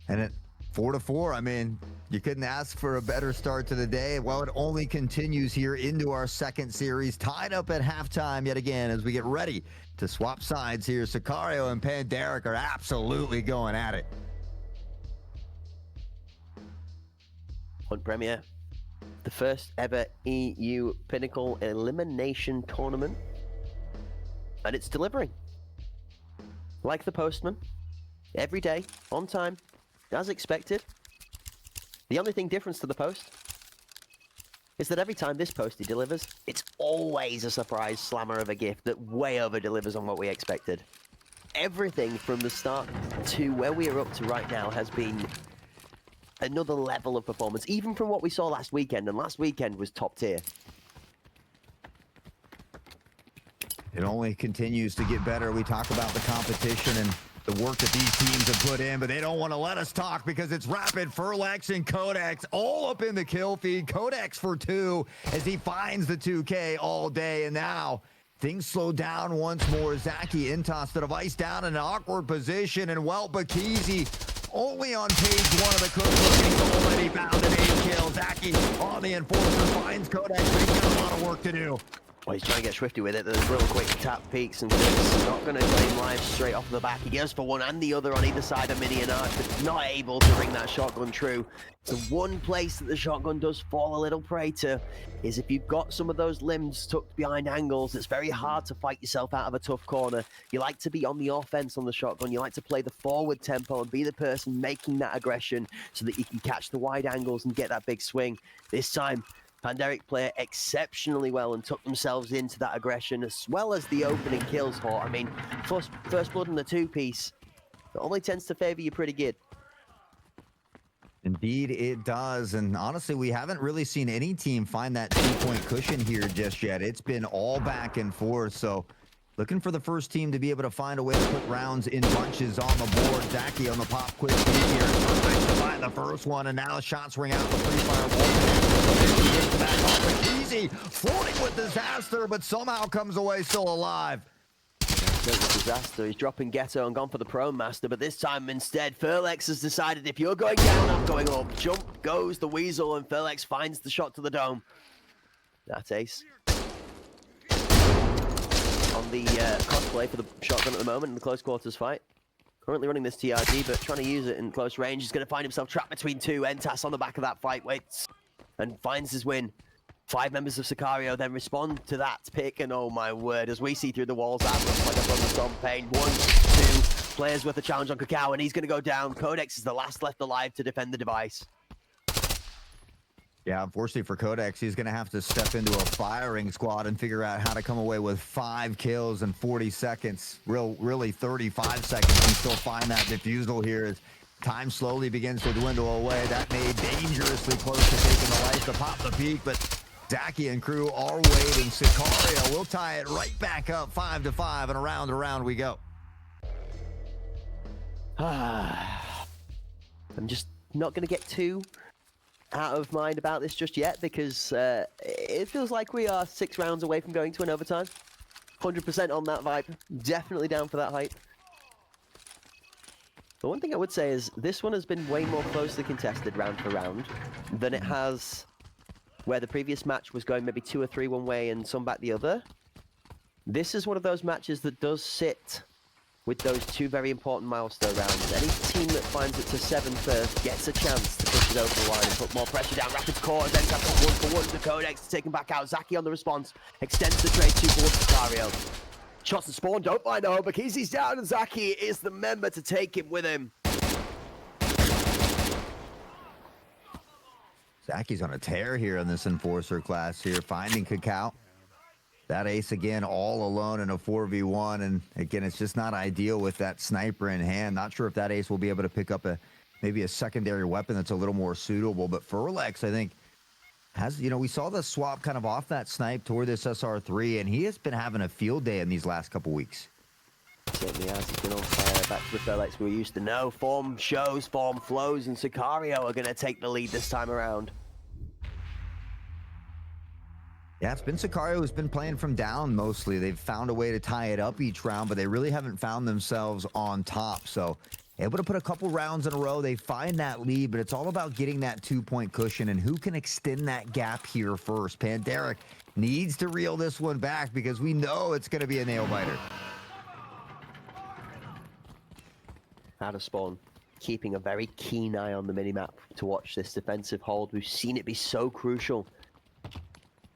And at 4-4, I mean, you couldn't ask for a better start to the day. Well, it only continues here into our second series, tied up at halftime yet again as we get ready to swap sides here. Sicario and Pandaric are absolutely going at it. Hunt Premier, the first ever EU Pinnacle Elimination tournament, and it's delivering. Like the postman, every day, on time, as expected. The only thing different to the post is that every time this postie delivers, it's always a surprise slammer of a gift that way over delivers on what we expected. Everything from the start to where we are up to right now has been another level of performance, even from what we saw last weekend, and last weekend was top tier. It only continues to get better. We talk about the competition and the work that these teams have put in, but they don't want to let us talk because it's Rapid, Furlex, and Codex all up in the kill feed. Codex for 2 as he finds the 2K all day, and now things slow down once more. Zaki Intos the device down in an awkward position, and well, Bakizi only on page 1 of the cookbook, and he's already found an 8 kill. Zaki on the Enforcer finds Codex, but he's got a lot of work to do. Well, he's trying to get swifty with it. There's real quick tap peaks, and he's not going to claim live straight off the back. He goes for one and the other on either side of Mini and Arch, but not able to bring that shotgun true. The one place that the shotgun does fall a little prey to is if you've got some of those limbs tucked behind angles, it's very hard to fight yourself out of a tough corner. You like to be on the offense on the shotgun. You like to play the forward tempo and be the person making that aggression so that you can catch the wide angles and get that big swing. This time, Panderic play exceptionally well and took themselves into that aggression as well as the opening kills. I mean, first blood in the two-piece, it only tends to favor you pretty good. Indeed, it does. And honestly, we haven't really seen any team find that 2-point cushion here just yet. It's been all back and forth. So looking for the first team to be able to find a way to put rounds in bunches on the board. Zaki on the pop quick lead here. Nice to find the first one, and now shots ring out the free fire. Back off it easy, floating with disaster, but somehow comes away still alive. Disaster. He's dropping Ghetto and gone for the Pro Master, but this time instead, Furlex has decided if you're going down, I'm going up. Jump goes the Weasel, and Furlex finds the shot to the dome. That's ace. On the cosplay for the shotgun at the moment in the close quarters fight. Currently running this TRG, but trying to use it in close range. He's going to find himself trapped between two. Entas on the back of that fight waits and finds his win. 5 members of Sicario then respond to that pick, and oh my word, as we see through the walls, that looks like a thunderstorm pain. 1, 2 players with a challenge on Kakao, and he's going to go down. Codex is the last left alive to defend the device. Yeah, unfortunately for Codex, he's going to have to step into a firing squad and figure out how to come away with 5 kills in 40 seconds. Really 35 seconds and still find that defusal here as time slowly begins to dwindle away. That made dangerously close to taking the life to pop the peak, but Zaki and crew are waiting. Sicario will tie it right back up 5-5, and around we go. I'm just not going to get too out of mind about this just yet, because it feels like we are 6 rounds away from going to an overtime. 100% on that vibe. Definitely down for that hype. The one thing I would say is this one has been way more closely contested round for round than it has where the previous match was going maybe 2 or 3 one way and some back the other. This is one of those matches that does sit with those 2 very important milestone rounds. Any team that finds it to 7 first gets a chance to push it over the line and put more pressure down. Rapids core, then got 1-for-1 to Codex to take him back out. Zaki on the response, extends the trade 2-for-1 to Sicario. Shots and spawn don't find home, but Kizi's down and Zaki is the member to take him with him. Zaki's on a tear here in this Enforcer class here, finding Kakao. That ace again, all alone in a 4v1, and again, it's just not ideal with that sniper in hand. Not sure if that ace will be able to pick up maybe a secondary weapon that's a little more suitable, but Furlex, I think, has, we saw the swap kind of off that snipe toward this SR3, and he has been having a field day in these last couple weeks. Certainly has. He's been on fire. Back to the Furlex we used to know. Form shows, form flows, and Sicario are going to take the lead this time around. Yeah, it's been Sicario who's been playing from down mostly. They've found a way to tie it up each round, but they really haven't found themselves on top. So able to put a couple rounds in a row. They find that lead, but it's all about getting that 2-point cushion and who can extend that gap here first. Panderic needs to reel this one back because we know it's going to be a nail biter. Out of spawn, keeping a very keen eye on the minimap to watch this defensive hold. We've seen it be so crucial.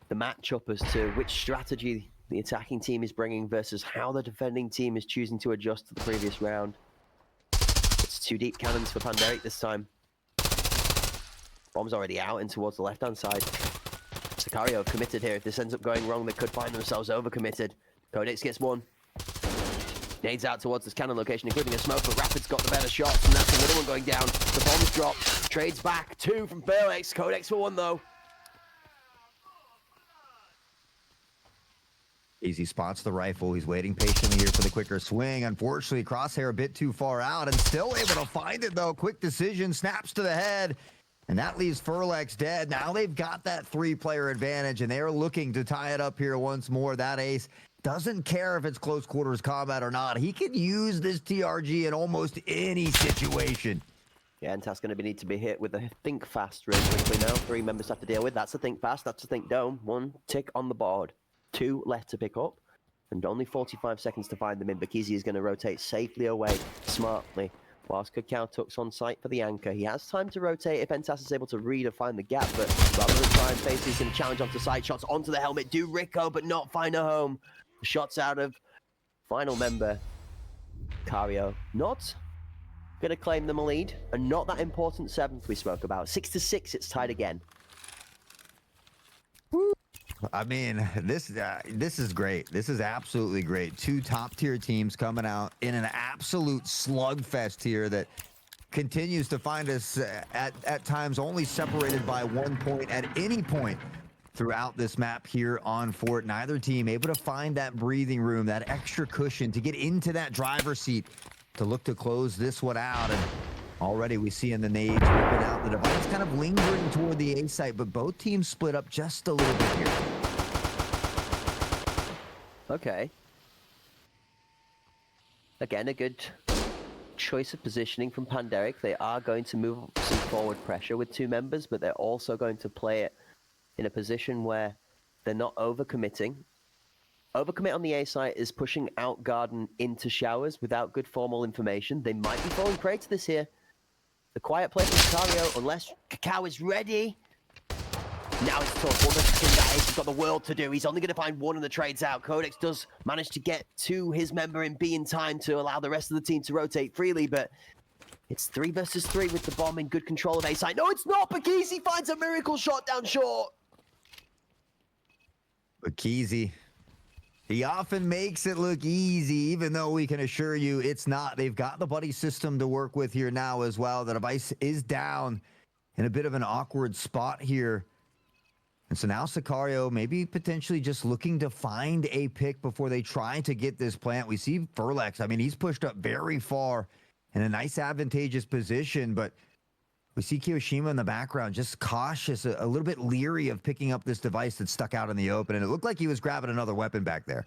The matchup as to which strategy the attacking team is bringing versus how the defending team is choosing to adjust to the previous round. It's 2 deep cannons for Panderic this time. Bomb's already out and towards the left-hand side. Sicario have committed here. If this ends up going wrong, they could find themselves overcommitted. Codex gets 1. Nades out towards this cannon location, including a smoke, but Rapid's got the better shots, and that's another one going down. The bomb's dropped. Trades back. 2 from Furlex. Codex for 1, though. Easy spots the rifle. He's waiting patiently here for the quicker swing. Unfortunately, Crosshair a bit too far out and still able to find it, though. Quick decision, snaps to the head, and that leaves Furlex dead. Now they've got that 3-player advantage, and they're looking to tie it up here once more. That ace doesn't care if it's close quarters combat or not. He can use this TRG in almost any situation. Yeah, Entas going to need to be hit with a think fast really quickly now. 3 members have to deal with. That's a think fast, that's a think dome. 1 tick on the board. 2 left to pick up, and only 45 seconds to find them in. Bakizi is going to rotate safely away, smartly, whilst Kakao tucks on site for the anchor. He has time to rotate if Entas is able to read or find the gap, but rather than try and face, he's going to challenge onto side shots onto the helmet, do Rico, but not find a home. Shots out of final member, Cario. Not going to claim them a lead, and not that important 7th we spoke about. 6-6, it's tied again. I mean, this is great. This is absolutely great. 2 top-tier teams coming out in an absolute slugfest here that continues to find us at times only separated by 1 point at any point throughout this map here on Fort. Neither team able to find that breathing room, that extra cushion to get into that driver's seat to look to close this one out. And already we see in the nades ripping out the device, kind of lingering toward the A site, but both teams split up just a little bit here. Okay. Again, a good choice of positioning from Panderic. They are going to move some forward pressure with 2 members, but they're also going to play it in a position where they're not overcommitting. Overcommit on the A site is pushing out Garden into showers without good formal information. They might be falling prey to this here. The quiet play from Cario, unless Kakao is ready. Now it's tough. One guys, he's got the world to do. He's only going to find 1 of the trades out. Codex does manage to get to his member in B in time to allow the rest of the team to rotate freely, but it's 3 versus 3 with the bomb in good control of A site. No, it's not. Bakizi finds a miracle shot down short. Bakizi, he often makes it look easy, even though we can assure you it's not. They've got the buddy system to work with here now as well. The device is down in a bit of an awkward spot here. And so now Sicario maybe potentially just looking to find a pick before they try to get this plant. We see Furlex. I mean, he's pushed up very far in a nice advantageous position, but we see Kiyoshima in the background, just cautious, a little bit leery of picking up this device that's stuck out in the open, and it looked like he was grabbing another weapon back there.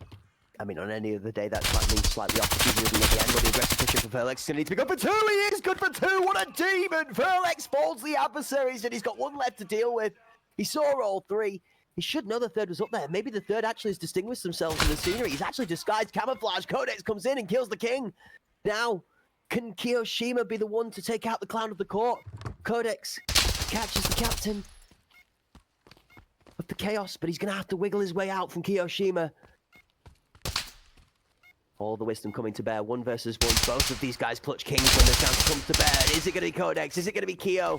I mean, on any other day, that might mean slightly off the at the end, but the aggressive push for Furlex is going to need to be good for 2. He is good for 2. What a demon! Furlex folds the adversaries, and he's got 1 left to deal with. He saw all 3. He should know the 3rd was up there. Maybe the 3rd actually has distinguished themselves in the scenery. He's actually disguised camouflage. Codex comes in and kills the king. Now, can Kiyoshima be the one to take out the clown of the court? Codex catches the captain of the chaos, but he's going to have to wiggle his way out from Kiyoshima. All the wisdom coming to bear. 1 versus 1. Both of these guys clutch kings when the chance comes to bear. Is it going to be Codex? Is it going to be Kyo?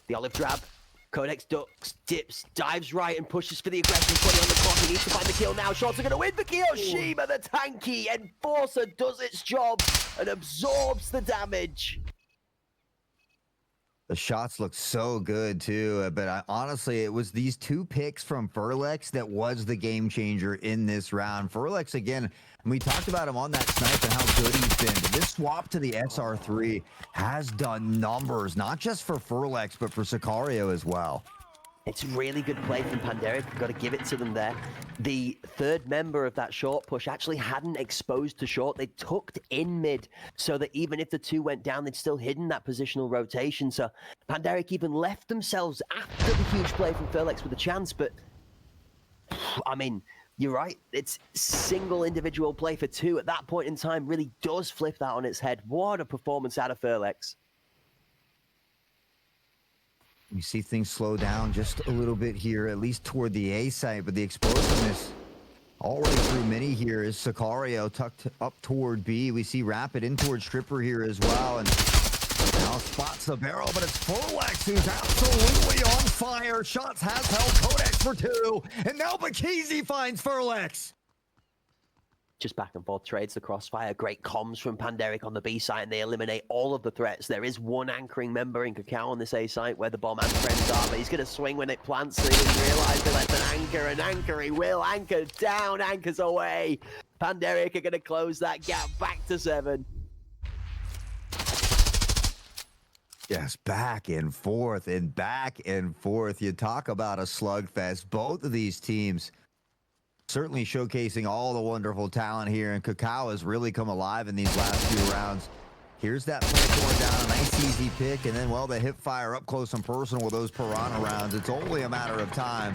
The olive drab. Codex ducks, dips, dives right, and pushes for the aggression. 20 on the clock. He needs to find the kill now. Shots are going to win for Kiyoshima. The tanky enforcer does its job and absorbs the damage. The shots look so good too, but honestly, it was these 2 picks from Furlex that was the game changer in this round. Furlex, again, and we talked about him on that snipe and how good he's been, but this swap to the SR3 has done numbers, not just for Furlex, but for Sicario as well. It's really good play from Panderic. Got to give it to them there. The 3rd member of that short push actually hadn't exposed to short. They tucked in mid so that even if the 2 went down, they'd still hidden that positional rotation. So Panderic even left themselves after the huge play from Furlex with a chance. But, I mean, you're right. It's single individual play for 2 at that point in time really does flip that on its head. What a performance out of Furlex. We see things slow down just a little bit here, at least toward the A site, but the explosiveness already through many here is Sicario tucked up toward B. We see Rapid in towards Stripper here as well, and now spots the barrel, but it's Furlex who's absolutely on fire. Shots has held Codex for 2, and now Bakizi finds Furlex. Just back and forth trades the crossfire. Great comms from Panderic on the B site, and they eliminate all of the threats. There is 1 anchoring member in Kakao on this A site where the bomb and friends are, but he's going to swing when it plants, so he didn't realize they left an anchor. An anchor, he will. Anchor down, anchors away. Panderic are going to close that gap back to 7. Yes, back and forth and back and forth. You talk about a slugfest. Both of these teams certainly showcasing all the wonderful talent here, and Kakao has really come alive in these last few rounds. Here's that play going down, a nice easy pick, and then, well, the hip fire up close and personal with those Piranha rounds. It's only a matter of time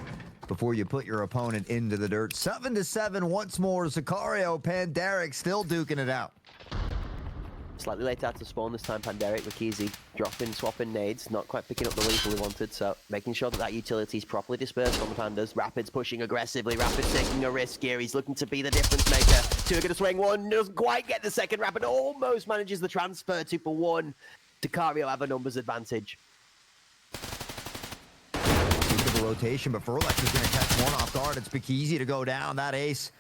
before you put your opponent into the dirt. 7-7 once more. Sicario, Pandaric still duking it out. Slightly late out to spawn this time, Pandaric with Keezy dropping, swapping nades, not quite picking up the lethal we wanted, so making sure that that utility is properly dispersed on the Pandas. Rapids pushing aggressively, Rapids taking a risk here, he's looking to be the difference maker. Two are going to swing, one doesn't quite get the second, Rapid almost manages the transfer, 2 for 1. Sicario have a numbers advantage. The rotation, but Furlex is going to catch one off guard. It's Bikizi to go down, that ace.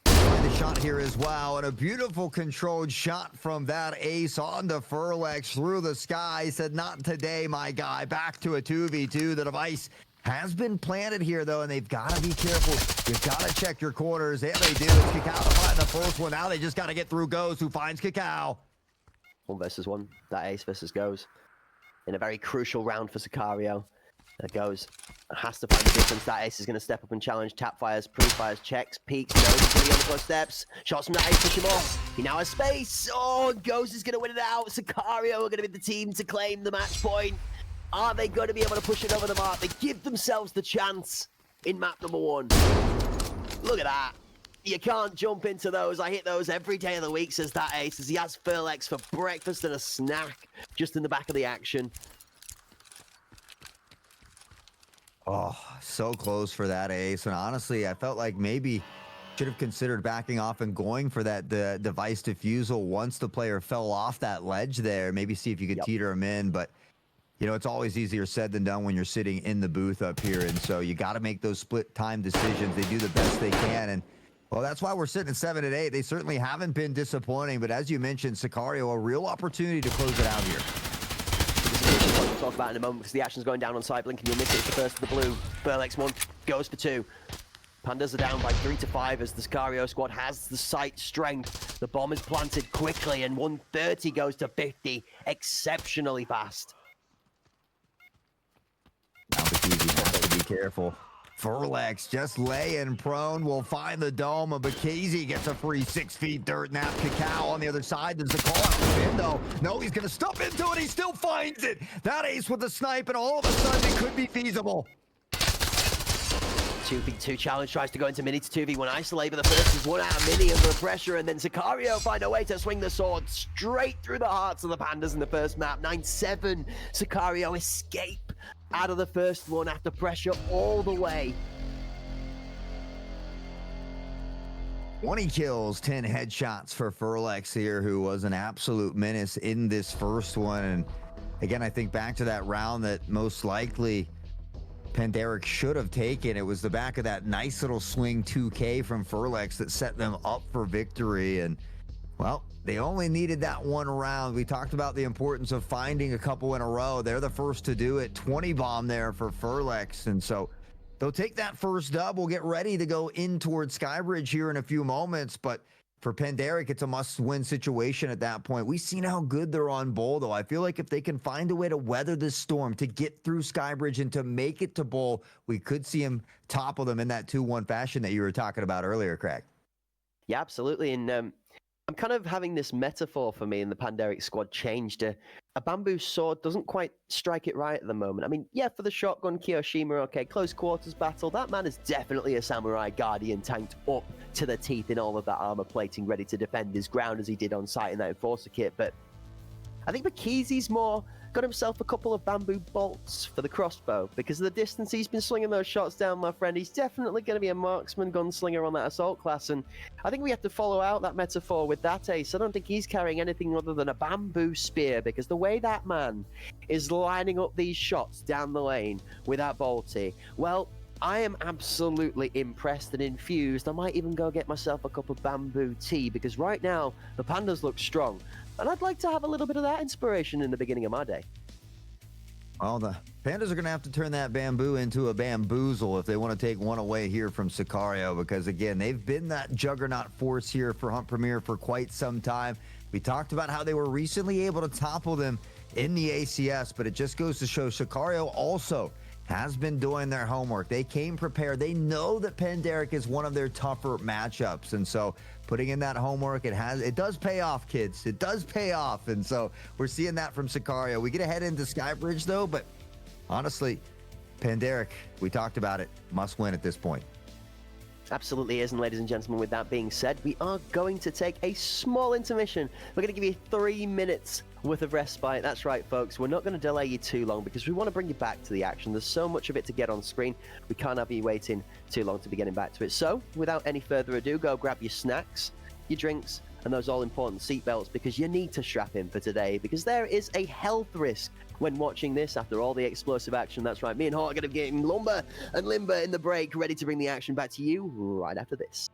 The shot here as well, and a beautiful controlled shot from that ace onto Furlex through the sky. He said, not today, my guy. Back to a 2v2. The device has been planted here, though, and they've got to be careful. You've got to check your corners. Yeah, they do. It's Cacao to find the first one. Now they just got to get through Goes, who finds Cacao. 1 versus 1. That ace versus Goes. In a very crucial round for Sicario. There goes. Has to find the difference. That ace is going to step up and challenge. Tap fires, pre-fires, checks, peeks, knows he's going to be on the close steps. Shots from that ace, push him off. He now has space. Oh, Ghost is going to win it out. Sicario are going to be the team to claim the match point. Are they going to be able to push it over the mark? They give themselves the chance in map number 1. Look at that. You can't jump into those. I hit those every day of the week, says that ace, as he has Furlex for breakfast and a snack just in the back of the action. Oh, so close for that ace. And honestly, I felt like maybe should have considered backing off and going for that device defusal once the player fell off that ledge there. Maybe see if you could teeter him in. But, you know, it's always easier said than done when you're sitting in the booth up here. And so you got to make those split time decisions. They do the best they can. And, well, that's why we're sitting at 7-8. They certainly haven't been disappointing. But as you mentioned, Sicario, a real opportunity to close it out here. We'll talk about in a moment because the action's going down on side blink and you'll miss it. It's the first of the blue. Furlex 1 goes for 2. Pandas are down by 3 to 5 as the Sicario squad has the site strength. The bomb is planted quickly and 130 goes to 50. Exceptionally fast. Now Bikizi has to be careful. Furlex just laying prone, will find the dome. Bikizi gets a free 6 feet dirt nap. Cacao on the other side. There's a call out the window. No, he's going to step into it. He still finds it. That ace with the snipe, and all of a sudden it could be feasible. 2v2 challenge tries to go into mini to 2v1 isolate, but the first is 1 out of mini under the pressure, and then Sicario find a way to swing the sword straight through the hearts of the Pandas in the first map. 9-7. Sicario escape out of the first one after pressure all the way. 20 kills, 10 headshots for Furlex here, who was an absolute menace in this first one. And again, I think back to that round that most likely Pandaric should have taken. It was the back of that nice little swing 2K from Furlex that set them up for victory. And, well, they only needed that one round. We talked about the importance of finding a couple in a row. They're the first to do it. 20 bomb there for Furlex. And so they'll take that first dub. We'll get ready to go in towards Skybridge here in a few moments. But for Pandaric, it's a must-win situation at that point. We've seen how good they're on Bowl, though. I feel like if they can find a way to weather this storm, to get through Skybridge and to make it to Bowl, we could see him topple them in that 2-1 fashion that you were talking about earlier, Craig. Yeah, absolutely. And I'm kind of having this metaphor for me in the Pandaric squad changed. A bamboo sword doesn't quite strike it right at the moment. I mean, yeah, for the shotgun, Kiyoshima, okay, close quarters battle, that man is definitely a samurai guardian tanked up to the teeth in all of that armor plating, ready to defend his ground as he did on site in that Enforcer kit. But I think Bikizi's more got himself a couple of bamboo bolts for the crossbow. Because of the distance he's been slinging those shots down, my friend, he's definitely going to be a marksman gunslinger on that assault class. And I think we have to follow out that metaphor with that ace. I don't think he's carrying anything other than a bamboo spear, because the way that man is lining up these shots down the lane with that bolty, well, I am absolutely impressed and infused. I might even go get myself a cup of bamboo tea, because right now the Pandas look strong. And I'd like to have a little bit of that inspiration in the beginning of my day. Well, the Pandas are going to have to turn that bamboo into a bamboozle if they want to take one away here from Sicario, because, again, they've been that juggernaut force here for Hunt Premier for quite some time. We talked about how they were recently able to topple them in the ACS, but it just goes to show Sicario also has been doing their homework. They came prepared. They know that Pandaric is one of their tougher matchups, and so putting in that homework, it does pay off, kids. It does pay off, and so we're seeing that from Sicario. We get ahead into Skybridge, though, but honestly, Panderic, we talked about it, must win at this point. Absolutely is, and ladies and gentlemen, with that being said, we are going to take a small intermission. We're going to give you 3 minutes worth of respite. That's right, folks. We're not going to delay you too long because we want to bring you back to the action. There's so much of it to get on screen. We can't have you waiting too long to be getting back to it. So, without any further ado, go grab your snacks, your drinks, and those all-important seatbelts because you need to strap in for today because there is a health risk when watching this after all the explosive action. That's right, me and Hort are going to be getting lumber and limber in the break, ready to bring the action back to you right after this.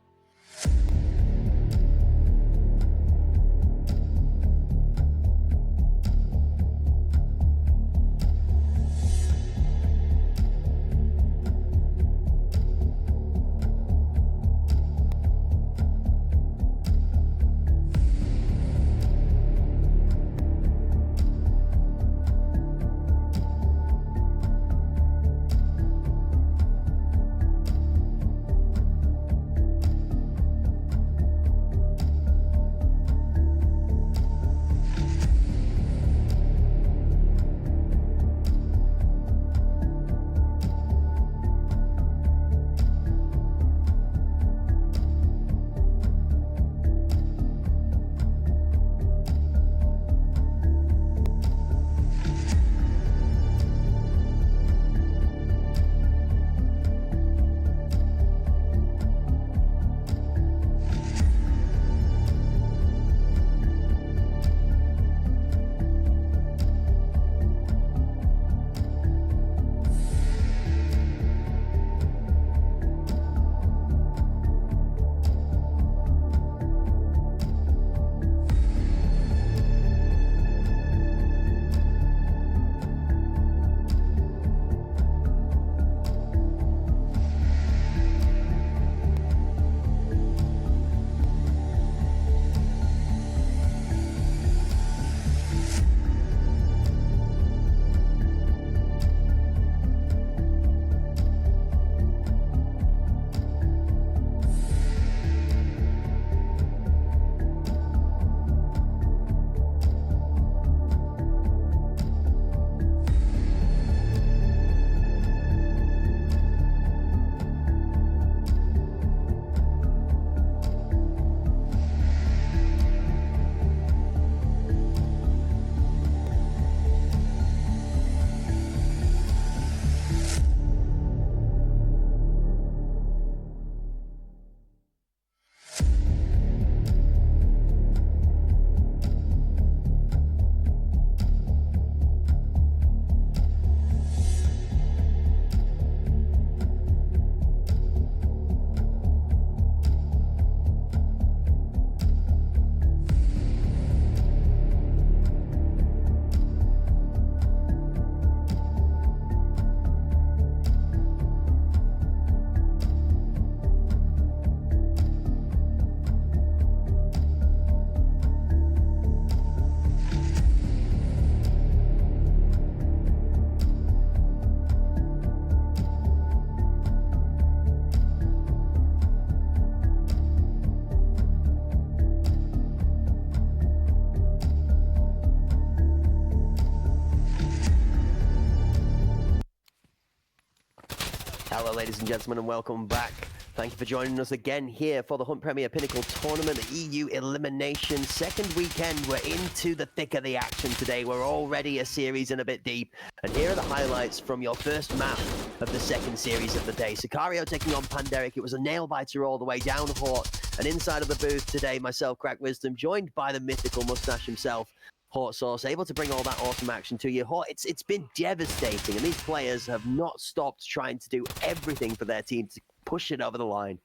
Hello, ladies and gentlemen, and welcome back. Thank you for joining us again here for the Hunt Premier Pinnacle Tournament, the EU Elimination. Second weekend, we're into the thick of the action today. We're already a series and a bit deep. And here are the highlights from your first map of the second series of the day. Sicario taking on Panderic. It was a nail-biter all the way down Hort. And inside of the booth today, myself, Crack Wisdom, joined by the mythical mustache himself, Hort Source, able to bring all that awesome action to you. Hort, it's been devastating, and these players have not stopped trying to do everything for their team to push it over the line.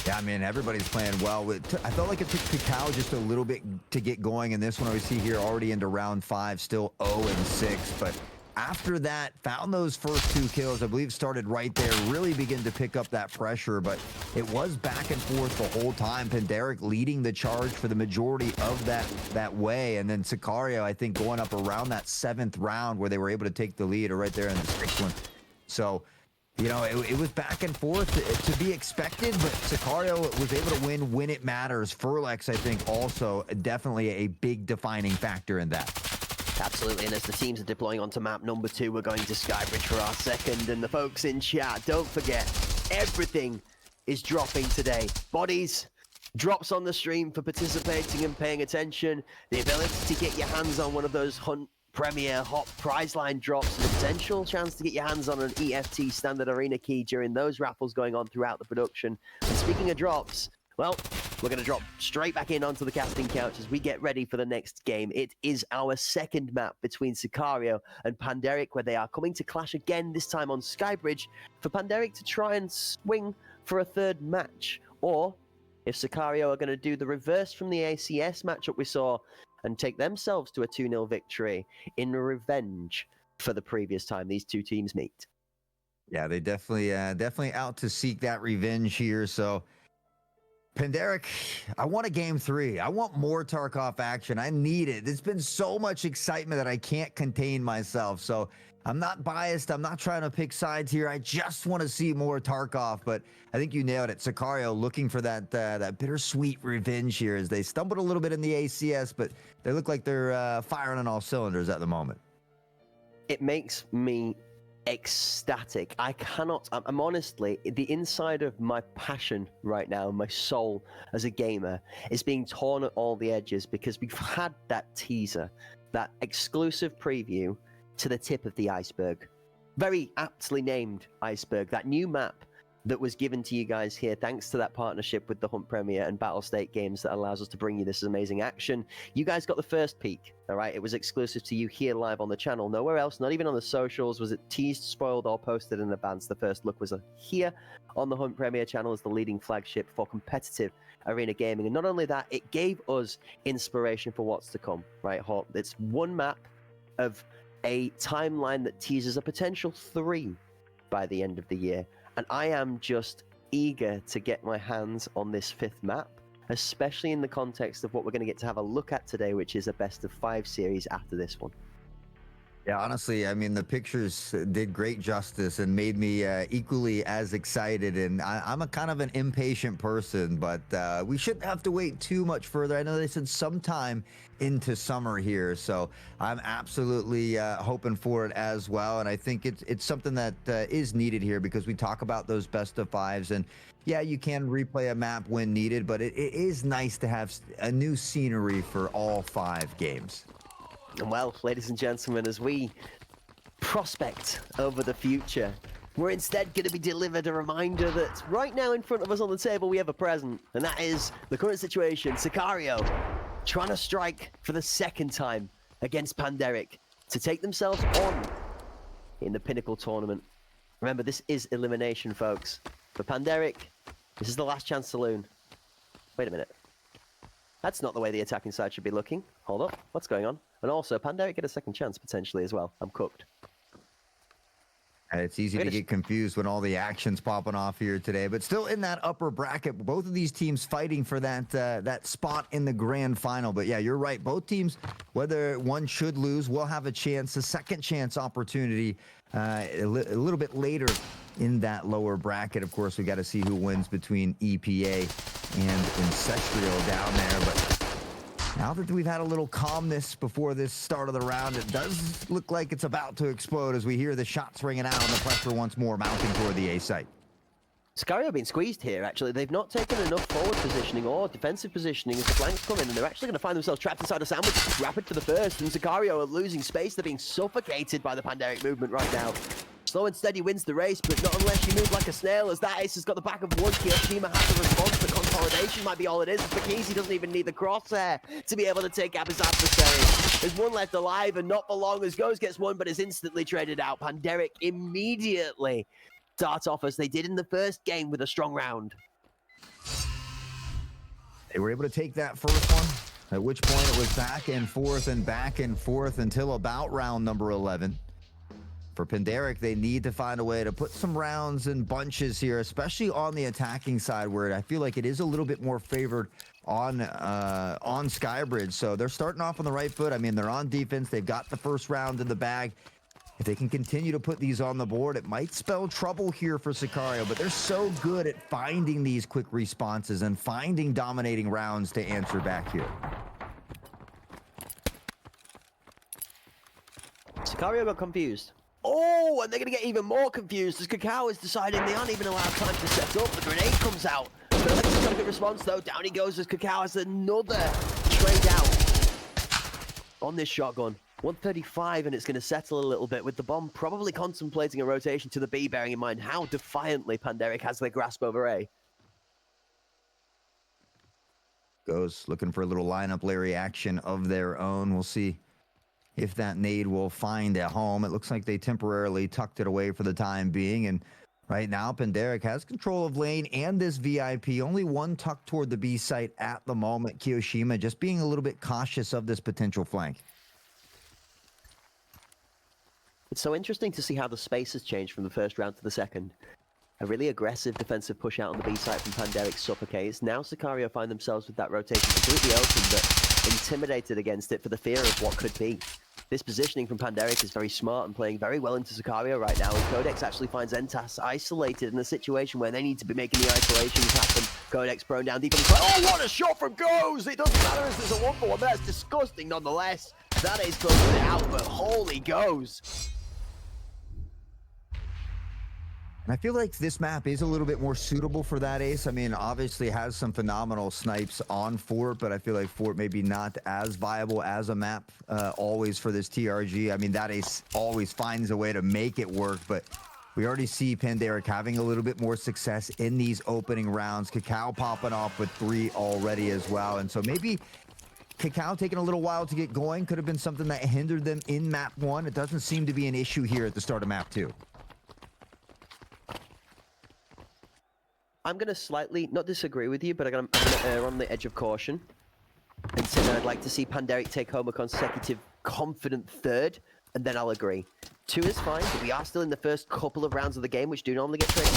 Yeah, I mean, everybody's playing well. I felt like it took Cacao just a little bit to get going in this one. We see here already into round 5, still 0-6, but after that, found those first 2 kills, I believe started right there, really begin to pick up that pressure, but it was back and forth the whole time. Panderic leading the charge for the majority of that way, and then Sicario, I think, going up around that 7th round where they were able to take the lead, or right there in the 6th one. So, you know, it was back and forth to be expected, but Sicario was able to win when it matters. Furlex, I think, also definitely a big defining factor in that. Absolutely, and as the teams are deploying onto map number 2, we're going to Skybridge for our second. And the folks in chat, don't forget, everything is dropping today. Bodies, drops on the stream for participating and paying attention. The ability to get your hands on one of those Hunt Premier hot prize line drops, and the potential chance to get your hands on an EFT standard arena key during those raffles going on throughout the production. And speaking of drops, well, we're going to drop straight back in onto the casting couch as we get ready for the next game. It is our second map between Sicario and Panderic, where they are coming to clash again, this time on Skybridge, for Panderic to try and swing for a third match. Or if Sicario are going to do the reverse from the ACS matchup we saw and take themselves to a 2-0 victory in revenge for the previous time these two teams meet. Yeah, they definitely out to seek that revenge here. So Panderic, I want a game 3. I want more Tarkov action. I need it. There's been so much excitement that I can't contain myself. So I'm not biased. I'm not trying to pick sides here. I just want to see more Tarkov. But I think you nailed it. Sicario looking for that bittersweet revenge here as they stumbled a little bit in the ACS, but they look like they're firing on all cylinders at the moment. It makes me ecstatic. I'm honestly, the inside of my passion right now, my soul as a gamer, is being torn at all the edges because we've had that teaser, that exclusive preview to the tip of the iceberg. Very aptly named Iceberg, that new map that was given to you guys here thanks to that partnership with the Hunt Premier and Battle State Games that allows us to bring you this amazing action. You guys got the first peek, all right? It was exclusive to you here live on the channel. Nowhere else, not even on the socials, was it teased, spoiled, or posted in advance. The first look was here on the Hunt Premier channel as the leading flagship for competitive arena gaming. And not only that, it gave us inspiration for what's to come, right? It's one map of a timeline that teases a potential 3 by the end of the year. And I am just eager to get my hands on this 5th map, especially in the context of what we're going to get to have a look at today, which is a best of 5 series after this one. Yeah, honestly, I mean, the pictures did great justice and made me equally as excited. And I'm a kind of an impatient person, but we shouldn't have to wait too much further. I know they said sometime into summer here, so I'm absolutely hoping for it as well. And I think it's something that is needed here because we talk about those best of 5s, and yeah, you can replay a map when needed, but it is nice to have a new scenery for all 5 games. And well, ladies and gentlemen, as we prospect over the future, we're instead going to be delivered a reminder that right now in front of us on the table we have a present, and that is the current situation. Sicario trying to strike for the second time against Panderic to take themselves on in the Pinnacle tournament. Remember, this is elimination, folks. For Panderic, this is the last chance saloon. Wait a minute. That's not the way the attacking side should be looking. Hold up. What's going on? And also, Panderic get a second chance potentially as well. I'm cooked. And it's easy to get confused when all the action's popping off here today, but still in that upper bracket. Both of these teams fighting for that spot in the grand final. But yeah, you're right. Both teams, whether one should lose, will have a chance, a second chance opportunity a little bit later in that lower bracket. Of course, we got to see who wins between EPA and Ancestral down there. But now that we've had a little calmness before this start of the round, it does look like it's about to explode as we hear the shots ringing out and the pressure once more mounting toward the A site. Sicario being squeezed here, actually. They've not taken enough forward positioning or defensive positioning as the flanks come in, and they're actually going to find themselves trapped inside a sandwich. Rapid for the first, and Sicario are losing space. They're being suffocated by the Panderic movement right now. Slow and steady wins the race, but not unless you move like a snail, as that ace has got the back of one kill. Shima has the response. The consolidation might be all it is. Fakisi doesn't even need the crosshair to be able to take out his adversary. There's one left alive, and not for long as Goes gets one, but is instantly traded out. Panderic immediately start off as they did in the first game with a strong round. They were able to take that first one, at which point it was back and forth until about round number 11. For Panderic, they need to find a way to put some rounds in bunches here, especially on the attacking side, where I feel like it is a little bit more favored on Skybridge. So they're starting off on the right foot. I mean, they're on defense. They've got the first round in the bag. If they can continue to put these on the board, it might spell trouble here for Sicario, but they're so good at finding these quick responses and finding dominating rounds to answer back here. Sicario got confused. Oh, and they're going to get even more confused as Kakao is deciding they aren't even allowed time to set up. The grenade comes out. Felix has got a good response, though. Down he goes as Kakao has another trade out on this shotgun. 135, and it's going to settle a little bit with the bomb probably contemplating a rotation to the B, bearing in mind how defiantly Panderic has their grasp over A. Goes looking for a little lineup Larry action of their own. We'll see if that nade will find a home. It looks like they temporarily tucked it away for the time being, and right now Panderic has control of lane and this VIP. Only one tucked toward the B site at the moment. Kiyoshima just being a little bit cautious of this potential flank. It's so interesting to see how the space has changed from the first round to the second. A really aggressive defensive push out on the B side from Panderic suffocates. Now Sicario find themselves with that rotation completely open, but intimidated against it for the fear of what could be. This positioning from Panderic is very smart and playing very well into Sicario right now, and Codex actually finds Entas isolated in a situation where they need to be making the isolations happen. Codex prone down deep on the side. Oh, what a shot from Goes! It doesn't matter if there's a 1-for-1, but that's disgusting nonetheless. That is closing it out, but holy Goes! And I feel like this map is a little bit more suitable for that, Ace. I mean, obviously has some phenomenal snipes on Fort, but I feel like Fort maybe not as viable as a map always for this TRG. I mean, that Ace always finds a way to make it work, but we already see Panderic having a little bit more success in these opening rounds. Kakao popping off with 3 already as well. And so maybe Kakao taking a little while to get going could have been something that hindered them in map 1. It doesn't seem to be an issue here at the start of map 2. I'm going to slightly, not disagree with you, but I'm going to err on the edge of caution and say that I'd like to see Panderic take home a consecutive confident third, and then I'll agree. 2 is fine, but we are still in the first couple of rounds of the game, which do normally get traded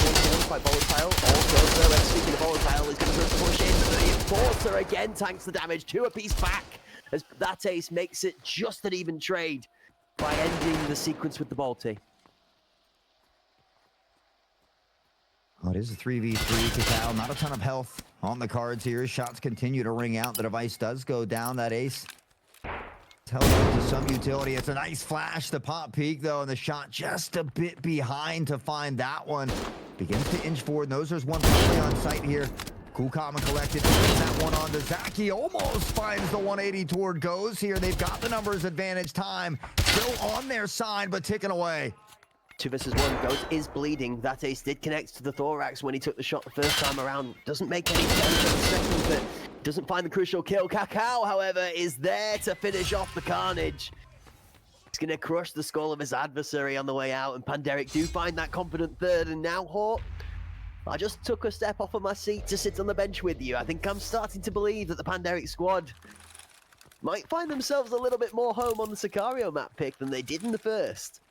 quite volatile. Also, speaking of volatile, is going to push in. The Enforcer again tanks the damage, 2 apiece back, as that ace makes it just an even trade by ending the sequence with the Balti. Oh, it is a 3v3. Kakao, not a ton of health on the cards here. Shots continue to ring out. The device does go down. That ace held up to some utility. It's a nice flash. The pop peak, though, and the shot just a bit behind to find that one. Begins to inch forward. Nozer's one probably on site here. Cool, calm, and collected. That one on to Zaki. Almost finds the 180 toward Goes here. They've got the numbers advantage. Time still on their side, but ticking away. 2 versus 1. Goes is bleeding. That ace did connect to the thorax when he took the shot the first time around. Doesn't make any damage on the second, but doesn't find the crucial kill. Kakao, however, is there to finish off the carnage. He's going to crush the skull of his adversary on the way out, and Panderic do find that confident third. And now, Hawk, I just took a step off of my seat to sit on the bench with you. I think I'm starting to believe that the Panderic squad might find themselves a little bit more home on the Sicario map pick than they did in the first.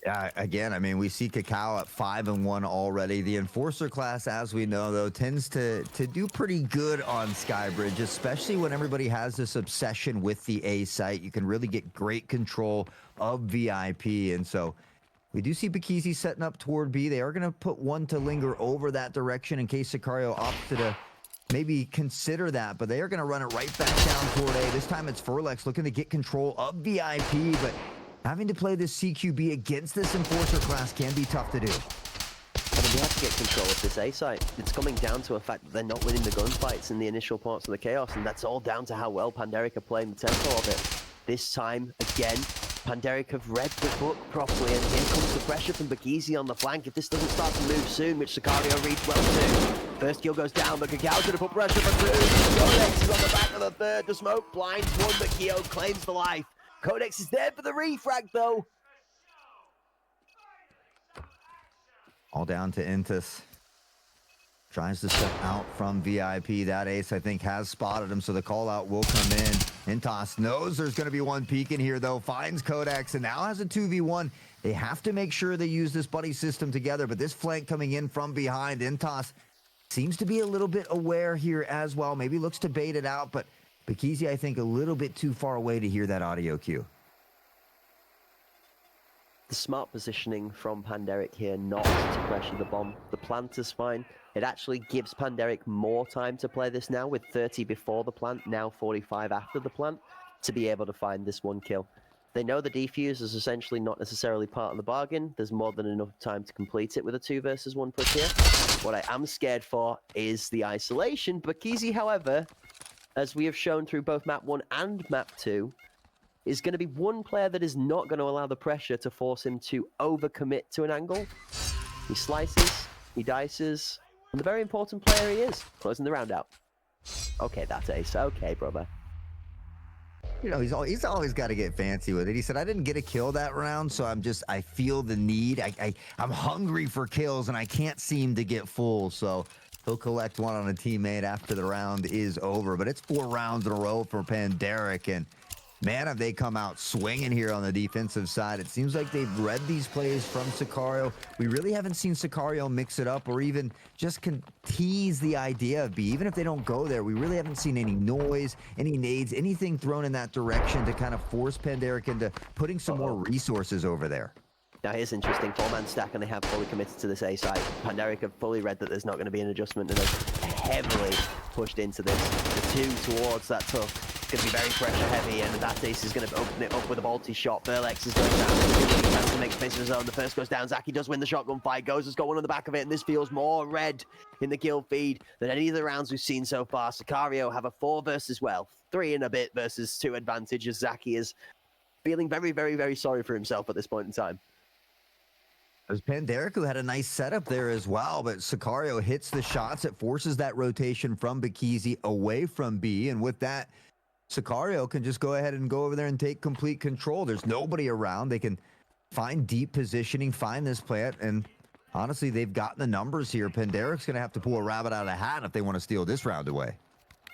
Yeah, again, I mean, we see Kakao at 5-1 already. The Enforcer class, as we know, though, tends to do pretty good on Skybridge, especially when everybody has this obsession with the A site. You can really get great control of VIP, and so we do see Bakizi setting up toward B. They are going to put one to linger over that direction in case Sicario opts to maybe consider that, but they are going to run it right back down toward A. This time it's Furlex looking to get control of VIP, but having to play this CQB against this Enforcer class can be tough to do. I mean, they have to get control of this A site. It's coming down to a fact that they're not winning the gunfights in the initial parts of the chaos, and that's all down to how well Panderic are playing the tempo of it. This time, again, Panderic have read the book properly, and here comes the pressure from Bakizi on the flank. If this doesn't start to move soon, which Sicario reads well too. First kill goes down, but Kakao's gonna put pressure for 2. Codex is on the back of the third. The smoke blinds one, but Kyo claims the life. Codex is there for the refrag, though. All down to Intus. Tries to step out from VIP. That ace, I think, has spotted him, so the call out will come in. Intas knows there's going to be one peek in here, though. Finds Codex and now has a 2v1. They have to make sure they use this buddy system together, but this flank coming in from behind, Intas seems to be a little bit aware here as well. Maybe looks to bait it out, but Bakizi, I think, a little bit too far away to hear that audio cue. The smart positioning from Panderic here not to pressure the bomb. The plant is fine. It actually gives Panderic more time to play this now, with 30 before the plant, now 45 after the plant, to be able to find this one kill. They know the defuse is essentially not necessarily part of the bargain. There's more than enough time to complete it with a 2 versus 1 push here. What I am scared for is the isolation. Bakizi, however, as we have shown through both map 1 and map 2, is going to be one player that is not going to allow the pressure to force him to overcommit to an angle. He slices, he dices, and the very important player he is, closing the round out. Okay, that's ace. Okay, brother. You know, he's always got to get fancy with it. He said, I didn't get a kill that round, so I feel the need. I'm hungry for kills, and I can't seem to get full, so he'll collect one on a teammate after the round is over. But it's 4 rounds in a row for Panderic, and man, have they come out swinging here on the defensive side. It seems like they've read these plays from Sicario. We really haven't seen Sicario mix it up or even just tease the idea of B. Even if they don't go there, we really haven't seen any noise, any nades, anything thrown in that direction to kind of force Panderic into putting some more resources over there. Now here's interesting, 4-man stack and they have fully committed to this A side. Panderic have fully read that there's not going to be an adjustment and have heavily pushed into this. The 2 towards that tough. Going to be very pressure heavy, and that ace is going to open it up with a bolty shot. Burlex is going down. He to make space for his own. The first goes down. Zaki does win the shotgun fight. Goes has got one on the back of it, and this feels more red in the kill feed than any of the rounds we've seen so far. Sicario have a 4 versus, well, 3 and a bit versus 2 advantage, as Zaki is feeling very, very, very sorry for himself at this point in time. There's Panderic, who had a nice setup there as well, but Sicario hits the shots. It forces that rotation from Bakizi away from B, and with that, Sicario can just go ahead and go over there and take complete control. There's nobody around. They can find deep positioning, find this plant, and honestly, they've got the numbers here. Panderic's going to have to pull a rabbit out of the hat if they want to steal this round away.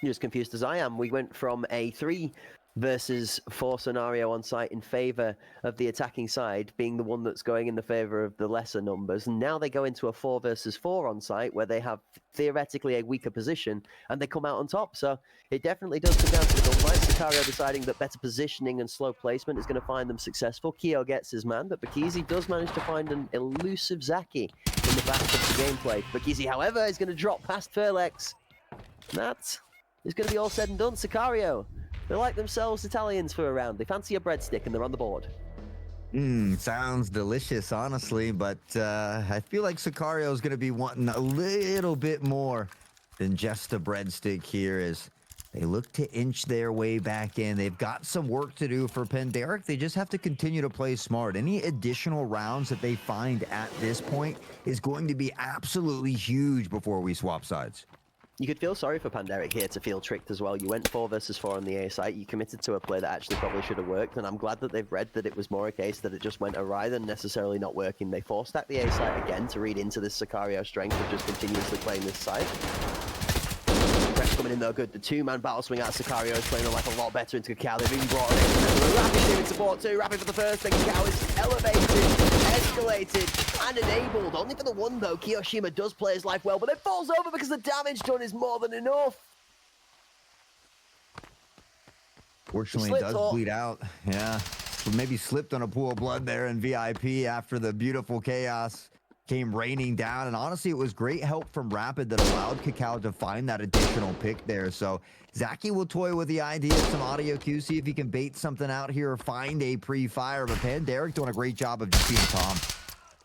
You're as confused as I am. We went from a 3 versus 4 scenario on site in favor of the attacking side being the one that's going in the favor of the lesser numbers, and now they go into a 4 versus 4 on site where they have theoretically a weaker position and they come out on top. So it definitely does come down to the gunfight. Sicario deciding that better positioning and slow placement is going to find them successful. Keo gets his man, but Bakizi does manage to find an elusive Zaki in the back of the gameplay. Bakizi, however, is going to drop past Furlex. That is going to be all said and done. Sicario, they like themselves Italians for a round. They fancy a breadstick and they're on the board. Sounds delicious, honestly, but I feel like Sicario is going to be wanting a little bit more than just a breadstick here as they look to inch their way back in. They've got some work to do for Panderic. They just have to continue to play smart. Any additional rounds that they find at this point is going to be absolutely huge before we swap sides. You could feel sorry for Panderic here to feel tricked as well. You went 4 versus 4 on the A site. You committed to a play that actually probably should have worked, and I'm glad that they've read that it was more a case that it just went awry than necessarily not working. They 4-stacked the A site again to read into this Sicario strength of just continuously playing this side. Pressure coming in though, good. The 2-man battle swing out of Sicario is playing like a lot better into Cacao. They've even brought in Rapid giving support too. Rapid for the first, then Cacao is elevated, escalated, and enabled. Only for the 1 though. Kiyoshima does play his life well, but then falls over because the damage done is more than enough. Fortunately, it does bleed out. Yeah, so maybe slipped on a pool of blood there in VIP after the beautiful chaos came raining down. And honestly, it was great help from Rapid that allowed Cacao to find that additional pick there. So Zaki will toy with the idea of some audio cues, see if he can bait something out here or find a pre-fire. But Panderic doing a great job of just being calm.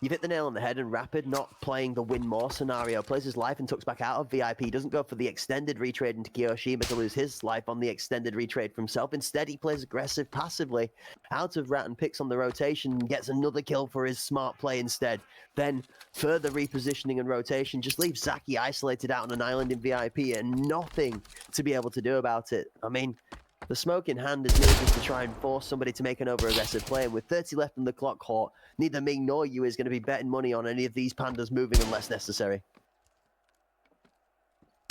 You've hit the nail on the head, and Rapid not playing the win more scenario, plays his life and tucks back out of VIP, doesn't go for the extended retrade into Kiyoshima to lose his life on the extended retrade for himself. Instead, he plays aggressive passively out of Rat and picks on the rotation and gets another kill for his smart play instead. Then further repositioning and rotation just leaves Zaki isolated out on an island in VIP and nothing to be able to do about it. I mean, the smoke in hand is needed to try and force somebody to make an over-aggressive play, and with 30 left in the clock, Hort, neither Ming nor you is going to be betting money on any of these pandas moving unless necessary.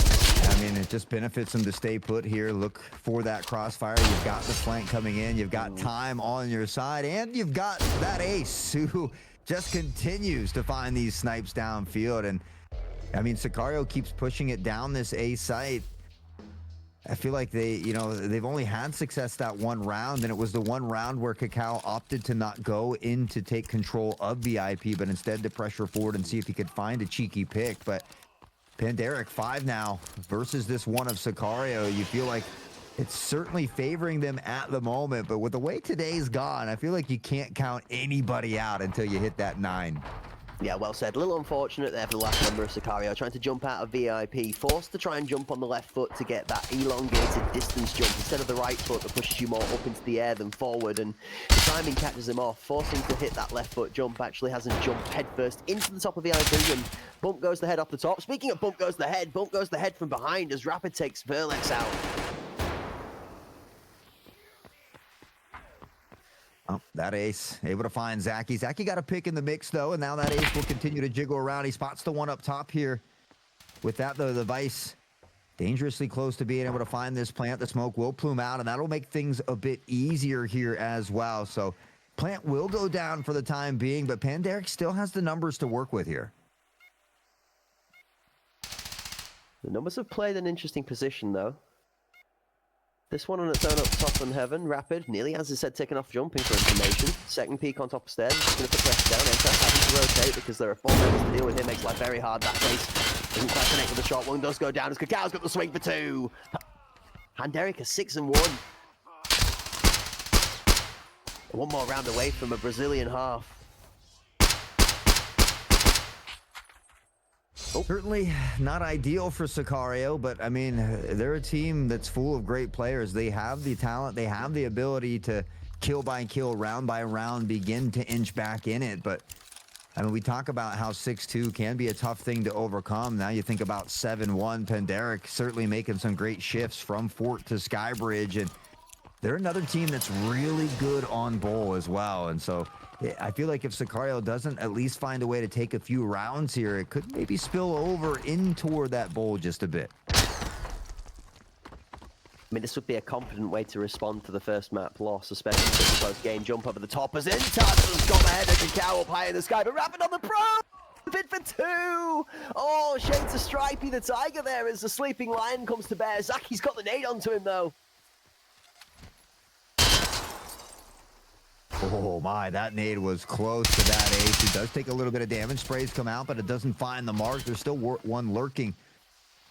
I mean, it just benefits them to stay put here. Look for that crossfire. You've got the flank coming in. You've got time on your side, and you've got that ace who just continues to find these snipes downfield. And I mean, Sicario keeps pushing it down this A site. I feel like they've only had success that 1 round, and it was the 1 round where Cacao opted to not go in to take control of VIP, but instead to pressure forward and see if he could find a cheeky pick. But Panderic 5 now versus this 1 of Sicario. You feel like it's certainly favoring them at the moment, but with the way today's gone, I feel like you can't count anybody out until you hit that 9. Yeah, well said. A little unfortunate there for the last member of Sicario, trying to jump out of VIP, forced to try and jump on the left foot to get that elongated distance jump instead of the right foot that pushes you more up into the air than forward, and the timing catches him off, forcing to hit that left foot jump. Actually hasn't jumped headfirst into the top of VIP, and bump goes the head off the top. Speaking of bump goes the head from behind as Rapid takes Verlex out. Oh, that ace able to find Zaki. Zaki got a pick in the mix though, and now that ace will continue to jiggle around. He spots the one up top here. With that though, the Vice dangerously close to being able to find this plant. The smoke will plume out, and that'll make things a bit easier here as well. So plant will go down for the time being, but Pandaric still has the numbers to work with here. The numbers have played an interesting position though. This one on its own up top on Heaven. Rapid, nearly as I said, taking off jumping for information. Second peak on top of stairs. Just going to put pressure down. Entrance having to rotate because there are 4 members to deal with here. Makes life very hard. That case doesn't quite connect with the shot. One does go down as Cacao has got the swing for 2. Pandaric is 6-1. One more round away from a Brazilian half. Certainly not ideal for Sicario, but I mean, they're a team that's full of great players. They have the talent, they have the ability to kill by kill, round by round, begin to inch back in it. But I mean, we talk about how 6-2 can be a tough thing to overcome. Now you think about 7-1, Pandaric certainly making some great shifts from Fort to Skybridge, and they're another team that's really good on bowl as well. And so I feel like if Sicario doesn't at least find a way to take a few rounds here, it could maybe spill over in toward that bowl just a bit. I mean, this would be a confident way to respond to the first map loss, especially with the close game jump over the top as Intas got the head of Cacao up high in the sky, but Rapid on the pro! Bid for 2! Oh, shades of Stripey the Tiger there as the sleeping lion comes to bear. Zaki's got the nade onto him though. Oh my, that nade was close to that ace. It does take a little bit of damage. Sprays come out, but it doesn't find the mark. There's still one lurking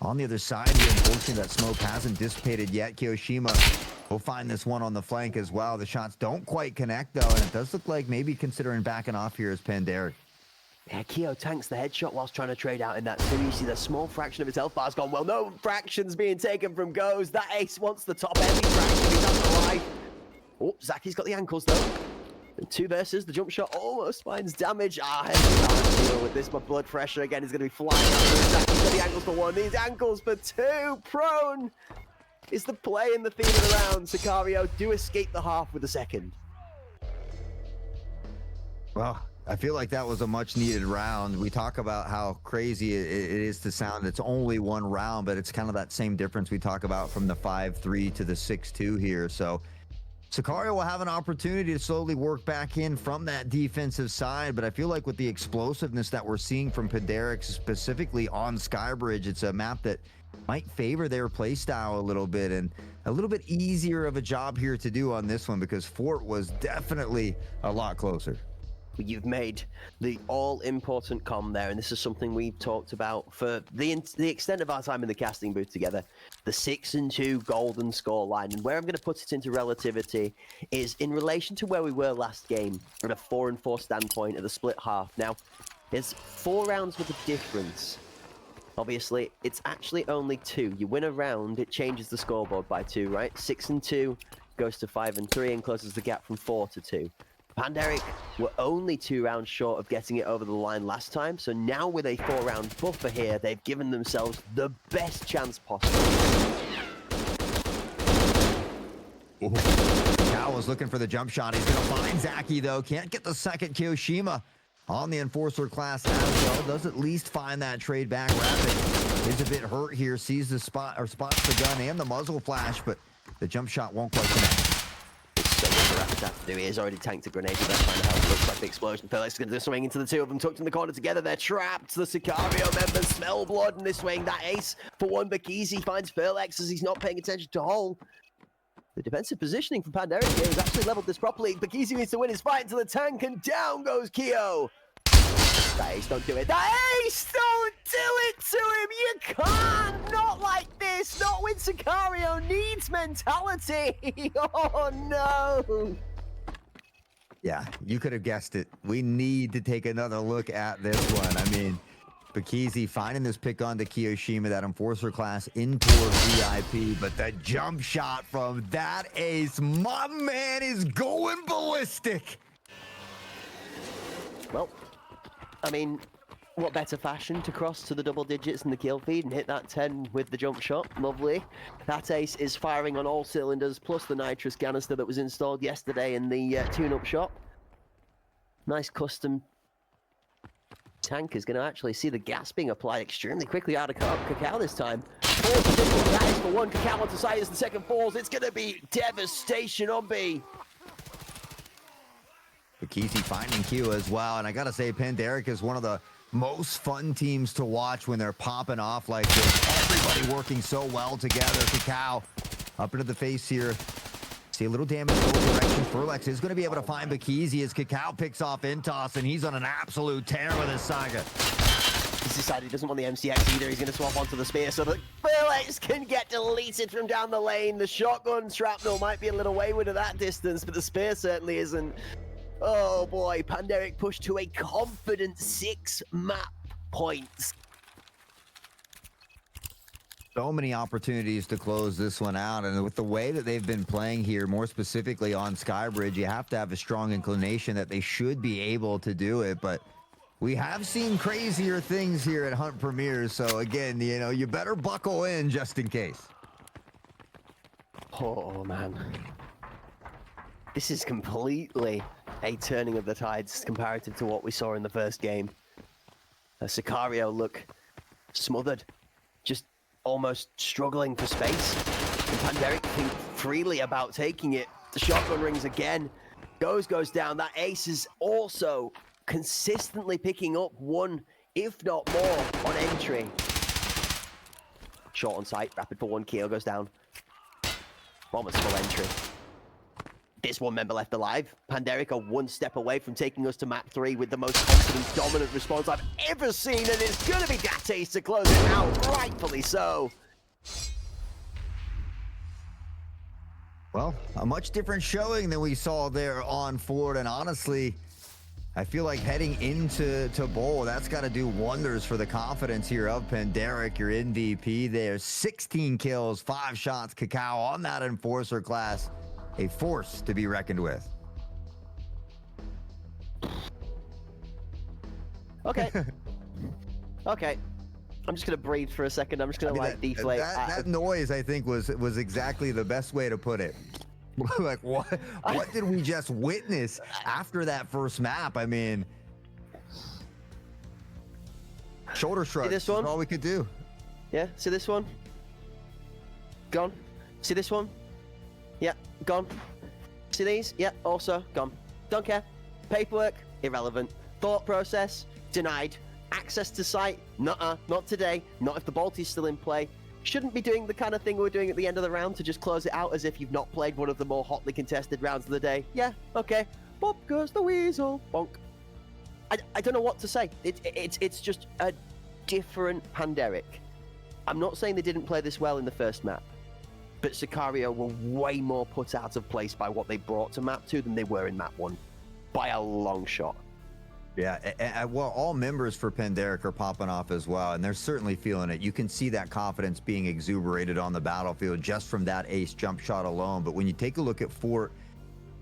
on the other side here. Unfortunately, that smoke hasn't dissipated yet. Kiyoshima will find this one on the flank as well. The shots don't quite connect though, and it does look like maybe considering backing off here is Pandaric. Yeah, Kyo tanks the headshot whilst trying to trade out in that 2. You see the small fraction of his health bar's gone. Well, no fractions being taken from Goes. That ace wants the top heavy fraction. He's up alive. Oh, Zaki's got the ankles though. And 2 versus, the jump shot almost finds damage. Heavy can't deal with this, but blood pressure again is going to be flying out. Zaki's got the ankles for 1, these ankles for 2. Prone is the play in the theme of the round. Sicario do escape the half with the second. Well, I feel like that was a much needed round. We talk about how crazy it is to sound. It's only 1 round, but it's kind of that same difference we talk about from the 5-3 to the 6-2 here. So Sicario will have an opportunity to slowly work back in from that defensive side, but I feel like with the explosiveness that we're seeing from Pandaric, specifically on Skybridge, it's a map that might favor their play style a little bit, and a little bit easier of a job here to do on this one because Fort was definitely a lot closer. You've made the all-important comm there, and this is something we've talked about for the extent of our time in the casting booth together. The 6-2 golden score line, and where I'm going to put it into relativity is in relation to where we were last game at a 4-4 standpoint at the split half. Now, there's 4 rounds with a difference. Obviously, it's actually only 2. You win a round, it changes the scoreboard by 2, right? 6-2 goes to 5-3 and closes the gap from 4 to 2. Pandaric were only 2 rounds short of getting it over the line last time, so now with a 4-round buffer here, they've given themselves the best chance possible. Cal was looking for the jump shot. He's going to find Zaki, though. Can't get the second. Kiyoshima on the Enforcer class as well. Does at least find that trade back. Rapid is a bit hurt here. Sees the spot, or spots the gun and the muzzle flash, but the jump shot won't quite connect. So what Rapid have to do, he has already tanked a grenade, but that's trying to help. Looks like the explosion. Felix is going to do swing into the 2 of them, tucked in the corner together. They're trapped. The Sicario members smell blood in this swing. That ace for 1, Bakizi finds Ferlex as he's not paying attention to Hole. The defensive positioning from Pandaric here has actually leveled this properly. Bakizi needs to win his fight into the tank, and down goes Kyo. That ace, don't do it. That ace, don't do it to him. You can't. Not like this. this not when Sicario needs mentality? Oh no! Yeah, you could have guessed it. We need to take another look at this one. I mean, Bakizi finding this pick onto Kiyoshima, that Enforcer class in towards VIP, but the jump shot from that ace, my man is going ballistic. Well, I mean, what better fashion to cross to the double digits in the kill feed and hit that 10 with the jump shot? Lovely. That ace is firing on all cylinders, plus the nitrous canister that was installed yesterday in the tune-up shop. Nice custom tank is going to actually see the gas being applied extremely quickly out of Cacao this time. That is for one. Cacao onto side as the second falls. It's going to be devastation on B. Bakizi finding Q as well, and I gotta say, Panderic is one of the most fun teams to watch when they're popping off like this. Everybody working so well together. Cacao up into the face here. See a little damage in both direction. Furlex is going to be able to find Bakizi as Cacao picks off Intos, and he's on an absolute tear with this saga. He's decided he doesn't want the MCX either. He's going to swap onto the spear so that Furlex can get deleted from down the lane. The shotgun shrapnel might be a little wayward at that distance, but the spear certainly isn't. Oh boy, Panderic pushed to a confident 6 map points. So many opportunities to close this one out, and with the way that they've been playing here, more specifically on Skybridge, you have to have a strong inclination that they should be able to do it, but we have seen crazier things here at Hunt Premier, so again, you know, you better buckle in just in case. Oh man. This is completely a turning of the tides comparative to what we saw in the first game. Sicario look smothered, just almost struggling for space. And Panderic think freely about taking it. The shotgun rings again. Goes down. That ace is also consistently picking up one, if not more, on entry. Short on sight, rapid for one, Keo goes down. Almost full entry. This one member left alive. Panderic are one step away from taking us to map 3 with the most confident, dominant response I've ever seen, and it's gonna be that ace to close it out, rightfully so. Well, a much different showing than we saw there on Ford, and honestly, I feel like heading into Bowl, that's got to do wonders for the confidence here of Panderic, your MVP there. 16 kills, 5 shots, Cacao on that Enforcer class. A force to be reckoned with. Okay. Okay. I'm just gonna breathe for a second. I'm just gonna deflate. That noise, I think, was exactly the best way to put it. Like, what did we just witness after that first map? I mean, shoulder shrugs. See this one? Is all we could do. Yeah, see this one? Gone. See this one? Yeah, gone. See these? Yeah, also gone. Don't care. Paperwork, irrelevant. Thought process, denied. Access to site, nuh-uh, not today. Not if the Balti's still in play. Shouldn't be doing the kind of thing we're doing at the end of the round to just close it out as if you've not played one of the more hotly contested rounds of the day. Yeah, okay. Pop goes the weasel. Bonk. I don't know what to say. It's just a different Panderic. I'm not saying they didn't play this well in the first map, but Sicario were way more put out of place by what they brought to map 2 than they were in map 1. By a long shot. Yeah, well, all members for Panderic are popping off as well, and they're certainly feeling it. You can see that confidence being exuberated on the battlefield just from that ace jump shot alone. But when you take a look at Fort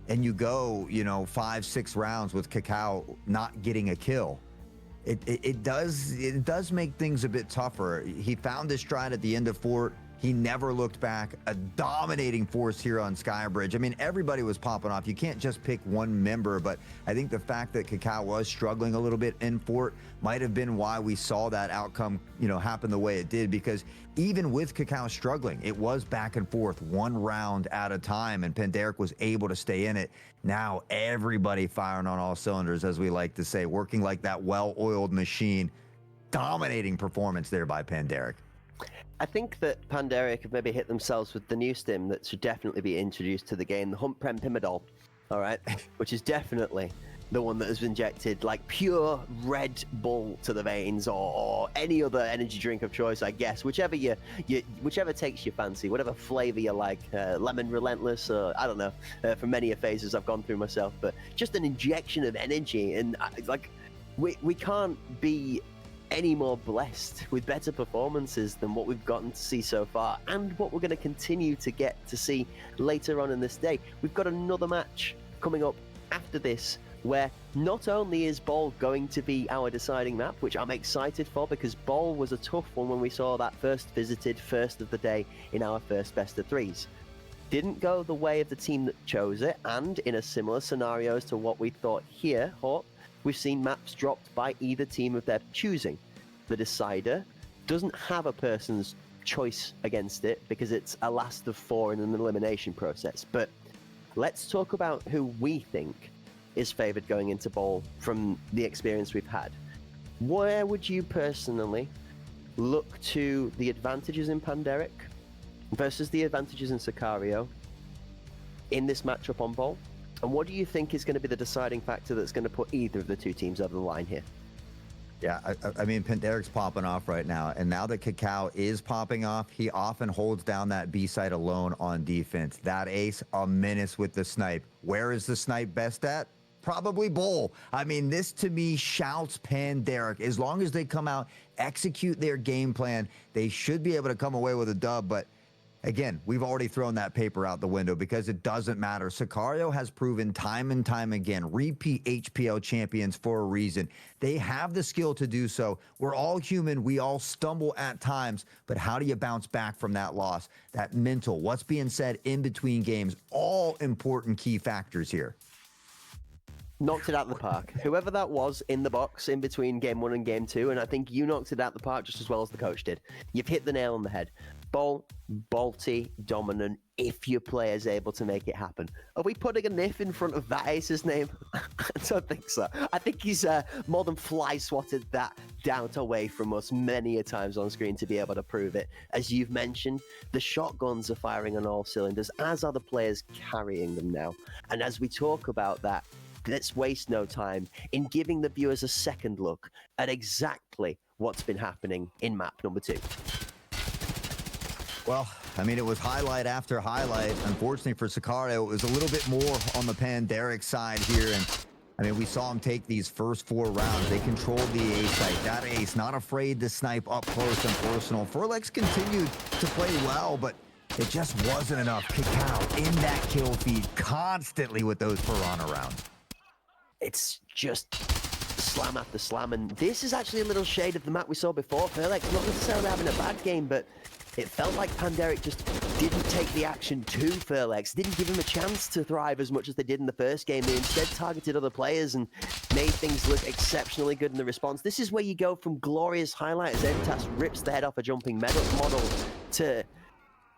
and you go, 5-6 rounds with Cacao not getting a kill, it does make things a bit tougher. He found his stride at the end of Fort. He never looked back. A dominating force here on Skybridge. I mean, everybody was popping off. You can't just pick one member, but I think the fact that Cacao was struggling a little bit in Fort might have been why we saw that outcome, happen the way it did, because even with Cacao struggling, it was back and forth, one round at a time, and Panderic was able to stay in it. Now everybody firing on all cylinders, as we like to say, working like that well-oiled machine. Dominating performance there by Panderic. I think that Panderic have maybe hit themselves with the new stim that should definitely be introduced to the game, the Hunt Premier Pinnacle, all right, which is definitely the one that has injected like pure Red Bull to the veins, or any other energy drink of choice, I guess, whichever whichever takes your fancy, whatever flavor you like, lemon relentless, or I don't know, for many phases I've gone through myself, but just an injection of energy. And like we can't be any more blessed with better performances than what we've gotten to see so far, and what we're going to continue to get to see later on in this day. We've got another match coming up after this, where not only is Bowl going to be our deciding map, which I'm excited for, because Bowl was a tough one when we saw that first visited first of the day in our first best of threes. Didn't go the way of the team that chose it, and in a similar scenario as to what we thought here, Hawk, we've seen maps dropped by either team of their choosing. The decider doesn't have a person's choice against it because it's a last of 4 in an elimination process. But let's talk about who we think is favored going into Bowl from the experience we've had. Where would you personally look to the advantages in Panderic versus the advantages in Sicario in this matchup on Bowl? And what do you think is going to be the deciding factor that's going to put either of the two teams over the line here? Yeah, I mean, Panderic's popping off right now, and now that Cacao is popping off, he often holds down that B side alone on defense. That ace, a menace with the snipe. Where is the snipe best at? Probably Bowl. I mean, this to me shouts Panderic. As long as they come out, execute their game plan, they should be able to come away with a dub. But again, we've already thrown that paper out the window because it doesn't matter. Sicario has proven time and time again, repeat HPL champions for a reason. They have the skill to do so. We're all human. We all stumble at times. But how do you bounce back from that loss? That mental, what's being said in between games, all important key factors here. Knocked it out of the park. Whoever that was in the box in between game 1 and game 2, and I think you knocked it out the park just as well as the coach did. You've hit the nail on the head. Bowl, Balti, dominant, if your player's able to make it happen. Are we putting an if in front of that ace's name? I don't think so. I think he's more than fly swatted that down away from us many a times on screen to be able to prove it. As you've mentioned, the shotguns are firing on all cylinders, as are the players carrying them now. And as we talk about that, let's waste no time in giving the viewers a second look at exactly what's been happening in map number 2. Well, I mean, it was highlight after highlight. Unfortunately for Sicario, it was a little bit more on the Panderic side here. And I mean, we saw him take these first 4 rounds. They controlled the A site. That ace, not afraid to snipe up close and personal. Furlex continued to play well, but it just wasn't enough. Cacao in that kill feed constantly with those Piranha rounds. It's just slam after slam, and this is actually a little shade of the map we saw before. Furlex not necessarily having a bad game, but it felt like Panderic just didn't take the action to Furlex, didn't give him a chance to thrive as much as they did in the first game. They instead targeted other players and made things look exceptionally good in the response. This is where you go from glorious highlight as Entas rips the head off a jumping model to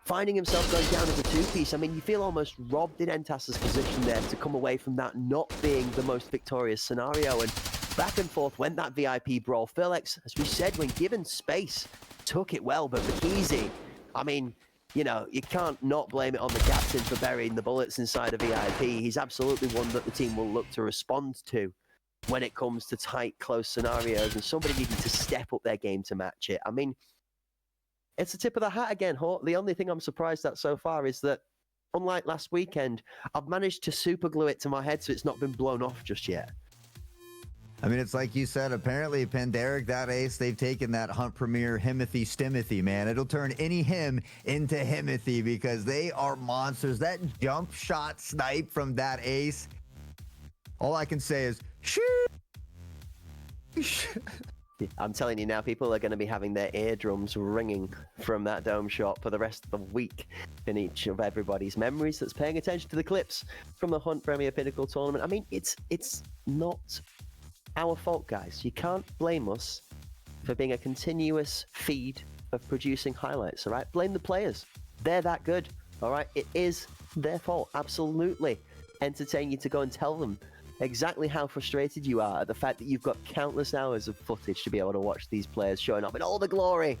finding himself going down as a 2-piece. I mean, you feel almost robbed in Entas's position there to come away from that not being the most victorious scenario. And back and forth went that VIP brawl. Furlex, as we said, when given space, took it well, but Makizi, I mean, you know, you can't not blame it on the captain for burying the bullets inside a VIP. He's absolutely one that the team will look to respond to when it comes to tight, close scenarios, and somebody needing to step up their game to match it. I mean, it's a tip of the hat again, Hawk. The only thing I'm surprised at so far is that, unlike last weekend, I've managed to super glue it to my head so it's not been blown off just yet. I mean, it's like you said, apparently Panderic, that ace, they've taken that Hunt Premier Himothy Stimothy, man. It'll turn any him into Himothy because they are monsters. That jump shot snipe from that ace, all I can say is, sheesh. I'm telling you now, people are going to be having their eardrums ringing from that dome shot for the rest of the week in each of everybody's memories that's paying attention to the clips from the Hunt Premier Pinnacle tournament. I mean, it's not our fault, guys. You can't blame us for being a continuous feed of producing highlights, all right? Blame the players. They're that good, all right? It is their fault. Absolutely entertain you to go and tell them exactly how frustrated you are at the fact that you've got countless hours of footage to be able to watch these players showing up in all the glory.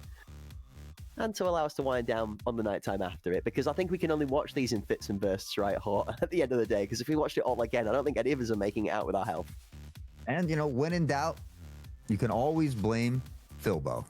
and to allow us to wind down on the nighttime after it, because I think we can only watch these in fits and bursts, right, Hort, at the end of the day, because if we watched it all again, I don't think any of us are making it out with our health. And, you know, when in doubt, you can always blame Philbo.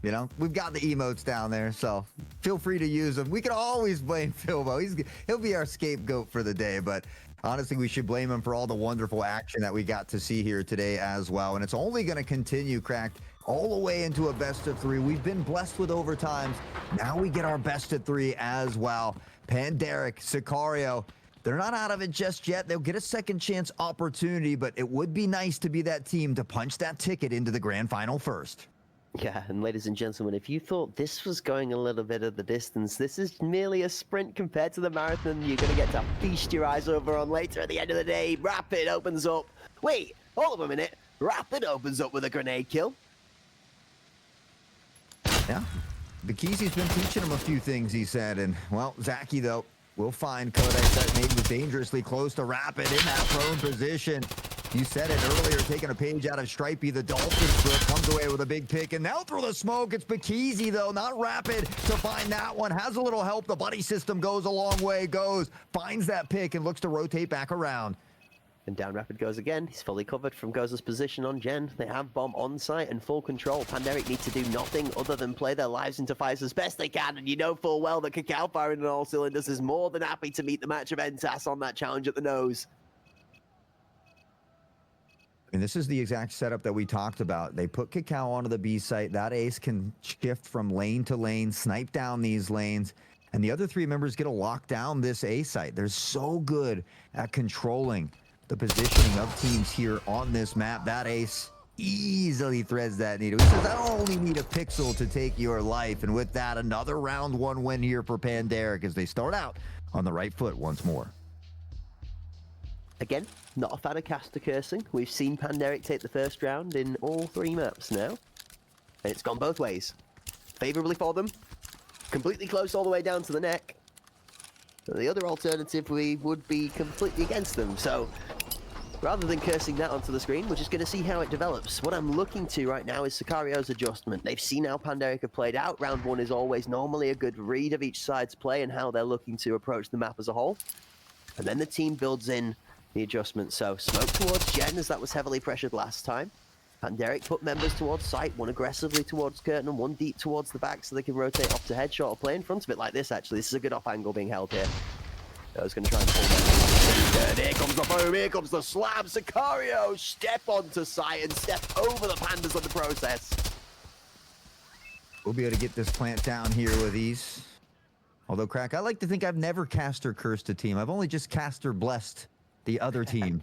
You know, we've got the emotes down there, so feel free to use them. We can always blame Philbo. He'll be our scapegoat for the day, but honestly, we should blame him for all the wonderful action that we got to see here today as well. And it's only going to continue, Cracked, all the way into a best of 3. We've been blessed with overtimes. Now we get our best of 3 as well. Pandaric, Sicario, they're not out of it just yet. They'll get a second chance opportunity, but it would be nice to be that team to punch that ticket into the grand final first. Yeah, and ladies and gentlemen, if you thought this was going a little bit of the distance, this is merely a sprint compared to the marathon you're going to get to feast your eyes over on later at the end of the day. Rapid opens up. Wait, hold up a minute. Rapid opens up with a grenade kill. Yeah, Bikizi's been teaching him a few things, he said, and, well, Zaki, though, will find Codex. That maybe was dangerously close to Rapid in that prone position. You said it earlier, taking a page out of Stripey, the Dolphins book, comes away with a big pick, and now through the smoke, it's Bikizi, though, not Rapid, to find that one. Has a little help, the buddy system goes a long way, finds that pick, and looks to rotate back around. And down Rapid goes again. He's fully covered from Goza's position on Gen. They have bomb on site and full control. Pandaric need to do nothing other than play their lives into fights as best they can, and you know full well that Cacao firing on all cylinders is more than happy to meet the match of Entas on that challenge at the nose. And this is the exact setup that we talked about. They put Cacao onto the B site. That ace can shift from lane to lane, snipe down these lanes, and the other 3 members get to lock down this A site. They're so good at controlling the positioning of teams here on this map. That ace easily threads that needle. He says, I only need a pixel to take your life. And with that, another round 1 win here for Pandaric as they start out on the right foot once more. Again, not a fan of caster cursing. We've seen Pandaric take the first round in all 3 maps now, and it's gone both ways. Favorably for them, completely close all the way down to the neck. The other alternative, we would be completely against them. So rather than cursing that onto the screen, we're just going to see how it develops. What I'm looking to right now is Sicario's adjustment. They've seen how Pandaric have played out. Round 1 is always normally a good read of each side's play and how they're looking to approach the map as a whole. And then the team builds in the adjustment. So smoke towards Gen, as that was heavily pressured last time. Pandaric put members towards site, one aggressively towards curtain and one deep towards the back so they can rotate off to headshot or play in front of it like this, actually. This is a good off angle being held here. I was going to try and pull that. Here comes the boom, here comes the slam. Sicario, step onto site and step over the pandas of the process. We'll be able to get this plant down here with ease. Although, Crack, I like to think I've never cast or cursed a team. I've only just cast or blessed the other team,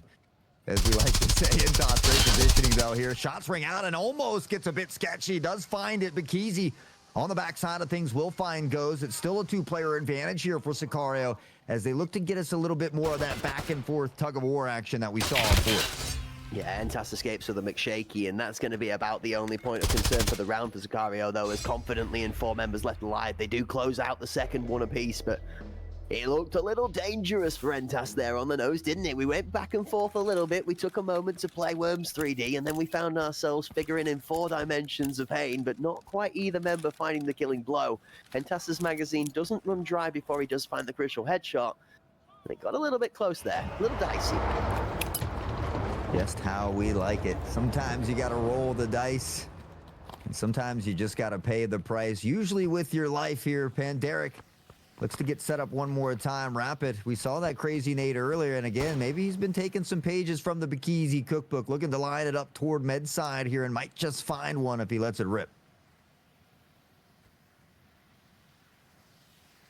as we like to say. In top great positioning, though, here. Shots ring out and almost gets a bit sketchy. Does find it. Bikizi on the backside of things will find goes. It's still a 2-player advantage here for Sicario as they look to get us a little bit more of that back and forth tug of war action that we saw on fourth. Yeah, Entas escapes with a McShaky, and that's going to be about the only point of concern for the round for Sicario, though, as confidently in 4 members left alive. They do close out the second one apiece, but it looked a little dangerous for Entas there on the nose, didn't it? We went back and forth a little bit. We took a moment to play Worms 3D, and then we found ourselves figuring in 4 dimensions of pain, but not quite either member finding the killing blow. Entas's magazine doesn't run dry before he does find the crucial headshot. And it got a little bit close there, a little dicey. Just how we like it. Sometimes you got to roll the dice, and sometimes you just got to pay the price, usually with your life here. Pandaric looks to get set up one more time. Rapid, we saw that crazy nade earlier, and again, maybe he's been taking some pages from the Bikizi cookbook, looking to line it up toward med side here and might just find one if he lets it rip.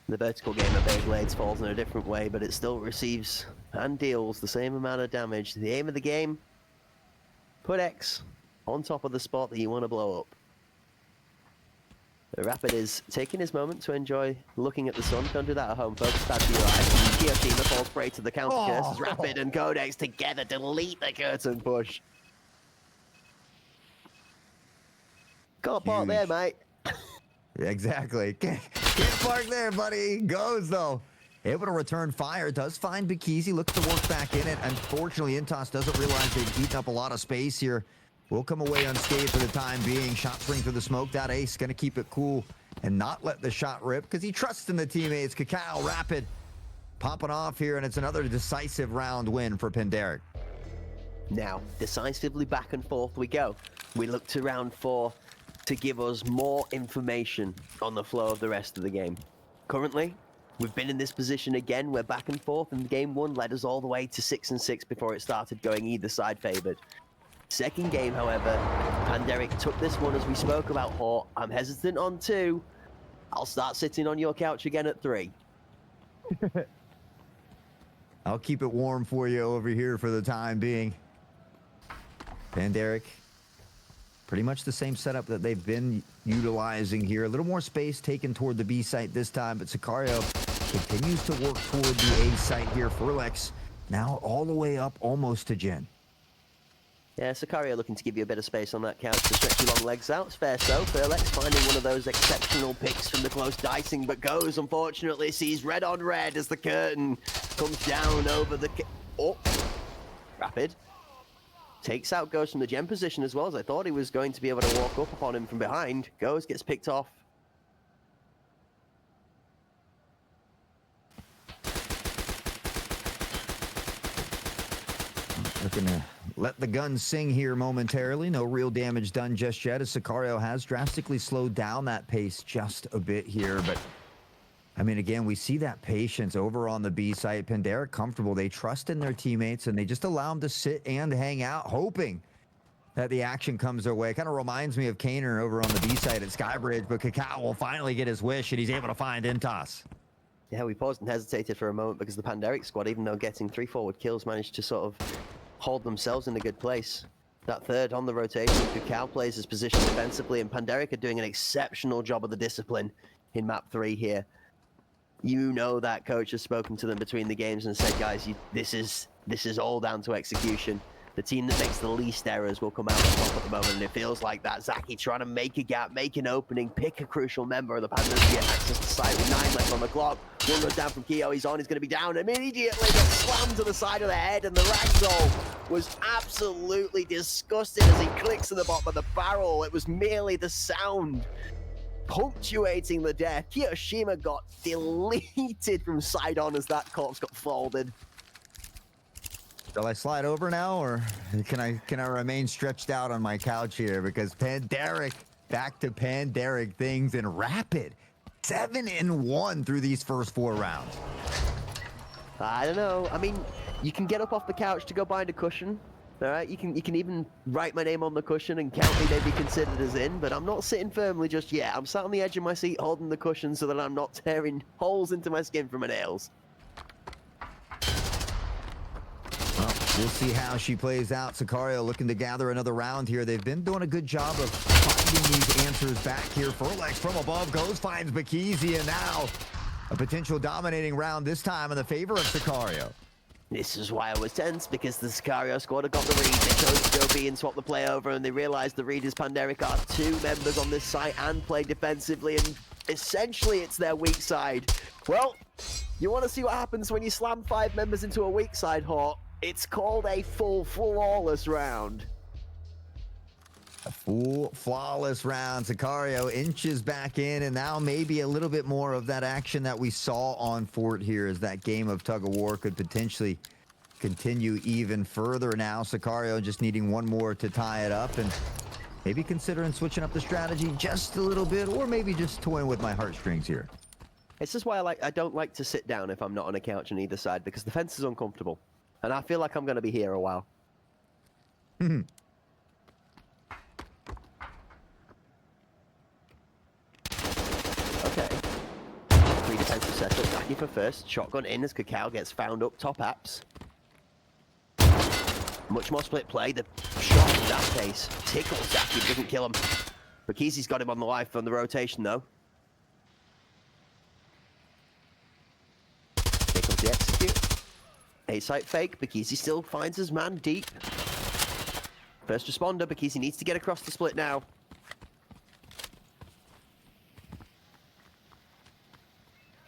The vertical game of Beyblades falls in a different way, but it still receives and deals the same amount of damage. The aim of the game, put X on top of the spot that you want to blow up. The Rapid is taking his moment to enjoy looking at the sun. Don't do that at home, folks. Bad for your eyes. Guillotina falls prey to the counter curse as Rapid and Codex together delete the curtain push. Got park there, mate. Exactly. Can't park there, buddy. Goes, though. Able to return fire. Does find Bikizi. Looks to work back in it. Unfortunately, Intos doesn't realize they've eaten up a lot of space here. Will come away unscathed for the time being. Shot spring through the smoke. That ace going to keep it cool and not let the shot rip because he trusts in the teammates. Kakao Rapid popping off here, and it's another decisive round win for Panderic. Now, decisively back and forth we go. We look to round 4 to give us more information on the flow of the rest of the game. Currently, we've been in this position again. We're back and forth, and game 1 led us all the way to 6-6 before it started going either side favored. Second game, however, Panderic took this one as we spoke about, Hort. I'm hesitant on 2. I'll start sitting on your couch again at 3. I'll keep it warm for you over here for the time being. Panderic, pretty much the same setup that they've been utilizing here. A little more space taken toward the B site this time, but Sicario continues to work toward the A site here. Furlex now all the way up almost to Jin. Yeah, Sicario looking to give you a bit of space on that couch to stretch your long legs out. It's fair so. Furlex finding one of those exceptional picks from the close dicing, but goes, unfortunately, sees red on red as the curtain comes down over the... Oh, Rapid. Takes out Ghost from the gem position as well, as I thought he was going to be able to walk up upon him from behind. Ghost gets picked off. Looking to let the gun sing here momentarily. No real damage done just yet, as Sicario has drastically slowed down that pace just a bit here. But, I mean, again, we see that patience over on the B site. Panderic comfortable. They trust in their teammates, and they just allow them to sit and hang out, hoping that the action comes their way. Kind of reminds me of Kaner over on the B site at Skybridge, but Kakao will finally get his wish, and he's able to find Intas. Yeah, we paused and hesitated for a moment because the Panderic squad, even though getting 3 forward kills, managed to sort of hold themselves in a good place. That third on the rotation, Kakao plays his position defensively, and Panderic are doing an exceptional job of the discipline in map 3 here. You know that coach has spoken to them between the games and said, guys, this is all down to execution. The team that makes the least errors will come out on top at the moment, and it feels like that. Zaki trying to make a gap, make an opening, pick a crucial member of the Panthers to get access to site with 9 left on the clock. One goes down from Keo, he's on, he's going to be down immediately, gets slammed to the side of the head, and the ragdoll was absolutely disgusting as he clicks to the bottom of the barrel. It was merely the sound punctuating the death. Kiyoshima got deleted from side on as that corpse got folded. Shall I slide over now, or can I remain stretched out on my couch here? Because Panderic, back to Panderic things in Rapid. 7-1 through these first 4 rounds. I don't know. I mean, you can get up off the couch to go behind a cushion. All right, you can even write my name on the cushion and count me maybe considered as in, but I'm not sitting firmly just yet. I'm sat on the edge of my seat holding the cushion so that I'm not tearing holes into my skin from my nails. Well, we'll see how she plays out. Sicario looking to gather another round here. They've been doing a good job of finding these answers back here. Furlex from above goes, finds Bakizi, and now a potential dominating round, this time in the favor of Sicario. This is why I was tense, because the Sicario squad have got the read. They chose to go B and swap the play over, and they realized the readers Panderic are 2 members on this site and play defensively, and essentially it's their weak side. Well, you want to see what happens when you slam 5 members into a weak side, Hort? It's called a full flawless round. A full flawless round. Sicario inches back in, and now maybe a little bit more of that action that we saw on Fort here, as that game of tug of war could potentially continue even further now. Sicario just needing 1 more to tie it up, and maybe considering switching up the strategy just a little bit, or maybe just toying with my heartstrings here. It's just why I don't like to sit down if I'm not on a couch on either side, because the fence is uncomfortable. And I feel like I'm going to be here a while. Okay. 3 defensive setup. Zaki for first. Shotgun in as Kakao gets found up top apps. Much more split play. The shot in that case tickles Zaki, doesn't kill him. Bakizi's got him on the life on the rotation though. Here comes the execute. A-site fake. Bakizi still finds his man deep. First responder. Bakizi needs to get across the split now.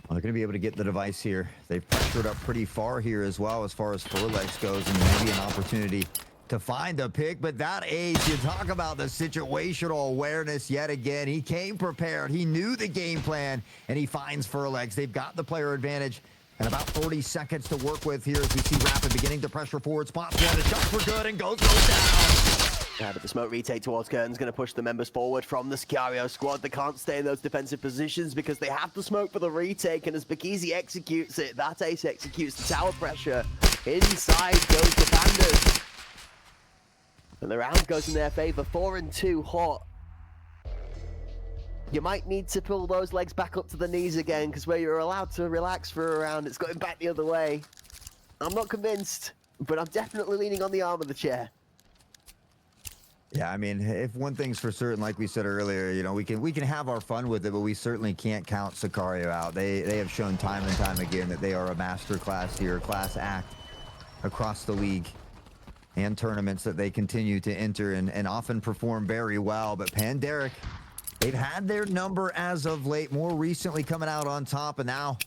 Well, they're going to be able to get the device here. They've pressured up pretty far here as well as far as Furlex goes, and maybe an opportunity to find a pick, but that ace, you talk about the situational awareness yet again. He came prepared. He knew the game plan, and he finds Furlex. They've got the player advantage, and about 40 seconds to work with here as we see Rapid beginning to pressure forward. Spots one, the shot for good, and goes down. Yeah, but the smoke retake towards Curtain's going to push the members forward from the Sicario squad. They can't stay in those defensive positions because they have the smoke for the retake, and as Bikizi executes it, that ace executes the tower pressure. Inside goes the Pandas. And the round goes in their favor, 4-2 hot. You might need to pull those legs back up to the knees again, because where you're allowed to relax for a round, it's going back the other way. I'm not convinced, but I'm definitely leaning on the arm of the chair. Yeah, I mean, if one thing's for certain, like we said earlier, you know, we can have our fun with it, but we certainly can't count Sicario out. They have shown time and time again that they are a master class here, class act across the league and tournaments that they continue to enter and often perform very well. But Pandaric, they've had their number as of late, more recently coming out on top, and now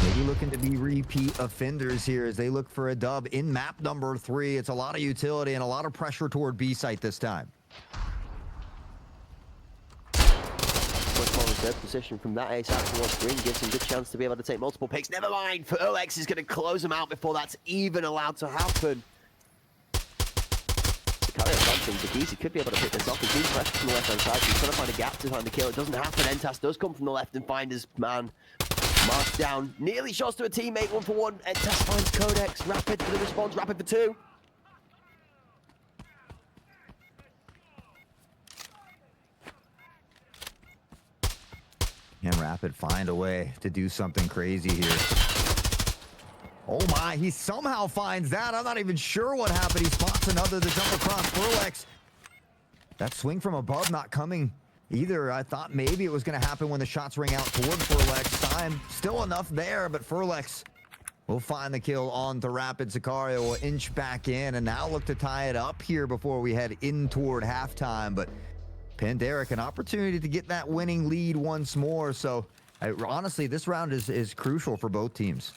maybe looking to be repeat offenders here as they look for a dub in map number 3. It's a lot of utility and a lot of pressure toward B site this time. Much more reserved position from that ace out towards green gives him a good chance to be able to take multiple picks. Never mind, Furlex is going to close him out before that's even allowed to happen. Bikizi could be able to pick this off. He's being pressured from the left-hand side. He's trying to find a gap to find the kill. It doesn't happen. Entas does come from the left and find his man. Marked down. Nearly shots to a teammate. 1-for-1. Entas finds Codex. Rapid for the response. Rapid for 2. And Rapid find a way to do something crazy here. Oh my, he somehow finds that. I'm not even sure what happened. He spots another to jump across Furlex. That swing from above not coming either. I thought maybe it was going to happen when the shots ring out toward Furlex. Time still enough there, but Furlex will find the kill on the Rapid. Sicario will inch back in and now look to tie it up here before we head in toward halftime. But Pandaric, an opportunity to get that winning lead once more. So honestly, this round is crucial for both teams.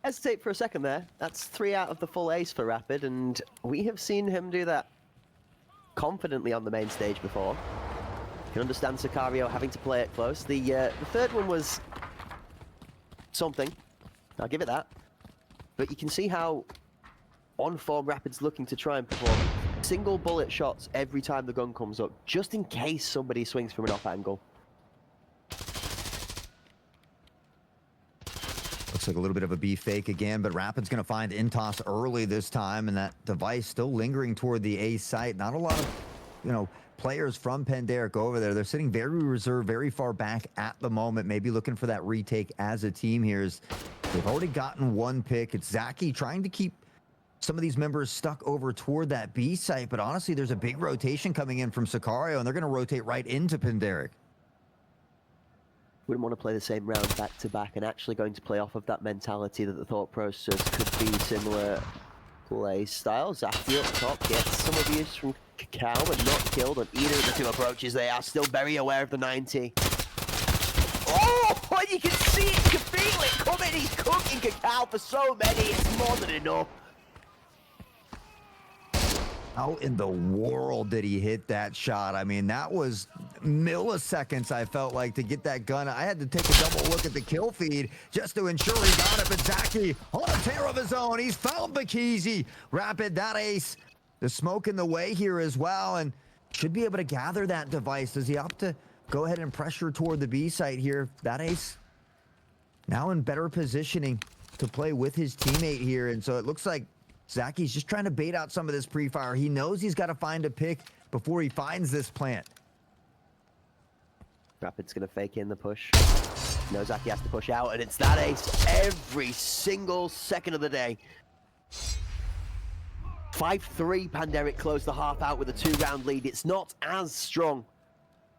Hesitate for a second there. That's 3 out of the full ace for Rapid, and we have seen him do that confidently on the main stage before. You can understand Sicario having to play it close. The third one was something. I'll give it that. But you can see how on form Rapid's looking to try and perform single bullet shots every time the gun comes up, just in case somebody swings from an off angle. Looks like a little bit of a B fake again, but Rapid's going to find Intos early this time, and that device still lingering toward the A site. Not a lot of, you know, players from Pandaric over there. They're sitting very reserved, very far back at the moment, maybe looking for that retake as a team here. They've already gotten one pick. It's Zaki trying to keep some of these members stuck over toward that B site, but honestly, there's a big rotation coming in from Sicario, and they're going to rotate right into Pandaric. Wouldn't want to play the same round back to back, and actually going to play off of that mentality that the thought process could be similar play style. Zaki up top gets some abuse from Cacao, but not killed on either of the two approaches. They are still very aware of the 90. Oh, you can see it, you can feel it coming. He's cooking Cacao for so many. It's more than enough. How in the world did he hit that shot? I mean, that was milliseconds, I felt like, to get that gun. I had to take a double look at the kill feed just to ensure he got it. But Zaki on a tear of his own. He's found Bikizi. Rapid, that ace. The smoke in the way here as well, and should be able to gather that device. Does he opt to go ahead and pressure toward the B site here? That ace now in better positioning to play with his teammate here, and so it looks like Zaki's just trying to bait out some of this pre-fire. He knows he's got to find a pick before he finds this plant. Rapid's going to fake in the push. No, Zaki has to push out, and it's that ace every single second of the day. 5-3, Pandaric closed the half out with a 2-round lead. It's not as strong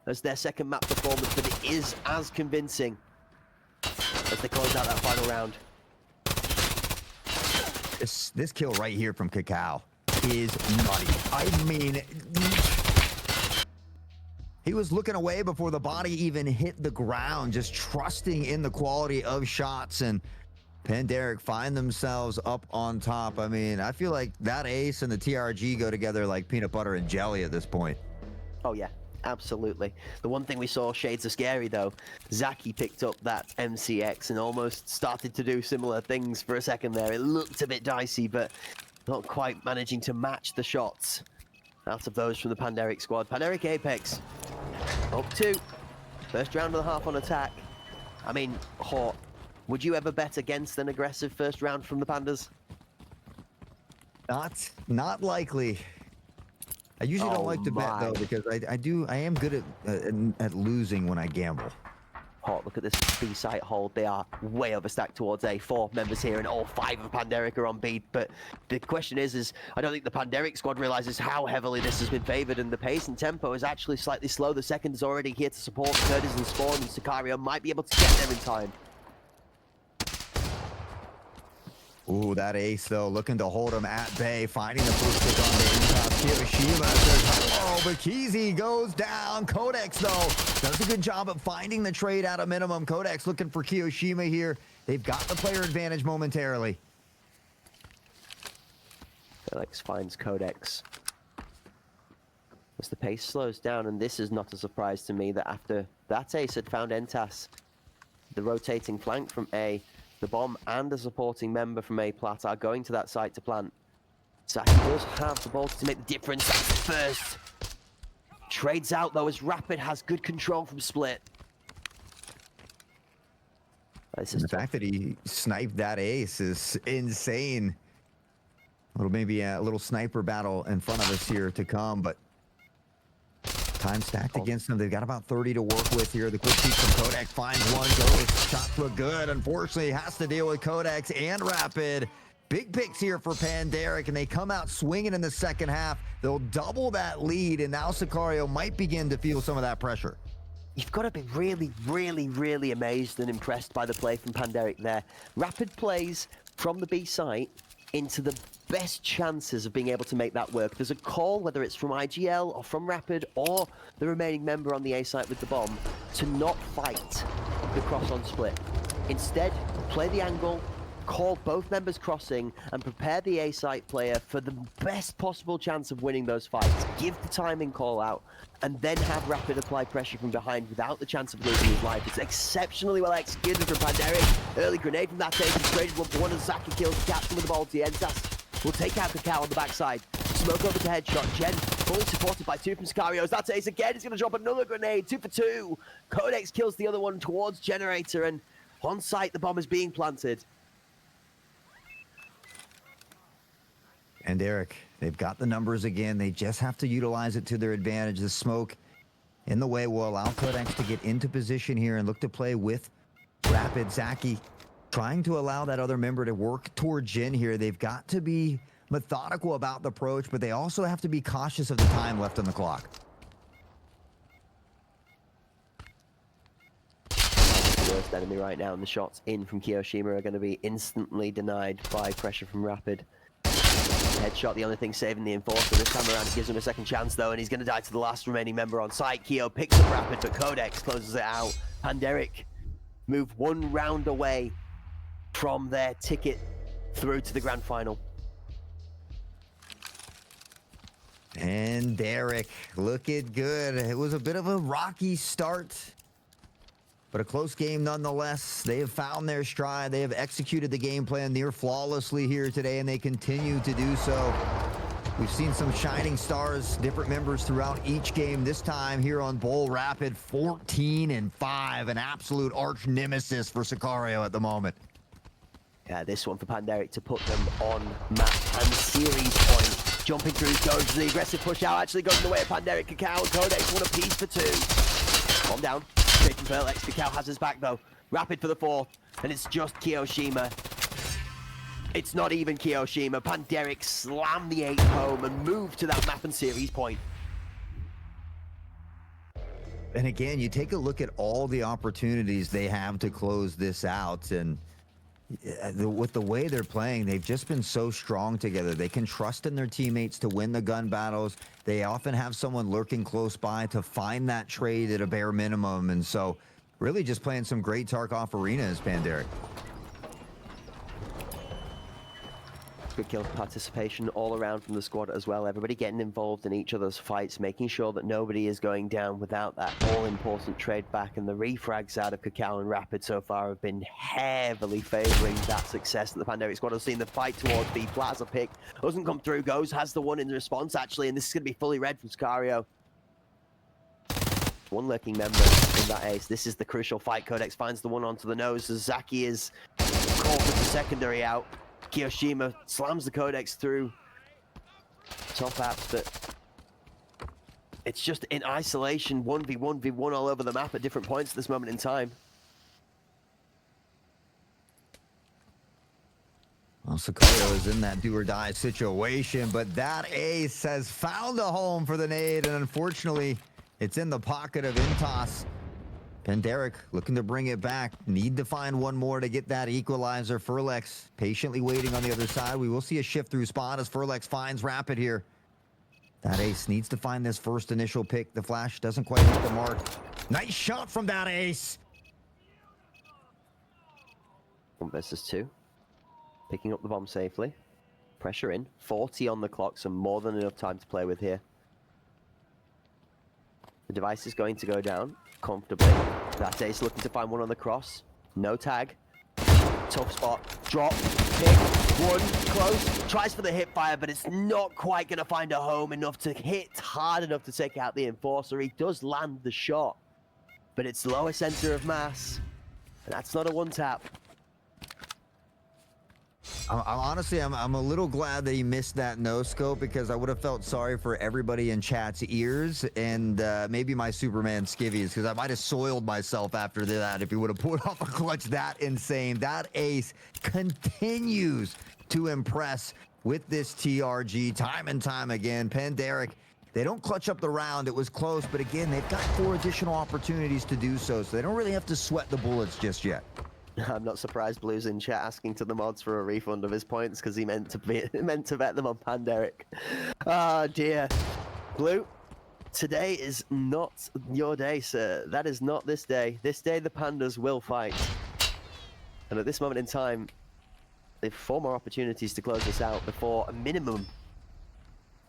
as their second map performance, but it is as convincing as they close out that final round. This kill right here from Cacao is nutty. I mean, he was looking away before the body even hit the ground, just trusting in the quality of shots. And Panderic find themselves up on top. I mean, I feel like that ace and the TRG go together like peanut butter and jelly at this point. Oh yeah, absolutely. The one thing we saw shades of scary though, Zaki picked up that MCX and almost started to do similar things for a second there. It looked a bit dicey, but not quite managing to match the shots out of those from the Panderic squad. Panderic Apex, up 2. First round of the half on attack. I mean, Hort, would you ever bet against an aggressive first round from the Pandas? Not likely. I usually don't like to bet though, because I am good at losing when I gamble. Hort, look at this B site hold. They are way overstacked towards A. 4 members here, and all 5 of Panderic are on B. But the question is I don't think the Panderic squad realizes how heavily this has been favored, and the pace and tempo is actually slightly slow. The second is already here to support. The third is in spawn, and Sicario might be able to get there in time. Ooh, that ace though, looking to hold him at bay, finding the first pick on the inside. Kiyoshima says, oh, but Keezy goes down. Codex though, does a good job of finding the trade at a minimum. Codex looking for Kiyoshima here. They've got the player advantage momentarily. Felix finds Codex. As the pace slows down, and this is not a surprise to me that after that ace had found Entas, the rotating flank from A, the bomb and a supporting member from A Plat are going to that site to plant. Zaki does have the ball to make the difference. That's the first. Trades out though as Rapid has good control from Split. The fact that he sniped that ace is insane. Maybe a little sniper battle in front of us here to come, but time stacked against them. They've got about 30 to work with here. The quick peek from Codex finds one. Goes. Shots look good. Unfortunately, has to deal with Codex and Rapid. Big picks here for Panderic, and they come out swinging in the second half. They'll double that lead, and now Sicario might begin to feel some of that pressure. You've got to be really, really, really amazed and impressed by the play from Panderic there. Rapid plays from the B site into the best chances of being able to make that work. There's a call, whether it's from IGL or from Rapid or the remaining member on the A site with the bomb, to not fight the cross on Split. Instead, play the angle, call both members crossing, and prepare the A site player for the best possible chance of winning those fights. Give the timing call out, and then have Rapid apply pressure from behind without the chance of losing his life. It's exceptionally well executed from Panderic. Early grenade from that take, he's traded 1-for-1 as Zaki kills the captain with the ball to the Entas. Will take out the cow on the backside. Smoke over to headshot. Jen fully supported by 2 from Sicario. That's ace again. He's going to drop another grenade. 2 for 2. Codex kills the other one towards Generator, and on site the bomb is being planted. And Eric, they've got the numbers again. They just have to utilize it to their advantage. The smoke in the way will allow Codex to get into position here and look to play with Rapid. Zaki trying to allow that other member to work toward Jin here. They've got to be methodical about the approach, but they also have to be cautious of the time left on the clock. The worst enemy right now, and the shots in from Kiyoshima are going to be instantly denied by pressure from Rapid. Headshot, the only thing saving the Enforcer. This time around, it gives him a second chance, though, and he's going to die to the last remaining member on site. Kyo picks up Rapid, but Codex closes it out. Panderic move 1 round away from their ticket through to the grand final. And Derek looking good. It was a bit of a rocky start, but a close game nonetheless. They have found their stride. They have executed the game plan near flawlessly here today, and they continue to do so. We've seen some shining stars, different members throughout each game. This time here on Bull Rapid, 14-5, an absolute arch nemesis for Sicario at the moment. Yeah, this one for Panderic to put them on map and series point. Jumping through goes the aggressive push out, actually goes in the way of Panderic. Cacao and Codex want a piece for 2. Calm down. Straight from Perlex. Cacao has his back though. Rapid for the 4th, and it's just Kiyoshima. It's not even Kiyoshima. Panderic slammed the 8 home and moved to that map and series point. And again, you take a look at all the opportunities they have to close this out, and with the way they're playing, they've just been so strong together. They can trust in their teammates to win the gun battles. They often have someone lurking close by to find that trade at a bare minimum. And so really just playing some great Tarkov arenas, Panderic. good kill participation all around from the squad as well. Everybody getting involved in each other's fights, making sure that nobody is going down without that all-important trade back. And the refrags out of Cacao and Rapid so far have been heavily favouring that success that the Pandemic squad has seen. The fight towards B flat as a pick doesn't come through. Goes has the one in response actually, and this is going to be fully red from Sicario. One lurking member in that ace. This is the crucial fight. Codex finds the one onto the nose as Zaki is caught with the secondary out. Kiyoshima slams the Codex through top apps, but it's just in isolation, 1v1v1 all over the map at different points at this moment in time. Well, Sicario is in that do-or-die situation, but that ace has found a home for the nade, and unfortunately, it's in the pocket of Intos. Panderic looking to bring it back. Need to find one more to get that equalizer. Furlex patiently waiting on the other side. We will see a shift through spawn as Furlex finds Rapid here. That ace needs to find this first initial pick. The flash doesn't quite hit the mark. Nice shot from that ace. 1 versus 2. Picking up the bomb safely. Pressure in. 40 on the clock, so more than enough time to play with here. The device is going to go down comfortably. That ace looking to find one on the cross. No tag. Tough spot. Drop. Pick. One. Close. Tries for the hip fire, but it's not quite going to find a home enough to hit hard enough to take out the Enforcer. He does land the shot, but it's lower center of mass. And that's not a one tap. I'm a little glad that he missed that no scope, because I would have felt sorry for everybody in chat's ears and maybe my Superman skivvies, because I might have soiled myself after that if he would have pulled off a clutch that insane. That ace continues to impress with this TRG time and time again. Panderic, they don't clutch up the round. It was close, but again, they've got 4 additional opportunities to do so they don't really have to sweat the bullets just yet. I'm not surprised Blue's in chat asking to the mods for a refund of his points because he meant to bet them on Panderic. Ah, dear. Blue, today is not your day, sir. That is not this day. This day the Pandas will fight. And at this moment in time, they have 4 more opportunities to close this out before a minimum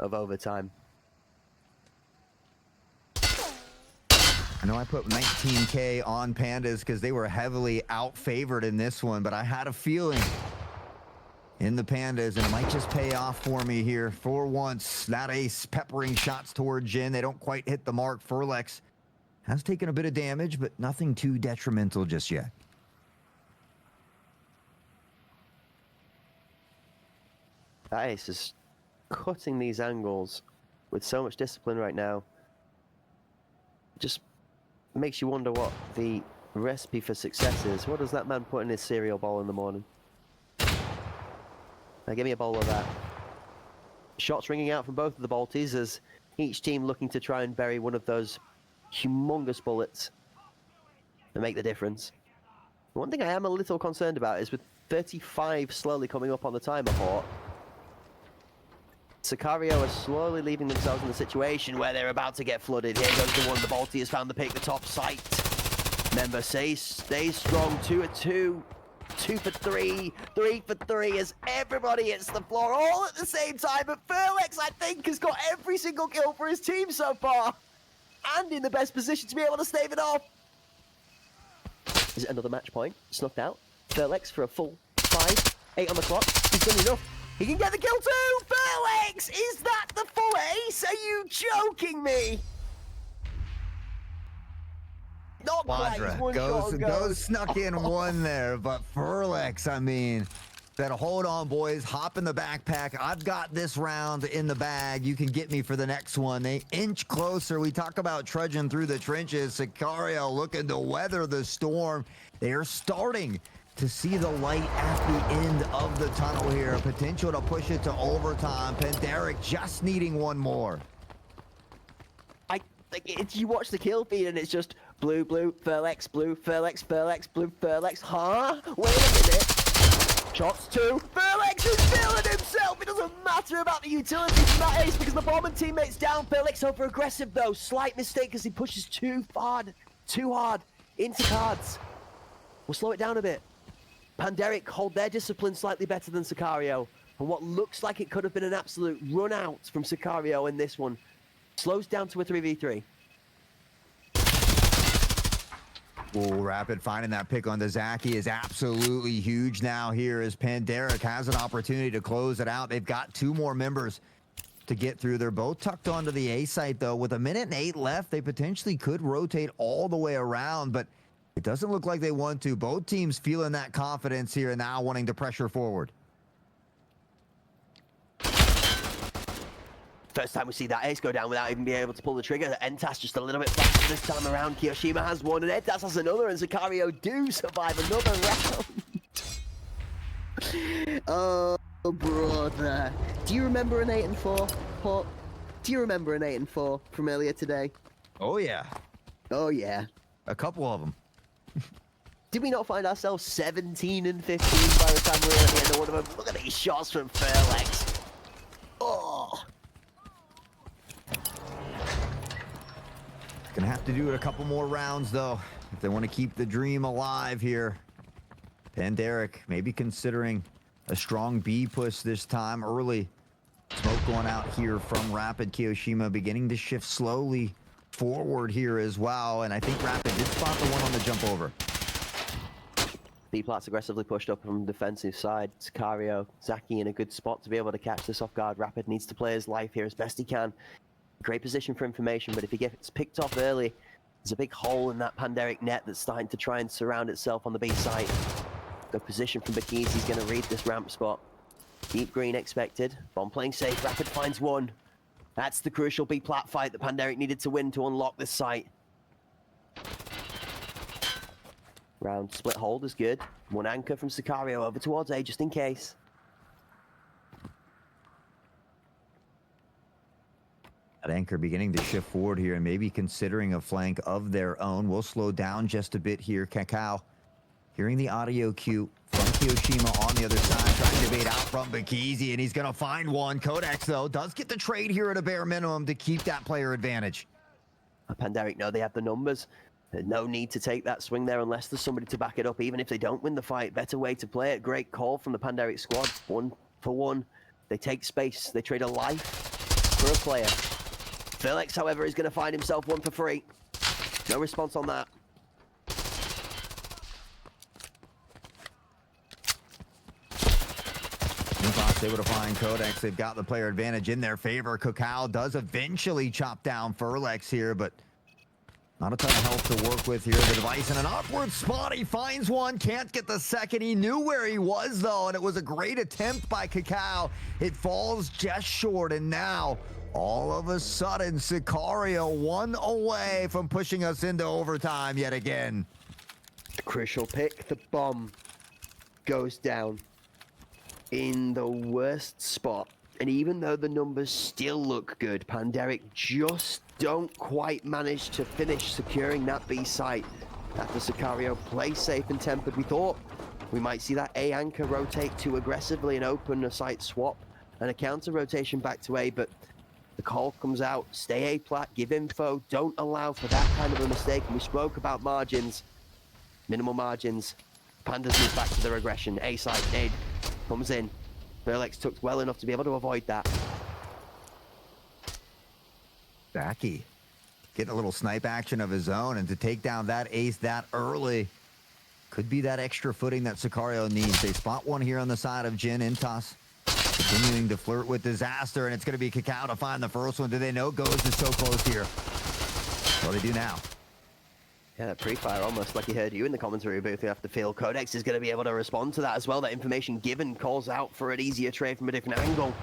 of overtime. I know I put 19K on Pandas because they were heavily out-favored in this one, but I had a feeling in the Pandas, and it might just pay off for me here for once. That ace peppering shots toward Jin. They don't quite hit the mark. Furlex has taken a bit of damage, but nothing too detrimental just yet. That ace is cutting these angles with so much discipline right now. Just makes you wonder what the recipe for success is. What does that man put in his cereal bowl in the morning? Now give me a bowl of that. Shots ringing out from both of the Balties as each team looking to try and bury one of those humongous bullets and make the difference. One thing I am a little concerned about is with 35 slowly coming up on the timer port, Sicario are slowly leaving themselves in the situation where they're about to get flooded. Here goes the one. The Balti has found the pick, the top site. Member stays strong. 2-2. 2 for 3. 3 for 3 as everybody hits the floor all at the same time. But Furlex, I think, has got every single kill for his team so far. And in the best position to be able to stave it off. Is it another match point? Snuffed out. Furlex for a full 5. 8 on the clock. He's done enough. He can get the kill too! Furlex! Is that the full ace? Are you joking me? Not quite. He's one shot goes snuck in one there, but Furlex, I mean, said, hold on, boys, hop in the backpack. I've got this round in the bag. You can get me for the next one. They inch closer. We talk about trudging through the trenches. Sicario looking to weather the storm. They are starting to see the light at the end of the tunnel here. Potential to push it to overtime. Panderic just needing one more. You watch the kill feed and it's just blue, blue, Furlex, blue, Furlex, Furlex, blue, Furlex. Huh? Wait a minute. Shots 2. Furlex is feeling himself. It doesn't matter about the utility from that ace because the bomb and teammates down. Furlex over aggressive though. Slight mistake as he pushes too hard into cards. We'll slow it down a bit. Panderic hold their discipline slightly better than Sicario. And what looks like it could have been an absolute run out from Sicario in this one slows down to a 3v3. Oh, Rapid finding that pick on the Zaki is absolutely huge now here as Panderic has an opportunity to close it out. They've got 2 more members to get through. They're both tucked onto the A site, though. With 1:08 left, they potentially could rotate all the way around, but it doesn't look like they want to. Both teams feeling that confidence here and now wanting to pressure forward. First time we see that ace go down without even being able to pull the trigger. Entas just a little bit faster this time around. Kiyoshima has one, and Entas has another, and Sicario do survive another round. Oh, brother. Do you remember an 8-4, Port? Do you remember an 8-4 from earlier today? Oh, yeah. Oh, yeah. A couple of them. Did we not find ourselves 17 and 15 by the time we were at the end of one of them? Look at these shots from Furlex. Oh. Gonna have to do it a couple more rounds, though, if they want to keep the dream alive here. Panderic maybe considering a strong B push this time early. Smoke going out here from Rapid. Kiyoshima beginning to shift slowly forward here as well, and I think Rapid did spot the one on the jump over. B-Plat's aggressively pushed up from the defensive side. Sicario, Zaki in a good spot to be able to catch this off guard. Rapid needs to play his life here as best he can. Great position for information, but if he gets picked off early, there's a big hole in that Panderic net that's starting to try and surround itself on the B side. Good position from Bakiz. He's going to read this ramp spot. Deep green expected. Bomb playing safe. Rapid finds one. That's the crucial B-Plat fight that Panderic needed to win to unlock this site. Round split hold is good. One anchor from Sicario over towards A just in case. That anchor beginning to shift forward here and maybe considering a flank of their own. We'll slow down just a bit here. Kakao hearing the audio cue from Kiyoshima on the other side, trying to bait out from Bakizi, and he's going to find one. Codex, though, does get the trade here at a bare minimum to keep that player advantage. Panderic know they have the numbers. There's no need to take that swing there unless there's somebody to back it up. Even if they don't win the fight, better way to play it. Great call from the Panderic squad. 1 for 1. They take space. They trade a life for a player. Furlex, however, is going to find himself 1 for 3. No response on that. Fox able to find Codex. They've got the player advantage in their favor. Kakao does eventually chop down Furlex here, but not a ton of health to work with here. The device in an awkward spot. He finds one, can't get the second. He knew where he was, though, and it was a great attempt by Kakao. It falls just short, and now all of a sudden, Sicario 1 away from pushing us into overtime yet again. Crucial pick. The bomb goes down in the worst spot. And even though the numbers still look good, Panderic just don't quite manage to finish securing that B site. After Sicario plays safe and tempered, we thought we might see that A anchor rotate too aggressively and open a site swap and a counter rotation back to A, but the call comes out, stay A-plat, give info, don't allow for that kind of a mistake. And we spoke about margins, minimal margins. Pandas move back to their aggression. A side, nade, comes in. Furlex took well enough to be able to avoid that. Zaki getting a little snipe action of his own, and to take down that ace that early could be that extra footing that Sicario needs. They spot one here on the side of Jin. Intas continuing to flirt with disaster, and it's going to be Kakao to find the first one. Do they know Ghost is so close here? Well, they do now. Yeah, that pre-fire, almost like he heard you in the commentary booth. You have to feel Codex is going to be able to respond to that as well. That information given calls out for an easier trade from a different angle.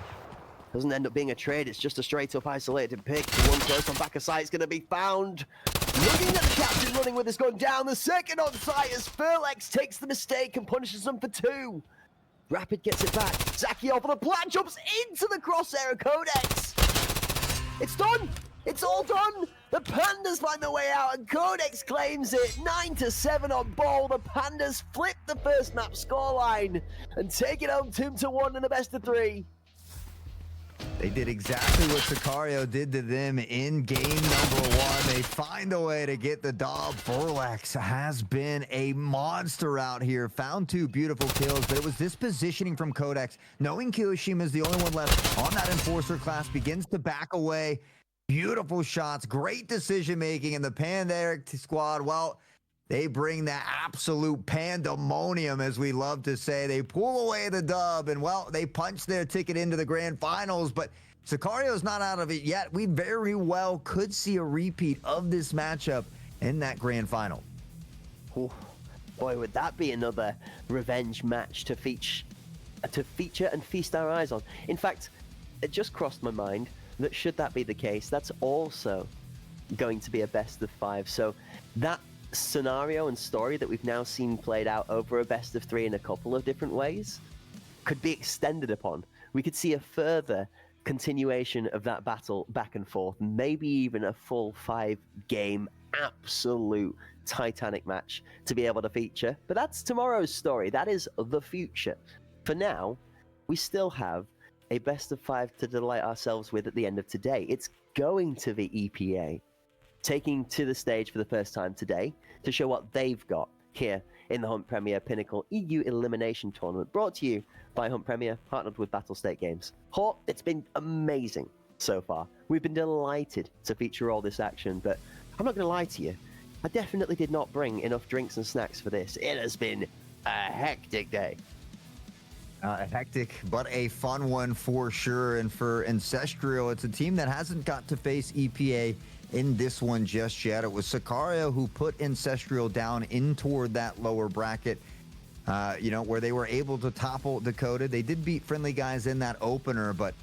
Doesn't end up being a trade, it's just a straight-up isolated pick. The one close on back of sight is going to be found. Looking at the captain running with his gun down. The second on site as Furlex takes the mistake and punishes them for 2. Rapid gets it back. Zaki off on the plant, jumps into the crosshair of Codex. It's done! It's all done! The Pandas find their way out and Codex claims it. 9-7 on ball. The Pandas flip the first map scoreline and take it home 2-1 in the best of 3. They did exactly what Sicario did to them in game number 1. They they find a way to get the dub. Burlex has been a monster out here. Found 2 beautiful kills, but it was this positioning from Codex. Knowing Kiyoshima is the only one left on that Enforcer class, begins to back away. Beautiful shots, great decision-making, and the Pandaric squad, well, they bring that absolute pandemonium, as we love to say. They pull away the dub, and, well, they punch their ticket into the grand finals, but Sicario's not out of it yet. We very well could see a repeat of this matchup in that grand final. Ooh, boy, would that be another revenge match to feature and feast our eyes on. In fact, it just crossed my mind that should that be the case, that's also going to be a best of 5. So that scenario and story that we've now seen played out over a best of 3 in a couple of different ways could be extended upon. We could see a further continuation of that battle back and forth, maybe even a full 5-game absolute titanic match to be able to feature. But that's tomorrow's story. That is the future. For now, we still have a best of 5 to delight ourselves with at the end of today. It's going to be EPA taking to the stage for the first time today to show what they've got here in the Hunt Premier Pinnacle EU Elimination Tournament, brought to you by Hunt Premier, partnered with Battlestate Games. Hort, it's been amazing so far. We've been delighted to feature all this action, but I'm not going to lie to you, I definitely did not bring enough drinks and snacks for this. It has been a hectic day. Hectic, but a fun one for sure. And for Ancestral, it's a team that hasn't got to face EPA in this one just yet. It was Sicario who put Ancestral down in toward that lower bracket, where they were able to topple Dakota. They did beat Friendly Guys in that opener, but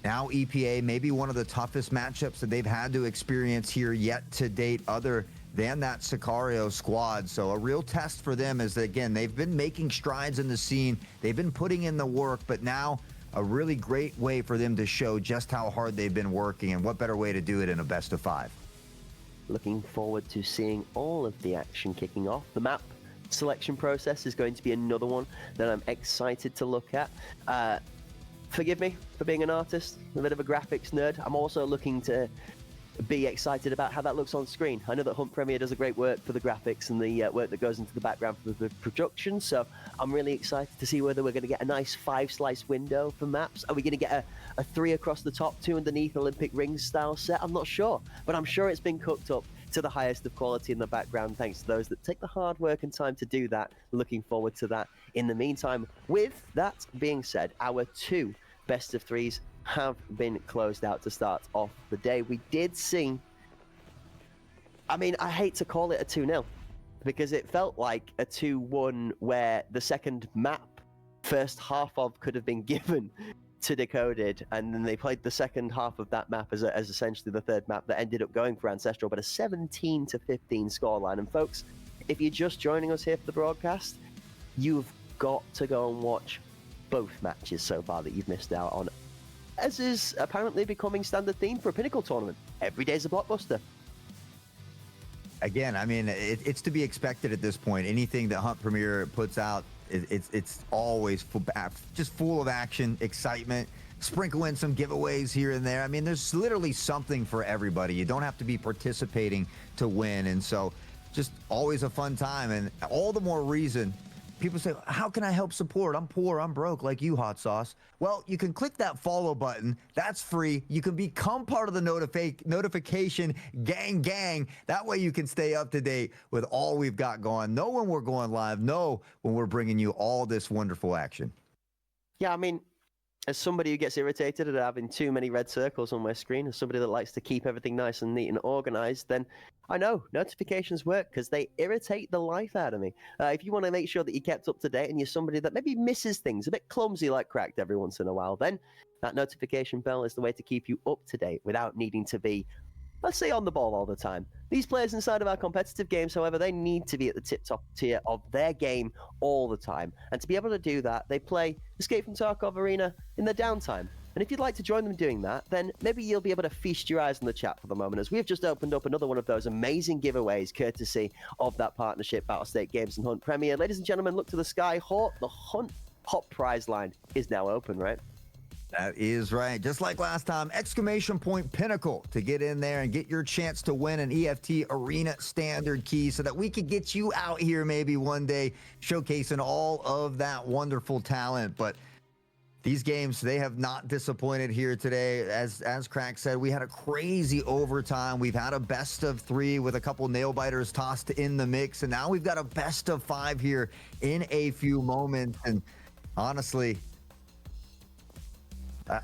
now EPA, maybe one of the toughest matchups that they've had to experience here yet to date, other than that Sicario squad. So a real test for them is that, again, they've been making strides in the scene. They've been putting in the work, but now a really great way for them to show just how hard they've been working, and what better way to do it in a best of 5. Looking forward to seeing all of the action kicking off. The map selection process is going to be another one that I'm excited to look at. Forgive me for being an artist, a bit of a graphics nerd. I'm also looking to be excited about how that looks on screen. I know that Hunt Premier does a great work for the graphics and the work that goes into the background for the production, so I'm really excited to see whether we're going to get a nice 5-slice window for maps. Are we going to get a 3 across the top, 2 underneath, Olympic rings style set? I'm not sure, but I'm sure it's been cooked up to the highest of quality in the background, thanks to those that take the hard work and time to do that. Looking forward to that. In the meantime, with that being said, our 2 best of 3s have been closed out to start off the day. We did see, I mean, I hate to call it a 2-0 because it felt like a 2-1 where the second map, first half of, could have been given to Decoded, and then they played the second half of that map as essentially the third map that ended up going for Ancestral, but a 17-15 scoreline. And folks, if you're just joining us here for the broadcast, you've got to go and watch both matches so far that you've missed out on, as is apparently becoming standard theme for a Pinnacle tournament. Every day's a blockbuster. Again, I mean, it's to be expected at this point. Anything that Hunt Premier puts out, it's always just full of action, excitement. Sprinkle in some giveaways here and there. I mean, there's literally something for everybody. You don't have to be participating to win, and so just always a fun time. And all the more reason. People say, how can I help support? I'm poor, I'm broke, like you, Hot Sauce. Well, you can click that follow button. That's free. You can become part of the notification gang. That way you can stay up to date with all we've got going. Know when we're going live. Know when we're bringing you all this wonderful action. Yeah, I mean, as somebody who gets irritated at having too many red circles on my screen, as somebody that likes to keep everything nice and neat and organized, then I know notifications work because they irritate the life out of me. If you want to make sure that you're kept up to date and you're somebody that maybe misses things, a bit clumsy like Cracked every once in a while, then that notification bell is the way to keep you up to date without needing to be, let's say, on the ball all the time. These players inside of our competitive games, however, they need to be at the tip-top tier of their game all the time. And to be able to do that, they play Escape from Tarkov Arena in their downtime. And if you'd like to join them doing that, then maybe you'll be able to feast your eyes on the chat for the moment, as we've just opened up another one of those amazing giveaways, courtesy of that partnership, Battlestate Games and Hunt Premier. Ladies and gentlemen, look to the sky. The Hunt Hot prize line is now open, right? That is right. Just like last time, exclamation point Pinnacle to get in there and get your chance to win an EFT Arena Standard key so that we could get you out here maybe one day showcasing all of that wonderful talent. But these games, they have not disappointed here today. As Crack said, we had a crazy overtime. We've had a best of 3 with a couple nail biters tossed in the mix. And now we've got a best of 5 here in a few moments. And honestly,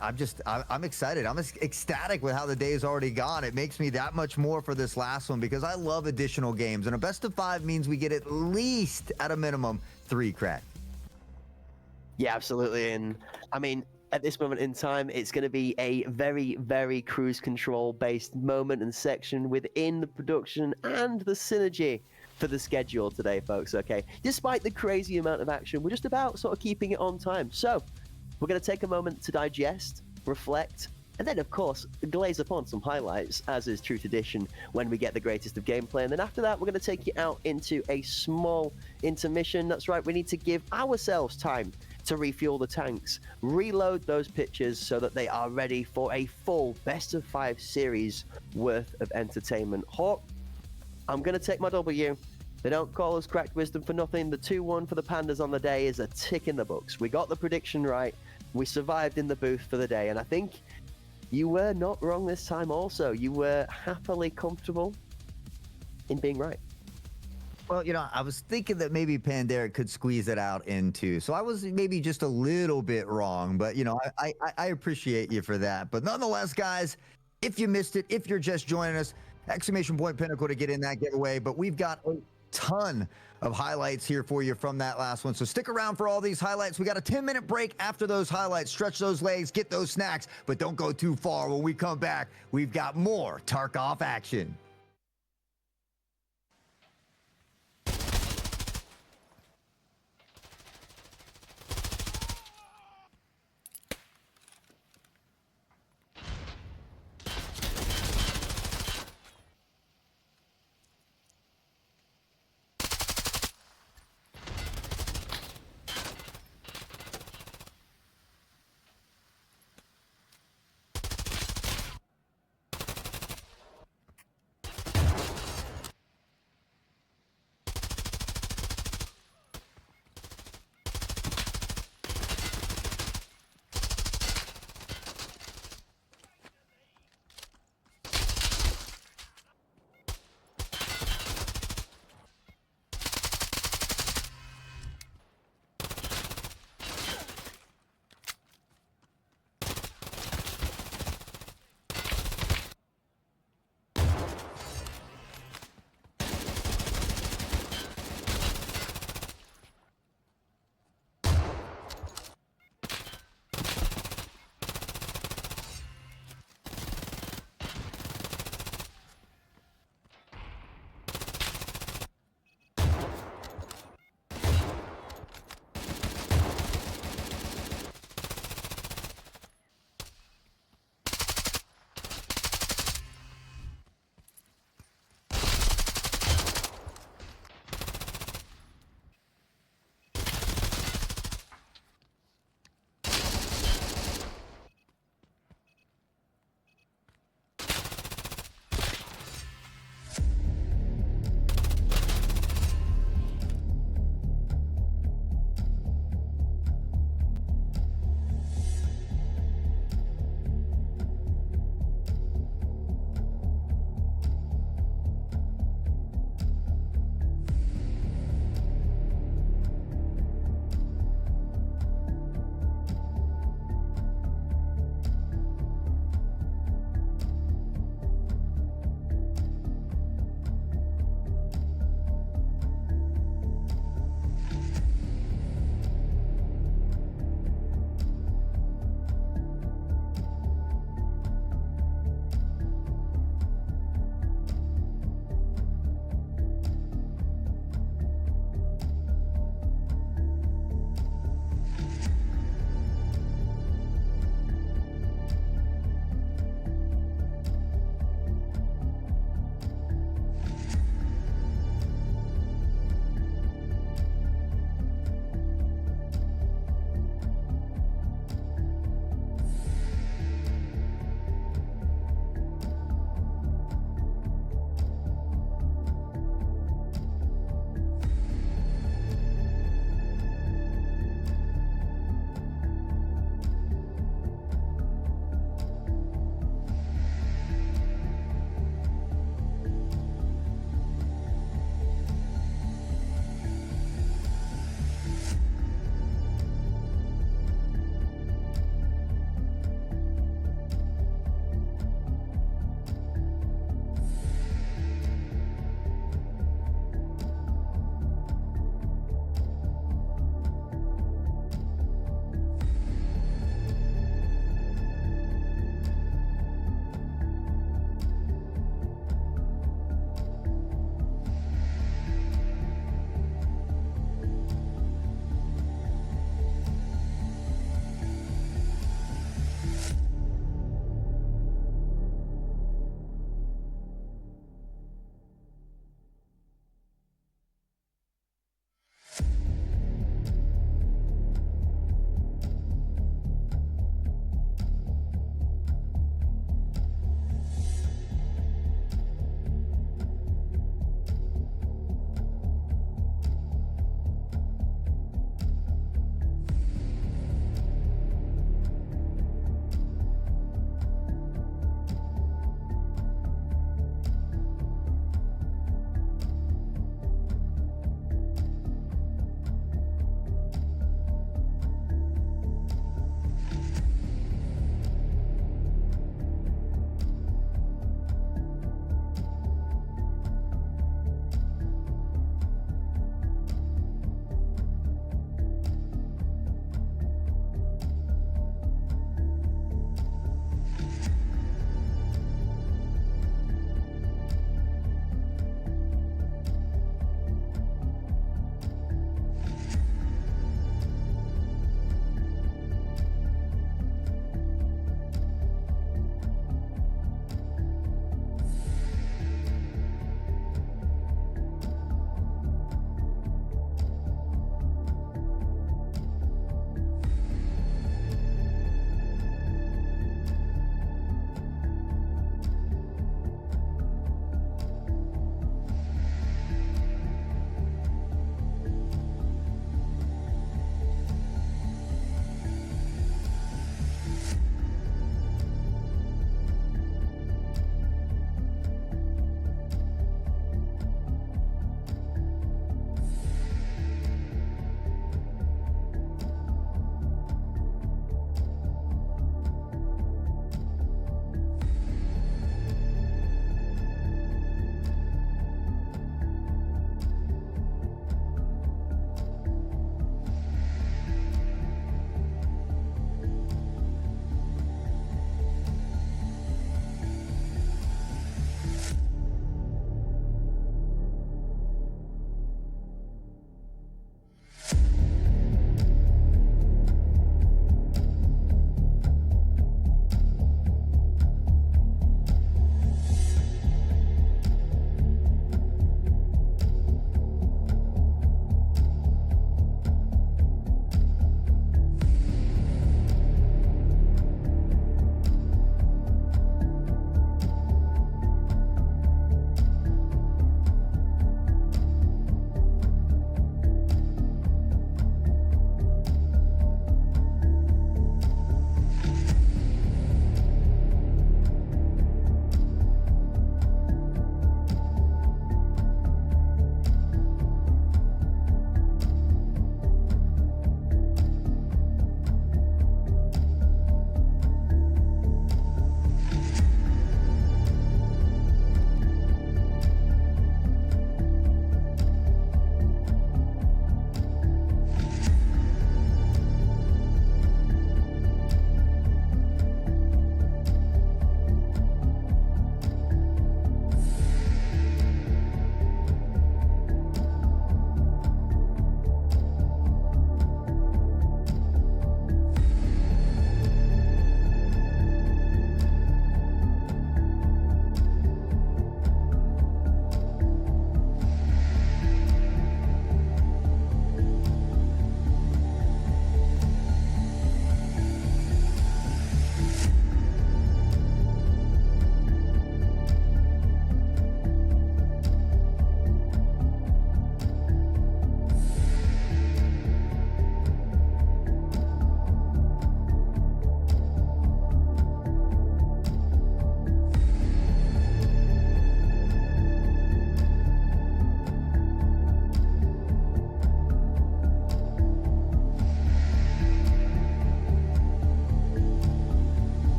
I'm excited. I'm ecstatic with how the day has already gone. It makes me that much more for this last one because I love additional games. And a best of 5 means we get at least, at a minimum, 3, Crack. Yeah, absolutely. And I mean, at this moment in time, it's going to be a very, very cruise control based moment and section within the production and the synergy for the schedule today, folks. Okay. Despite the crazy amount of action, we're just about sort of keeping it on time. So we're going to take a moment to digest, reflect, and then, of course, glaze upon some highlights, as is true tradition when we get the greatest of gameplay. And then after that, we're going to take you out into a small intermission. That's right, we need to give ourselves time to refuel the tanks, reload those pitches so that they are ready for a full best of 5 series worth of entertainment. Hawk, I'm going to take my W. They don't call us Cracked Wisdom for nothing. The 2-1 for the Pandas on the day is a tick in the books. We got the prediction right. We survived in the booth for the day. And I think you were not wrong this time also. You were happily comfortable in being right. Well, you know, I was thinking that maybe Pandaric could squeeze it out in 2. So I was maybe just a little bit wrong. But, you know, I appreciate you for that. But nonetheless, guys, if you missed it, if you're just joining us, exclamation point Pinnacle to get in that giveaway. But we've got a ton of highlights here for you from that last one. So stick around for all these highlights. We got a 10-minute break after those highlights. Stretch those legs, get those snacks, but don't go too far. When we come back, we've got more Tarkov action.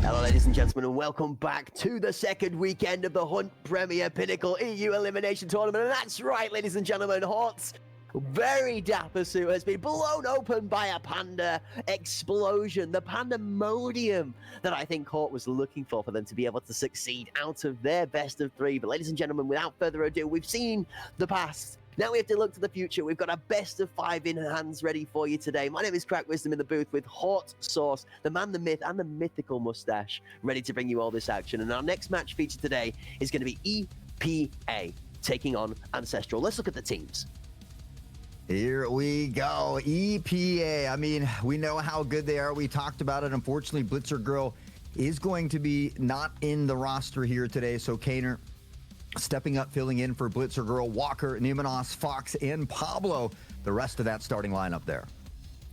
Hello, ladies and gentlemen, and welcome back to the second weekend of the Hunt Premier Pinnacle EU Elimination Tournament. And that's right, ladies and gentlemen, Hort's very dapper suit has been blown open by a panda explosion, the pandemonium that I think Hort was looking for them to be able to succeed out of their best of three. But ladies and gentlemen, without further ado, we've seen the past. Now we have to look to the future. We've got a best of five in hands ready for you today. My name is Crack Wisdom in the booth with Hort Source, the man, the myth, and the mythical mustache, ready to bring you all this action. And our next match featured today is going to be EPA taking on Ancestral. Let's look at the teams. Here we go. EPA. I mean, we know how good they are. We talked about it. Unfortunately, Blitzer Girl is going to be not in the roster here today. So Kaner stepping up, filling in for Blitzer Girl, Walker, Numenos, Fox, and Pablo. The rest of that starting lineup there.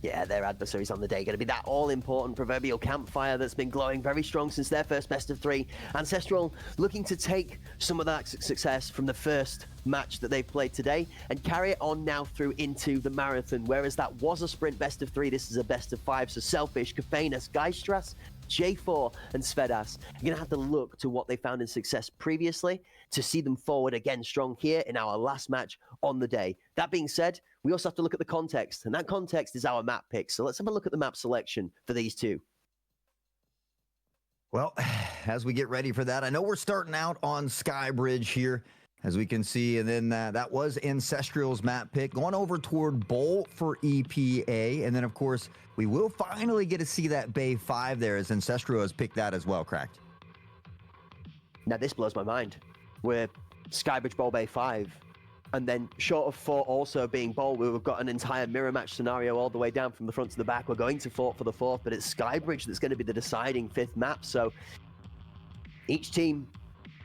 Yeah, their adversaries on the day going to be that all-important proverbial campfire that's been glowing very strong since their first best of three. Ancestral looking to take some of that success from the first match that they've played today and carry it on now through into the marathon. Whereas that was a sprint best of three, this is a best of five. So Selfish, Kafenas, Geistras, J4 and Svedas are going to have to look to what they found in success previously to see them forward again strong here in our last match on the day. That being said, we also have to look at the context, and that context is our map pick. So let's have a look at the map selection for these two. Well, as we get ready for that, I know we're starting out on Skybridge here, as we can see, and then that was Ancestral's map pick. Going over toward Bowl for EPA, and then, of course, we will finally get to see that Bay 5 there, as Ancestral has picked that as well, Cracked. Now, this blows my mind. We're Skybridge Bowl Bay 5, and then short of Fort also being Bowl, we've got an entire mirror match scenario all the way down from the front to the back. We're going to Fort for the fourth, but it's Skybridge that's going to be the deciding fifth map. So each team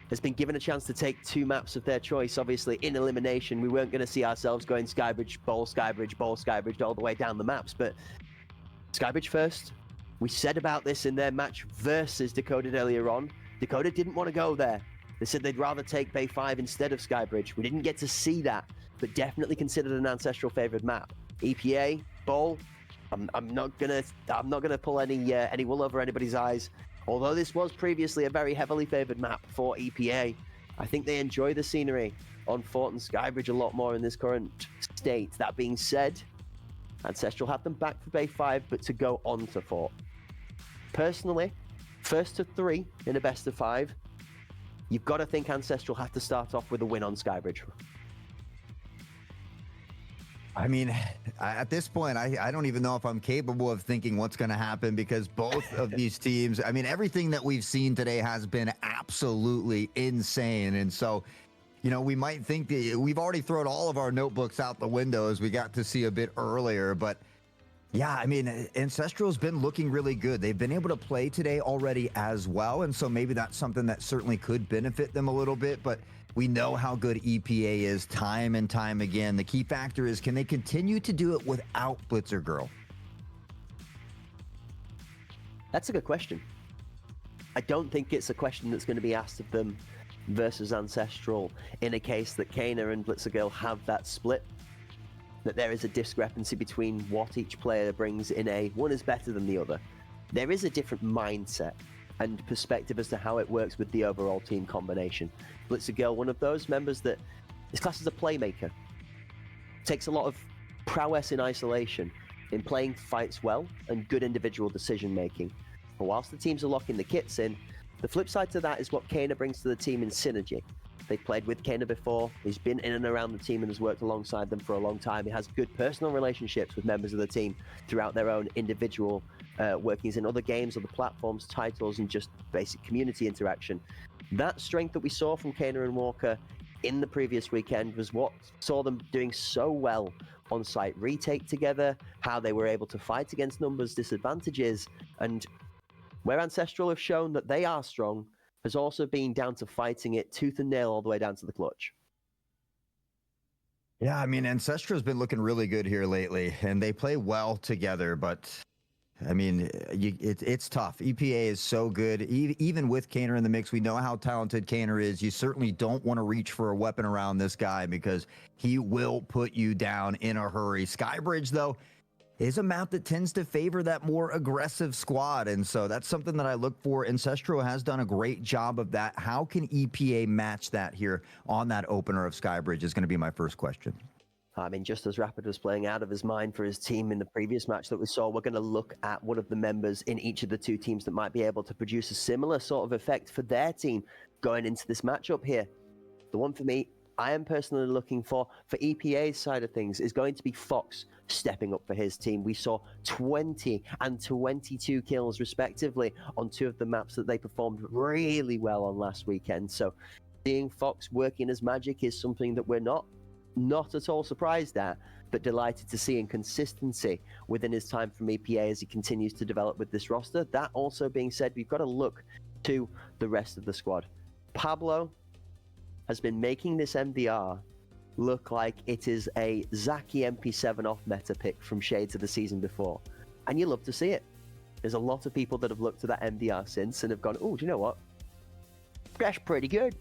has been given a chance to take two maps of their choice. Obviously, in elimination, we weren't going to see ourselves going Skybridge, Bowl, Skybridge, all the way down the maps. But Skybridge first. We said about this in their match versus Decoded earlier on. Decoded didn't want to go there. They said they'd rather take Bay 5 instead of Skybridge. We didn't get to see that, but definitely considered an Ancestral favored map. EPA, Bowl. I'm not gonna pull any wool over anybody's eyes. Although this was previously a very heavily favored map for EPA, I think they enjoy the scenery on Fort and Skybridge a lot more in this current state. That being said, Ancestral had them back for Bay 5, but to go on to Fort. Personally, first to three in a best of five, you've got to think Ancestral have to start off with a win on Skybridge. I mean, at this point, I don't even know if I'm capable of thinking what's going to happen, because both of these teams, I mean, everything that we've seen today has been absolutely insane. And so, you know, we might think that we've already thrown all of our notebooks out the window as we got to see a bit earlier. But yeah, I mean, Ancestral's been looking really good. They've been able to play today already as well. And so maybe that's something that certainly could benefit them a little bit. But we know how good EPA is time and time again. The key factor is, can they continue to do it without Blitzer Girl? That's a good question. I don't think it's a question that's going to be asked of them versus Ancestral in a case that Kaner and Blitzer Girl have that split, that there is a discrepancy between what each player brings in one is better than the other. There is a different mindset and perspective as to how it works with the overall team combination. Blitzer Girl, one of those members that is classed as a playmaker, takes a lot of prowess in isolation, in playing fights well, and good individual decision making. But whilst the teams are locking the kits in, the flip side to that is what Kaner brings to the team in synergy. They've played with Kaner before, he's been in and around the team and has worked alongside them for a long time. He has good personal relationships with members of the team throughout their own individual workings in other games, other platforms, titles, and just basic community interaction. That strength that we saw from Kaner and Walker in the previous weekend was what saw them doing so well on site. Retake together, how they were able to fight against numbers disadvantages, and where Ancestral have shown that they are strong has also been down to fighting it tooth and nail all the way down to the clutch. Yeah, I mean, Ancestral's been looking really good here lately, and they play well together, but I mean, it's tough. EPA is so good. Even with Kaner in the mix, we know how talented Kaner is. You certainly don't want to reach for a weapon around this guy, because he will put you down in a hurry. Skybridge, though, is a map that tends to favor that more aggressive squad. And so that's something that I look for. Ancestral has done a great job of that. How can EPA match that here on that opener of Skybridge is going to be my first question. I mean, just as Rapid was playing out of his mind for his team in the previous match that we saw, we're going to look at one of the members in each of the two teams that might be able to produce a similar sort of effect for their team going into this matchup here. The one for me, I am personally looking for EPA's side of things, is going to be Fox stepping up for his team. We saw 20 and 22 kills respectively on two of the maps that they performed really well on last weekend. So seeing Fox working as magic is something that we're not at all surprised at, but delighted to see in consistency within his time from EPA as he continues to develop with this roster. That also being said, we've got to look to the rest of the squad. Pablo has been making this MDR look like it is a Zaki MP7 off meta pick from Shades of the season before. And you love to see it. There's a lot of people that have looked at that MDR since and have gone, oh, do you know what? That's pretty good.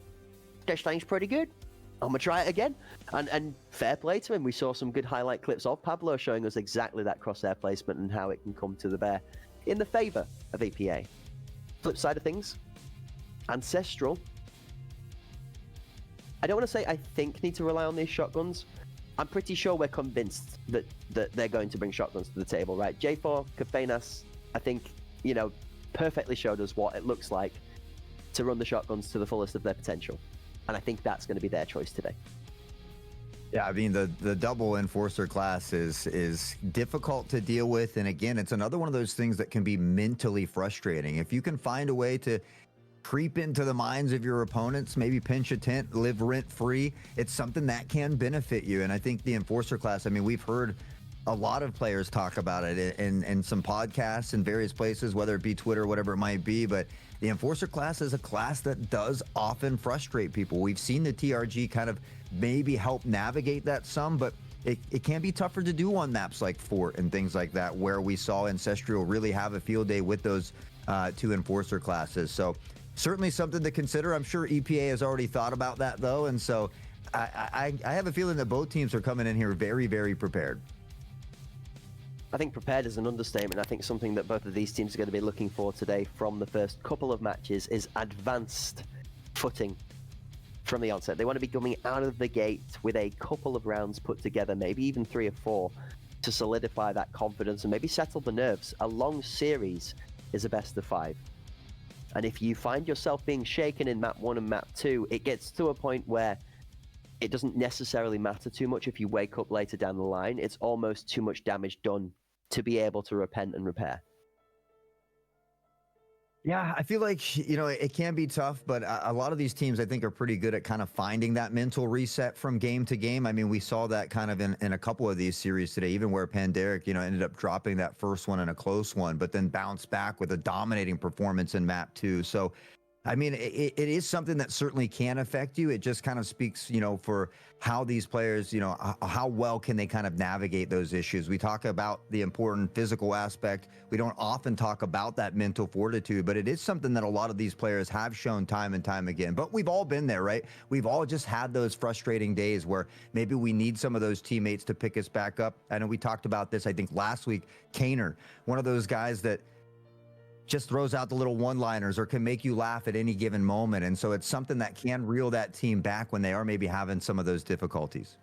This thing's pretty good. I'm going to try it again. And fair play to him. We saw some good highlight clips of Pablo showing us exactly that crosshair placement and how it can come to the bear in the favor of EPA. Flip side of things, Ancestral, I don't want to say I think need to rely on these shotguns. I'm pretty sure we're convinced that they're going to bring shotguns to the table, right? J4, Kafenas, I think, you know, perfectly showed us what it looks like to run the shotguns to the fullest of their potential. And I think that's going to be their choice today. Yeah, I mean, the double enforcer class is difficult to deal with. And again, it's another one of those things that can be mentally frustrating. If you can find a way to creep into the minds of your opponents, maybe pinch a tent, live rent-free, it's something that can benefit you. And I think the enforcer class, I mean, we've heard a lot of players talk about it in some podcasts in various places, whether it be Twitter, whatever it might be, but the enforcer class is a class that does often frustrate people. We've seen the TRG kind of maybe help navigate that some, but it can be tougher to do on maps like Fort and things like that, where we saw Ancestral really have a field day with those two enforcer classes. So certainly something to consider. I'm sure EPA has already thought about that, though, and so I have a feeling that both teams are coming in here very, very prepared. I think prepared is an understatement. I think something that both of these teams are going to be looking for today from the first couple of matches is advanced footing from the onset. They want to be coming out of the gate with a couple of rounds put together, maybe even 3 or 4, to solidify that confidence and maybe settle the nerves. A long series is a best of 5. And if you find yourself being shaken in map 1 and map 2, it gets to a point where it doesn't necessarily matter too much if you wake up later down the line. It's almost too much damage done to be able to repent and repair. Yeah, I feel like, you know, it can be tough, but a lot of these teams, I think, are pretty good at kind of finding that mental reset from game to game. I mean, we saw that kind of in a couple of these series today, even where Panderic, you know, ended up dropping that first one in a close one, but then bounced back with a dominating performance in map 2. So, I mean, it is something that certainly can affect you. It just kind of speaks, you know, for how these players, you know, how well can they kind of navigate those issues. We talk about the important physical aspect. We don't often talk about that mental fortitude, but it is something that a lot of these players have shown time and time again. But we've all been there, right? We've all just had those frustrating days where maybe we need some of those teammates to pick us back up. I know we talked about this, I think, last week. Kaner, one of those guys that just throws out the little one-liners or can make you laugh at any given moment. And so it's something that can reel that team back when they are maybe having some of those difficulties.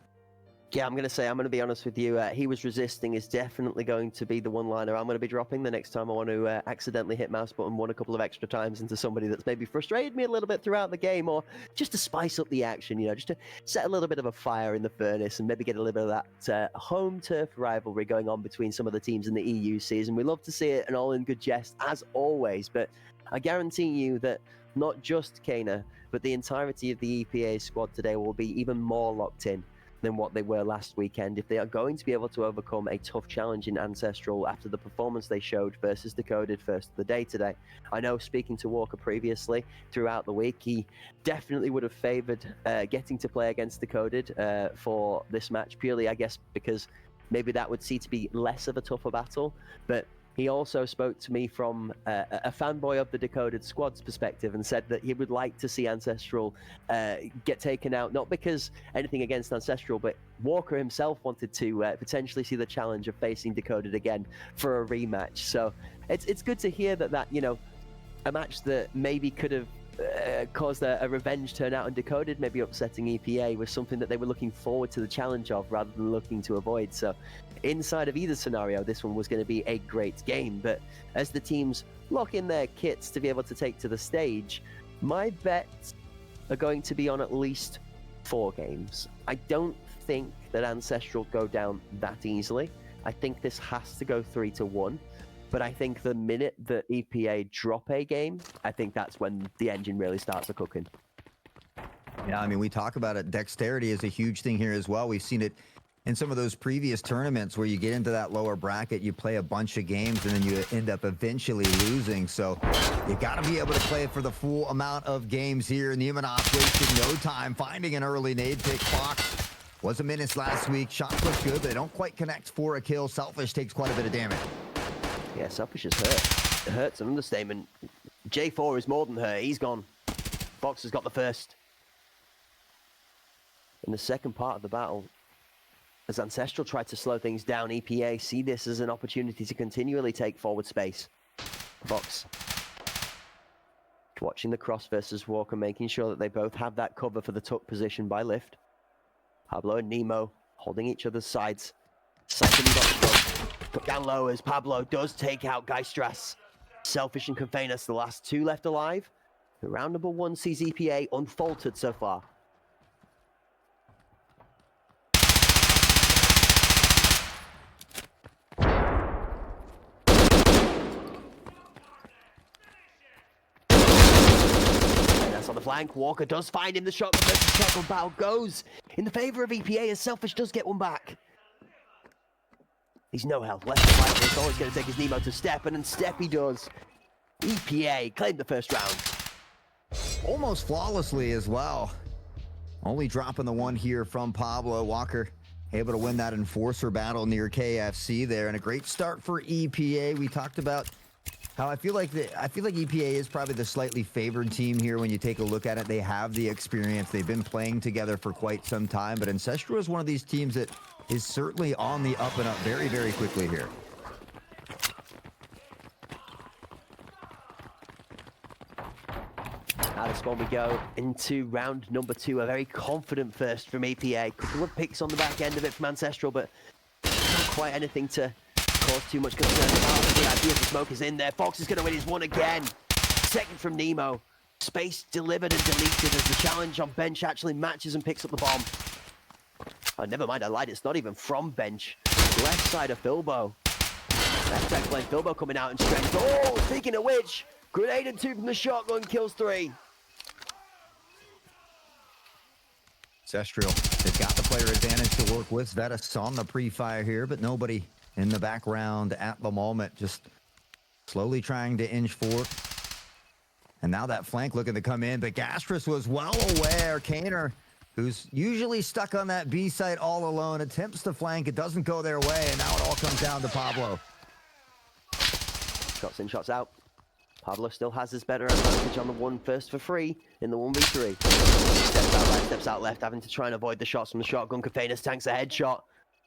Yeah, I'm going to be honest with you. He was resisting is definitely going to be the one-liner I'm going to be dropping the next time I want to accidentally hit mouse button 1 a couple of extra times into somebody that's maybe frustrated me a little bit throughout the game, or just to spice up the action, you know, just to set a little bit of a fire in the furnace and maybe get a little bit of that home turf rivalry going on between some of the teams in the EU season. We love to see it, and all in good jest, as always, but I guarantee you that not just Kana, but the entirety of the EPA squad today will be even more locked in than what they were last weekend if they are going to be able to overcome a tough challenge in Ancestral after the performance they showed versus Decoded first of the day today. I know, speaking to Walker previously throughout the week, he definitely would have favored getting to play against Decoded for this match, purely, I guess, because maybe that would see to be less of a tougher battle. But he also spoke to me from a fanboy of the Decoded Squad's perspective and said that he would like to see Ancestral get taken out, not because anything against Ancestral, but Walker himself wanted to potentially see the challenge of facing Decoded again for a rematch. So it's good to hear that, you know, a match that maybe could have caused a revenge turnout on Decoded, maybe upsetting EPA, was something that they were looking forward to the challenge of rather than looking to avoid. So inside of either scenario, this one was going to be a great game. But as the teams lock in their kits to be able to take to the stage, my bets are going to be on at least 4 games. I don't think that Ancestral go down that easily. I think this has to go 3-1. But I think the minute that EPA drop a game, I think that's when the engine really starts cooking. Yeah, I mean, we talk about it. Dexterity is a huge thing here as well. We've seen it in some of those previous tournaments where you get into that lower bracket, you play a bunch of games, and then you end up eventually losing. So you got to be able to play for the full amount of games here. Nemonoff wasted no time finding an early nade pick. Fox was a menace last week. Shots look good. They don't quite connect for a kill. Selfish takes quite a bit of damage. Yeah, Selfish is hurt. It hurt's an understatement. J4 is more than hurt. He's gone. Fox has got the first. In the second part of the battle, as Ancestral tried to slow things down, EPA see this as an opportunity to continually take forward space. Fox watching the cross versus Walker, making sure that they both have that cover for the tuck position by lift. Pablo and Nemo holding each other's sides. Second got put down low as Pablo does take out Geistras. Selfish and Confainus, the last 2 left alive. Round number 1 sees EPA unfaltered so far. On the flank, Walker does find him. The shotgun versus shotgun battle goes in the favor of EPA as Selfish does get one back. He's no health left to fight. It's always going to take his Nemo to step, and then step he does. EPA claimed the first round. Almost flawlessly as well. Only dropping the one here from Pablo. Walker able to win that enforcer battle near KFC there, and a great start for EPA. We talked about how I feel like EPA is probably the slightly favored team here when you take a look at it. They have the experience. They've been playing together for quite some time, but Ancestral is one of these teams that is certainly on the up and up very, very quickly here. Out of spawn we go into round number 2. A very confident first from EPA. Couple of picks on the back end of it from Ancestral, but not quite anything to cause too much concern about. The idea of the smoke is in there. Fox is going to win his one again. Second from Nemo. Space delivered and deleted as the challenge on bench actually matches and picks up the bomb. Oh, never mind, I lied. It's not even from bench. Left side of Filbo. Left back lane, Filbo coming out in strength. Oh, speaking of which, grenade and 2 from the shotgun kills 3. Ancestral, they've got the player advantage to work with. Vetus on the pre-fire here, but nobody in the background at the moment, just slowly trying to inch forward. And now that flank looking to come in, but Gastris was well aware. Kaner, who's usually stuck on that B site all alone, attempts to flank. It doesn't go their way, and now it all comes down to Pablo. Shots in, shots out. Pablo still has his better advantage on the one first for free in the 1v3. Steps out right, steps out left, having to try and avoid the shots from the shotgun. Confainus tanks a headshot.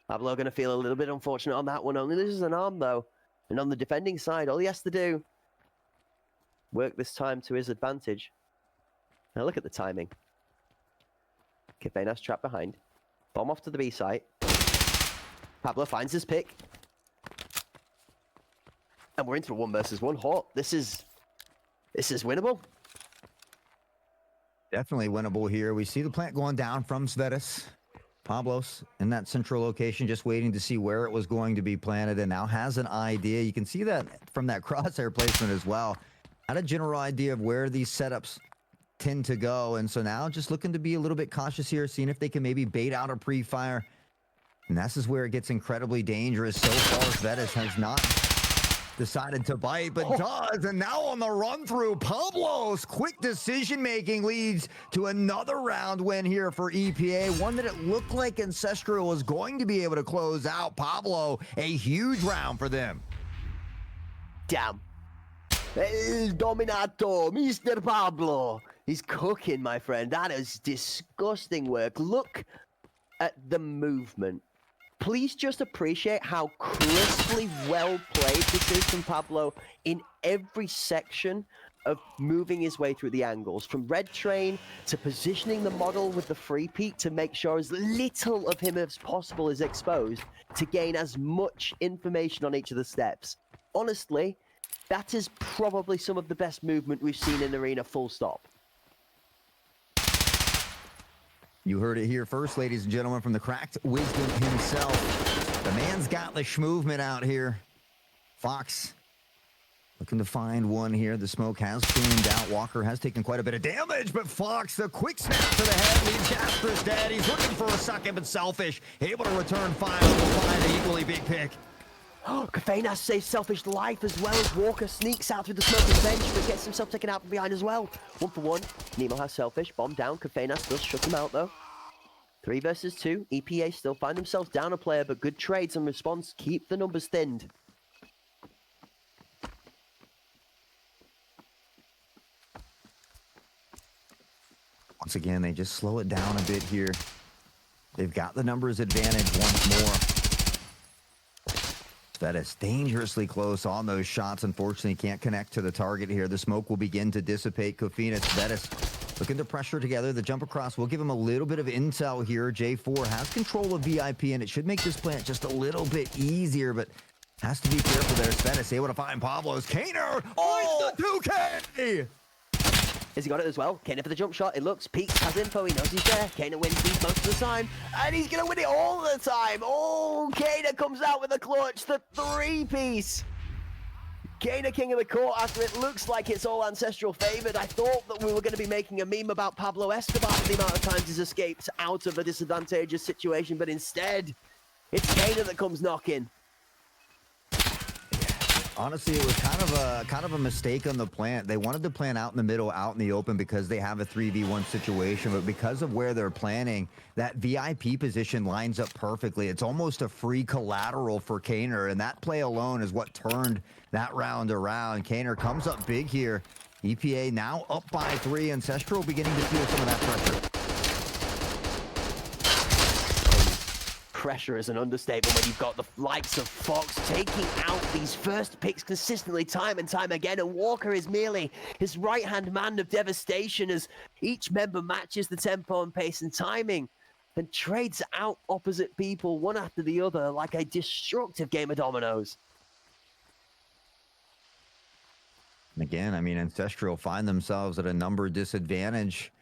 Pablo going to feel a little bit unfortunate on that one. Only loses an arm, though. And on the defending side, all he has to do, work this time to his advantage. Now look at the timing. Confainus trapped behind. Bomb off to the B site. Pablo finds his pick. And we're into a 1 versus 1 hot. This is winnable. Definitely winnable here. We see the plant going down from Svetis. Pablos in that central location, just waiting to see where it was going to be planted, and now has an idea. You can see that from that crosshair placement as well. Had a general idea of where these setups tend to go, and so now just looking to be a little bit cautious here, seeing if they can maybe bait out a pre-fire. And this is where it gets incredibly dangerous. So far, Svetis has not decided to bite, but does, and now on the run through, Pablo's quick decision making leads to another round win here for EPA, one that it looked like Ancestral was going to be able to close out. Pablo, a huge round for them. Damn. El Dominato, Mr. Pablo. He's cooking, my friend. That is disgusting work. Look at the movement. Please just appreciate how crisply well played this is from Pablo in every section of moving his way through the angles, from red train to positioning the model with the free peek to make sure as little of him as possible is exposed to gain as much information on each of the steps. Honestly, that is probably some of the best movement we've seen in Arena, full stop. You heard it here first, ladies and gentlemen, from the cracked wisdom himself. The man's got the schmovement out here. Fox looking to find one here. The smoke has cleaned out. Walker has taken quite a bit of damage, but Fox, a quick snap to the head, leaves Jasper's dead. He's looking for a second, but Selfish able to return fire. Will find an equally big pick. Oh, Kafenas saves Selfish life as well as Walker sneaks out through the smoking bench, but gets himself taken out from behind as well. 1 for 1. Nemo has Selfish. Bomb down. Kafenas does shut him out, though. 3 versus 2. EPA still find themselves down a player, but good trades and response keep the numbers thinned. Once again, they just slow it down a bit here. They've got the numbers advantage once more. Svedis dangerously close on those shots. Unfortunately, can't connect to the target here. The smoke will begin to dissipate. Kofina, Svedis looking to pressure together. The jump across will give him a little bit of intel here. J4 has control of VIP, and it should make this plant just a little bit easier, but has to be careful there. Svedis able to find Pablo's. Kaner! Oh, the 2K! Has he got it as well? Kaner for the jump shot. It looks. Peaks has info. He knows he's there. Kaner wins these most of the time. And he's going to win it all the time. Oh, Kaner comes out with a clutch. The 3-piece. Kaner king of the court after it looks like it's all Ancestral favored. I thought that we were going to be making a meme about Pablo Escobar for the amount of times he's escaped out of a disadvantageous situation. But instead, it's Kaner that comes knocking. Honestly, it was kind of a mistake on the plant. They wanted to plant out in the middle, out in the open, because they have a 3v1 situation, but because of where they're planning, that VIP position lines up perfectly. It's almost a free collateral for Kaner, and that play alone is what turned that round around. Kaner comes up big here. EPA now up by 3. Ancestral beginning to feel some of that pressure. Pressure is an understatement when you've got the likes of Fox taking out these first picks consistently time and time again, and Walker is merely his right-hand man of devastation as each member matches the tempo and pace and timing and trades out opposite people one after the other like a destructive game of dominoes. Again, I mean, Ancestral find themselves at a number disadvantage,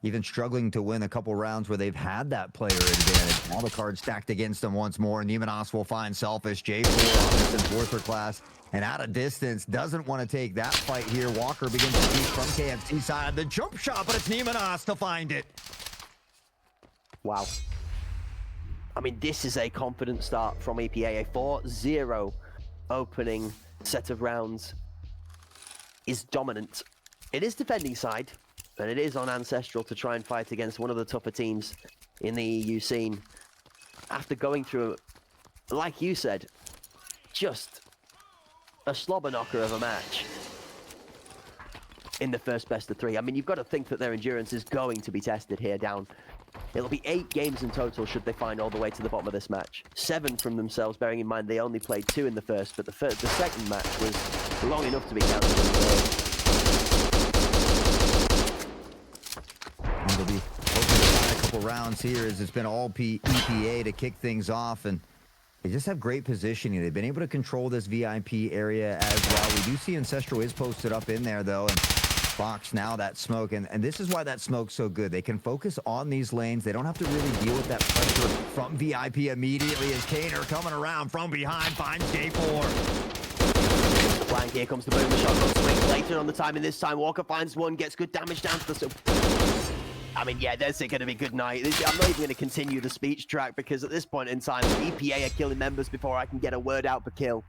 even struggling to win a couple rounds where they've had that player advantage. Now the cards stacked against them once more. Nemenos will find Selfish. J4 on this Enforcer class. And out of distance, doesn't want to take that fight here. Walker begins to beat from KFC side. The jump shot, but it's Nemenos to find it. Wow. I mean, this is a confident start from EPA. A 4-0 opening set of rounds is dominant. It is defending side, and it is on Ancestral to try and fight against one of the tougher teams in the EU scene. After going through, like you said, just a slobber knocker of a match in the first best of 3. I mean, you've got to think that their endurance is going to be tested here down. It'll be 8 games in total should they find all the way to the bottom of this match. 7 from themselves, bearing in mind they only played 2 in the first, but the second match was long enough to be counted in the third. They'll be hoping to find a couple rounds here as it's been all EPA to kick things off, and they just have great positioning. They've been able to control this VIP area as well. We do see Ancestral is posted up in there, though, and Fox now that smoke, and this is why that smoke's so good. They can focus on these lanes. They don't have to really deal with that pressure from VIP immediately as Kaner coming around from behind finds J4. Flank, here comes the boom. The shotgun swings later on the time, and this time Walker finds one, gets good damage down to the... I mean, yeah, there's going to be good night. I'm not even going to continue the speech track because at this point in time, EPA are killing members before I can get a word out per kill.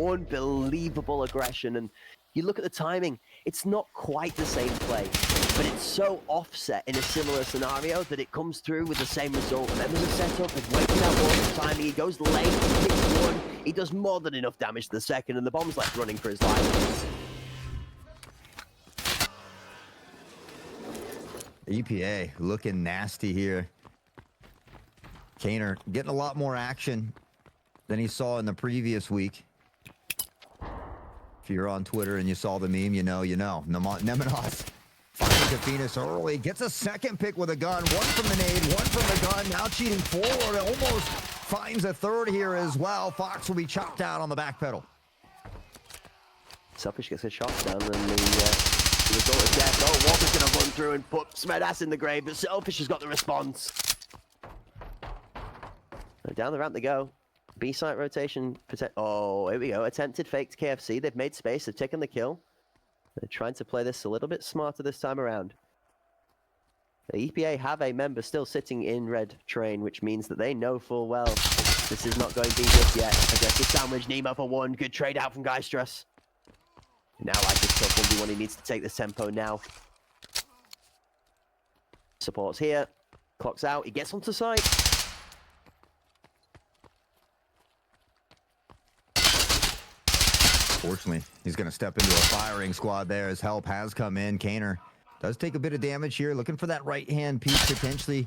Unbelievable aggression, and you look at the timing, it's not quite the same play, but it's so offset in a similar scenario that it comes through with the same result. Members are set up, they've waited out Walker's timing, he goes late, picks one, He does more than enough damage to the second, and the bomb's left running for his life. EPA looking nasty here. Kaner getting a lot more action than he saw in the previous week. If you're on Twitter and you saw the meme, you know. Nemenos finding Kafinas early. Gets a second pick with a gun. One from the nade, one from the gun. Now cheating forward. Almost finds a third here as well. Fox will be chopped out on the back pedal. Selfish gets a shot down, and the result is death. Oh, Walker's going to run through and put Smedas in the grave, but Selfish has got the response. Down the ramp they go. B-site rotation. Oh, here we go. Attempted faked KFC. They've made space. They've taken the kill. They're trying to play this a little bit smarter this time around. The EPA have a member still sitting in red train, which means that they know full well this is not going to be just yet. Aggressive sandwich. Nemo for one. Good trade out from Geistras. Now I just took 1v1. He needs to take this tempo now. Supports here. Clocks out. He gets onto site. Fortunately, he's going to step into a firing squad there as help has come in. Kaner does take a bit of damage here, looking for that right-hand peek potentially.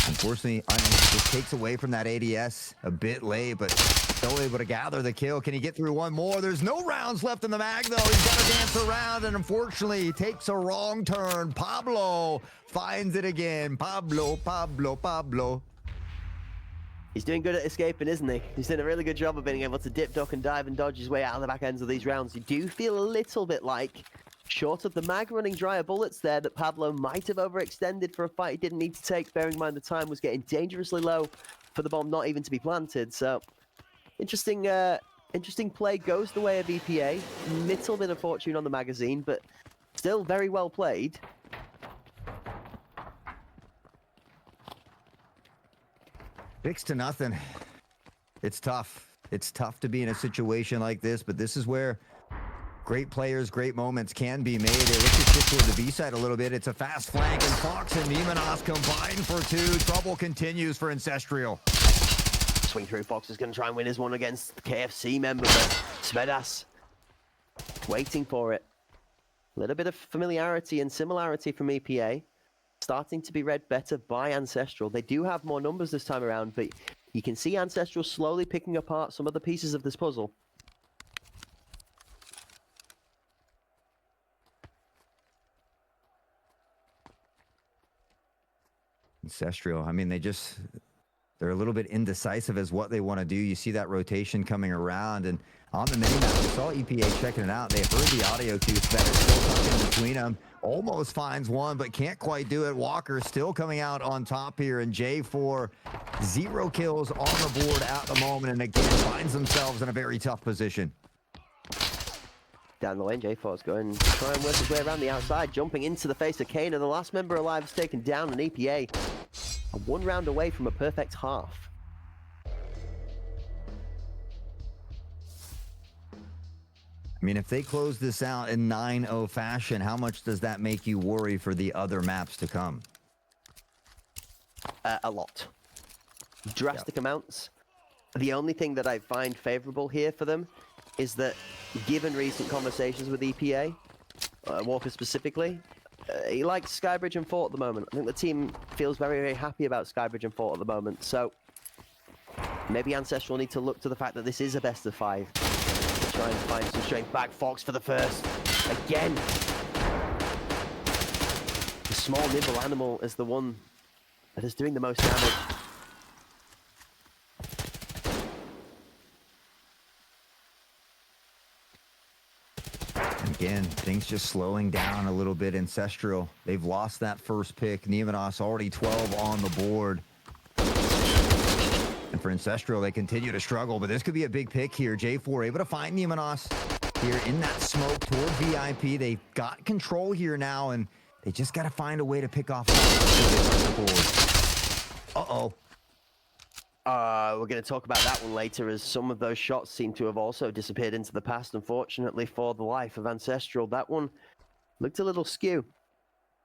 Unfortunately, just takes away from that ADS a bit late, but still able to gather the kill. Can he get through one more? There's no rounds left in the mag, though. He's got to dance around, and unfortunately, he takes a wrong turn. Pablo finds it again. Pablo. He's doing good at escaping, isn't he? He's doing a really good job of being able to dip, duck, and dive and dodge his way out of the back ends of these rounds. You do feel a little bit like, short of the mag running dry of bullets there, that Pablo might have overextended for a fight he didn't need to take, bearing in mind the time was getting dangerously low for the bomb not even to be planted. So, interesting play goes the way of EPA. Little bit of fortune on the magazine, but still very well played. 6-0. It's tough. It's tough to be in a situation like this, but this is where great players, great moments can be made. Let's just shift toward the B side a little bit. It's a fast flank, and Fox and Nemenos combine for two. Trouble continues for Ancestral. Swing through. Fox is going to try and win his one against the KFC member, but Smedas waiting for it. A little bit of familiarity and similarity from EPA. Starting to be read better by Ancestral. They do have more numbers this time around, but you can see Ancestral slowly picking apart some of the pieces of this puzzle. Ancestral, I mean, they're a little bit indecisive as what they want to do. You see that rotation coming around, and on the minimap, we saw EPA checking it out. They heard the audio too. Sven is still tucked in between them. Almost finds one, but can't quite do it. Walker still coming out on top here, and J4, 0 kills on the board at the moment, and again finds themselves in a very tough position. Down the lane, J4's going to try and work his way around the outside, jumping into the face of Kane, and the last member alive is taken down, and EPA are 1 round away from a perfect half. I mean, if they close this out in 9-0 fashion, how much does that make you worry for the other maps to come? A lot. Drastic amounts. The only thing that I find favorable here for them is that, given recent conversations with EPA, Walker specifically, he likes Skybridge and Fort at the moment. I think the team feels very, very happy about Skybridge and Fort at the moment. So maybe Ancestral need to look to the fact that this is a best of 5. Try and find some strength back. Fox for the first. Again. The small nimble animal is the one that is doing the most damage. Again, things just slowing down a little bit. Ancestral, they've lost that first pick. Nemenos already 12 on the board. And for Ancestral, they continue to struggle, but this could be a big pick here. J4 able to find Nemenos here in that smoke toward VIP. They've got control here now, and they just got to find a way to pick off the board. Uh-oh. We're going to talk about that one later, as some of those shots seem to have also disappeared into the past, unfortunately, for the life of Ancestral. That one looked a little skew.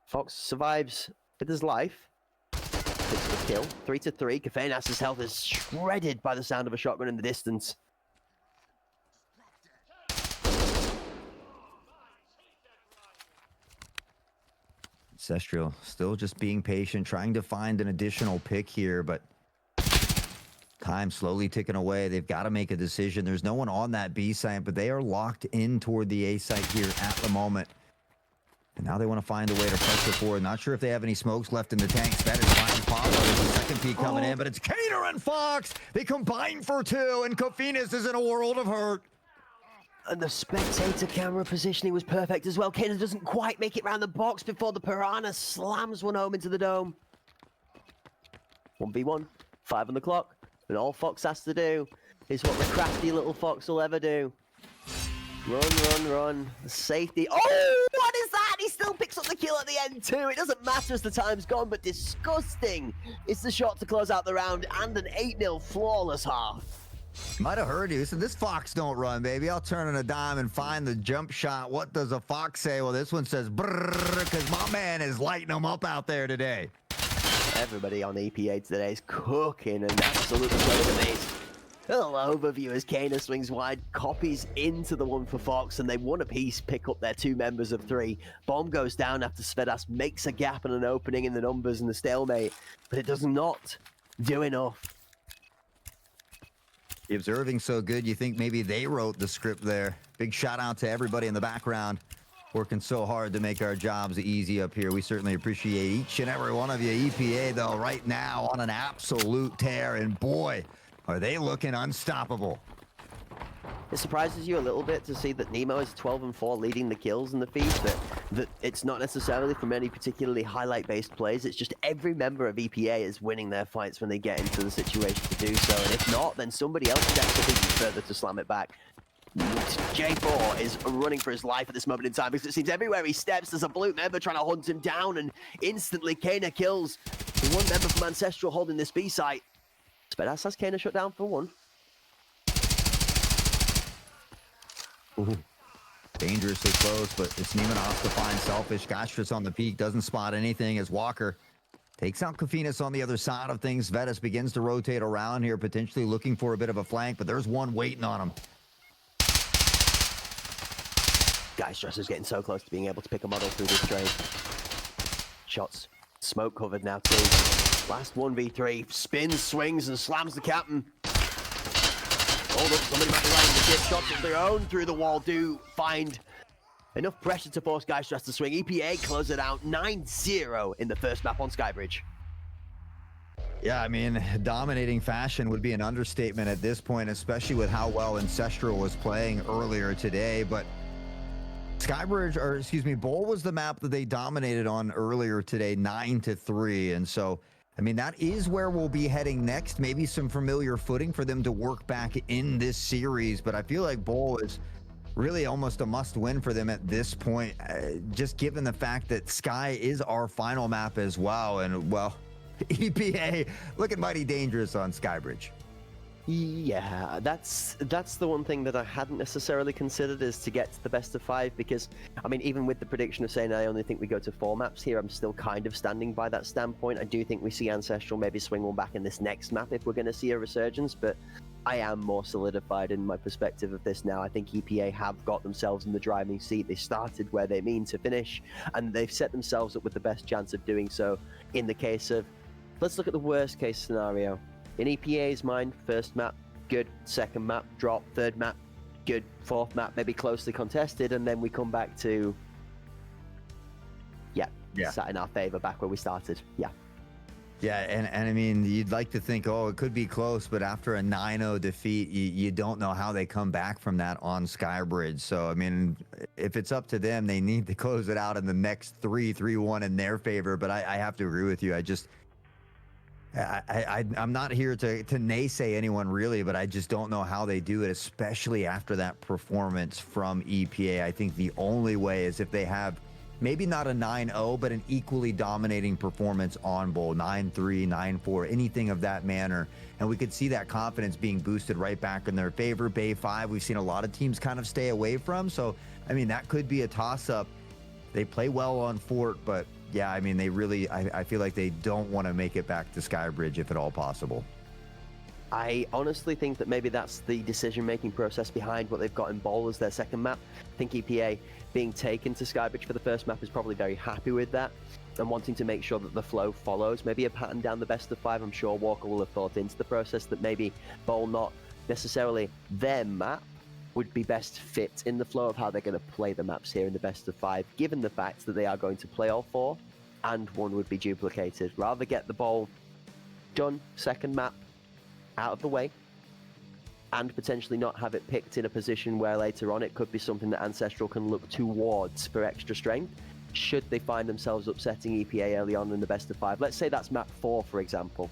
Fox survives with his life. Takes the kill. 3-3. Kafenas's health is shredded by the sound of a shotgun in the distance. Ancestral still just being patient, trying to find an additional pick here, but time slowly ticking away. They've got to make a decision. There's no one on that B site, but they are locked in toward the A site here at the moment. And now they want to find a way to pressure forward. Not sure if they have any smokes left in the tank. Sped is finding Pablo. There's a second peek coming in, but it's Cater and Fox. They combine for two, and Kofinas is in a world of hurt. And the spectator camera positioning was perfect as well. Kaner doesn't quite make it round the box before the Piranha slams one home into the dome. 1v1, 5 on the clock. And all Fox has to do is what the crafty little Fox will ever do. Run, run, run. Safety. Oh, what is that? He still picks up the kill at the end too. It doesn't matter as the time's gone, but disgusting. It's the shot to close out the round and an 8-0 flawless half. Might have heard you. He said, this Fox don't run, baby. I'll turn on a dime and find the jump shot. What does a Fox say? Well, this one says, brrr, because my man is lighting them up out there today. Everybody on EPA today is cooking and absolutely blowing me. A little overview as Kaner swings wide, copies into the one for Fox, and they one apiece pick up their 2 members of 3. Bomb goes down after Svedas makes a gap and an opening in the numbers and the stalemate, but it does not do enough. The observing so good, you think maybe they wrote the script there. Big shout out to everybody in the background working so hard to make our jobs easy up here. We certainly appreciate each and every one of you. EPA, though, right now on an absolute tear, and boy, are they looking unstoppable. It surprises you a little bit to see that Nemo is 12 and 4 leading the kills in the feed, that it's not necessarily from any particularly highlight-based plays. It's just every member of EPA is winning their fights when they get into the situation to do so. And if not, then somebody else steps up even further to slam it back. J4 is running for his life at this moment in time because it seems everywhere he steps, there's a blue member trying to hunt him down, and instantly Kaner kills the one member from Ancestral holding this B site. Spedas has Kaner shut down for 1. Ooh. Dangerously close, but it's Nemanov to find Selfish. Gastris on the peak, doesn't spot anything as Walker takes out Kofinas on the other side of things. Vetus begins to rotate around here, potentially looking for a bit of a flank, but there's one waiting on him. Gastris is getting so close to being able to pick a model through this trade. Shots smoke covered now too. Last 1v3, spins, swings, and slams the captain. Hold up, somebody might be lining the ship. Shots of their own through the wall do find enough pressure to force Geistras to swing. EPA close it out 9-0 in the first map on Skybridge. Yeah, I mean, dominating fashion would be an understatement at this point, especially with how well Ancestral was playing earlier today. But Skybridge, or excuse me, Bowl was the map that they dominated on earlier today, 9-3. And so, I mean, that is where we'll be heading next. Maybe some familiar footing for them to work back in this series. But I feel like Bowl is really almost a must-win for them at this point, just given the fact that Sky is our final map as well. And, well, EPA looking mighty dangerous on Skybridge. Yeah, that's the one thing that I hadn't necessarily considered, is to get to the best of 5, because, I mean, even with the prediction of saying I only think we go to 4 maps here, I'm still kind of standing by that standpoint. I do think we see Ancestral maybe swing one back in this next map if we're going to see a resurgence, but I am more solidified in my perspective of this now. I think EPA have got themselves in the driving seat. They started where they mean to finish, and they've set themselves up with the best chance of doing so. In the case of, let's look at the worst case scenario. In EPA's mind, first map, good. Second map, drop. Third map, good. Fourth map, maybe closely contested. And then we come back to, yeah. Sat in our favor back where we started. Yeah. Yeah, and I mean, you'd like to think, oh, it could be close, but after a 9-0 defeat, you don't know how they come back from that on Skybridge. So, I mean, if it's up to them, they need to close it out in the next 3-1 in their favor. But I have to agree with you. I'm not here to naysay anyone really, but I just don't know how they do it, especially after that performance from EPA. I think the only way is if they have maybe not a 9-0, but an equally dominating performance on Bowl, 9-3, 9-4, anything of that manner. And we could see that confidence being boosted right back in their favor. Bay 5, we've seen a lot of teams kind of stay away from. So, I mean, that could be a toss-up. They play well on Fort, but yeah, I mean, they really, I feel like they don't want to make it back to Skybridge if at all possible. I honestly think that maybe that's the decision-making process behind what they've got in Bowl as their second map. I think EPA being taken to Skybridge for the first map is probably very happy with that and wanting to make sure that the flow follows. Maybe a pattern down the best of 5. I'm sure Walker will have thought into the process that maybe Bowl, not necessarily their map, would be best fit in the flow of how they're going to play the maps here in the best of 5, given the fact that they are going to play all 4 and 1 would be duplicated. Rather get the Bowl done, second map, out of the way, and potentially not have it picked in a position where later on it could be something that Ancestral can look towards for extra strength should they find themselves upsetting EPA early on in the best of 5. Let's say that's map 4, for example,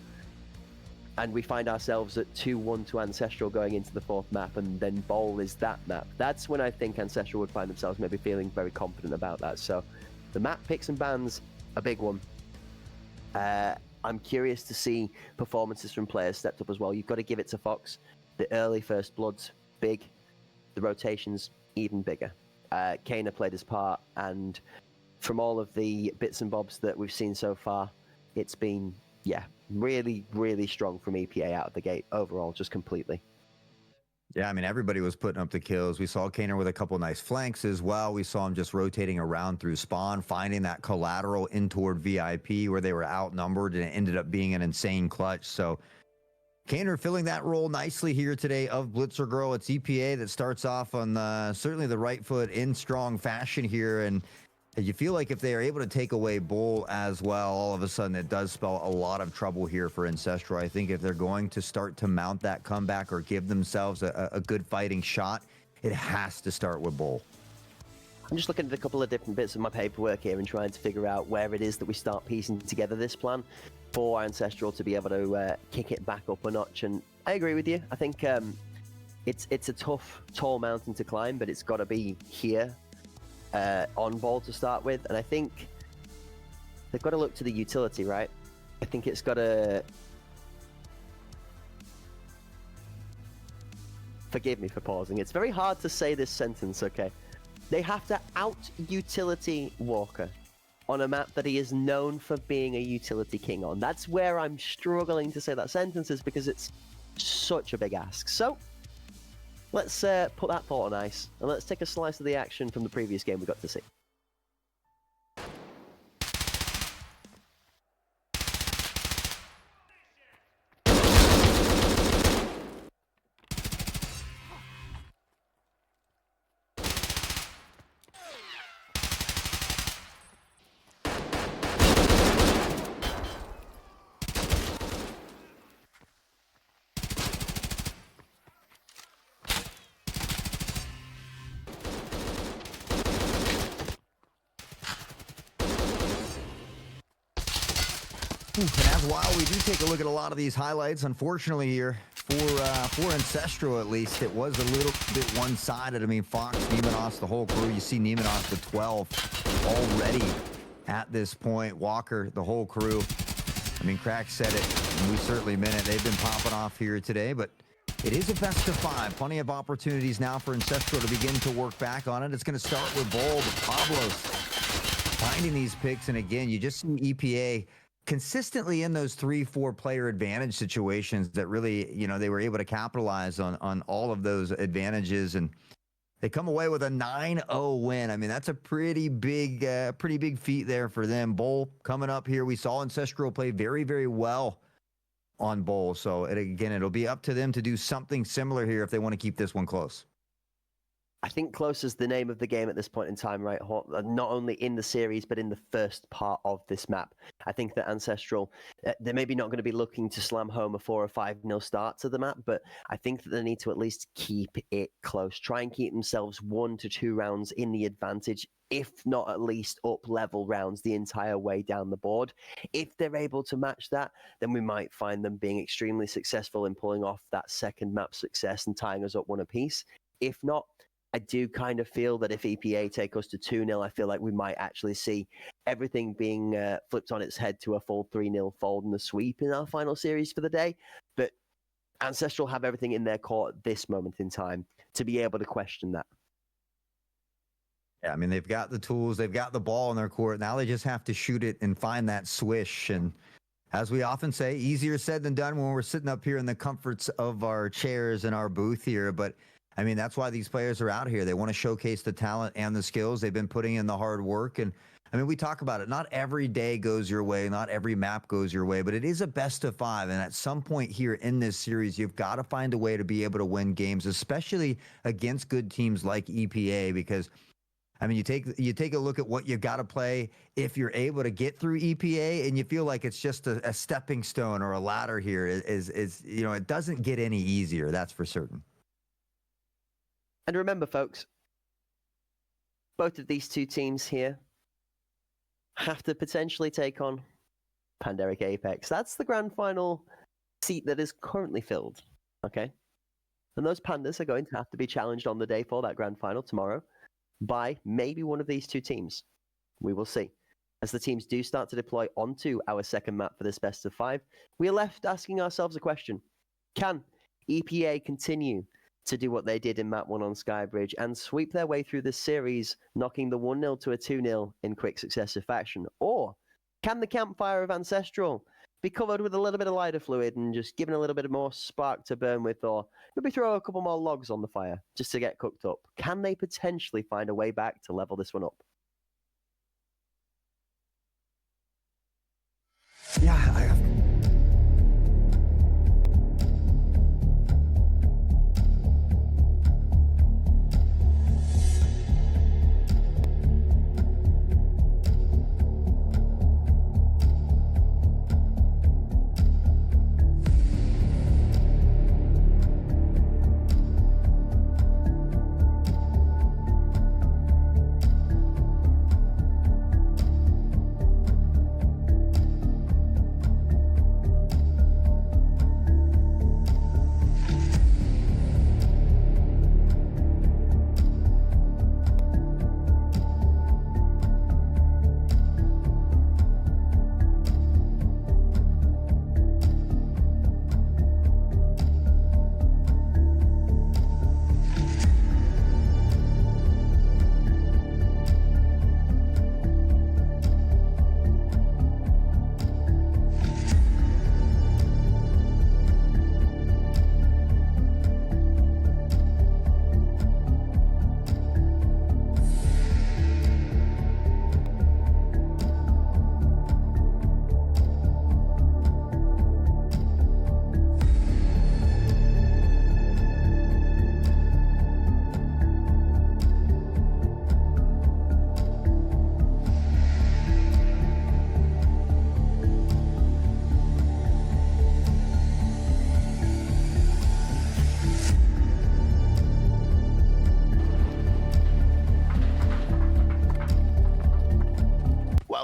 and we find ourselves at 2-1 to Ancestral going into the 4th map, and then Bowl is that map. That's when I think Ancestral would find themselves maybe feeling very confident about that. So the map picks and bans, a big one. I'm curious to see performances from players stepped up as well. You've got to give it to Fox. The early first bloods, big. The rotations, even bigger. Kana played his part, and from all of the bits and bobs that we've seen so far, it's been, really, really strong from EPA out of the gate overall, just completely. Yeah, I mean, everybody was putting up the kills. We saw Kaner with a couple nice flanks as well. We saw him just rotating around through spawn, finding that collateral in toward VIP where they were outnumbered, and it ended up being an insane clutch. So Kaner filling that role nicely here today of Blitzer Girl. It's EPA that starts off on certainly the right foot in strong fashion here, and you feel like if they are able to take away Bull as well, all of a sudden it does spell a lot of trouble here for Ancestral. I think if they're going to start to mount that comeback or give themselves a good fighting shot, it has to start with Bull. I'm just looking at a couple of different bits of my paperwork here and trying to figure out where it is that we start piecing together this plan for Ancestral to be able to kick it back up a notch. And I agree with you. I think it's a tough, tall mountain to climb, but it's got to be here on Ball to start with. And I think they've got to look to the utility, right? I think it's got to... Forgive me for pausing. It's very hard to say this sentence, okay? They have to out-utility Walker on a map that he is known for being a utility king on. That's where I'm struggling to say that sentence, is because it's such a big ask. So, let's put that thought on ice, and let's take a slice of the action from the previous game we got to see. And as while we do take a look at a lot of these highlights, unfortunately here, for Ancestral at least, it was a little bit one-sided. I mean, Fox, Nemenos, the whole crew. You see Nemenos with 12 already at this point. Walker, the whole crew. I mean, Crack said it, and we certainly meant it. They've been popping off here today, but it is a best of 5. Plenty of opportunities now for Ancestral to begin to work back on it. It's going to start with Bold, Pablos finding these picks, and again, you just see EPA consistently in those 3-4 player advantage situations that really, you know, they were able to capitalize on all of those advantages, and they come away with a 9-0 win. I mean, that's a pretty big feat there for them. Bowl coming up here. We saw Ancestral play very, very well on Bowl. So again, it'll be up to them to do something similar here if they want to keep this one close. I think close is the name of the game at this point in time, right? Not only in the series, but in the first part of this map. I think that Ancestral, they're maybe not going to be looking to slam home a 4 or 5-0 start to the map, but I think that they need to at least keep it close. Try and keep themselves 1 to 2 rounds in the advantage, if not at least up-level rounds the entire way down the board. If they're able to match that, then we might find them being extremely successful in pulling off that second map success and tying us up 1 apiece. If not, I do kind of feel that if EPA take us to 2-0, I feel like we might actually see everything being flipped on its head to a full 3-0 fold and the sweep in our final series for the day. But Ancestral have everything in their court at this moment in time to be able to question that. Yeah, I mean, they've got the tools, they've got the ball in their court. Now they just have to shoot it and find that swish. And As we often say, easier said than done when we're sitting up here in the comforts of our chairs in our booth here. But I mean, that's why these players are out here. They want to showcase the talent and the skills. They've been putting in the hard work. And I mean, we talk about it. Not every day goes your way. Not every map goes your way, but it is a best of 5. And at some point here in this series, you've got to find a way to be able to win games, especially against good teams like EPA, because I mean, you take a look at what you've got to play if you're able to get through EPA, and you feel like it's just a stepping stone or a ladder here. Is you know, it doesn't get any easier. That's for certain. And remember, folks, both of these two teams here have to potentially take on Pandemic Apex. That's the grand final seat that is currently filled. Okay, and those pandas are going to have to be challenged on the day for that grand final tomorrow by maybe one of these two teams. We will see. As the teams do start to deploy onto our second map for this best of 5, we are left asking ourselves a question. Can EPA continue to do what they did in map 1 on Skybridge and sweep their way through this series, knocking the 1-0 to a 2-0 in quick successive fashion? Or can the campfire of Ancestral be covered with a little bit of lighter fluid and just given a little bit more spark to burn with, or maybe throw a couple more logs on the fire just to get cooked up? Can they potentially find a way back to level this one up? Yeah,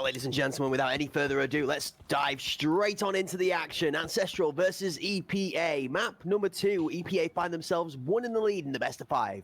Ladies and gentlemen, without any further ado, let's dive straight on into the action. Ancestral versus EPA. Map number 2. EPA find themselves 1 in the lead in the best of 5.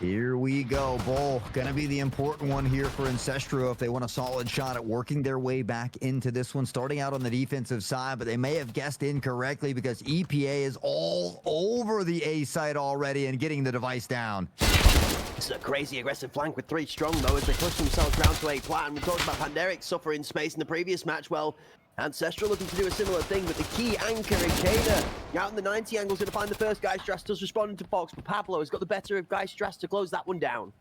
here we go. Bull, gonna be the important one here for Ancestral if they want a solid shot at working their way back into this one, starting out on the defensive side, but they may have guessed incorrectly because EPA is all over the A site already and getting the device down. This is a crazy aggressive flank with 3 strong though as they push themselves round to A plat. We talked about Pandemic suffering space in the previous match. Well, Ancestral looking to do a similar thing, but the key anchor in Kana out in the 90 angle's going to find the first guy. Straster's responding to Fox, but Pablo has got the better of Guy Straster to close that one down.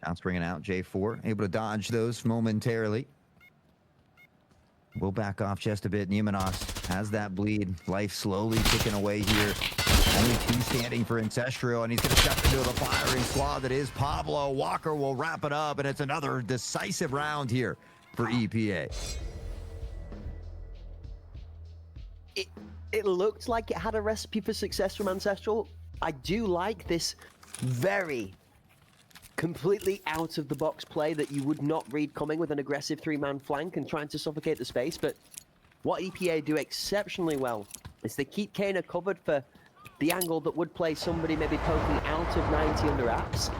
Shots bringing out J4, able to dodge those momentarily. We'll back off just a bit. Numenos has that bleed. Life slowly ticking away here. Only 2 standing for Ancestral, and he's going to step into the firing squad that is Pablo. Walker will wrap it up, and it's another decisive round here for EPA. It looked like it had a recipe for success from Ancestral. I do like this very completely out of the box play that you would not read coming with an aggressive 3-man flank and trying to suffocate the space. But what EPA do exceptionally well is they keep Kana covered for the angle that would play somebody maybe poking out of 90 under apps.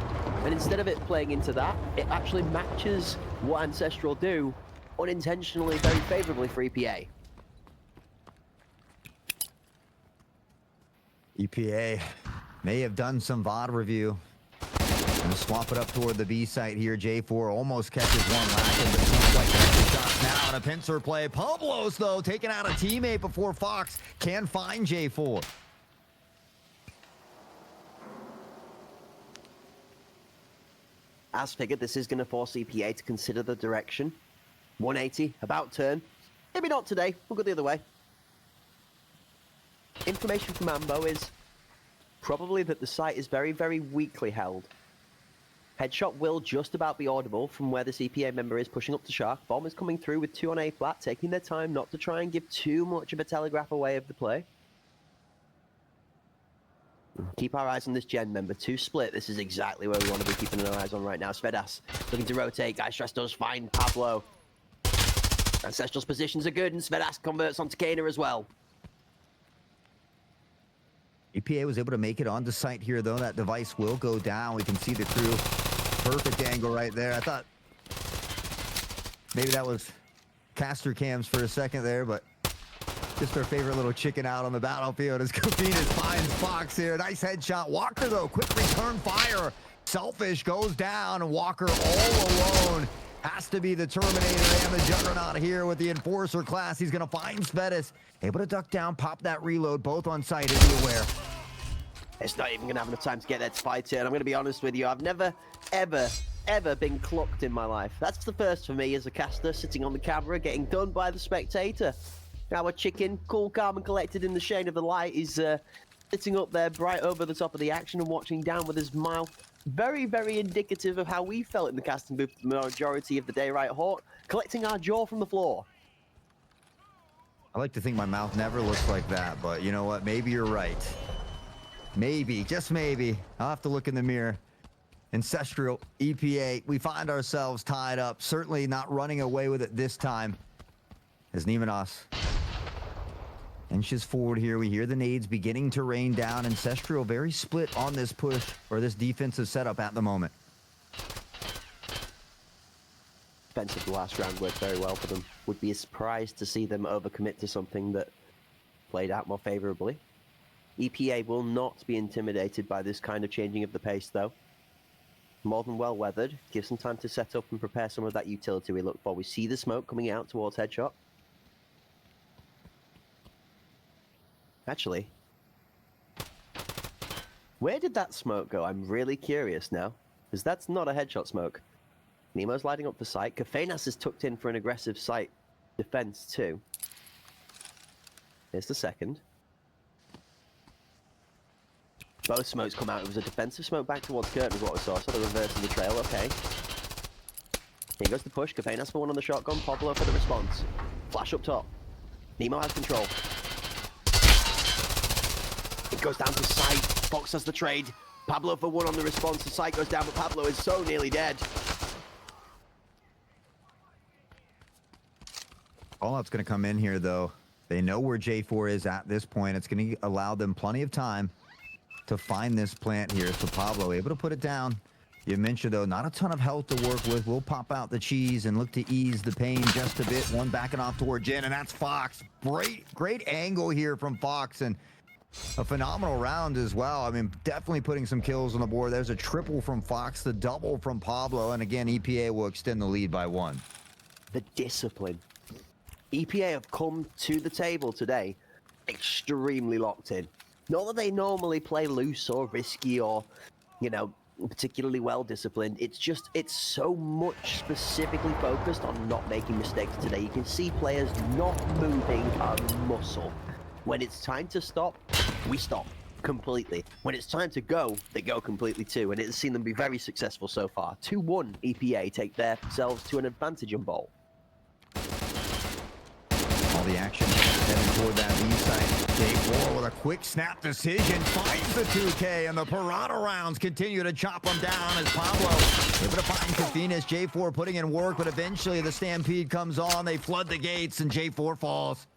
And instead of it playing into that, it actually matches what Ancestral do unintentionally very favorably for EPA. EPA may have done some VOD review. Gonna swap it up toward the B site here. J4 almost catches one lacking, but seems like that's the shots now. And a pincer play. Pablos, though, taking out a teammate before Fox can find J4. As figured, this is going to force EPA to consider the direction. 180, about turn. Maybe not today. We'll go the other way. Information from Ambo is probably that the site is very, very weakly held. Headshot will just about be audible from where this EPA member is pushing up to Shark. Bomb is coming through with 2 on A flat, taking their time not to try and give too much of a telegraph away of the play. Keep our eyes on this Gen member. 2 split. This is exactly where we want to be keeping our eyes on right now. Svedas looking to rotate. Geistress does find Pablo. Ancestral's positions are good, and Svedas converts onto Kana as well. EPA was able to make it onto site here, though. That device will go down. We can see the crew. Perfect angle right there. I thought maybe that was caster cams for a second there, but just our favorite little chicken out on the battlefield as Kofinas finds Fox here. Nice headshot. Walker, though, quick return fire. Selfish goes down, and Walker all alone. Has to be the Terminator and the Juggernaut here with the Enforcer class. He's going to find Svedas. Able to duck down, pop that reload, both on site, as you're aware. It's not even going to have enough time to get there to fight it. And I'm going to be honest with you, I've never, ever been clocked in my life. That's the first for me as a caster, sitting on the camera, getting done by the spectator. Our chicken, cool, calm, and collected in the shade of the light, is sitting up there bright over the top of the action and watching down with his mouth. Very, very indicative of how we felt in the casting booth the majority of the day, right, Hawk? Collecting our jaw from the floor. I like to think my mouth never looks like that, but you know what? Maybe you're right. Maybe, just maybe. I'll have to look in the mirror. Ancestral, EPA, we find ourselves tied up. Certainly not running away with it this time. As Nemenos inches forward here, we hear the nades beginning to rain down. Ancestral very split on this push, or this defensive setup at the moment. Defensive the last round worked very well for them. Would be surprised to see them overcommit to something that played out more favorably. EPA will not be intimidated by this kind of changing of the pace, though. More than well weathered. Gives them time to set up and prepare some of that utility we look for. We see the smoke coming out towards Headshot. Actually, where did that smoke go? I'm really curious now, because that's not a Headshot smoke. Nemo's lighting up the site. Kafenas is tucked in for an aggressive site defense too. Here's the second. Both smokes come out. It was a defensive smoke back towards Curtain is what we saw. So the reverse in the trail. Okay. Here goes the push. Kafenas for one on the shotgun. Pablo for the response. Flash up top. Nemo has control. It goes down to site. Fox has the trade. Pablo for one on the response. The site goes down, but Pablo is so nearly dead. All out's going to come in here, though. They know where J4 is at this point. It's going to allow them plenty of time to find this plant here. So Pablo able to put it down. You mentioned, though, not a ton of health to work with. We'll pop out the cheese and look to ease the pain just a bit. One backing off toward Jin, and that's Fox. Great angle here from Fox, and a phenomenal round as well. I mean, definitely putting some kills on the board. There's a triple from Fox, the double from Pablo, and again, EPA will extend the lead by 1. The discipline. EPA have come to the table today extremely locked in. Not that they normally play loose or risky or, you know, particularly well disciplined. It's just, it's so much specifically focused on not making mistakes today. You can see players not moving a muscle. When it's time to stop, we stop completely. When it's time to go, they go completely too. And it's seen them be very successful so far. 2-1 EPA take themselves to an advantage on ball. All the action heading toward that B site. J4 with a quick snap decision finds the 2K, and the Pirata rounds continue to chop them down as Pablo able to find Kafinas. J4 putting in work, but eventually the Stampede comes on. They flood the gates, and J4 falls.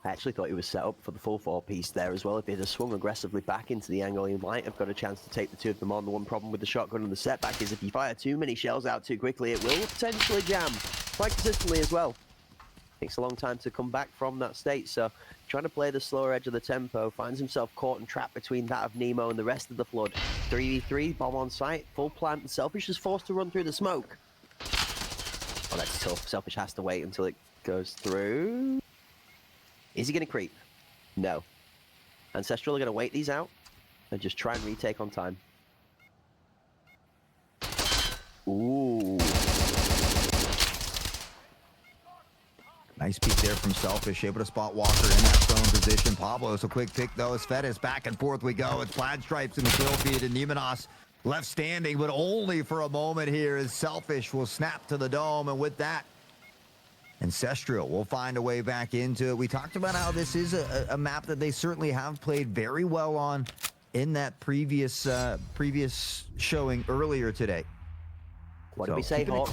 I actually thought he was set up for the full 4 piece there as well. If he'd have swung aggressively back into the angle, he might have got a chance to take the 2 of them on. The one problem with the shotgun and the setback is if you fire too many shells out too quickly, it will potentially jam quite consistently as well. Takes a long time to come back from that state, so trying to play the slower edge of the tempo, finds himself caught and trapped between that of Nemo and the rest of the Flood. 3v3, bomb on site, full plant, and Selfish is forced to run through the smoke. Oh, that's tough. Selfish has to wait until it goes through. Is he going to creep? No. Ancestral are going to wait these out and just try and retake on time. Ooh. Nice peek there from Selfish, able to spot Walker in that prone position. Pablo's a quick pick though, as Fettis back and forth we go. It's Plaid Stripes in the kill feed, and Nemenos left standing, but only for a moment here, as Selfish will snap to the dome, and with that, Ancestral will find a way back into it. We talked about how this is a map that they certainly have played very well on in that previous showing earlier today. What did we say, Hawk?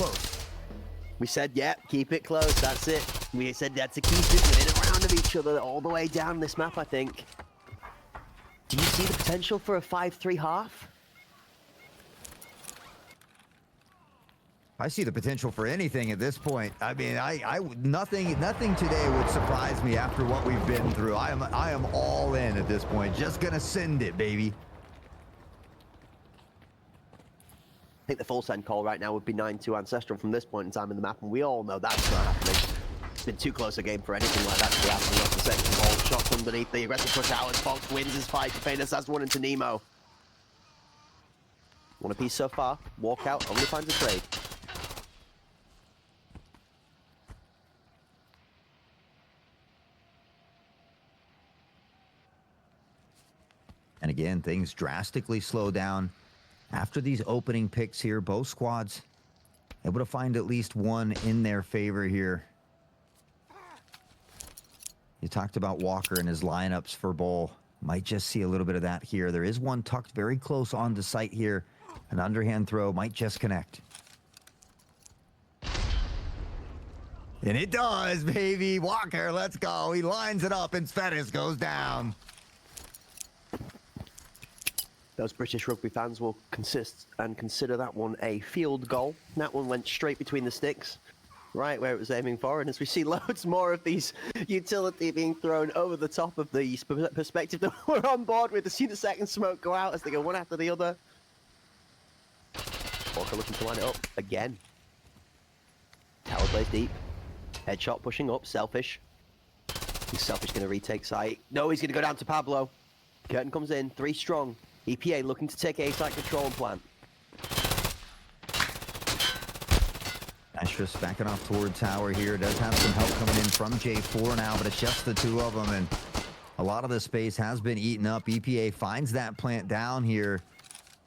We said, yeah, keep it close, that's it. We said that's to keep it within a round of each other all the way down this map, I think. Do you see the potential for a 5-3 half? I see the potential for anything at this point. I mean, nothing today would surprise me after what we've been through. I am all in at this point. Just gonna send it, baby. I think the full send call right now would be 9-2 Ancestral from this point in time in the map, and we all know that's not happening. It's been too close a game for anything like that to be happening off the second ball. Shots underneath, the aggressive push out as Fox wins his fight. Famous has one into Nemo. One apiece so far. Walk out, only finds a trade. And again, things drastically slow down after these opening picks here. Both squads able to find at least one in their favor here. You talked about Walker and his lineups for Bowl. Might just see a little bit of that here. There is one tucked very close on the site here. An underhand throw might just connect. And it does, baby. Walker, let's go. He lines it up and Fettis goes down. Those British rugby fans will consider that one a field goal. That one went straight between the sticks, right where it was aiming for. And as we see loads more of these utility being thrown over the top of the perspective that we're on board with, to see the second smoke go out as they go one after the other. Walker looking to line it up again. Tower plays deep. Headshot pushing up. Selfish. Is Selfish going to retake site? No, he's going to go down to Pablo. Curtain comes in. 3 strong. EPA looking to take A-site control and plant. Ashrus backing off toward tower here. Does have some help coming in from J4 now, but it's just the two of them, and a lot of the space has been eaten up. EPA finds that plant down here.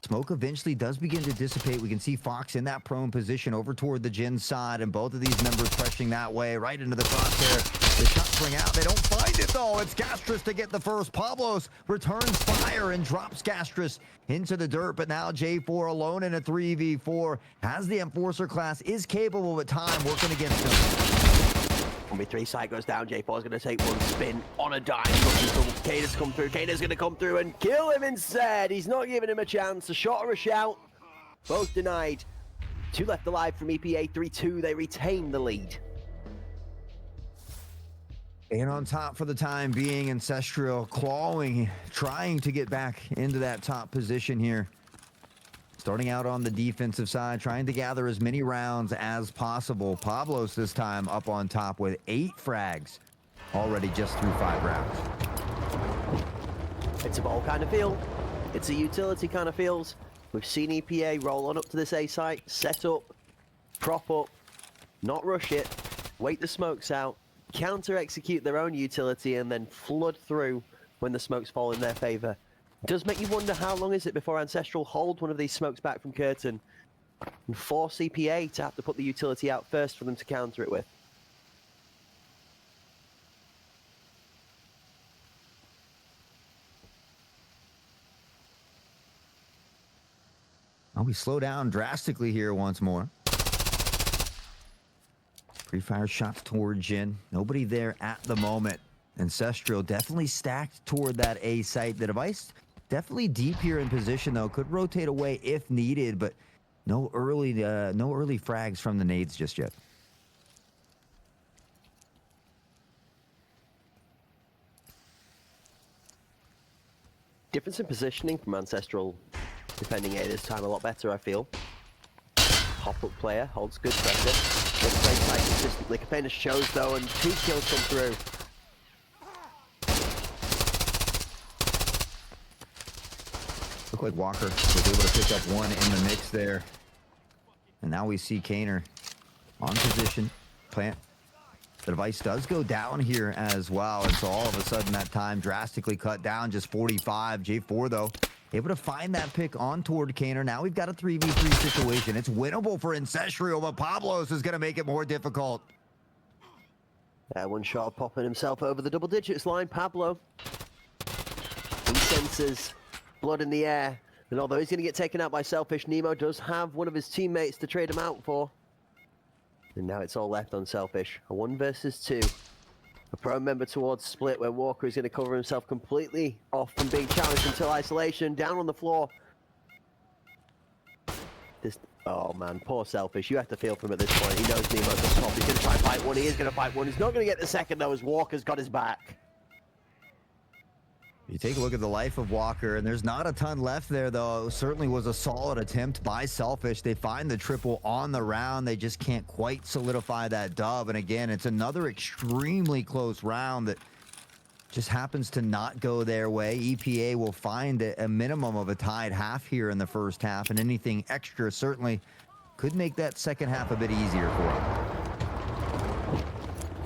Smoke eventually does begin to dissipate. We can see Fox in that prone position over toward the Jin side, and both of these members pressuring that way right into the crosshair. The shots ring out. They don't find it, though. It's Gastrus to get the first. Pablos returns fire and drops Gastrus into the dirt, but now J4 alone in a 3v4. Has the Enforcer class, is capable at time working against him. 1v3 side goes down. J4 is going to take one spin on a dime. Looking for Kada's come through. Kada's going to come through and kill him instead. He's not giving him a chance. A shot or a shout. Both denied. 2 left alive from EPA. 3-2. They retain the lead. And on top for the time being, Ancestral clawing, trying to get back into that top position here. Starting out on the defensive side, trying to gather as many rounds as possible. Pablos this time up on top with 8 frags already just through 5 rounds. It's a ball kind of feel. It's a utility kind of feels. We've seen EPA roll on up to this A site, set up, prop up, not rush it, wait the smokes out, counter-execute their own utility, and then flood through when the smokes fall in their favor. Does make you wonder how long is it before Ancestral hold one of these smokes back from Curtain and force EPA to have to put the utility out first for them to counter it with. Oh, we slow down drastically here once more. Pre-fire shots toward Jin. Nobody there at the moment. Ancestral definitely stacked toward that A site. The device definitely deep here in position, though. Could rotate away if needed, but no early frags from the nades just yet. Difference in positioning from Ancestral defending A this time a lot better, I feel. Hop-up player, holds good pressure. Gets played quite consistently. Capena shows though, and 2 kills come through. Looked like Walker was able to pick up one in the mix there. And now we see Kaner on position. Plant. The device does go down here as well. And so all of a sudden that time drastically cut down, just 45. J4 though, able to find that pick on toward Kaner. Now we've got a 3v3 situation. It's winnable for Ancestral, but Pablos is going to make it more difficult. One shot popping himself over the double digits line. Pablo. He senses blood in the air. And although he's going to get taken out by Selfish, Nemo does have one of his teammates to trade him out for. And now it's all left on Selfish. A 1 versus 2. A pro member towards split where Walker is going to cover himself completely off from being challenged until isolation. Down on the floor. Oh man, poor Selfish. You have to feel for him at this point. He knows Nemo's the top. He's going to try and fight one. He is going to fight one. He's not going to get the second though, as Walker's got his back. You take a look at the life of Walker, and there's not a ton left there, though. It certainly was a solid attempt by Selfish. They find the triple on the round. They just can't quite solidify that dub. And again, it's another extremely close round that just happens to not go their way. EPA will find a minimum of a tied half here in the first half, and anything extra certainly could make that second half a bit easier for them.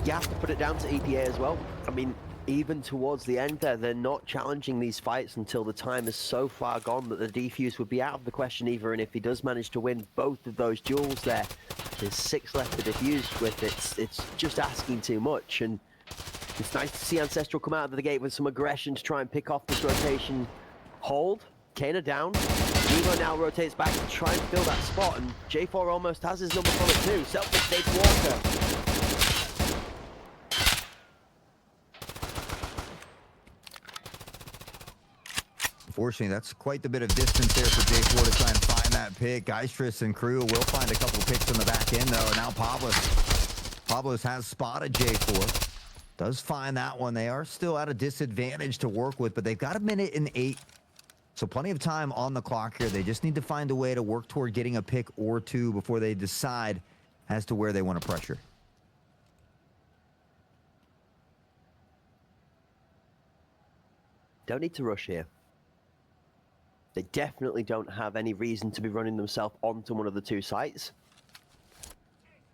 You have to put it down to EPA as well. I mean, even towards the end there, they're not challenging these fights until the time is so far gone that the defuse would be out of the question either. And if he does manage to win both of those duels there, there's 6 left to defuse with. It's just asking too much. And it's nice to see Ancestral come out of the gate with some aggression to try and pick off this rotation hold. Kaner down. Nemo now rotates back to try and fill that spot. And J4 almost has his number from it too. Selfish takes Walker. Unfortunately, that's quite a bit of distance there for J4 to try and find that pick. Geistress and crew will find a couple picks on the back end, though. Now Pablos has spotted J4. Does find that one. They are still at a disadvantage to work with, but they've got 1 minute and 8. So plenty of time on the clock here. They just need to find a way to work toward getting a pick or 2 before they decide as to where they want to pressure. Don't need to rush here. They definitely don't have any reason to be running themselves onto one of the 2 sites.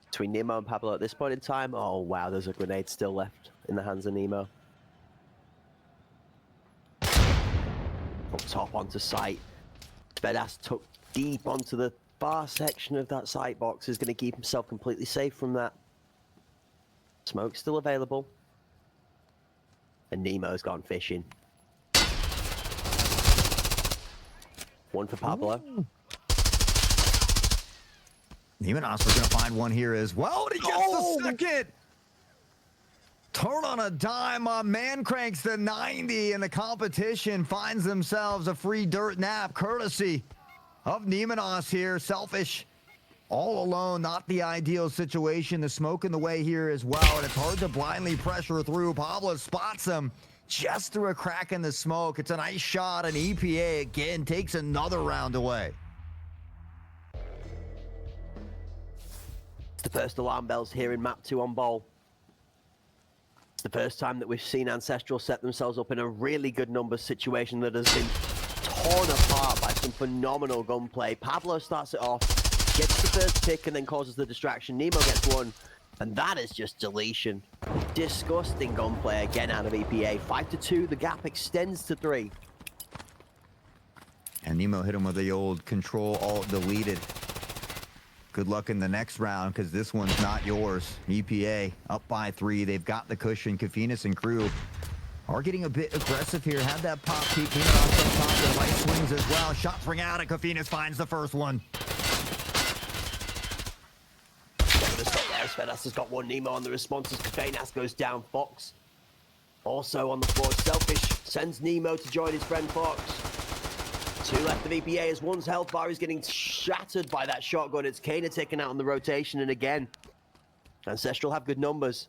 Between Nemo and Pablo at this point in time, oh wow, there's a grenade still left in the hands of Nemo. Up top onto site. Spedas tucked deep onto the far section of that site box, is going to keep himself completely safe from that. Smoke's still available. And Nemo's gone fishing. 1 for Pablo. Nemonos are going to find one here as well. And he gets the second. Turn on a dime. Man cranks the 90, and the competition finds themselves a free dirt nap courtesy of Nemonos here. Selfish all alone, not the ideal situation. The smoke in the way here as well, and it's hard to blindly pressure through. Pablo spots him just through a crack in the smoke. It's a nice shot, and EPA again takes another round away. It's the first alarm bells here in map 2 on Bowl. It's the first time that we've seen Ancestral set themselves up in a really good numbers situation that has been torn apart by some phenomenal gunplay. Pablo starts it off, gets the first pick, and then causes the distraction. Nemo gets one, and that is just deletion. Disgusting gunplay again out of EPA. 5-2, the gap extends to 3. And Nemo hit him with the old control alt deleted. Good luck in the next round, because this one's not yours. EPA up by 3. They've got the cushion. Kafinas and crew are getting a bit aggressive here. Had that pop peek. Nemonos on top. The light swings as well. Shots ring out, and Kafinas finds the first one. Spedas has got one. Nemo on the responses. Kafinas goes down. Fox also on the floor. Selfish sends Nemo to join his friend Fox. 2 left of EPA as one's health bar is getting shattered by that shotgun. It's Kaner taken out on the rotation, and again, Ancestral have good numbers.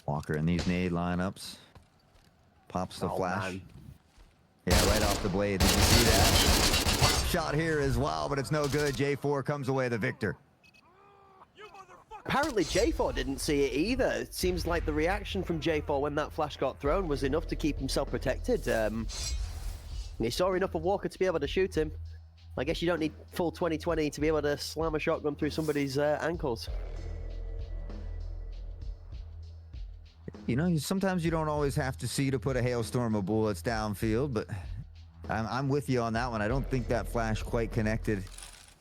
Walker in these nade lineups. Pops the Oh, flash. man. Yeah, right off the blade. Did you see that? Pop shot here as well, but it's no good. J4 comes away the victor. Apparently J4 didn't see it either. It seems like the reaction from J4 when that flash got thrown was enough to keep himself protected. He saw enough of Walker to be able to shoot him. I guess you don't need full 2020 to be able to slam a shotgun through somebody's ankles. You know, sometimes you don't always have to see to put a hailstorm of bullets downfield, but I'm with you on that one. I don't think that flash quite connected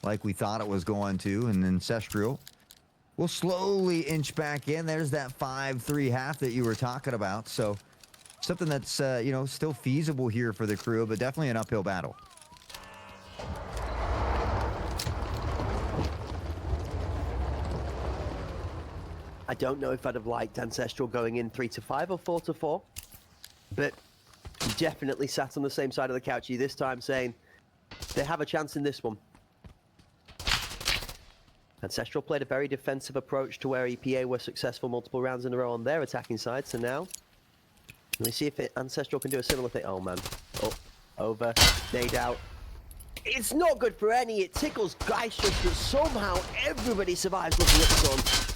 like we thought it was going to. And Ancestral will slowly inch back in. There's that 5-3 half that you were talking about. So something that's, you know, still feasible here for the crew, but definitely an uphill battle. I don't know if I'd have liked Ancestral going in 3-5 or 4-4, but he definitely sat on the same side of the couch this time saying they have a chance in this one. Ancestral played a very defensive approach to where EPA were successful multiple rounds in a row on their attacking side, so now let's see if Ancestral can do a similar thing. Oh man, oh, over, nade out. It's not good for any, it tickles Geisters, but somehow everybody survives looking at the sun.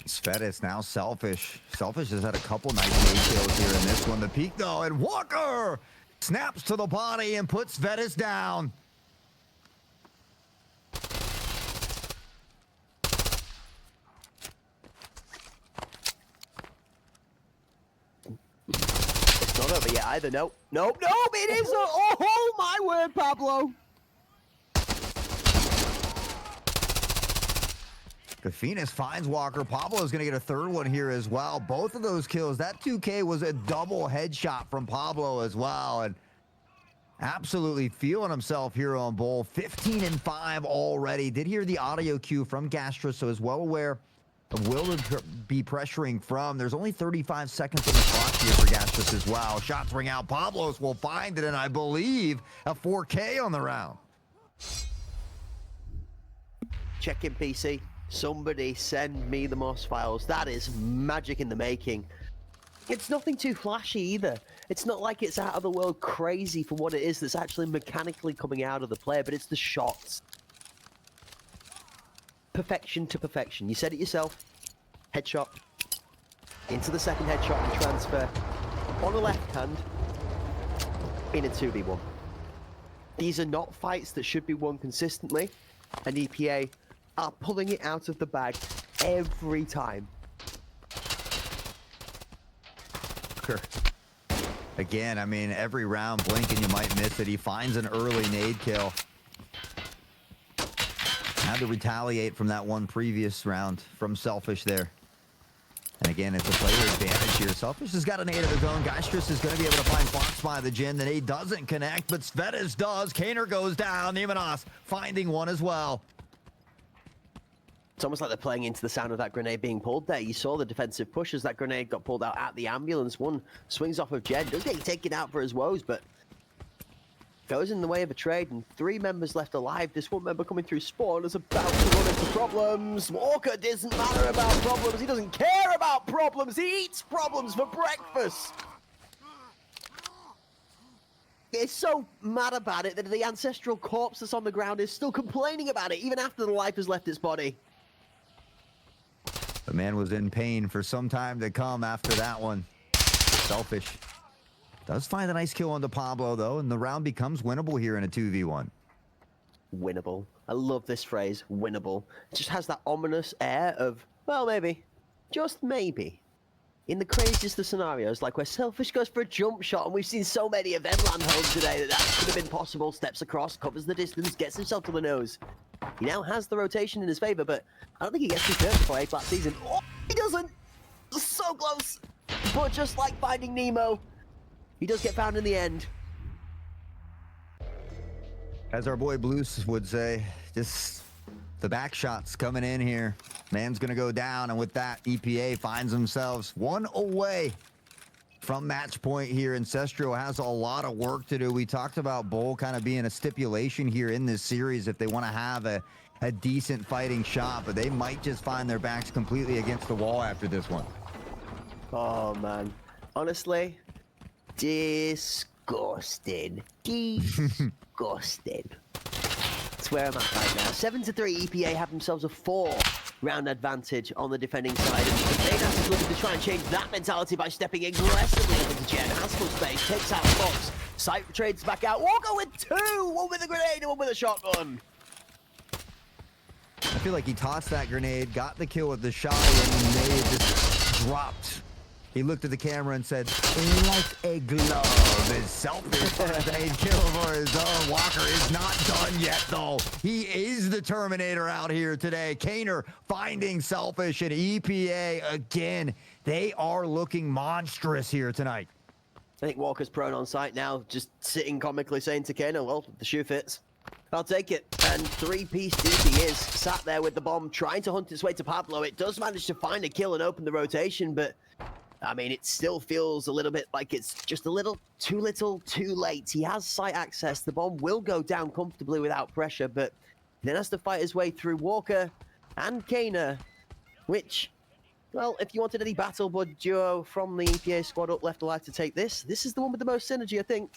Svedis now Selfish. Selfish has had a couple nice nade kills here in this one. The peak though, and Walker snaps to the body and puts Svedis down. It's not over yet either. Nope. Nope. Nope. It is. Oh my word, Pablo. The Phoenix finds Walker. Pablo is going to get a third one here as well. Both of those kills. That 2K was a double headshot from Pablo as well. And absolutely feeling himself here on Bull. 15-5 already. Did hear the audio cue from Gastra, so is well aware of will be pressuring from. There's only 35 seconds on the clock here for Gastras as well. Shots ring out. Pablos will find it, and I believe a 4K on the round. Check in PC. Somebody send me the Moss files. That is magic in the making. It's nothing too flashy either. It's not like it's out of the world crazy for what it is that's actually mechanically coming out of the player, but it's the shots. Perfection to perfection. You said it yourself. Headshot. Into the second headshot and transfer. On the left hand. In a 2v1. These are not fights that should be won consistently. And EPA are pulling it out of the bag every time. Again, I mean, every round blink and you might miss it. He finds an early nade kill. Had to retaliate from that one previous round from Selfish there. And again, it's a player advantage here. Selfish has got a nade of his own. Geistras is going to be able to find Fox by the gym. The nade doesn't connect, but Svedis does. Kaner goes down. Nemenos finding one as well. It's almost like they're playing into the sound of that grenade being pulled there. You saw the defensive push as that grenade got pulled out at the ambulance. One swings off of Jed. Does get taken out for his woes, but goes in the way of a trade, and 3 members left alive. This one member coming through spawn is about to run into problems. Walker doesn't matter about problems. He doesn't care about problems. He eats problems for breakfast. He's so mad about it that the ancestral corpse that's on the ground is still complaining about it, even after the life has left its body. The man was in pain for some time to come after that one. Selfish does find a nice kill onto Pablo, though, and the round becomes winnable here in a 2v1. Winnable. I love this phrase, winnable. It just has that ominous air of, well, maybe, just maybe. In the craziest of scenarios, like where Selfish goes for a jump shot, and we've seen so many of them land home today that could have been possible. Steps across, covers the distance, gets himself to the nose. He now has the rotation in his favor, but I don't think he gets too close before A-Plat season. Oh, he doesn't! So close! But just like Finding Nemo, he does get found in the end. As our boy Blues would say, just the back shots coming in here. Man's gonna go down, and with that, EPA finds themselves one away from match point here. Ancestral has a lot of work to do. We talked about Bull kind of being a stipulation here in this series if they want to have a a decent fighting shot, but they might just find their backs completely against the wall after this one. Oh man, honestly, disgusted. Disgusted. That's where I'm at right now. 7-3, EPA have themselves a 4-round advantage on the defending side. And Baynas is looking to try and change that mentality by stepping aggressively up into Jen. Has full space, takes out Fox. Sight trades back out. Walker with 2! One with a grenade and one with a shotgun. I feel like he tossed that grenade, got the kill with the shot, and they just dropped. He looked at the camera and said, like a glove, is selfish for a grenade kill for his own. Walker is not done yet, though. He is the Terminator out here today. Kaner finding Selfish, and EPA again. They are looking monstrous here tonight. I think Walker's prone on site now, just sitting comically saying to Kaner, well, the shoe fits. I'll take it. And 3-piece deep he is, sat there with the bomb, trying to hunt its way to Pablo. It does manage to find a kill and open the rotation, but I mean, it still feels a little bit like it's just a little, too late. He has site access. The bomb will go down comfortably without pressure, but he then has to fight his way through Walker and Kaner, which, well, if you wanted any battle bud duo from the EPA squad up left alive to take this is the one with the most synergy, I think.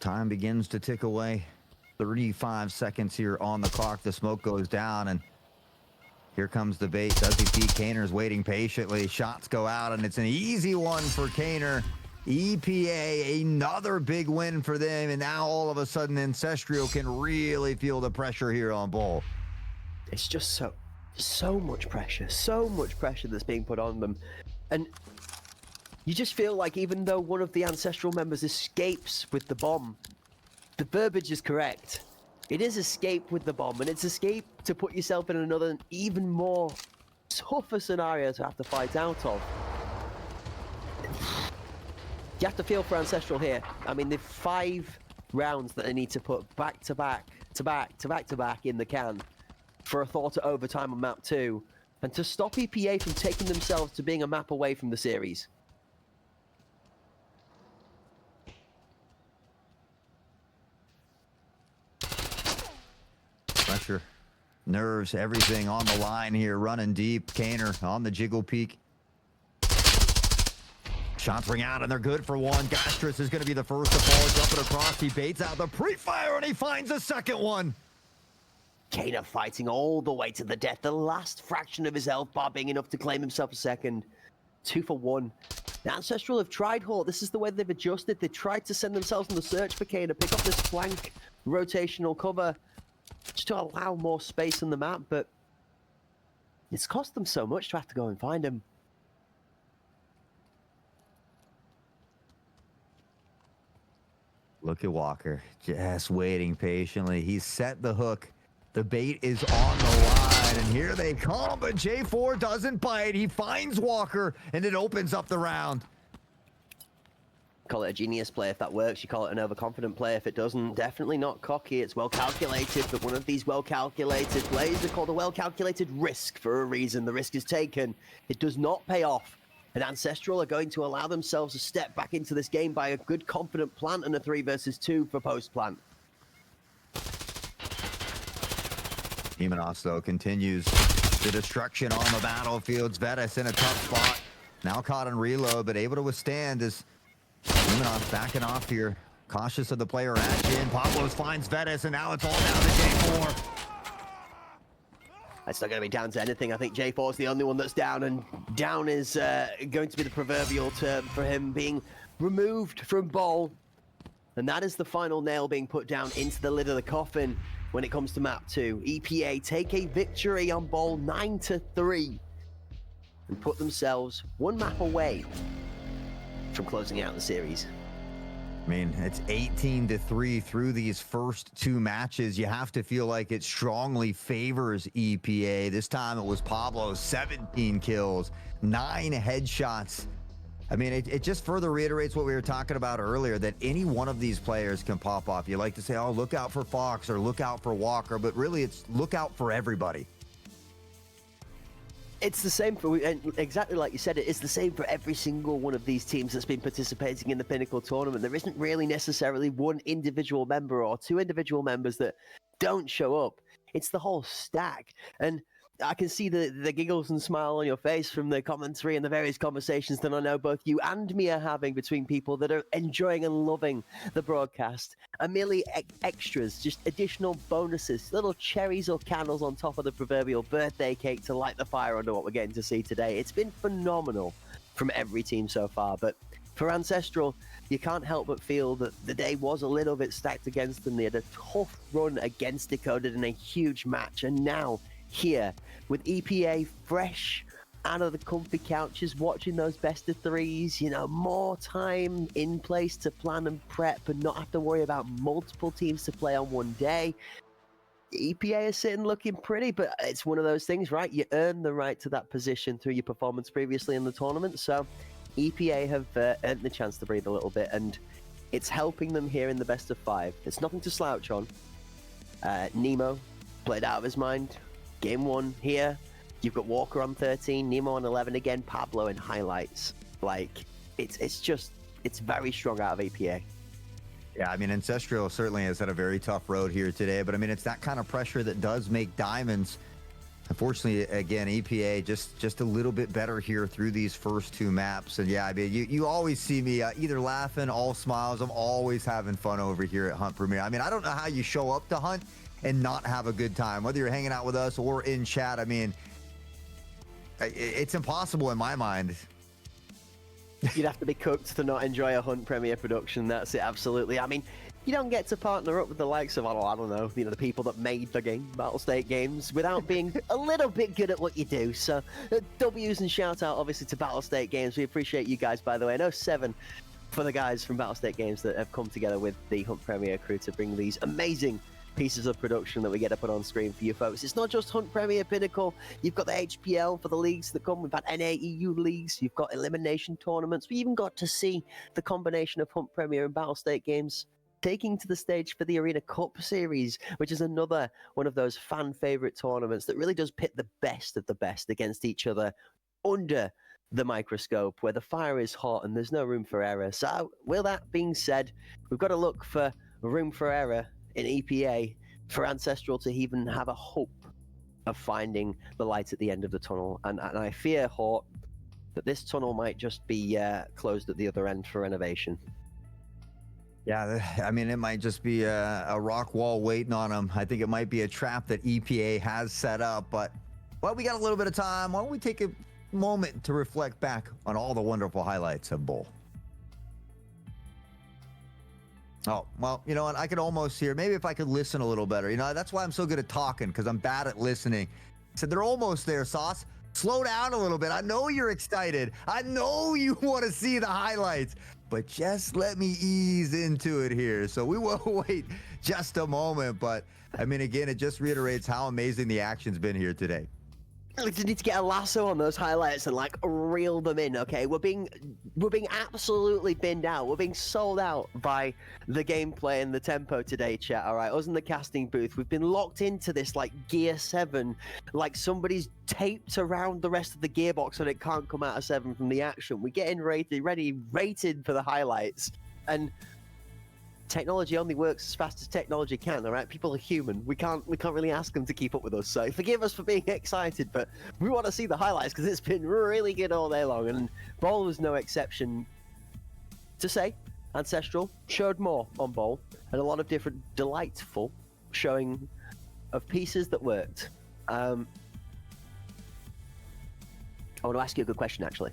Time begins to tick away. 35 seconds here on the clock. The smoke goes down, and here comes the bait. Does he see Kaner's waiting patiently? Shots go out, and it's an easy one for Kaner. EPA, another big win for them, and now all of a sudden Ancestral can really feel the pressure here on Bull. It's just so much pressure that's being put on them. And you just feel like even though one of the Ancestral members escapes with the bomb, the verbiage is correct. It is escape with the bomb, and it's escape to put yourself in another, even more tougher scenario to have to fight out of. You have to feel for Ancestral here. I mean, the 5 rounds that they need to put back to back in the can for a thought at overtime on map 2, and to stop EPA from taking themselves to being a map away from the series. Pressure, nerves, everything on the line here, running deep. Kaner on the jiggle peak. Shots ring out, and they're good for one. Gastris is going to be the first to fall, jumping across. He baits out the pre-fire, and he finds a second one. Kaner fighting all the way to the death. The last fraction of his health bar being enough to claim himself a second. 2 for 1. The Ancestral have tried Hort. This is the way they've adjusted. They tried to send themselves on the search for Kaner, pick up this flank rotational cover just to allow more space on the map, but it's cost them so much to have to go and find him. Look at Walker, just waiting patiently. He's set the hook. The bait is on the line, and here they come, but J4 doesn't bite. He finds Walker, and it opens up the round. Call it a genius play if that works. You call it an overconfident play if it doesn't. Definitely not cocky. It's well calculated, but one of these well calculated plays are called a well calculated risk for a reason. The risk is taken. It does not pay off. And Ancestral are going to allow themselves a step back into this game by a good confident plant and a 3 versus 2 for post plant. Demonos, though, continues the destruction on the battlefield. Zvetis in a tough spot. Now caught in reload, but able to withstand as Demonos backing off here. Cautious of the player action. Pablos finds Zvetis, and now it's all down to J4. It's not going to be down to anything. I think J4 is the only one that's down, and down is going to be the proverbial term for him being removed from Ball. And that is the final nail being put down into the lid of the coffin when it comes to map 2. EPA take a victory on Ball 9-3 and put themselves one map away from closing out the series. I mean, it's 18-3 through these first 2 matches. You have to feel like it strongly favors EPA. This time it was Pablo, 17 kills, 9 headshots. I mean, it just further reiterates what we were talking about earlier, that any one of these players can pop off. You like to say, oh, look out for Fox or look out for Walker, but really it's look out for everybody. It's the same for, and exactly like you said, it is the same for every single one of these teams that's been participating in the Pinnacle tournament. There isn't really necessarily one individual member or two individual members that don't show up. It's the whole stack. And I can see the giggles and smile on your face from the commentary and the various conversations that I know both you and me are having between people that are enjoying and loving the broadcast. And merely extras, just additional bonuses, little cherries or candles on top of the proverbial birthday cake to light the fire under what we're getting to see today. It's been phenomenal from every team so far. But for Ancestral, you can't help but feel that the day was a little bit stacked against them. They had a tough run against Decoded in a huge match. And now, here, with EPA fresh out of the comfy couches, watching those best of threes, you know, more time in place to plan and prep and not have to worry about multiple teams to play on one day. EPA is sitting looking pretty, but it's one of those things, right? You earn the right to that position through your performance previously in the tournament. So EPA have earned the chance to breathe a little bit, and it's helping them here in the best of 5. It's nothing to slouch on. Nemo played out of his mind. Game 1 here, you've got Walker on 13, Nemo on 11 again, Pablo in highlights. Like, it's very strong out of APA. Yeah, I mean, Ancestral certainly has had a very tough road here today, but I mean, it's that kind of pressure that does make diamonds. Unfortunately, again, EPA just a little bit better here through these first 2 maps. And yeah, I mean, you always see me either laughing, all smiles. I'm always having fun over here at Hunt Premier. I mean, I don't know how you show up to Hunt and not have a good time, whether you're hanging out with us or in chat. I mean, it's impossible in my mind. You'd have to be cooked to not enjoy a Hunt Premier production. That's it, absolutely. I mean, you don't get to partner up with the likes of, I don't know, you know, the people that made the game, Battlestate Games, without being a little bit good at what you do. So, W's and shout out, obviously, to Battlestate Games. We appreciate you guys, by the way. I know 7 for the guys from Battlestate Games that have come together with the Hunt Premier crew to bring these amazing pieces of production that we get to put on screen for you folks. It's not just Hunt Premier Pinnacle. You've got the HPL for the leagues that come. We've had NAEU leagues. You've got elimination tournaments. We even got to see the combination of Hunt Premier and Battlestate Games taking to the stage for the Arena Cup series, which is another one of those fan favorite tournaments that really does pit the best of the best against each other under the microscope, where the fire is hot and there's no room for error. So with that being said, we've got to look for room for error in EPA for Ancestral to even have a hope of finding the light at the end of the tunnel. And I fear, Hort, that this tunnel might just be closed at the other end for renovation. Yeah, I mean, it might just be a rock wall waiting on them. I think it might be a trap that EPA has set up, but, well, we got a little bit of time. Why don't we take a moment to reflect back on all the wonderful highlights of Bowl? Oh, well, you know what? I could almost hear, maybe if I could listen a little better. You know, that's why I'm so good at talking, because I'm bad at listening. So they're almost there, Sauce. Slow down a little bit. I know you're excited. I know you want to see the highlights, but just let me ease into it here. So we will wait just a moment. But, I mean, again, it just reiterates how amazing the action's been here today. We need to get a lasso on those highlights and like reel them in. Okay, we're being absolutely binned out. We're being sold out by the gameplay and the tempo today, chat. All right, us in the casting booth, we've been locked into this like gear 7, like somebody's taped around the rest of the gearbox and it can't come out of 7 from the action. We're getting rated for the highlights, and technology only works as fast as technology can. All right, people are human. We can't really ask them to keep up with us. So forgive us for being excited, but we want to see the highlights because it's been really good all day long, and Bowl was no exception. To say, Ancestral showed more on Bowl and a lot of different delightful showing of pieces that worked. I want to ask you a good question, actually.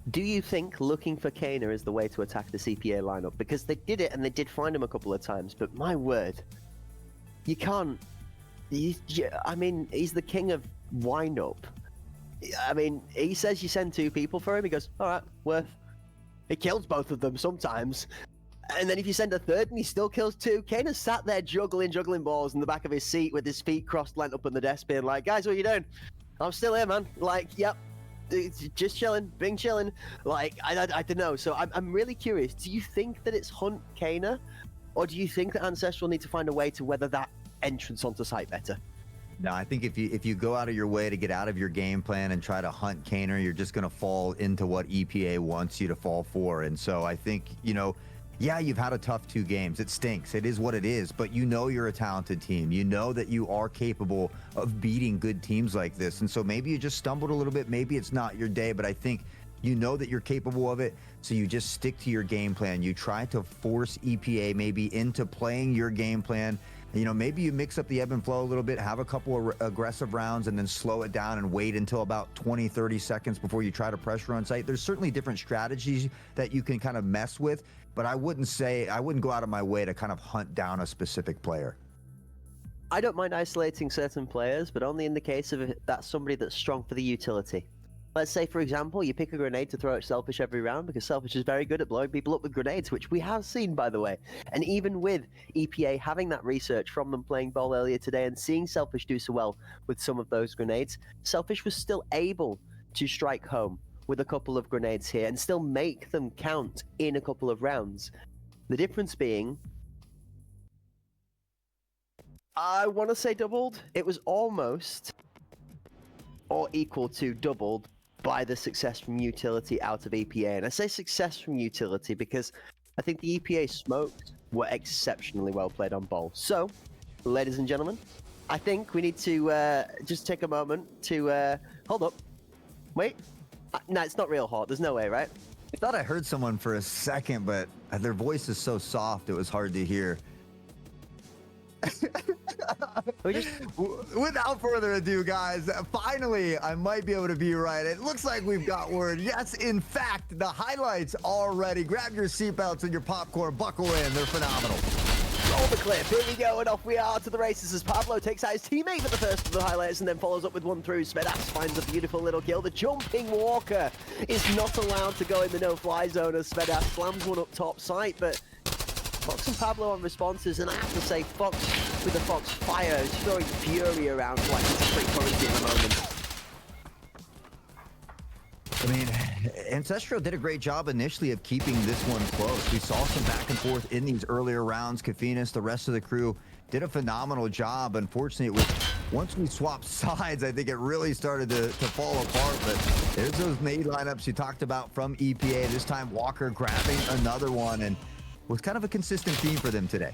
Do you think looking for Kana is the way to attack the CPA lineup? Because they did it and they did find him a couple of times, but my word, you can't. I mean, he's the king of wind up. I mean, he says you send 2 people for him, he goes, all right, worth. He kills both of them sometimes. And then if you send a third and he still kills 2, Kana's sat there juggling balls in the back of his seat with his feet crossed, leant up on the desk, being like, guys, what are you doing? I'm still here, man. Like, yep. Just chilling, being chilling. Like, I don't know. So I'm really curious. Do you think that it's Hunt Kana, or do you think that Ancestral need to find a way to weather that entrance onto site better? No, I think if you go out of your way to get out of your game plan and try to hunt Kaner, you're just going to fall into what EPA wants you to fall for. And so I think, you know, yeah, you've had a tough 2 games. It stinks. It is what it is. But you know you're a talented team. You know that you are capable of beating good teams like this. And so maybe you just stumbled a little bit. Maybe it's not your day, but I think you know that you're capable of it. So you just stick to your game plan. You try to force EPA maybe into playing your game plan. You know, maybe you mix up the ebb and flow a little bit, have a couple of aggressive rounds, and then slow it down and wait until about 20, 30 seconds before you try to pressure on site. There's certainly different strategies that you can kind of mess with, but I wouldn't go out of my way to kind of hunt down a specific player. I don't mind isolating certain players, but only in the case of that's somebody that's strong for the utility. Let's say, for example, you pick a grenade to throw at Selfish every round because Selfish is very good at blowing people up with grenades, which we have seen, by the way. And even with EPA having that research from them playing ball earlier today and seeing Selfish do so well with some of those grenades, Selfish was still able to strike home with a couple of grenades here and still make them count in a couple of rounds. The difference being, I want to say doubled. It was almost or equal to doubled by the success from utility out of EPA. And I say success from utility because I think the EPA smokes were exceptionally well played on ball. So, ladies and gentlemen, I think we need to just take a moment to hold up. Wait. No, it's not real hot. There's no way, right? I thought I heard someone for a second, but their voice is so soft it was hard to hear. Without further ado, guys, finally I might be able to be right. It looks like we've got word. Yes, in fact, the highlights are ready. Grab your seatbelts and your popcorn, buckle in. They're phenomenal. Roll the clip. Here we go, and off we are to the races as Pablo takes out his teammate for the first of the highlights and then follows up with one through. Svedas finds a beautiful little kill. The jumping Walker is not allowed to go in the no-fly zone as Svedas slams one up top site, but Fox and Pablo on responses, and I have to say, Fox with the Fox fire is throwing fury around like it's free currency at the moment. I mean, Ancestral did a great job initially of keeping this one close. We saw some back and forth in these earlier rounds. Kafinas, the rest of the crew, did a phenomenal job. Unfortunately, it was once we swapped sides, I think it really started to fall apart. But there's those nade lineups you talked about from EPA. This time, Walker grabbing another one, and was kind of a consistent theme for them today.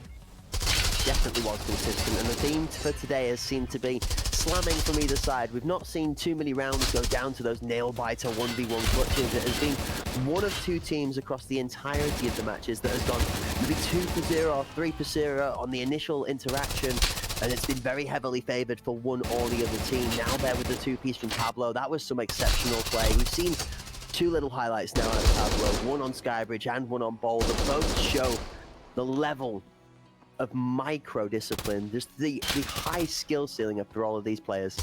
Definitely was consistent, and the theme for today has seemed to be slamming from either side. We've not seen too many rounds go down to those nail-biter 1v1 clutches. It has been one of 2 teams across the entirety of the matches that has gone maybe 2-0 or 3-0 on the initial interaction, and it's been very heavily favored for one or the other team. Now there with the 2-piece from Pablo, that was some exceptional play. We've seen 2 little highlights now out of Pablo, one on Skybridge and one on Bowl, that both show the level of micro discipline, just the high skill ceiling after all of these players.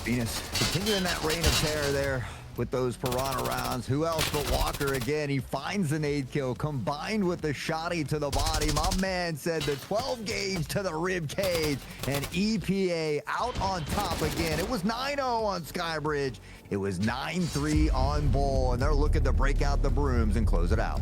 Venus continuing that reign of terror there with those Piranha rounds. Who else but Walker again? He finds the nade kill combined with the shotty to the body. My man said the 12 gauge to the rib cage, and EPA out on top again. It was 9-0 on Skybridge. It was 9-3 on Bull, and they're looking to break out the brooms and close it out.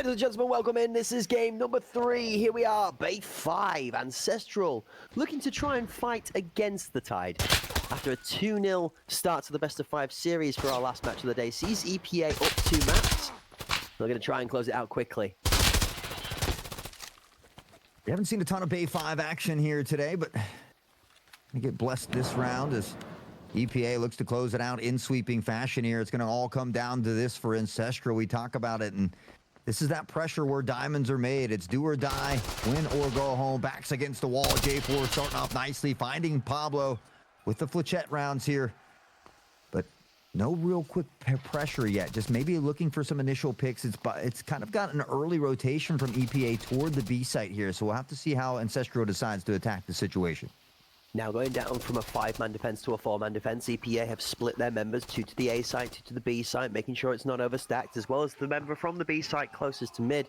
Ladies and gentlemen, welcome in. This is game number 3. Here we are, Bay 5, Ancestral, looking to try and fight against the tide. After a 2-0 start to the best of 5 series for our last match of the day, sees EPA up 2 maps. We're going to try and close it out quickly. We haven't seen a ton of Bay 5 action here today, but we get blessed this round as EPA looks to close it out in sweeping fashion here. It's going to all come down to this for Ancestral. We talk about it, and this is that pressure where diamonds are made. It's do or die, win or go home. Backs against the wall. J4 starting off nicely, finding Pablo with the flechette rounds here. But no real quick pressure yet. Just maybe looking for some initial picks. It's kind of got an early rotation from EPA toward the B site here. So we'll have to see how Ancestral decides to attack the situation. Now going down from a 5-man defense to a 4-man defense, EPA have split their members, 2 to the A site, 2 to the B site, making sure it's not overstacked, as well as the member from the B site closest to mid,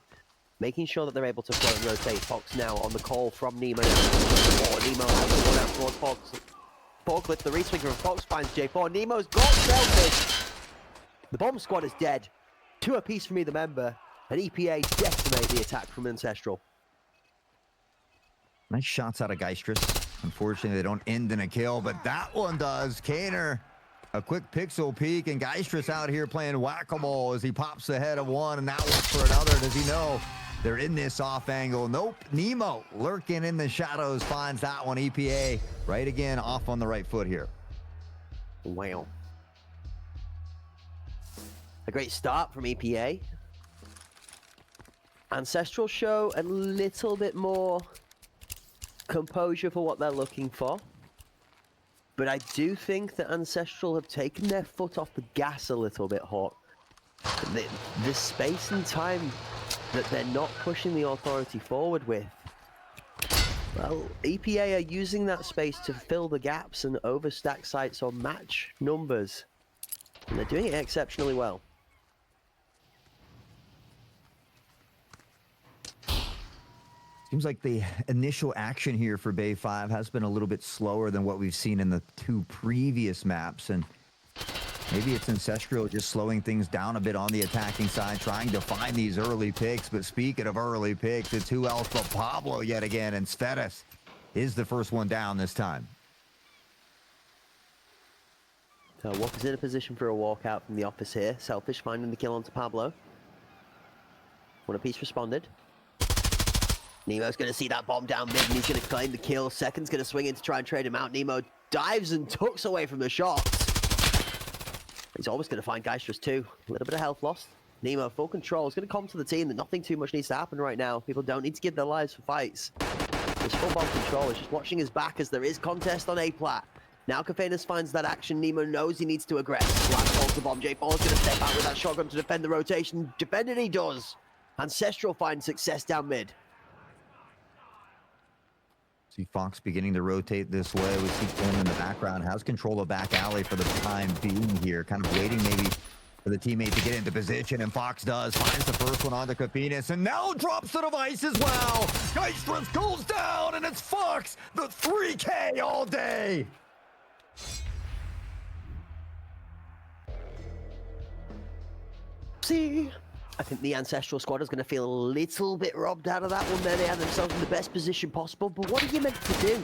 making sure that they're able to float and rotate. Fox now on the call from Nemo. Nemo has the one out towards Fox. Forklift, the reswinger from Fox finds J4. Nemo's got selfish. The bomb squad is dead. 2 apiece from either member, and EPA decimate the attack from Ancestral. Nice shots out of Geistrus. Unfortunately, they don't end in a kill, but that one does. Kaner, a quick pixel peek, and Geistrus out here playing whack-a-mole as he pops the head of one, and that one's for another. Does he know they're in this off angle? Nope. Nemo lurking in the shadows finds that one. EPA right again off on the right foot here. Wow. A great start from EPA. Ancestral show a little bit more composure for what they're looking for, but I do think that Ancestral have taken their foot off the gas a little bit, Hawk. The space and time that they're not pushing the authority forward with, well, EPA are using that space to fill the gaps and overstack sites or match numbers, and they're doing it exceptionally well. Seems like the initial action here for Bay 5 has been a little bit slower than what we've seen in the 2 previous maps, and maybe it's Ancestral just slowing things down a bit on the attacking side, trying to find these early picks. But speaking of early picks, it's who else but Pablo yet again, and Svetis is the first one down this time. So Walker's in a position for a walkout from the office here. Selfish finding the kill onto Pablo. One apiece responded. Nemo's going to see that bomb down mid, and he's going to claim the kill. Second's going to swing in to try and trade him out. Nemo dives and tucks away from the shots. He's always going to find Geistrus too. A little bit of health lost. Nemo, full control. Is going to come to the team that nothing too much needs to happen right now. People don't need to give their lives for fights. There's full bomb control. He's just watching his back as there is contest on A-plat. Now Kafenas finds that action. Nemo knows he needs to aggress. Black holds the bomb. J4's going to step out with that shotgun to defend the rotation. Defending he does. Ancestral finds success down mid. See Fox beginning to rotate this way. We see Quinn in the background has control of back alley for the time being here, kind of waiting maybe for the teammate to get into position, and Fox does, finds the first one onto Kapinas, and now drops the device as well. Geistrus goes down, and it's Fox, the 3K all day. See, I think the Ancestral squad is going to feel a little bit robbed out of that one there. They have themselves in the best position possible, but what are you meant to do?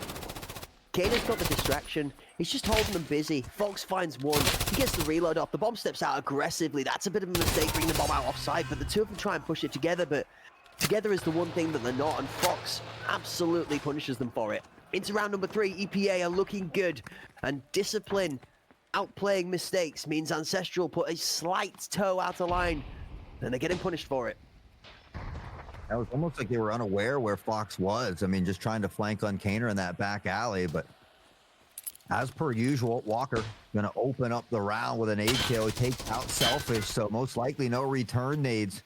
Kane's got the distraction. He's just holding them busy. Fox finds one. He gets the reload off. The bomb steps out aggressively. That's a bit of a mistake, bringing the bomb out offside, but the two of them try and push it together, but together is the one thing that they're not, and Fox absolutely punishes them for it. Into round number 3, EPA are looking good, and discipline, outplaying mistakes, means Ancestral put a slight toe out of line, and they're getting punished for it. That was almost like they were unaware where Fox was. I mean, just trying to flank on Kaner in that back alley, but as per usual, Walker going to open up the round with a nade kill. He takes out Selfish, so most likely no return nades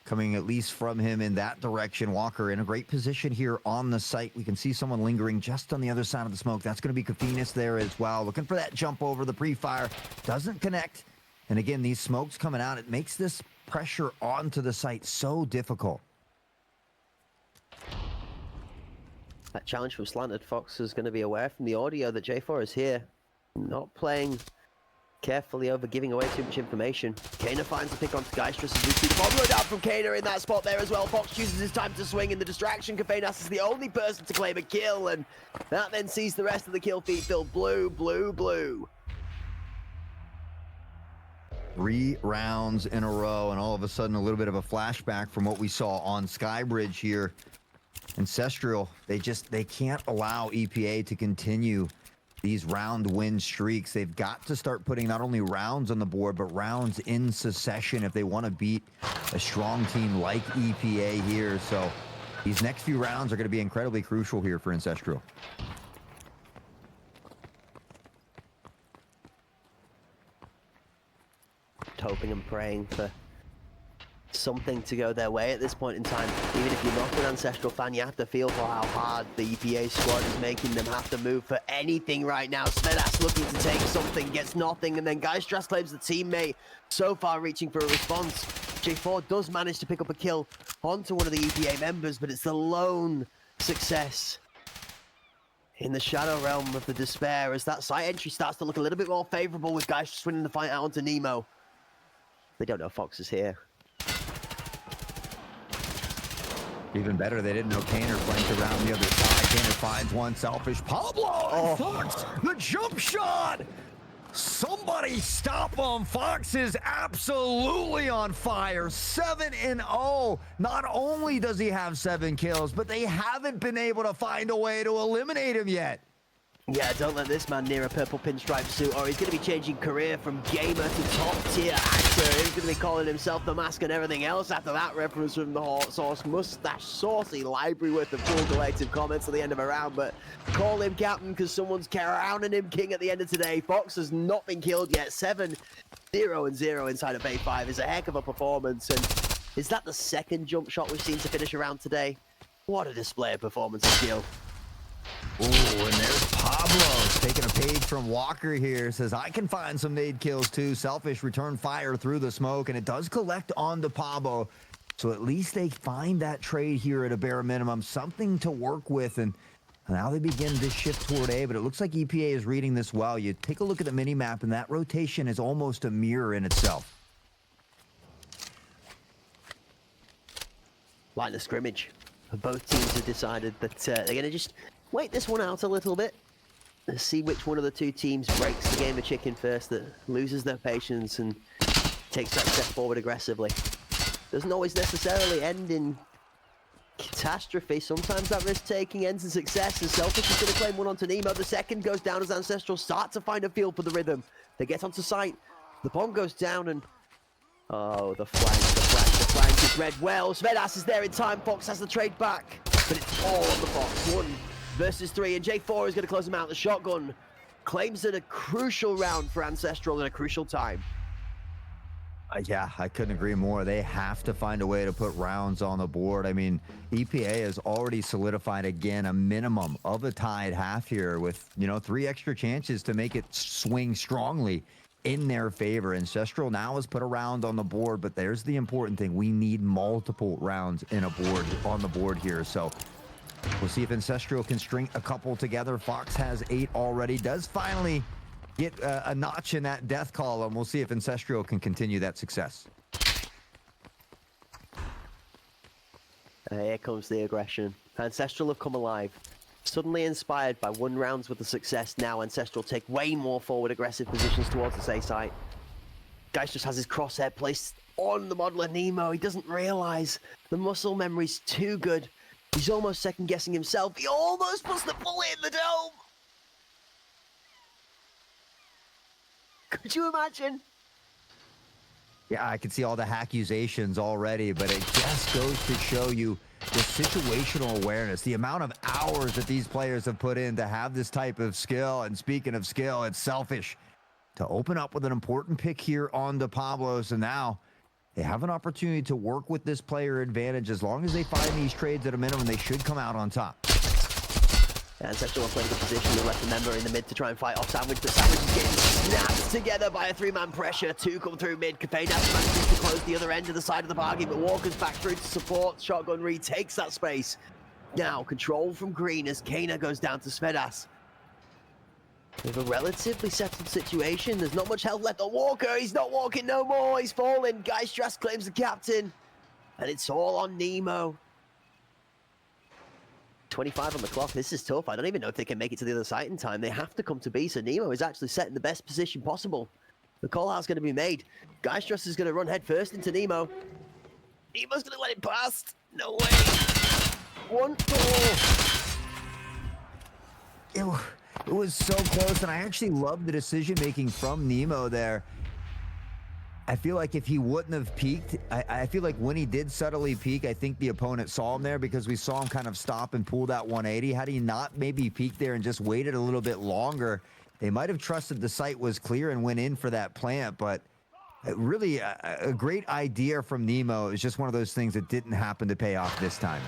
coming at least from him in that direction. Walker in a great position here on the site. We can see someone lingering just on the other side of the smoke. That's going to be Kafinas there as well. Looking for that jump over the pre-fire. Doesn't connect. And again, these smokes coming out, it makes this pressure onto the site so difficult. That challenge from Slanted Fox is going to be aware from the audio that J4 is here. Not playing Carefully over giving away too much information. Kana finds the pick onto Geistrus as we see the bomb go down from Kana in that spot there as well. Fox chooses his time to swing in the distraction. Kafenas is the only person to claim a kill, and that then sees the rest of the kill feed fill blue, blue, blue. 3 rounds in a row, and all of a sudden a little bit of a flashback from what we saw on Skybridge here. Ancestral, they can't allow EPA to continue these round win streaks. They've got to start putting not only rounds on the board, but rounds in succession if they want to beat a strong team like EPA here. So these next few rounds are going to be incredibly crucial here for Ancestral. Hoping and praying for something to go their way at this point in time. Even if you're not an Ancestral fan, you have to feel for how hard the EPA squad is making them have to move for anything right now. Svedas looking to take something, gets nothing, and then Geistras claims the teammate, so far reaching for a response. J4 does manage to pick up a kill onto one of the EPA members, but it's the lone success in the shadow realm of the despair as that site entry starts to look a little bit more favorable with Geistras winning the fight out onto Nemo. They don't know Fox is here. Even better, they didn't know Kaner flanked around the other side. Kaner finds one selfish. Pablo and Fox, the jump shot! Somebody stop him. Fox is absolutely on fire. 7-0. Not only does he have 7 kills, but they haven't been able to find a way to eliminate him yet. Yeah, don't let this man near a purple pinstripe suit, or he's going to be changing career from gamer to top-tier actor. He's going to be calling himself the Mask and everything else after that reference from the Hot Sauce Mustache Saucy library worth of cool collective comments at the end of a round. But call him captain because someone's crowning him king at the end of today. Fox has not been killed yet. 7-0-0 inside of A5 is a heck of a performance. And is that the second jump shot we've seen to finish a round today? What a display of performance and skill. Ooh, and there's Pablo taking a page from Walker here. Says, I can find some nade kills too. Selfish return fire through the smoke, and it does collect on the Pablo. So at least they find that trade here at a bare minimum. Something to work with, and now they begin this shift toward A, but it looks like EPA is reading this well. You take a look at the mini-map, and that rotation is almost a mirror in itself. Like the scrimmage. Both teams have decided that they're going to just wait this one out a little bit. Let's see which one of the two teams breaks the game of chicken first, that loses their patience and takes that step forward aggressively. Doesn't always necessarily end in catastrophe. Sometimes that risk-taking ends in success, and Selfish is going to claim one onto Nemo. The second goes down as Ancestral start to find a feel for the rhythm. They get onto site. The bomb goes down, and oh, the flank is read well. Svedas is there in time. Fox has the trade back, but it's all on the Fox. 1 versus 3, and J4 is going to close him out. The shotgun claims it a crucial round for Ancestral in a crucial time. Yeah, I couldn't agree more. They have to find a way to put rounds on the board. I mean, EPA has already solidified again a minimum of a tied half here with, 3 extra chances to make it swing strongly in their favor. Ancestral now has put a round on the board, but there's the important thing. We need multiple rounds on the board here. So we'll see if Ancestral can string a couple together. Fox has 8 already, does finally get a notch in that death column. We'll see if Ancestral can continue that success. Here comes the aggression. Ancestral have come alive. Suddenly inspired by 1 round's worth of success, now Ancestral take way more forward aggressive positions towards the safe site. Geist just has his crosshair placed on the model of Nemo. He doesn't realize the muscle memory's too good. He's almost second guessing himself. He almost puts the bullet in the dome. Could you imagine? Yeah, I can see all the accusations already, but it just goes to show you the situational awareness, the amount of hours that these players have put in to have this type of skill. And speaking of skill, it's Selfish to open up with an important pick here on the Pablos, and now they have an opportunity to work with this player advantage. As long as they find these trades at a minimum, they should come out on top. Ancestral are playing the position. They left a member in the mid to try and fight off Sandwich, but Sandwich is getting snapped together by a 3-man pressure. 2 come through mid. Kafenas manages to close the other end of the side of the bargain, but Walker's back through to support. Shotgun retakes that space. Now, control from Green as Kana goes down to Svedas. We have a relatively settled situation. There's not much health left on Walker. He's not walking no more. He's falling. Geistras claims the captain. And it's all on Nemo. 25 on the clock. This is tough. I don't even know if they can make it to the other side in time. They have to come to B, so Nemo is actually set in the best position possible. The call-out's going to be made. Geistras is going to run head first into Nemo. Nemo's going to let it pass. No way. 1-4. It was so close, and I actually love the decision-making from Nemo there. I feel like if he wouldn't have peeked, I feel like when he did subtly peek, I think the opponent saw him there because we saw him kind of stop and pull that 180. Had he not maybe peeked there and just waited a little bit longer, they might have trusted the site was clear and went in for that plant, but really a great idea from Nemo. It's just one of those things that didn't happen to pay off this time.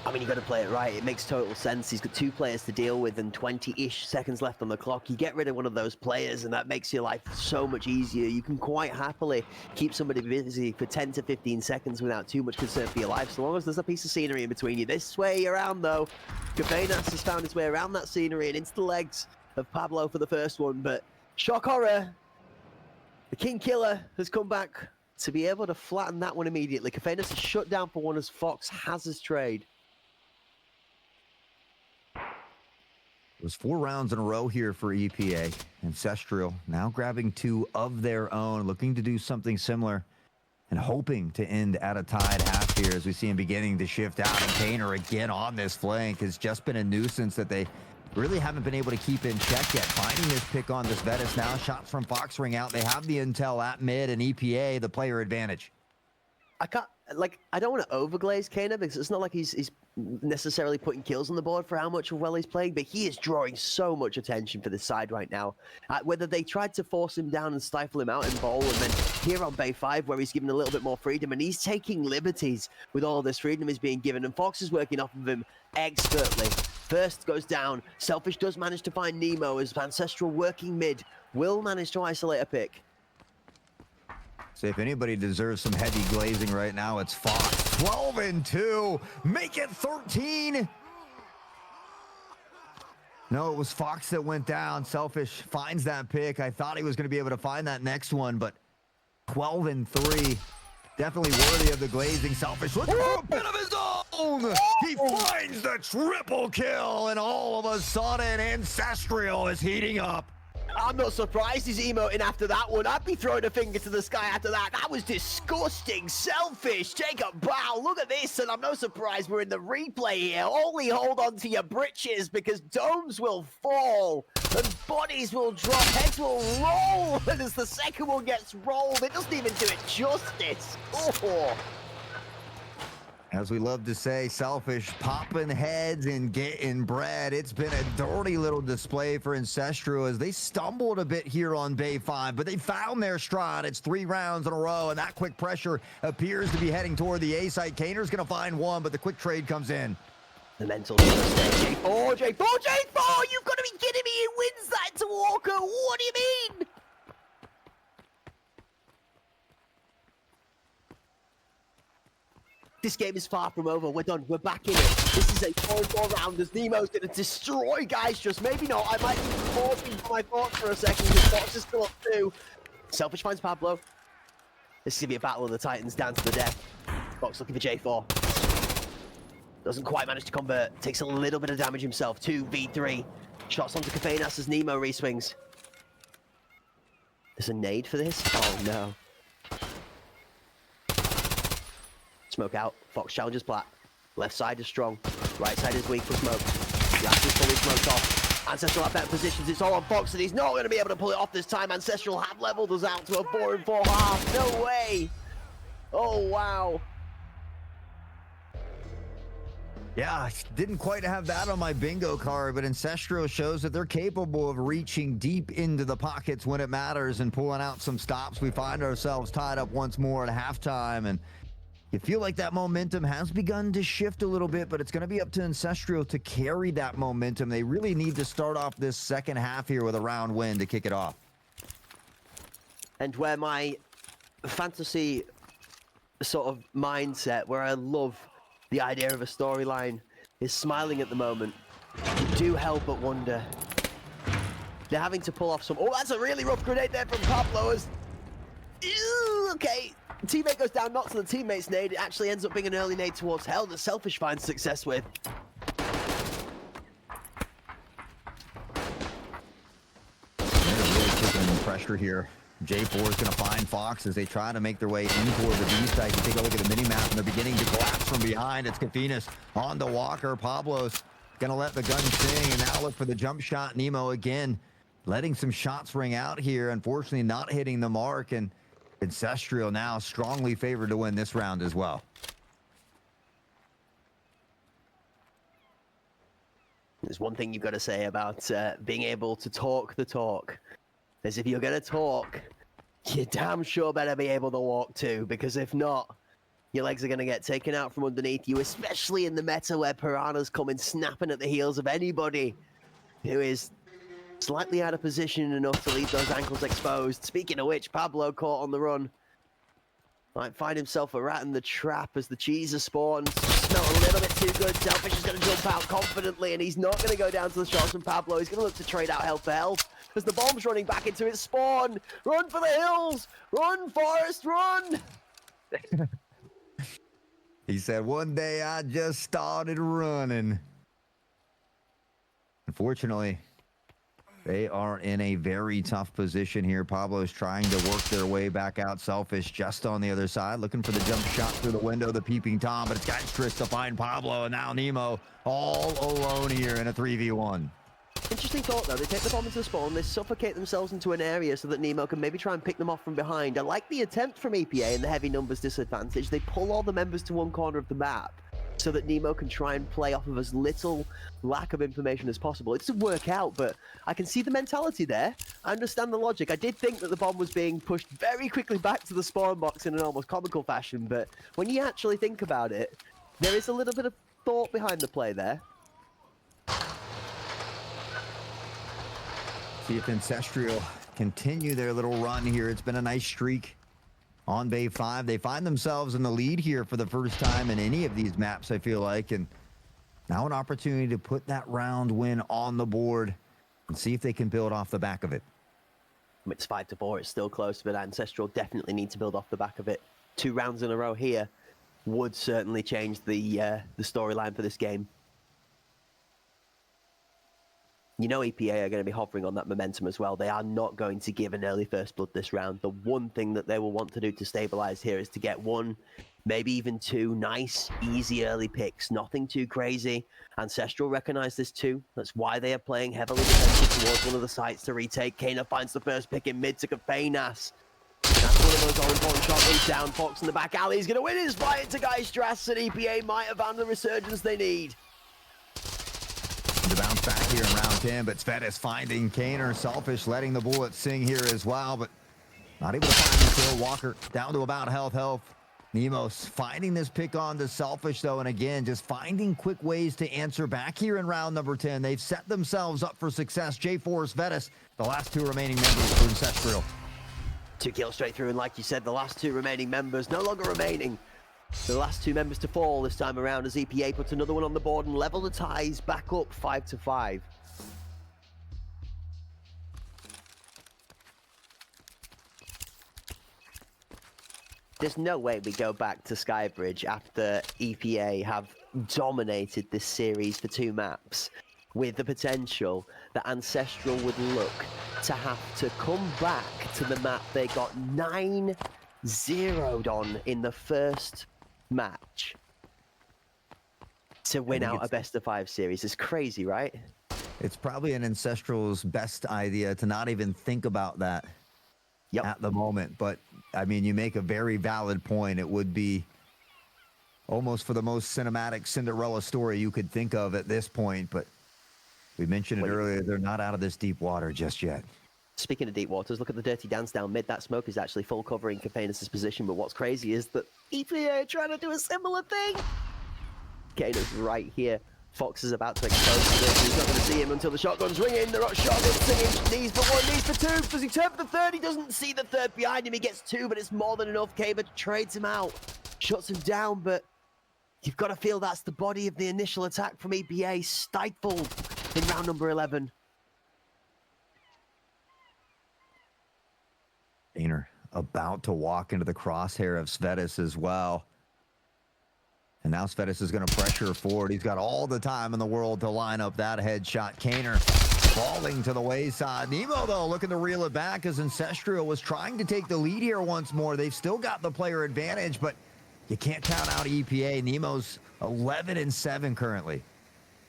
I mean, you got to play it right. It makes total sense. He's got 2 players to deal with and 20-ish seconds left on the clock. You get rid of one of those players and that makes your life so much easier. You can quite happily keep somebody busy for 10 to 15 seconds without too much concern for your life, so long as there's a piece of scenery in between you. This way around, though. Cabanas has found his way around that scenery and into the legs of Pablo for the first one, but shock horror. The King Killer has come back to be able to flatten that one immediately. Cabanas is shut down for one as Fox has his trade. It was 4 rounds in a row here for EPA. Ancestral now grabbing 2 of their own, looking to do something similar and hoping to end at a tied half here as we see him beginning to shift out. And Kaner again on this flank has just been a nuisance that they really haven't been able to keep in check yet. Finding this pick on this Vetus now. Shots from Fox ring out. They have the intel at mid and EPA, the player advantage. I don't want to overglaze Kaner because it's not like he's necessarily putting kills on the board for how much well he's playing, but he is drawing so much attention for this side right now. Whether they tried to force him down and stifle him out in bowl, and then here on Bay 5 where he's given a little bit more freedom, and he's taking liberties with all this freedom he's being given, and Fox is working off of him expertly. First goes down. Selfish does manage to find Nemo as Ancestral working mid will manage to isolate a pick. So if anybody deserves some heavy glazing right now, it's Fox. 12 and 2. Make it 13. No, it was Fox that went down. Selfish finds that pick. I thought he was going to be able to find that next one, but 12 and 3. Definitely worthy of the glazing. Selfish looking for a bit of his own. He finds the triple kill, and all of a sudden, Ancestral is heating up. I'm not surprised he's emoting after that one. I'd be throwing a finger to the sky after that. That was disgusting. Selfish. Take a bow. Look at this. And I'm no surprised we're in the replay here. Only hold on to your britches because domes will fall and bodies will drop. Heads will roll. And as the second one gets rolled, it doesn't even do it justice. Oh. As we love to say, Selfish popping heads and getting bread. It's been a dirty little display for Ancestral as they stumbled a bit here on Bay 5, but they found their stride. It's 3 rounds in a row, and that quick pressure appears to be heading toward the A site. Kaner's going to find one, but the quick trade comes in. The mental J4, J4, you've got to be kidding me. He wins that to Walker. What do you mean? This game is far from over. We're done. We're back in it. This is a 4-4 round as Nemo's going to destroy Geistras. Maybe not. I might be pausing for my thoughts for a second because Fox is still up 2. Selfish finds Pablo. This is going to be a battle of the Titans down to the death. Fox looking for J4. Doesn't quite manage to convert. Takes a little bit of damage himself. 2v3. Shots onto Cabanas as Nemo re-swings. There's a nade for this? Oh no. Smoke out. Fox challenges Plat. Left side is strong. Right side is weak for smoke. Last is fully smoked off. Ancestral have better positions. It's all on Fox, and he's not going to be able to pull it off this time. Ancestral have leveled us out to a 4 and 4 half. No way. Oh, wow. Yeah, I didn't quite have that on my bingo card, but Ancestral shows that they're capable of reaching deep into the pockets when it matters and pulling out some stops. We find ourselves tied up once more at halftime, and you feel like that momentum has begun to shift a little bit, but it's going to be up to Ancestral to carry that momentum. They really need to start off this second half here with a round win to kick it off. And where my fantasy sort of mindset, where I love the idea of a storyline, is smiling at the moment, you do help but wonder, They're having to pull off some... Oh, that's a really rough grenade there from Pablo. Ew, okay. Teammate goes down, not to the teammate's nade. It actually ends up being an early nade towards Hell that Selfish finds success with. They're really taking pressure here. J4 is going to find Fox as they try to make their way in toward the B site. You take a look at the mini-map, and they're beginning to collapse from behind. It's Kafinas on to Walker. Pablo's going to let the gun sing, and now look for the jump shot. Nemo again letting some shots ring out here. Unfortunately, not hitting the mark, and Ancestral now strongly favored to win this round as well. There's one thing you've got to say about being able to talk the talk. Is if you're going to talk, you damn sure better be able to walk too, because if not, your legs are going to get taken out from underneath you, especially in the meta where Piranha's coming snapping at the heels of anybody who is slightly out of position enough to leave those ankles exposed. Speaking of which, Pablo caught on the run. Might find himself a rat in the trap as the cheeser spawns. Smell a little bit too good. Selfish is going to jump out confidently, and he's not going to go down to the shots from Pablo. He's going to look to trade out health for health as the bomb's running back into its spawn. Run for the hills! Run, Forest, run! He said, one day I just started running. Unfortunately, they are in a very tough position here. Pablo's trying to work their way back out. Selfish just on the other side, looking for the jump shot through the window, the peeping Tom, but it's got Tris to find Pablo, and now Nemo all alone here in a 3v1. Interesting thought, though. They take the bomb into the spawn, they suffocate themselves into an area so that Nemo can maybe try and pick them off from behind. I like the attempt from EPA and the heavy numbers disadvantage. They pull all the members to one corner of the map so that Nemo can try and play off of as little lack of information as possible. It doesn't work out, but I can see the mentality there. I understand the logic. I did think that the bomb was being pushed very quickly back to the spawn box in an almost comical fashion, but when you actually think about it, there is a little bit of thought behind the play there. See if Ancestral continue their little run here. It's been a nice streak on Bay 5. They find themselves in the lead here for the first time in any of these maps, I feel like, and now an opportunity to put that round win on the board and see if they can build off the back of it. It's 5-4. It's still close, but Ancestral definitely need to build off the back of it. 2 rounds in a row here would certainly change the storyline for this game. You know EPA are going to be hovering on that momentum as well. They are not going to give an early first blood this round. The one thing that they will want to do to stabilize here is to get 1, maybe even 2 nice, easy early picks. Nothing too crazy. Ancestral recognize this too. That's why they are playing heavily defensive towards one of the sites to retake. Kana finds the first pick in mid to Kafanas. That's one of those all-important shotguns down. Fox in the back alley is going to win his fight into Geistras, and EPA might have found the resurgence they need. To bounce back here in round 10, but Svedis finding Kaner. Selfish letting the bullets sing here as well, but not able to find the kill. Walker down to about health. Nemos finding this pick on to Selfish, though, and again, just finding quick ways to answer back here in round number 10. They've set themselves up for success. J4, Svedis, the last 2 remaining members for Ancestral. 2 kills straight through, and like you said, the last 2 remaining members no longer remaining. The last 2 members to fall this time around as EPA puts another one on the board and level the ties back up 5-5. There's no way we go back to Skybridge after EPA have dominated this series for 2 maps, with the potential that Ancestral would look to have to come back to the map they got 9-0'd on in the first match to win out a best-of-5 series. It's crazy, right? It's probably an Ancestral's best idea to not even think about that at the moment. But, I mean, you make a very valid point. It would be almost for the most cinematic Cinderella story you could think of at this point. But we mentioned it earlier, they're not out of this deep water just yet. Speaking of deep waters, look at the dirty dance down mid. That smoke is actually full covering Kafanas' position, but what's crazy is that EPA are trying to do a similar thing. Kana's right here. Fox is about to expose this. He's not going to see him until the shotguns ring in. The shotgun's singing, knees for 1, knees for 2. Does he turn for the 3rd? He doesn't see the 3rd behind him. He gets 2, but it's more than enough. Kaber trades him out, shuts him down, but you've got to feel that's the body of the initial attack from EPA stifled in round number 11. Ainer about to walk into the crosshair of Svetis as well. And now Svetis is going to pressure forward. He's got all the time in the world to line up that headshot. Kaner falling to the wayside. Nemo, though, looking to reel it back as Ancestral was trying to take the lead here once more. They've still got the player advantage, but you can't count out EPA. Nemo's 11-7 currently.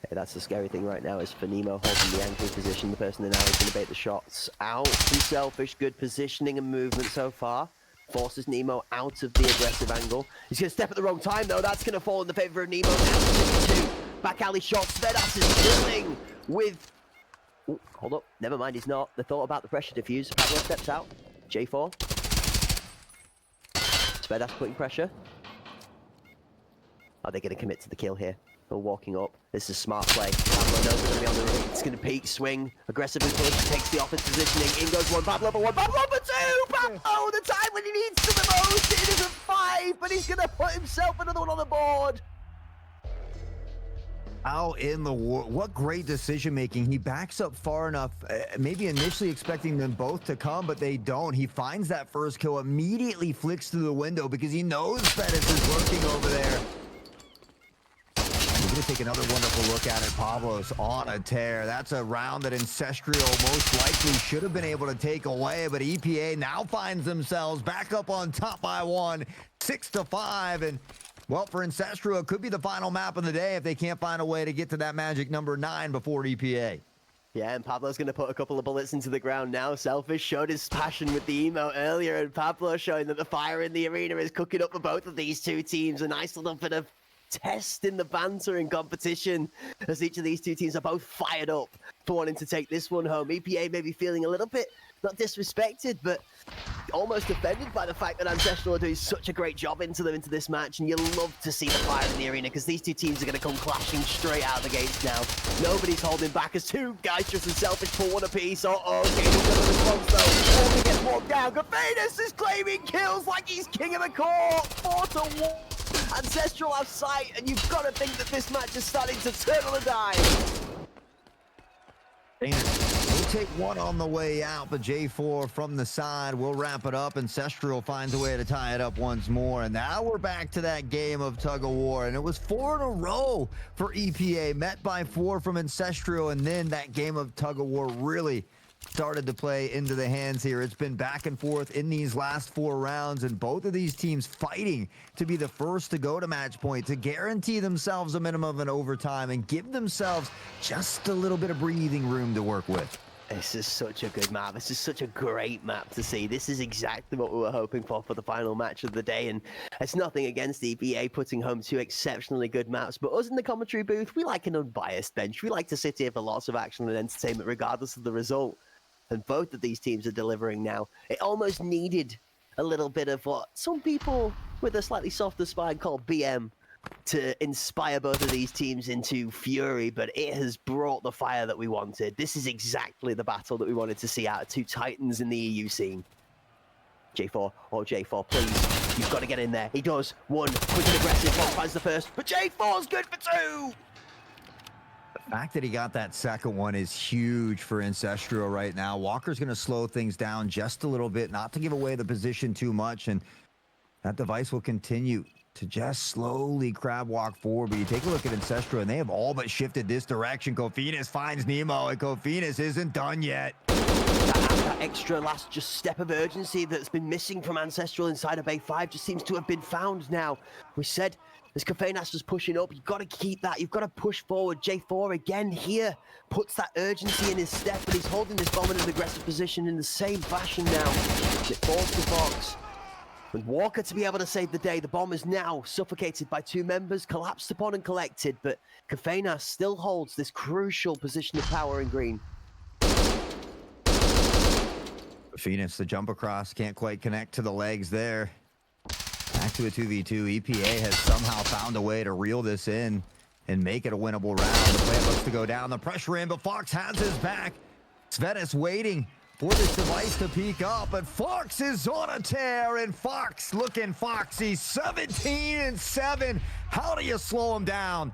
Yeah, that's the scary thing right now is for Nemo holding the anchoring position. The person in now is going to bait the shots out. From Selfish, good positioning and movement so far. Forces Nemo out of the aggressive angle. He's going to step at the wrong time, though. That's going to fall in the favor of Nemo. Now 2. Back alley shot. Svedas is dealing with... Ooh, hold up. Never mind, he's not. They thought about the pressure diffuse. Pablo steps out. J4. Svedas putting pressure. Are they going to commit to the kill here? They're walking up. This is a smart play. Pablo knows they're going to be on the right. It's going to peek, swing, aggressively push, takes the offense positioning. In goes one, Pablo for one, Pablo for two! Pablo, the time when he needs to the most! It is a 5, but he's going to put himself another one on the board! Out in the war. What great decision making. He backs up far enough, maybe initially expecting them both to come, but they don't. He finds that first kill, immediately flicks through the window because he knows Fetis is lurking over there. We're going to take another wonderful look at it. Pablo's on a tear. That's a round that Ancestral most likely should have been able to take away, but EPA now finds themselves back up on top by 1, 6-5, and well, for Ancestral, it could be the final map of the day if they can't find a way to get to that magic number 9 before EPA. Yeah, and Pablo's going to put a couple of bullets into the ground now. Selfish showed his passion with the emo earlier, and Pablo showing that the fire in the arena is cooking up for both of these two teams. A nice little bit of test in the banter and competition as each of these two teams are both fired up for wanting to take this one home. EPA may be feeling a little bit, not disrespected, but almost offended by the fact that Ancestral are doing such a great job into this match, and you love to see the fire in the arena because these two teams are going to come clashing straight out of the gates now. Nobody's holding back as two guys just as Selfish pull one apiece. Okay, he's got a response though. Only gets walked down. Gafanus is claiming kills like he's king of the court. 4-1. Ancestral have sight, and you've got to think that this match is starting to turn on a dime. We'll take one on the way out, but J4 from the side will wrap it up. Ancestral finds a way to tie it up once more, and now we're back to that game of tug of war, and it was 4 in a row for EPA, met by 4 from Ancestral, and then that game of tug of war really started to play into the hands here. It's been back and forth in these last 4 rounds, and both of these teams fighting to be the first to go to match point, to guarantee themselves a minimum of an overtime and give themselves just a little bit of breathing room to work with. This is such a good map. This is such a great map to see. This is exactly what we were hoping for the final match of the day, and it's nothing against EPA putting home 2 exceptionally good maps, but us in the commentary booth, we like an unbiased bench. We like to sit here for lots of action and entertainment regardless of the result. And both of these teams are delivering now. It almost needed a little bit of what some people with a slightly softer spine call BM to inspire both of these teams into fury, but it has brought the fire that we wanted. This is exactly the battle that we wanted to see out of 2 titans in the EU scene. J4, J4, please. You've got to get in there. He does. 1, quick and aggressive. 1 finds the first, but J4's good for 2! The fact that he got that second one is huge for Ancestral right now. Walker's going to slow things down just a little bit, not to give away the position too much, and that device will continue to just slowly crab walk forward. But you take a look at Ancestral, and they have all but shifted this direction. Kofinas finds Nemo, and Kofinas isn't done yet. That extra last just step of urgency that's been missing from Ancestral inside of A5 just seems to have been found now. We said as Kafenas was pushing up, you've got to keep that. You've got to push forward. J4 again here puts that urgency in his step, but he's holding this bomb in an aggressive position in the same fashion now. It falls to Fox. With Walker to be able to save the day, the bomb is now suffocated by 2 members, collapsed upon and collected, but Kafenas still holds this crucial position of power in green. Phoenix, the jump across, can't quite connect to the legs there. Back to a 2v2. EPA has somehow found a way to reel this in and make it a winnable round. The play looks to go down, the pressure in, but Fox has his back. Svetis waiting for this device to peek up, but Fox is on a tear, and Fox looking foxy. 17-7. How do you slow him down?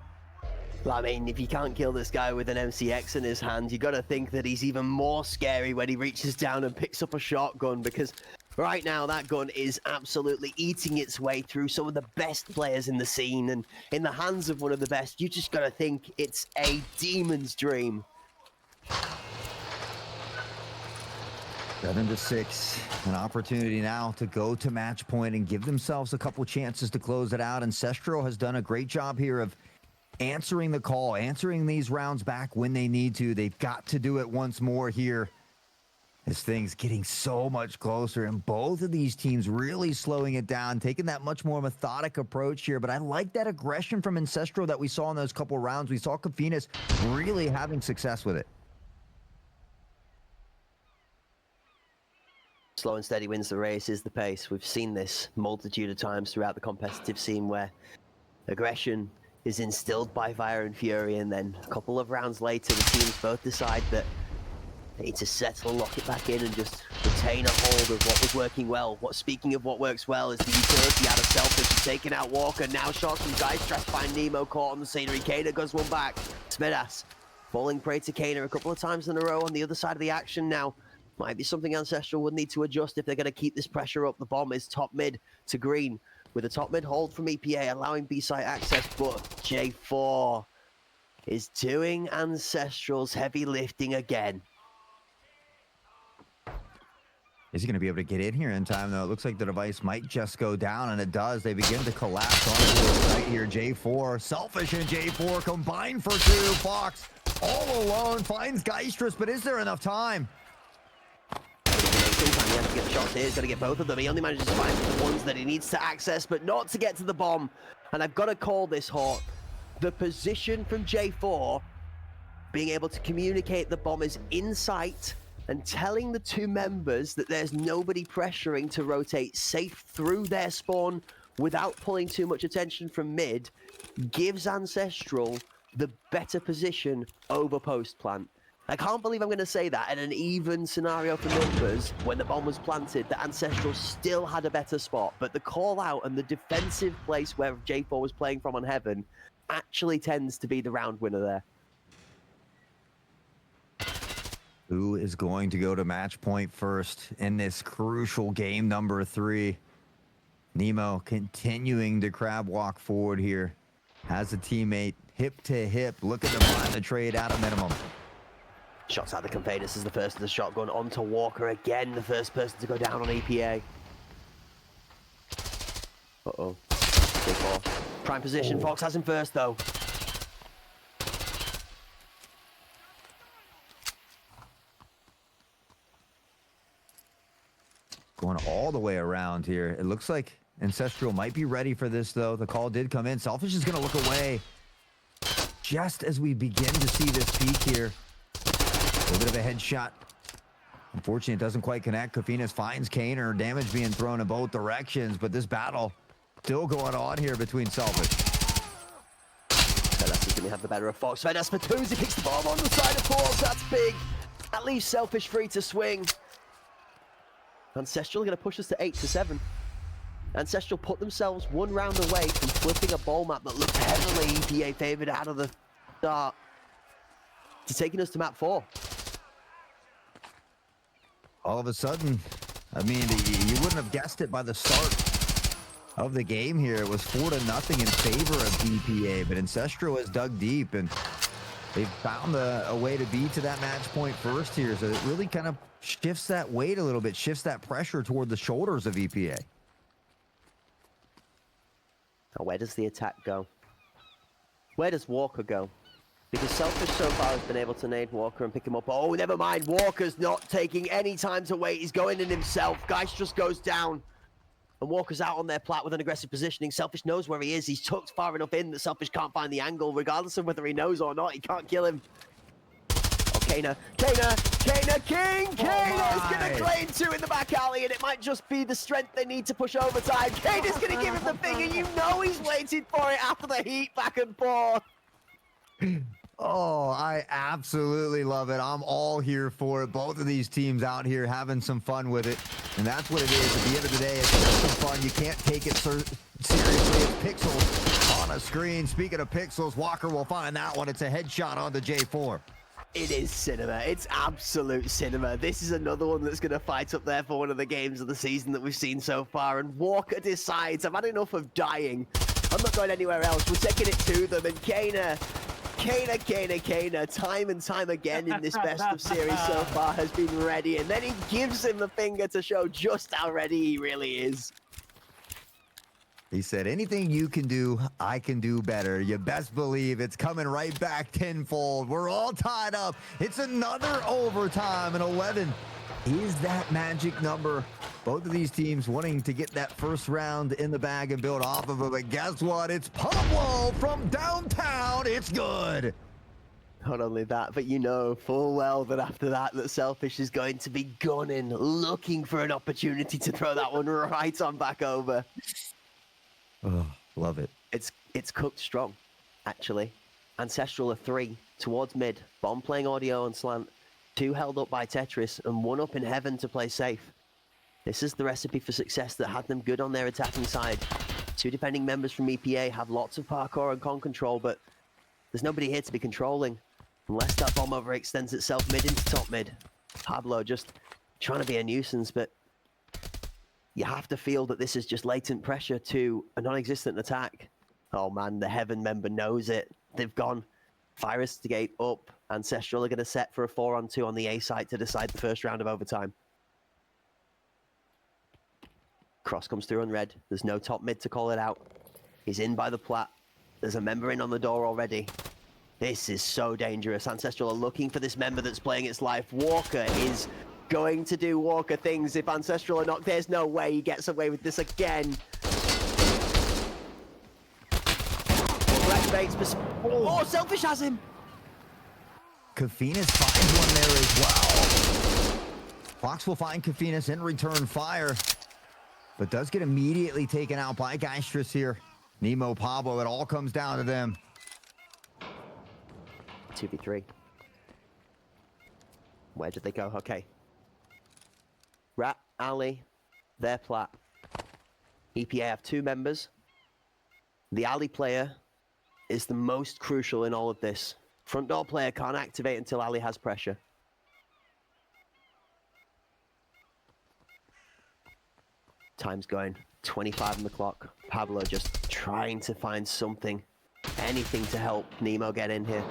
I mean, if you can't kill this guy with an MCX in his hand, you got to think that he's even more scary when he reaches down and picks up a shotgun, because Right now, that gun is absolutely eating its way through some of the best players in the scene, and in the hands of one of the best, you just gotta think it's a demon's dream. 7-6, an opportunity now to go to match point and give themselves a couple chances to close it out. Ancestral has done a great job here of answering the call, answering these rounds back when they need to. They've got to do it once more here. This thing's getting so much closer, and both of these teams really slowing it down, taking that much more methodic approach here. But I like that aggression from Ancestral that we saw in those couple rounds. We saw Kafinas really having success with it. Slow and steady wins the race is the pace. We've seen this multitude of times throughout the competitive scene where aggression is instilled by Fire and Fury, and then a couple of rounds later, the teams both decide that they need to settle, lock it back in, and just retain a hold of what was working well. Speaking of what works well is the utility out of Selfish, taking out Walker. Now shots from Geistras find Nemo caught on the scenery. Kana goes one back. Smidas falling prey to Kana a couple of times in a row on the other side of the action now. Might be something Ancestral would need to adjust if they're going to keep this pressure up. The bomb is top mid to green with a top mid hold from EPA, allowing B-site access, but J4 is doing Ancestral's heavy lifting again. Is he going to be able to get in here in time, though? It looks like the device might just go down, and it does. They begin to collapse onto the site here. J4, Selfish and J4 combined for 2. Fox all alone finds Geistras, but is there enough time? Sometimes he has to get the shots here. He's got to get both of them. He only manages to find the ones that he needs to access, but not to get to the bomb. And I've got to call this, Hawk. The position from J4, being able to communicate the bomb is in sight, and telling the two members that there's nobody pressuring to rotate safe through their spawn without pulling too much attention from mid, gives Ancestral the better position over post plant. I can't believe I'm going to say that in an even scenario for numbers when the bomb was planted, that Ancestral still had a better spot, but the call out and the defensive place where J4 was playing from on Heaven actually tends to be the round winner there. Who is going to go to match point first in this crucial game number 3? Nemo continuing to crab walk forward here. Has a teammate hip to hip, looking to find the trade at a minimum. Shots out the Conveyors is the first of the shotgun onto Walker again, the first person to go down on EPA. Uh-oh. Big ball. Prime position, Fox has him first though. Going all the way around here. It looks like Ancestral might be ready for this, though. The call did come in. Selfish is going to look away just as we begin to see this peak here. A little bit of a headshot. Unfortunately, it doesn't quite connect. Kafinas finds Kaner. Damage being thrown in both directions, but this battle still going on here between Selfish. Vedas is going to have the better of Fox. Vedas for 2s. He picks the bomb on the side of Force. That's big. That leaves Selfish free to swing. Ancestral are going to push us to 8-7. Ancestral put themselves one round away from flipping a ball map that looked heavily EPA favored out of the start to taking us to map 4. All of a sudden, I mean, you wouldn't have guessed it by the start of the game here. It was 4-0 in favor of EPA, but Ancestral has dug deep, and they've found a way to be to that match point first here. So it really kind of shifts that weight a little bit, shifts that pressure toward the shoulders of EPA. Now, where does the attack go? Where does Walker go? Because Selfish so far has been able to nade Walker and pick him up. Oh, never mind. Walker's not taking any time to wait. He's going in himself. Geist just goes down. And Walker's out on their plat with an aggressive positioning. Selfish knows where he is. He's tucked far enough in that Selfish can't find the angle. Regardless of whether he knows or not, he can't kill him. Oh, Kana King! Kana's going to claim 2 in the back alley, and it might just be the strength they need to push overtime. Kana's going to give him the finger. You know he's waited for it after the heat back and forth. Oh, I absolutely love it. I'm all here for it. Both of these teams out here having some fun with it. And that's what it is. At the end of the day, it's just some fun. You can't take it seriously. It's pixels on a screen. Speaking of pixels, Walker will find that one. It's a headshot on the J4. It is cinema. It's absolute cinema. This is another one that's going to fight up there for one of the games of the season that we've seen so far. And Walker decides, I've had enough of dying. I'm not going anywhere else. We're taking it to them. And Kana, time and time again in this best of series so far has been ready. And then he gives him the finger to show just how ready he really is. He said, anything you can do, I can do better. You best believe it's coming right back tenfold. We're all tied up. It's another overtime, and 11 is that magic number. Both of these teams wanting to get that first round in the bag and build off of it. But guess what? It's Pablo from downtown. It's good. Not only that, but you know full well that after that Selfish is going to be gunning, looking for an opportunity to throw that one right on back over. Oh, love it. It's cooked strong, actually. Ancestral are 3 towards mid. Bomb playing audio on slant. 2 held up by Tetris and 1 up in heaven to play safe. This is the recipe for success that had them good on their attacking side. 2 defending members from EPA have lots of parkour and con control, but there's nobody here to be controlling. Unless that bomb overextends itself mid into top mid. Pablo just trying to be a nuisance, but you have to feel that this is just latent pressure to a non-existent attack. Oh man, the Heaven member knows it. They've gone. Fire Instigate up. Ancestral are going to set for a 4-on-2 on the A site to decide the first round of overtime. Cross comes through on red. There's no top mid to call it out. He's in by the plat. There's a member in on the door already. This is so dangerous. Ancestral are looking for this member that's playing its life. Walker is going to do Walker things if Ancestral are knocked. There's no way he gets away with this again. Oh, Selfish has him. Kafinas finds one there as well. Fox will find Kafinas in return fire, but does get immediately taken out by Geistrus here. Nemo, Pablo, it all comes down to them. 2v3. Where did they go? Okay. Rat, Ali, their plat. EPA have 2 members. The Ali player is the most crucial in all of this. Front door player can't activate until Ali has pressure. Time's going. 25 on the clock. Pablo just trying to find something. Anything to help Nemo get in here.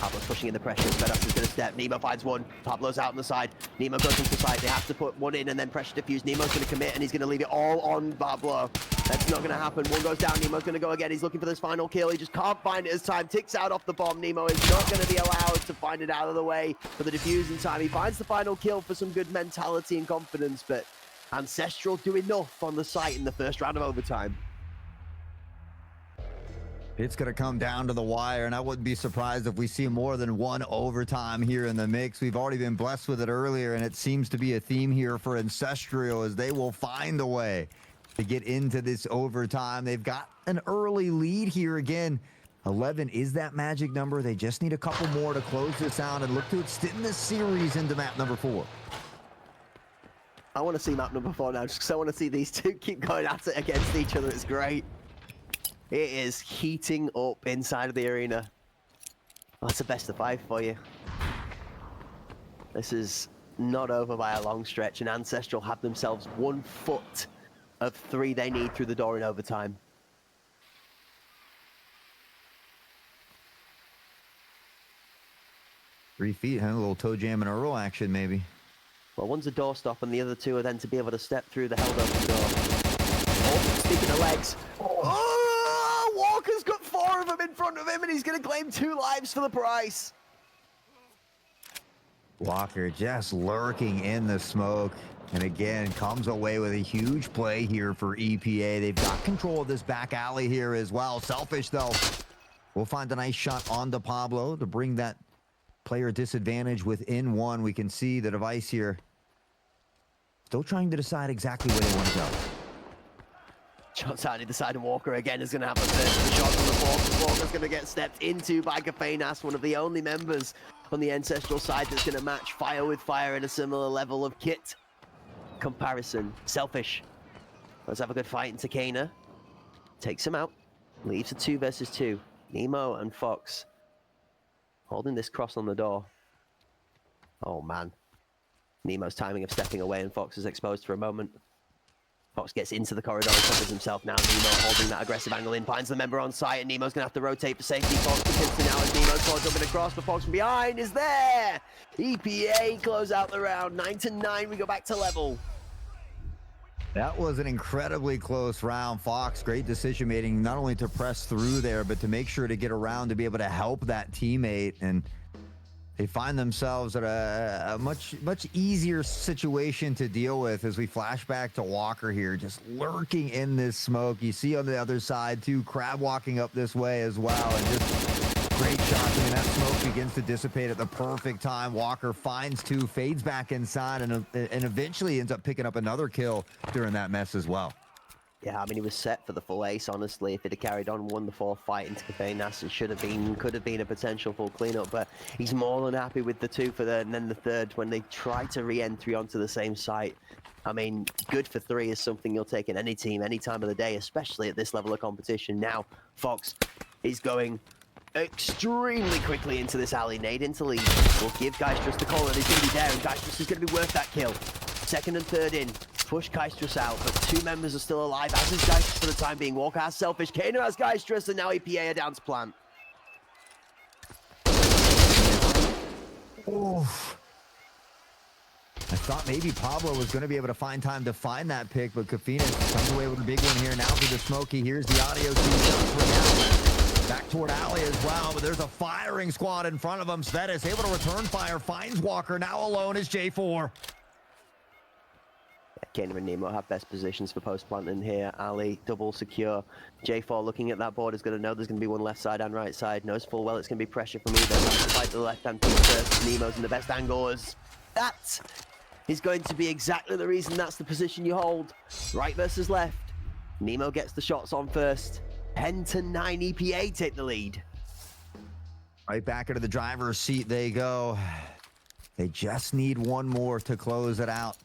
Pablo's pushing in the pressure. Fedox is going to step. Nemo finds one. Pablo's out on the side. Nemo goes into the side. They have to put one in and then pressure diffuse. Nemo's going to commit and he's going to leave it all on Pablo. That's not going to happen. One goes down. Nemo's going to go again. He's looking for this final kill. He just can't find it as time ticks out off the bomb. Nemo is not going to be allowed to find it out of the way for the diffusing time. He finds the final kill for some good mentality and confidence, but Ancestral do enough on the site in the first round of overtime. It's going to come down to the wire, and I wouldn't be surprised if we see more than one overtime here in the mix. We've already been blessed with it earlier, and it seems to be a theme here for Ancestral as they will find a way to get into this overtime. They've got an early lead here again. 11 is that magic number. They just need a couple more to close this out and look to extend this series into map number 4. I want to see map number 4 now, just because I want to see these two keep going at it against each other. It's great. It is heating up inside of the arena. That's a best of 5 for you. This is not over by a long stretch, and Ancestral have themselves 1 foot of 3 they need through the door in overtime. Three feet, huh? A little toe jam and a roll action, maybe. Well, one's a doorstop, and the other 2 are then to be able to step through the held open door. Oh, speaking of legs. Oh! Walker's got 4 of them in front of him, and he's going to claim 2 lives for the price. Walker just lurking in the smoke. And again, comes away with a huge play here for EPA. They've got control of this back alley here as well. Selfish, though, will find a nice shot onto Pablo to bring that player disadvantage within 1. We can see the device here still trying to decide exactly where they want to go. Shots out either side, and Walker again is going to have a first shot on the fourth. Walker's going to get stepped into by Kafinas, one of the only members on the Ancestral side that's going to match fire with fire at a similar level of kit comparison. Selfish. Let's have a good fight into Kana. Takes him out. Leaves a 2 versus 2. Nemo and Fox. Holding this cross on the door. Oh, man. Nemo's timing of stepping away, and Fox is exposed for a moment. Fox gets into the corridor and covers himself now. Nemo holding that aggressive angle in, finds the member on site, and Nemo's going to have to rotate for safety. Fox begins to now as Nemo's caught jumping across, but Fox from behind is there! EPA close out the round. 9-9, we go back to level. That was an incredibly close round. Fox, great decision making, not only to press through there, but to make sure to get around to be able to help that teammate. And they find themselves at a much easier situation to deal with as we flash back to Walker here, just lurking in this smoke. You see on the other side too, Crab walking up this way as well, and just great shots. I mean, that smoke begins to dissipate at the perfect time. Walker finds two, fades back inside, and eventually ends up picking up another kill during that mess as well. Yeah, I mean, he was set for the full ace, honestly. If it had carried on, won the fourth fight into Cafe Nas, it could have been a potential full cleanup, but he's more than happy with the two for the, and then the third when they try to re-entry onto the same site. I mean, good for three is something you'll take in any team, any time of the day, especially at this level of competition. Now, Fox is going extremely quickly into this alley. Nade into lead. Will give Geistrus the call, and he's going to be there, and Geistrus is going to be worth that kill. Second and third in. Push Geistrus out, but two members are still alive, as is Geistrus for the time being. Walker has Selfish, Kano has Geistrus, and now EPA are down to plant. Oof. I thought maybe Pablo was going to be able to find time to find that pick, but Kafina comes away with a big one here now for the Smokey. Here's the audio too. Back toward Alley as well, but there's a firing squad in front of him. Svetis able to return fire, finds Walker, now alone is J4. Kano and Nemo have best positions for post-planting here. Ali, double secure. J4 looking at that board is going to know there's going to be one left side and right side. Knows full well it's going to be pressure from either. Has to fight the left-hand piece first. Nemo's in the best angles. That is going to be exactly the reason that's the position you hold. Right versus left. Nemo gets the shots on first. 10-9 EPA take the lead. Right back into the driver's seat they go. They just need one more to close it out.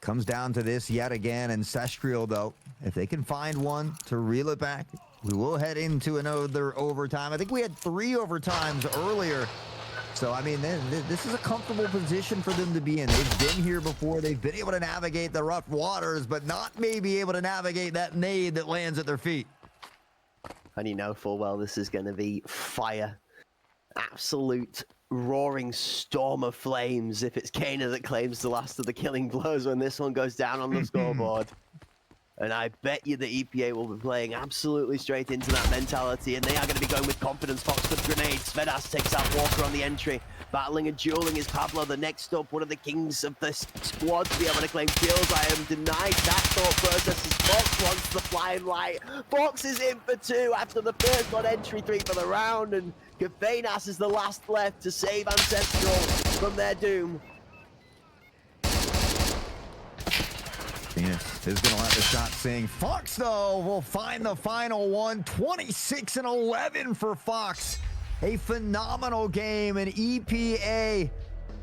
Comes down to this yet again. Ancestral, though, if they can find one to reel it back, we will head into another overtime. I think we had 3 overtimes earlier. So, I mean, this is a comfortable position for them to be in. They've been here before. They've been able to navigate the rough waters, but not maybe able to navigate that nade that lands at their feet. And you know full well this is going to be fire. Absolute roaring storm of flames if it's Kano that claims the last of the killing blows when this one goes down on the scoreboard. And I bet you the EPA will be playing absolutely straight into that mentality, and they are going to be going with confidence. Fox with grenades. Svedas takes out Walker on the entry. Battling and dueling is Pablo, the next up, one of the kings of this squad to be able to claim kills. I am denied that thought process as Fox wants the flying light. Fox is in for 2 after the first on entry 3 for the round, and Kafenas is the last left to save Ancestral from their doom. Venus is going to let the shot sing. Fox, though, will find the final one. 26-11 for Fox. A phenomenal game, and EPA,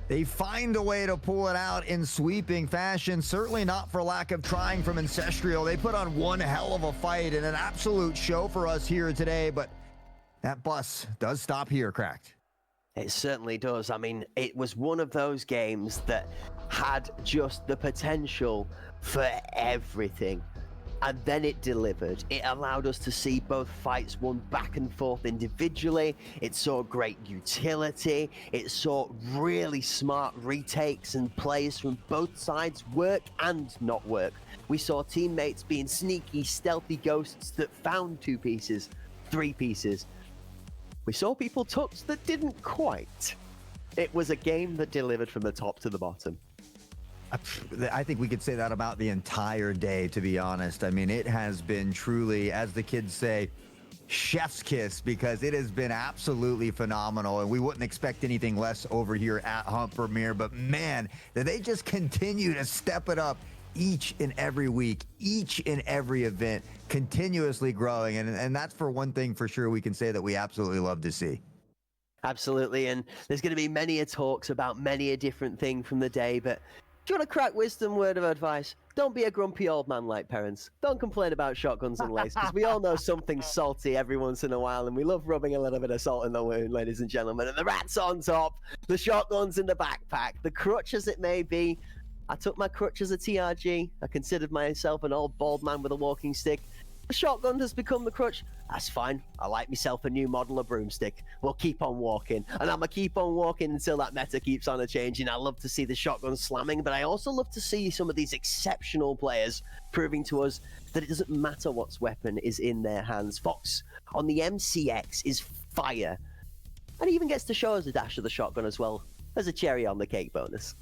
they find a way to pull it out in sweeping fashion. Certainly not for lack of trying from Ancestral. They put on one hell of a fight and an absolute show for us here today, but that bus does stop here, Cracked. It certainly does. I mean, it was one of those games that had just the potential for everything. And then it delivered. It allowed us to see both fights won back and forth individually. It saw great utility. It saw really smart retakes and plays from both sides work and not work. We saw teammates being sneaky, stealthy ghosts that found 2 pieces, 3 pieces. We saw people touch that didn't quite. It was a game that delivered from the top to the bottom. I think we could say that about the entire day, to be honest. I mean, it has been truly, as the kids say, chef's kiss, because it has been absolutely phenomenal, and we wouldn't expect anything less over here at Hunt Premier. But man, did they just continue to step it up each and every week, each and every event, continuously growing. And that's for one thing for sure we can say that we absolutely love to see. Absolutely, and there's going to be many a talks about many a different thing from the day, but do you want a crack wisdom word of advice? don't be a grumpy old man like parents. Don't complain about shotguns and lace, because we all know something's salty every once in a while, and we love rubbing a little bit of salt in the wound, ladies and gentlemen. And the rat's on top, the shotgun's in the backpack, the crutch as it may be. I took my crutch as a TRG. I considered myself an old bald man with a walking stick. The shotgun has become the crutch. That's fine. I like myself a new model of broomstick. We'll keep on walking. And I'm going to keep on walking until that meta keeps on changing. I love to see the shotgun slamming, but I also love to see some of these exceptional players proving to us that it doesn't matter what weapon is in their hands. Fox on the MCX is fire. And he even gets to show us a dash of the shotgun as well as a cherry on the cake bonus.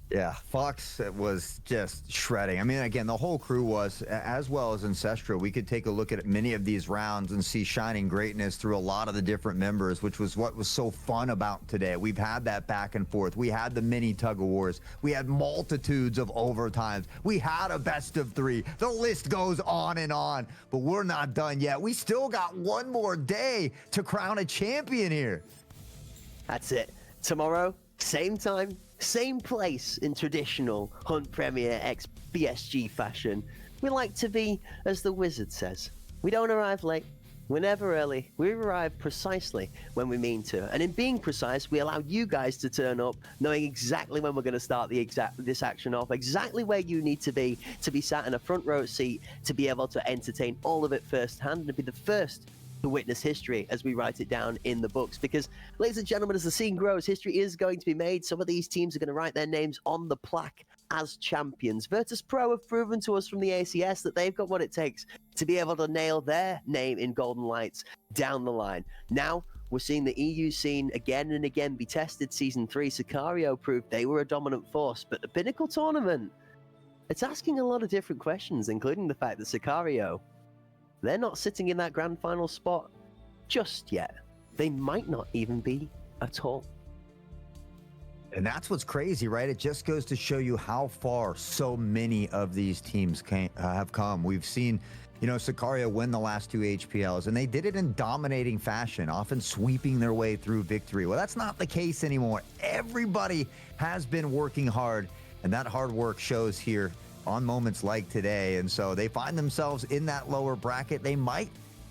Yeah, Fox was just shredding. I mean, again, the whole crew was, as well as Ancestral. We could take a look at many of these rounds and see shining greatness through a lot of the different members, which was what was so fun about today. We've had that back and forth. We had the mini tug-of-wars. We had multitudes of overtimes. We had a best of 3. The list goes on, but we're not done yet. We still got one more day to crown a champion here. That's it. Tomorrow, same time, same place in traditional Hunt Premier X BSG fashion. We like to be, as the wizard says, we don't arrive late, we're never early, we arrive precisely when we mean to. And in being precise, we allow you guys to turn up, knowing exactly when we're going to start this action off, exactly where you need to be sat in a front row seat, to be able to entertain all of it firsthand, and to be the first to witness history as we write it down in the books. Because, ladies and gentlemen, as the scene grows, history is going to be made. Some of these teams are going to write their names on the plaque as champions. Virtus Pro have proven to us from the ACS that they've got what it takes to be able to nail their name in Golden Lights down the line. Now, we're seeing the EU scene again and again be tested. Season 3, Sicario proved they were a dominant force, but the Pinnacle tournament, it's asking a lot of different questions, including the fact that Sicario, they're not sitting in that grand final spot just yet. They might not even be at all. And that's what's crazy, right? It just goes to show you how far so many of these teams have come. We've seen, Sicario win the last 2 HPLs, and they did it in dominating fashion, often sweeping their way through victory. Well, that's not the case anymore. Everybody has been working hard, and that hard work shows here on moments like today. And so they find themselves in that lower bracket. They might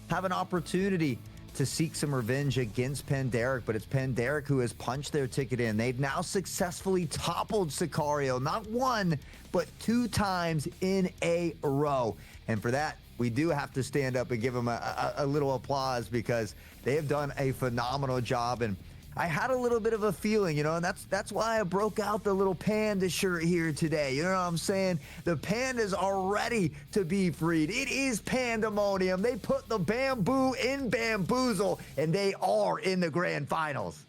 have an opportunity to seek some revenge against Pandaric, but it's Pandaric who has punched their ticket in. They've now successfully toppled Sicario, not 1, but 2 times in a row. And for that, we do have to stand up and give them a little applause, because they have done a phenomenal job. And I had a little bit of a feeling, and that's why I broke out the little panda shirt here today. You know what I'm saying? The pandas are ready to be freed. It is pandemonium. They put the bamboo in bamboozle, and they are in the grand finals.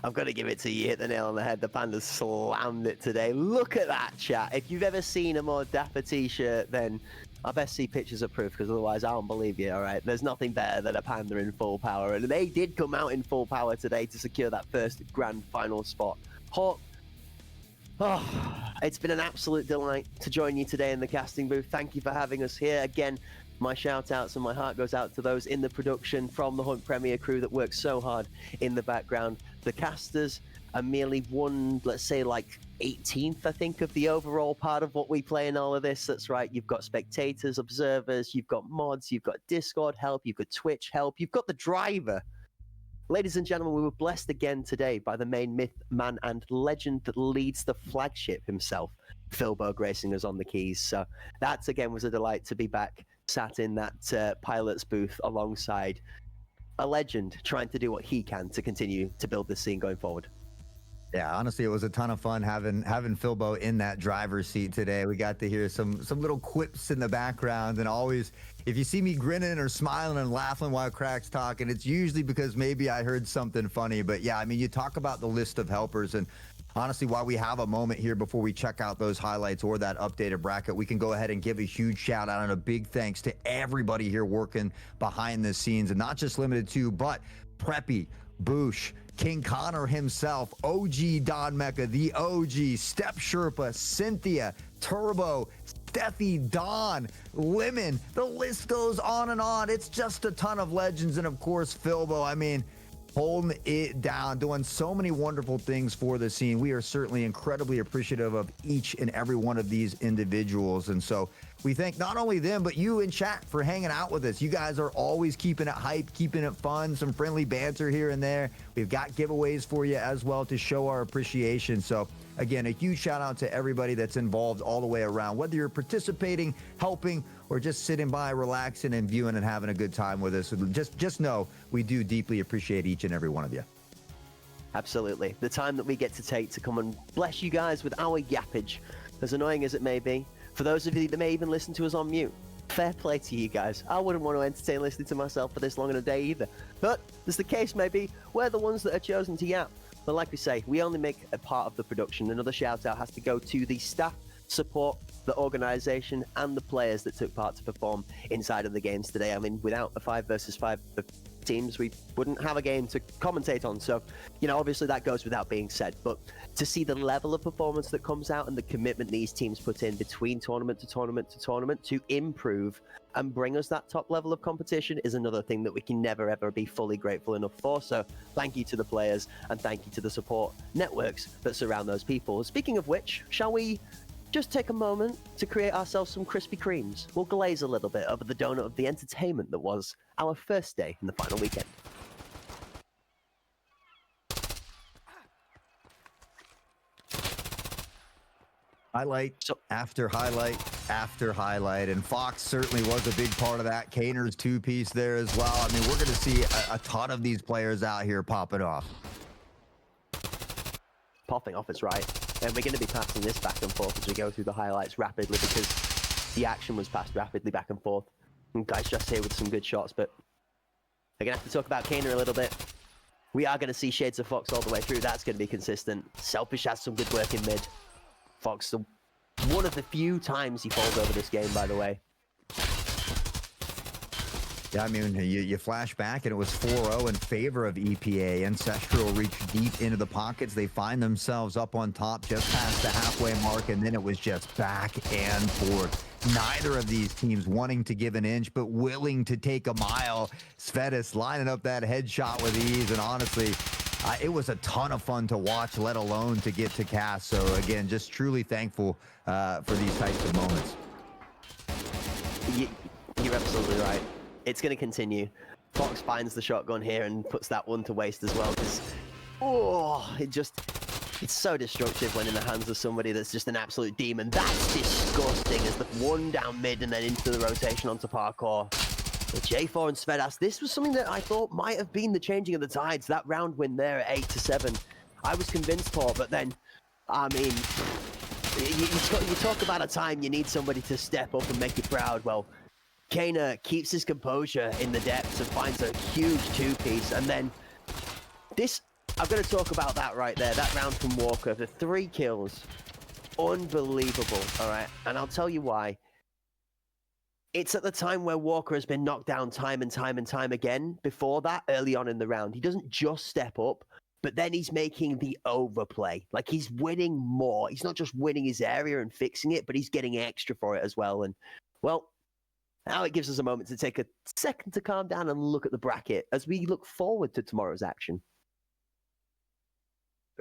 I've got to give it to you. Hit the nail on the head. The Pandas slammed it today. Look at that, chat. If you've ever seen a more dapper t-shirt, then I best see pictures of proof, because otherwise I don't believe you, all right? There's nothing better than a panda in full power, and they did come out in full power today to secure that first grand final spot. Hawk, it's been an absolute delight to join you today in the casting booth. Thank you for having us here. Again, my shout-outs and my heart goes out to those in the production from the Hunt Premier crew that works so hard in the background. The casters are merely one, let's say, like 18th, I think, of the overall part of what we play in all of this. That's right. You've got spectators, observers, you've got mods, you've got Discord help, you've got Twitch help, you've got the driver. Ladies and gentlemen, we were blessed again today by the main myth, man, and legend that leads the flagship himself, Philbo, gracing us on the keys. So that, again, was a delight to be back, sat in that pilot's booth alongside a legend trying to do what he can to continue to build this scene going forward. Yeah, honestly, it was a ton of fun having Philbo in that driver's seat today. We got to hear some little quips in the background, and always, if you see me grinning or smiling and laughing while Crack's talking, it's usually because maybe I heard something funny. But yeah, I mean, you talk about the list of helpers, and honestly, while we have a moment here before we check out those highlights or that updated bracket, we can go ahead and give a huge shout out and a big thanks to everybody here working behind the scenes, and not just limited to, but Preppy, Boosh, King Connor himself, OG Don Mecca, the OG, Step Sherpa, Cynthia, Turbo, Steffi, Don, Lemon. The list goes on and on. It's just a ton of legends. And of course, Philbo. I mean, holding it down, doing so many wonderful things for the scene. We are certainly incredibly appreciative of each and every one of these individuals. And so we thank not only them, but you in chat for hanging out with us. You guys are always keeping it hype, keeping it fun, some friendly banter here and there. We've got giveaways for you as well to show our appreciation. So again, a huge shout out to everybody that's involved all the way around, whether you're participating, helping, or just sitting by, relaxing and viewing and having a good time with us. Just know we do deeply appreciate each and every one of you. Absolutely. The time that we get to take to come and bless you guys with our yappage, as annoying as it may be, for those of you that may even listen to us on mute, fair play to you guys. I wouldn't want to entertain listening to myself for this long in a day either. But, as the case may be, we're the ones that are chosen to yap. But like we say, we only make a part of the production. Another shout out has to go to the staff, support, the organization, and the players that took part to perform inside of the games today. I mean, without a 5 versus 5 teams, we wouldn't have a game to commentate on. So, you know, obviously that goes without being said. But to see the level of performance that comes out and the commitment these teams put in between tournament to tournament to tournament to improve and bring us that top level of competition is another thing that we can never ever be fully grateful enough for. So thank you to the players and thank you to the support networks that surround those people. Speaking of which, shall we just take a moment to create ourselves some Krispy Kremes? We'll glaze a little bit over the donut of the entertainment that was our first day in the final weekend. Highlight after highlight after highlight, and Fox certainly was a big part of that. Kaner's two-piece there as well. I mean, we're going to see a ton of these players out here popping off. Popping off is right. And we're going to be passing this back and forth as we go through the highlights rapidly because the action was passed rapidly back and forth. And guys just here with some good shots, but they're going to have to talk about Kaner a little bit. We are going to see shades of Fox all the way through. That's going to be consistent. Selfish has some good work in mid. Fox, one of the few times he falls over this game, by the way. Yeah, I mean, you flash back, and it was 4-0 in favor of EPA. Ancestral reached deep into the pockets. They find themselves up on top just past the halfway mark, and then it was just back and forth. Neither of these teams wanting to give an inch, but willing to take a mile. Svetis lining up that headshot with ease, and honestly, it was a ton of fun to watch, let alone to get to cast. So again, just truly thankful for these types of moments. You're absolutely right. It's going to continue. Fox finds the shotgun here and puts that one to waste as well because, it's so destructive when in the hands of somebody that's just an absolute demon. That's disgusting as the one down mid and then into the rotation onto parkour. But J4 and Svedas, this was something that I thought might have been the changing of the tides. That round win there at 8-7. I was convinced for, but then, I mean, you talk about a time you need somebody to step up and make you proud. Well, Kaner keeps his composure in the depths and finds a huge two-piece. And then this, I've got to talk about that right there. That round from Walker, the 3 kills. Unbelievable, all right? And I'll tell you why. It's at the time where Walker has been knocked down time and time and time again. Before that, early on in the round, he doesn't just step up, but then he's making the overplay. Like, he's winning more. He's not just winning his area and fixing it, but he's getting extra for it as well. And, well, now it gives us a moment to take a second to calm down and look at the bracket as we look forward to tomorrow's action.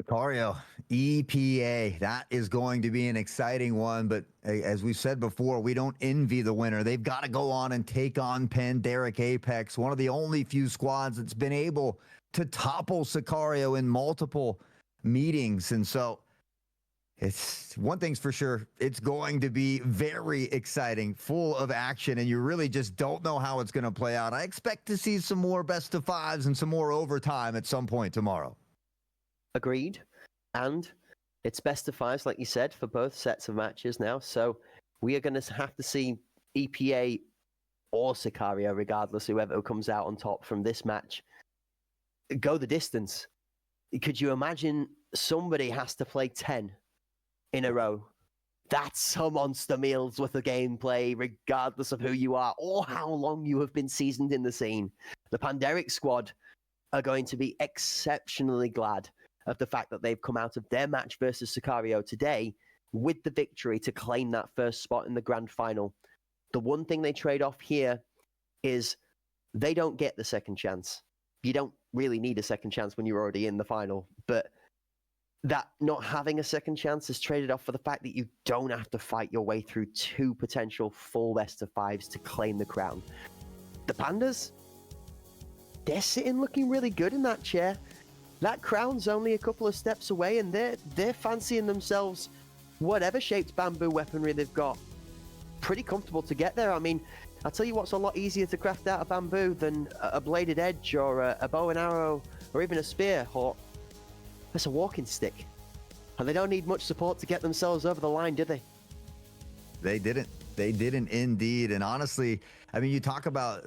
Sicario, EPA, that is going to be an exciting one, but as we said before, we don't envy the winner. They've got to go on and take on Pandaric Apex, one of the only few squads that's been able to topple Sicario in multiple meetings. And so it's one thing's for sure, it's going to be very exciting, full of action, and you really just don't know how it's going to play out. I expect to see some more best of 5s and some more overtime at some point tomorrow. Agreed. And it's best of 5s, like you said, for both sets of matches now. So we are going to have to see EPA or Sicario, regardless, whoever comes out on top from this match, go the distance. Could you imagine somebody has to play 10 in a row? That's some monster meals with the gameplay, regardless of who you are or how long you have been seasoned in the scene. The Pandaric squad are going to be exceptionally glad of the fact that they've come out of their match versus Sicario today with the victory to claim that first spot in the grand final. The one thing they trade off here is they don't get the second chance. You don't really need a second chance when you're already in the final. But that not having a second chance is traded off for the fact that you don't have to fight your way through 2 potential full best of 5s to claim the crown. The Pandas, they're sitting looking really good in that chair. That crown's only a couple of steps away, and they're fancying themselves whatever shaped bamboo weaponry they've got. Pretty comfortable to get there. I mean, I'll tell you what's a lot easier to craft out of bamboo than a bladed edge or a bow and arrow or even a spear. Or that's a walking stick. And they don't need much support to get themselves over the line, do they? They didn't. They didn't indeed. And honestly, I mean, you talk about,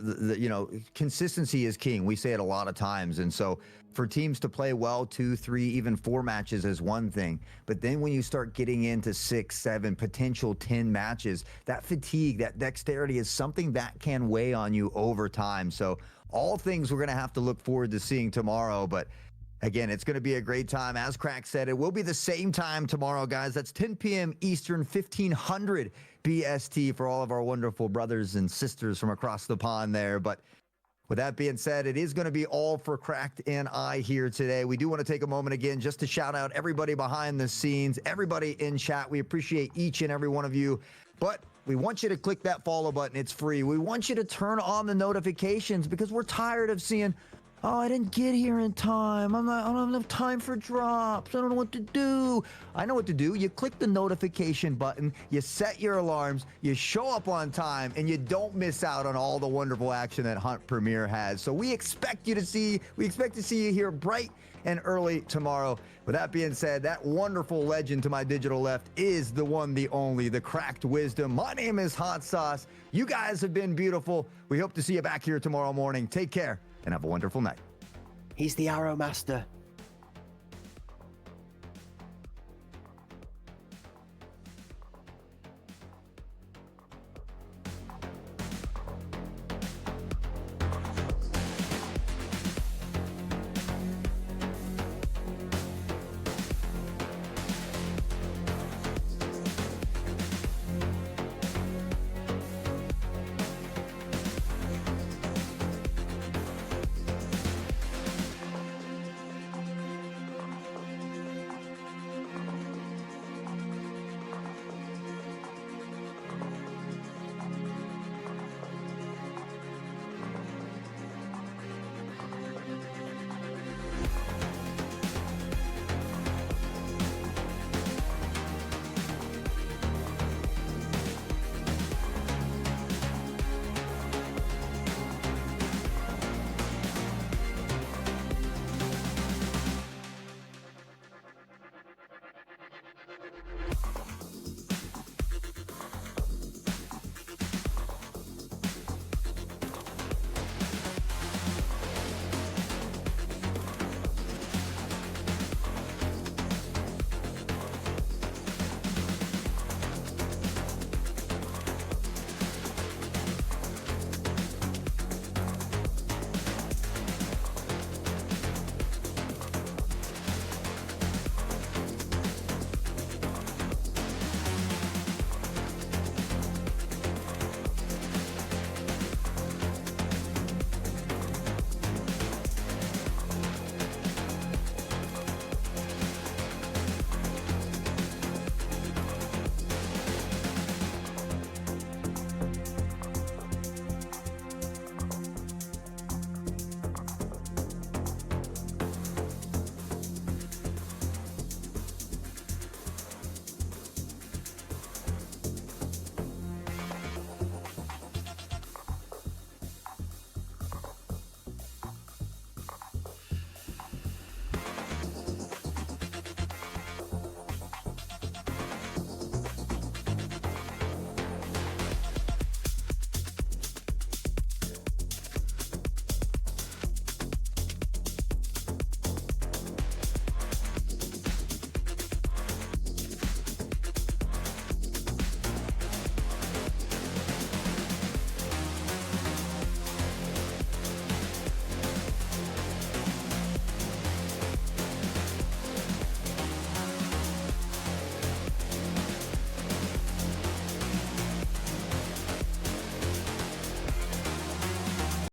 consistency is king. We say it a lot of times. And so for teams to play well 2, 3, even 4 matches is one thing. But then when you start getting into 6, 7, potential 10 matches, that fatigue, that dexterity is something that can weigh on you over time. So all things we're going to have to look forward to seeing tomorrow. But again, it's going to be a great time. As Crack said, it will be the same time tomorrow, guys. That's 10 p.m. Eastern, 1500 BST for all of our wonderful brothers and sisters from across the pond there. But with that being said, it is going to be all for Cracked and I here today. We do want to take a moment again just to shout out everybody behind the scenes, everybody in chat. We appreciate each and every one of you. But we want you to click that follow button. It's free. We want you to turn on the notifications because we're tired of seeing, oh, I didn't get here in time. I don't have enough time for drops. I don't know what to do. I know what to do. You click the notification button, you set your alarms, you show up on time, and you don't miss out on all the wonderful action that Hunt Premier has. So we expect to see you here bright and early tomorrow. With that being said, that wonderful legend to my digital left is the one, the only, the Cracked Wisdom. My name is Hot Sauce. You guys have been beautiful. We hope to see you back here tomorrow morning. Take care and have a wonderful night. He's the Arrow Master.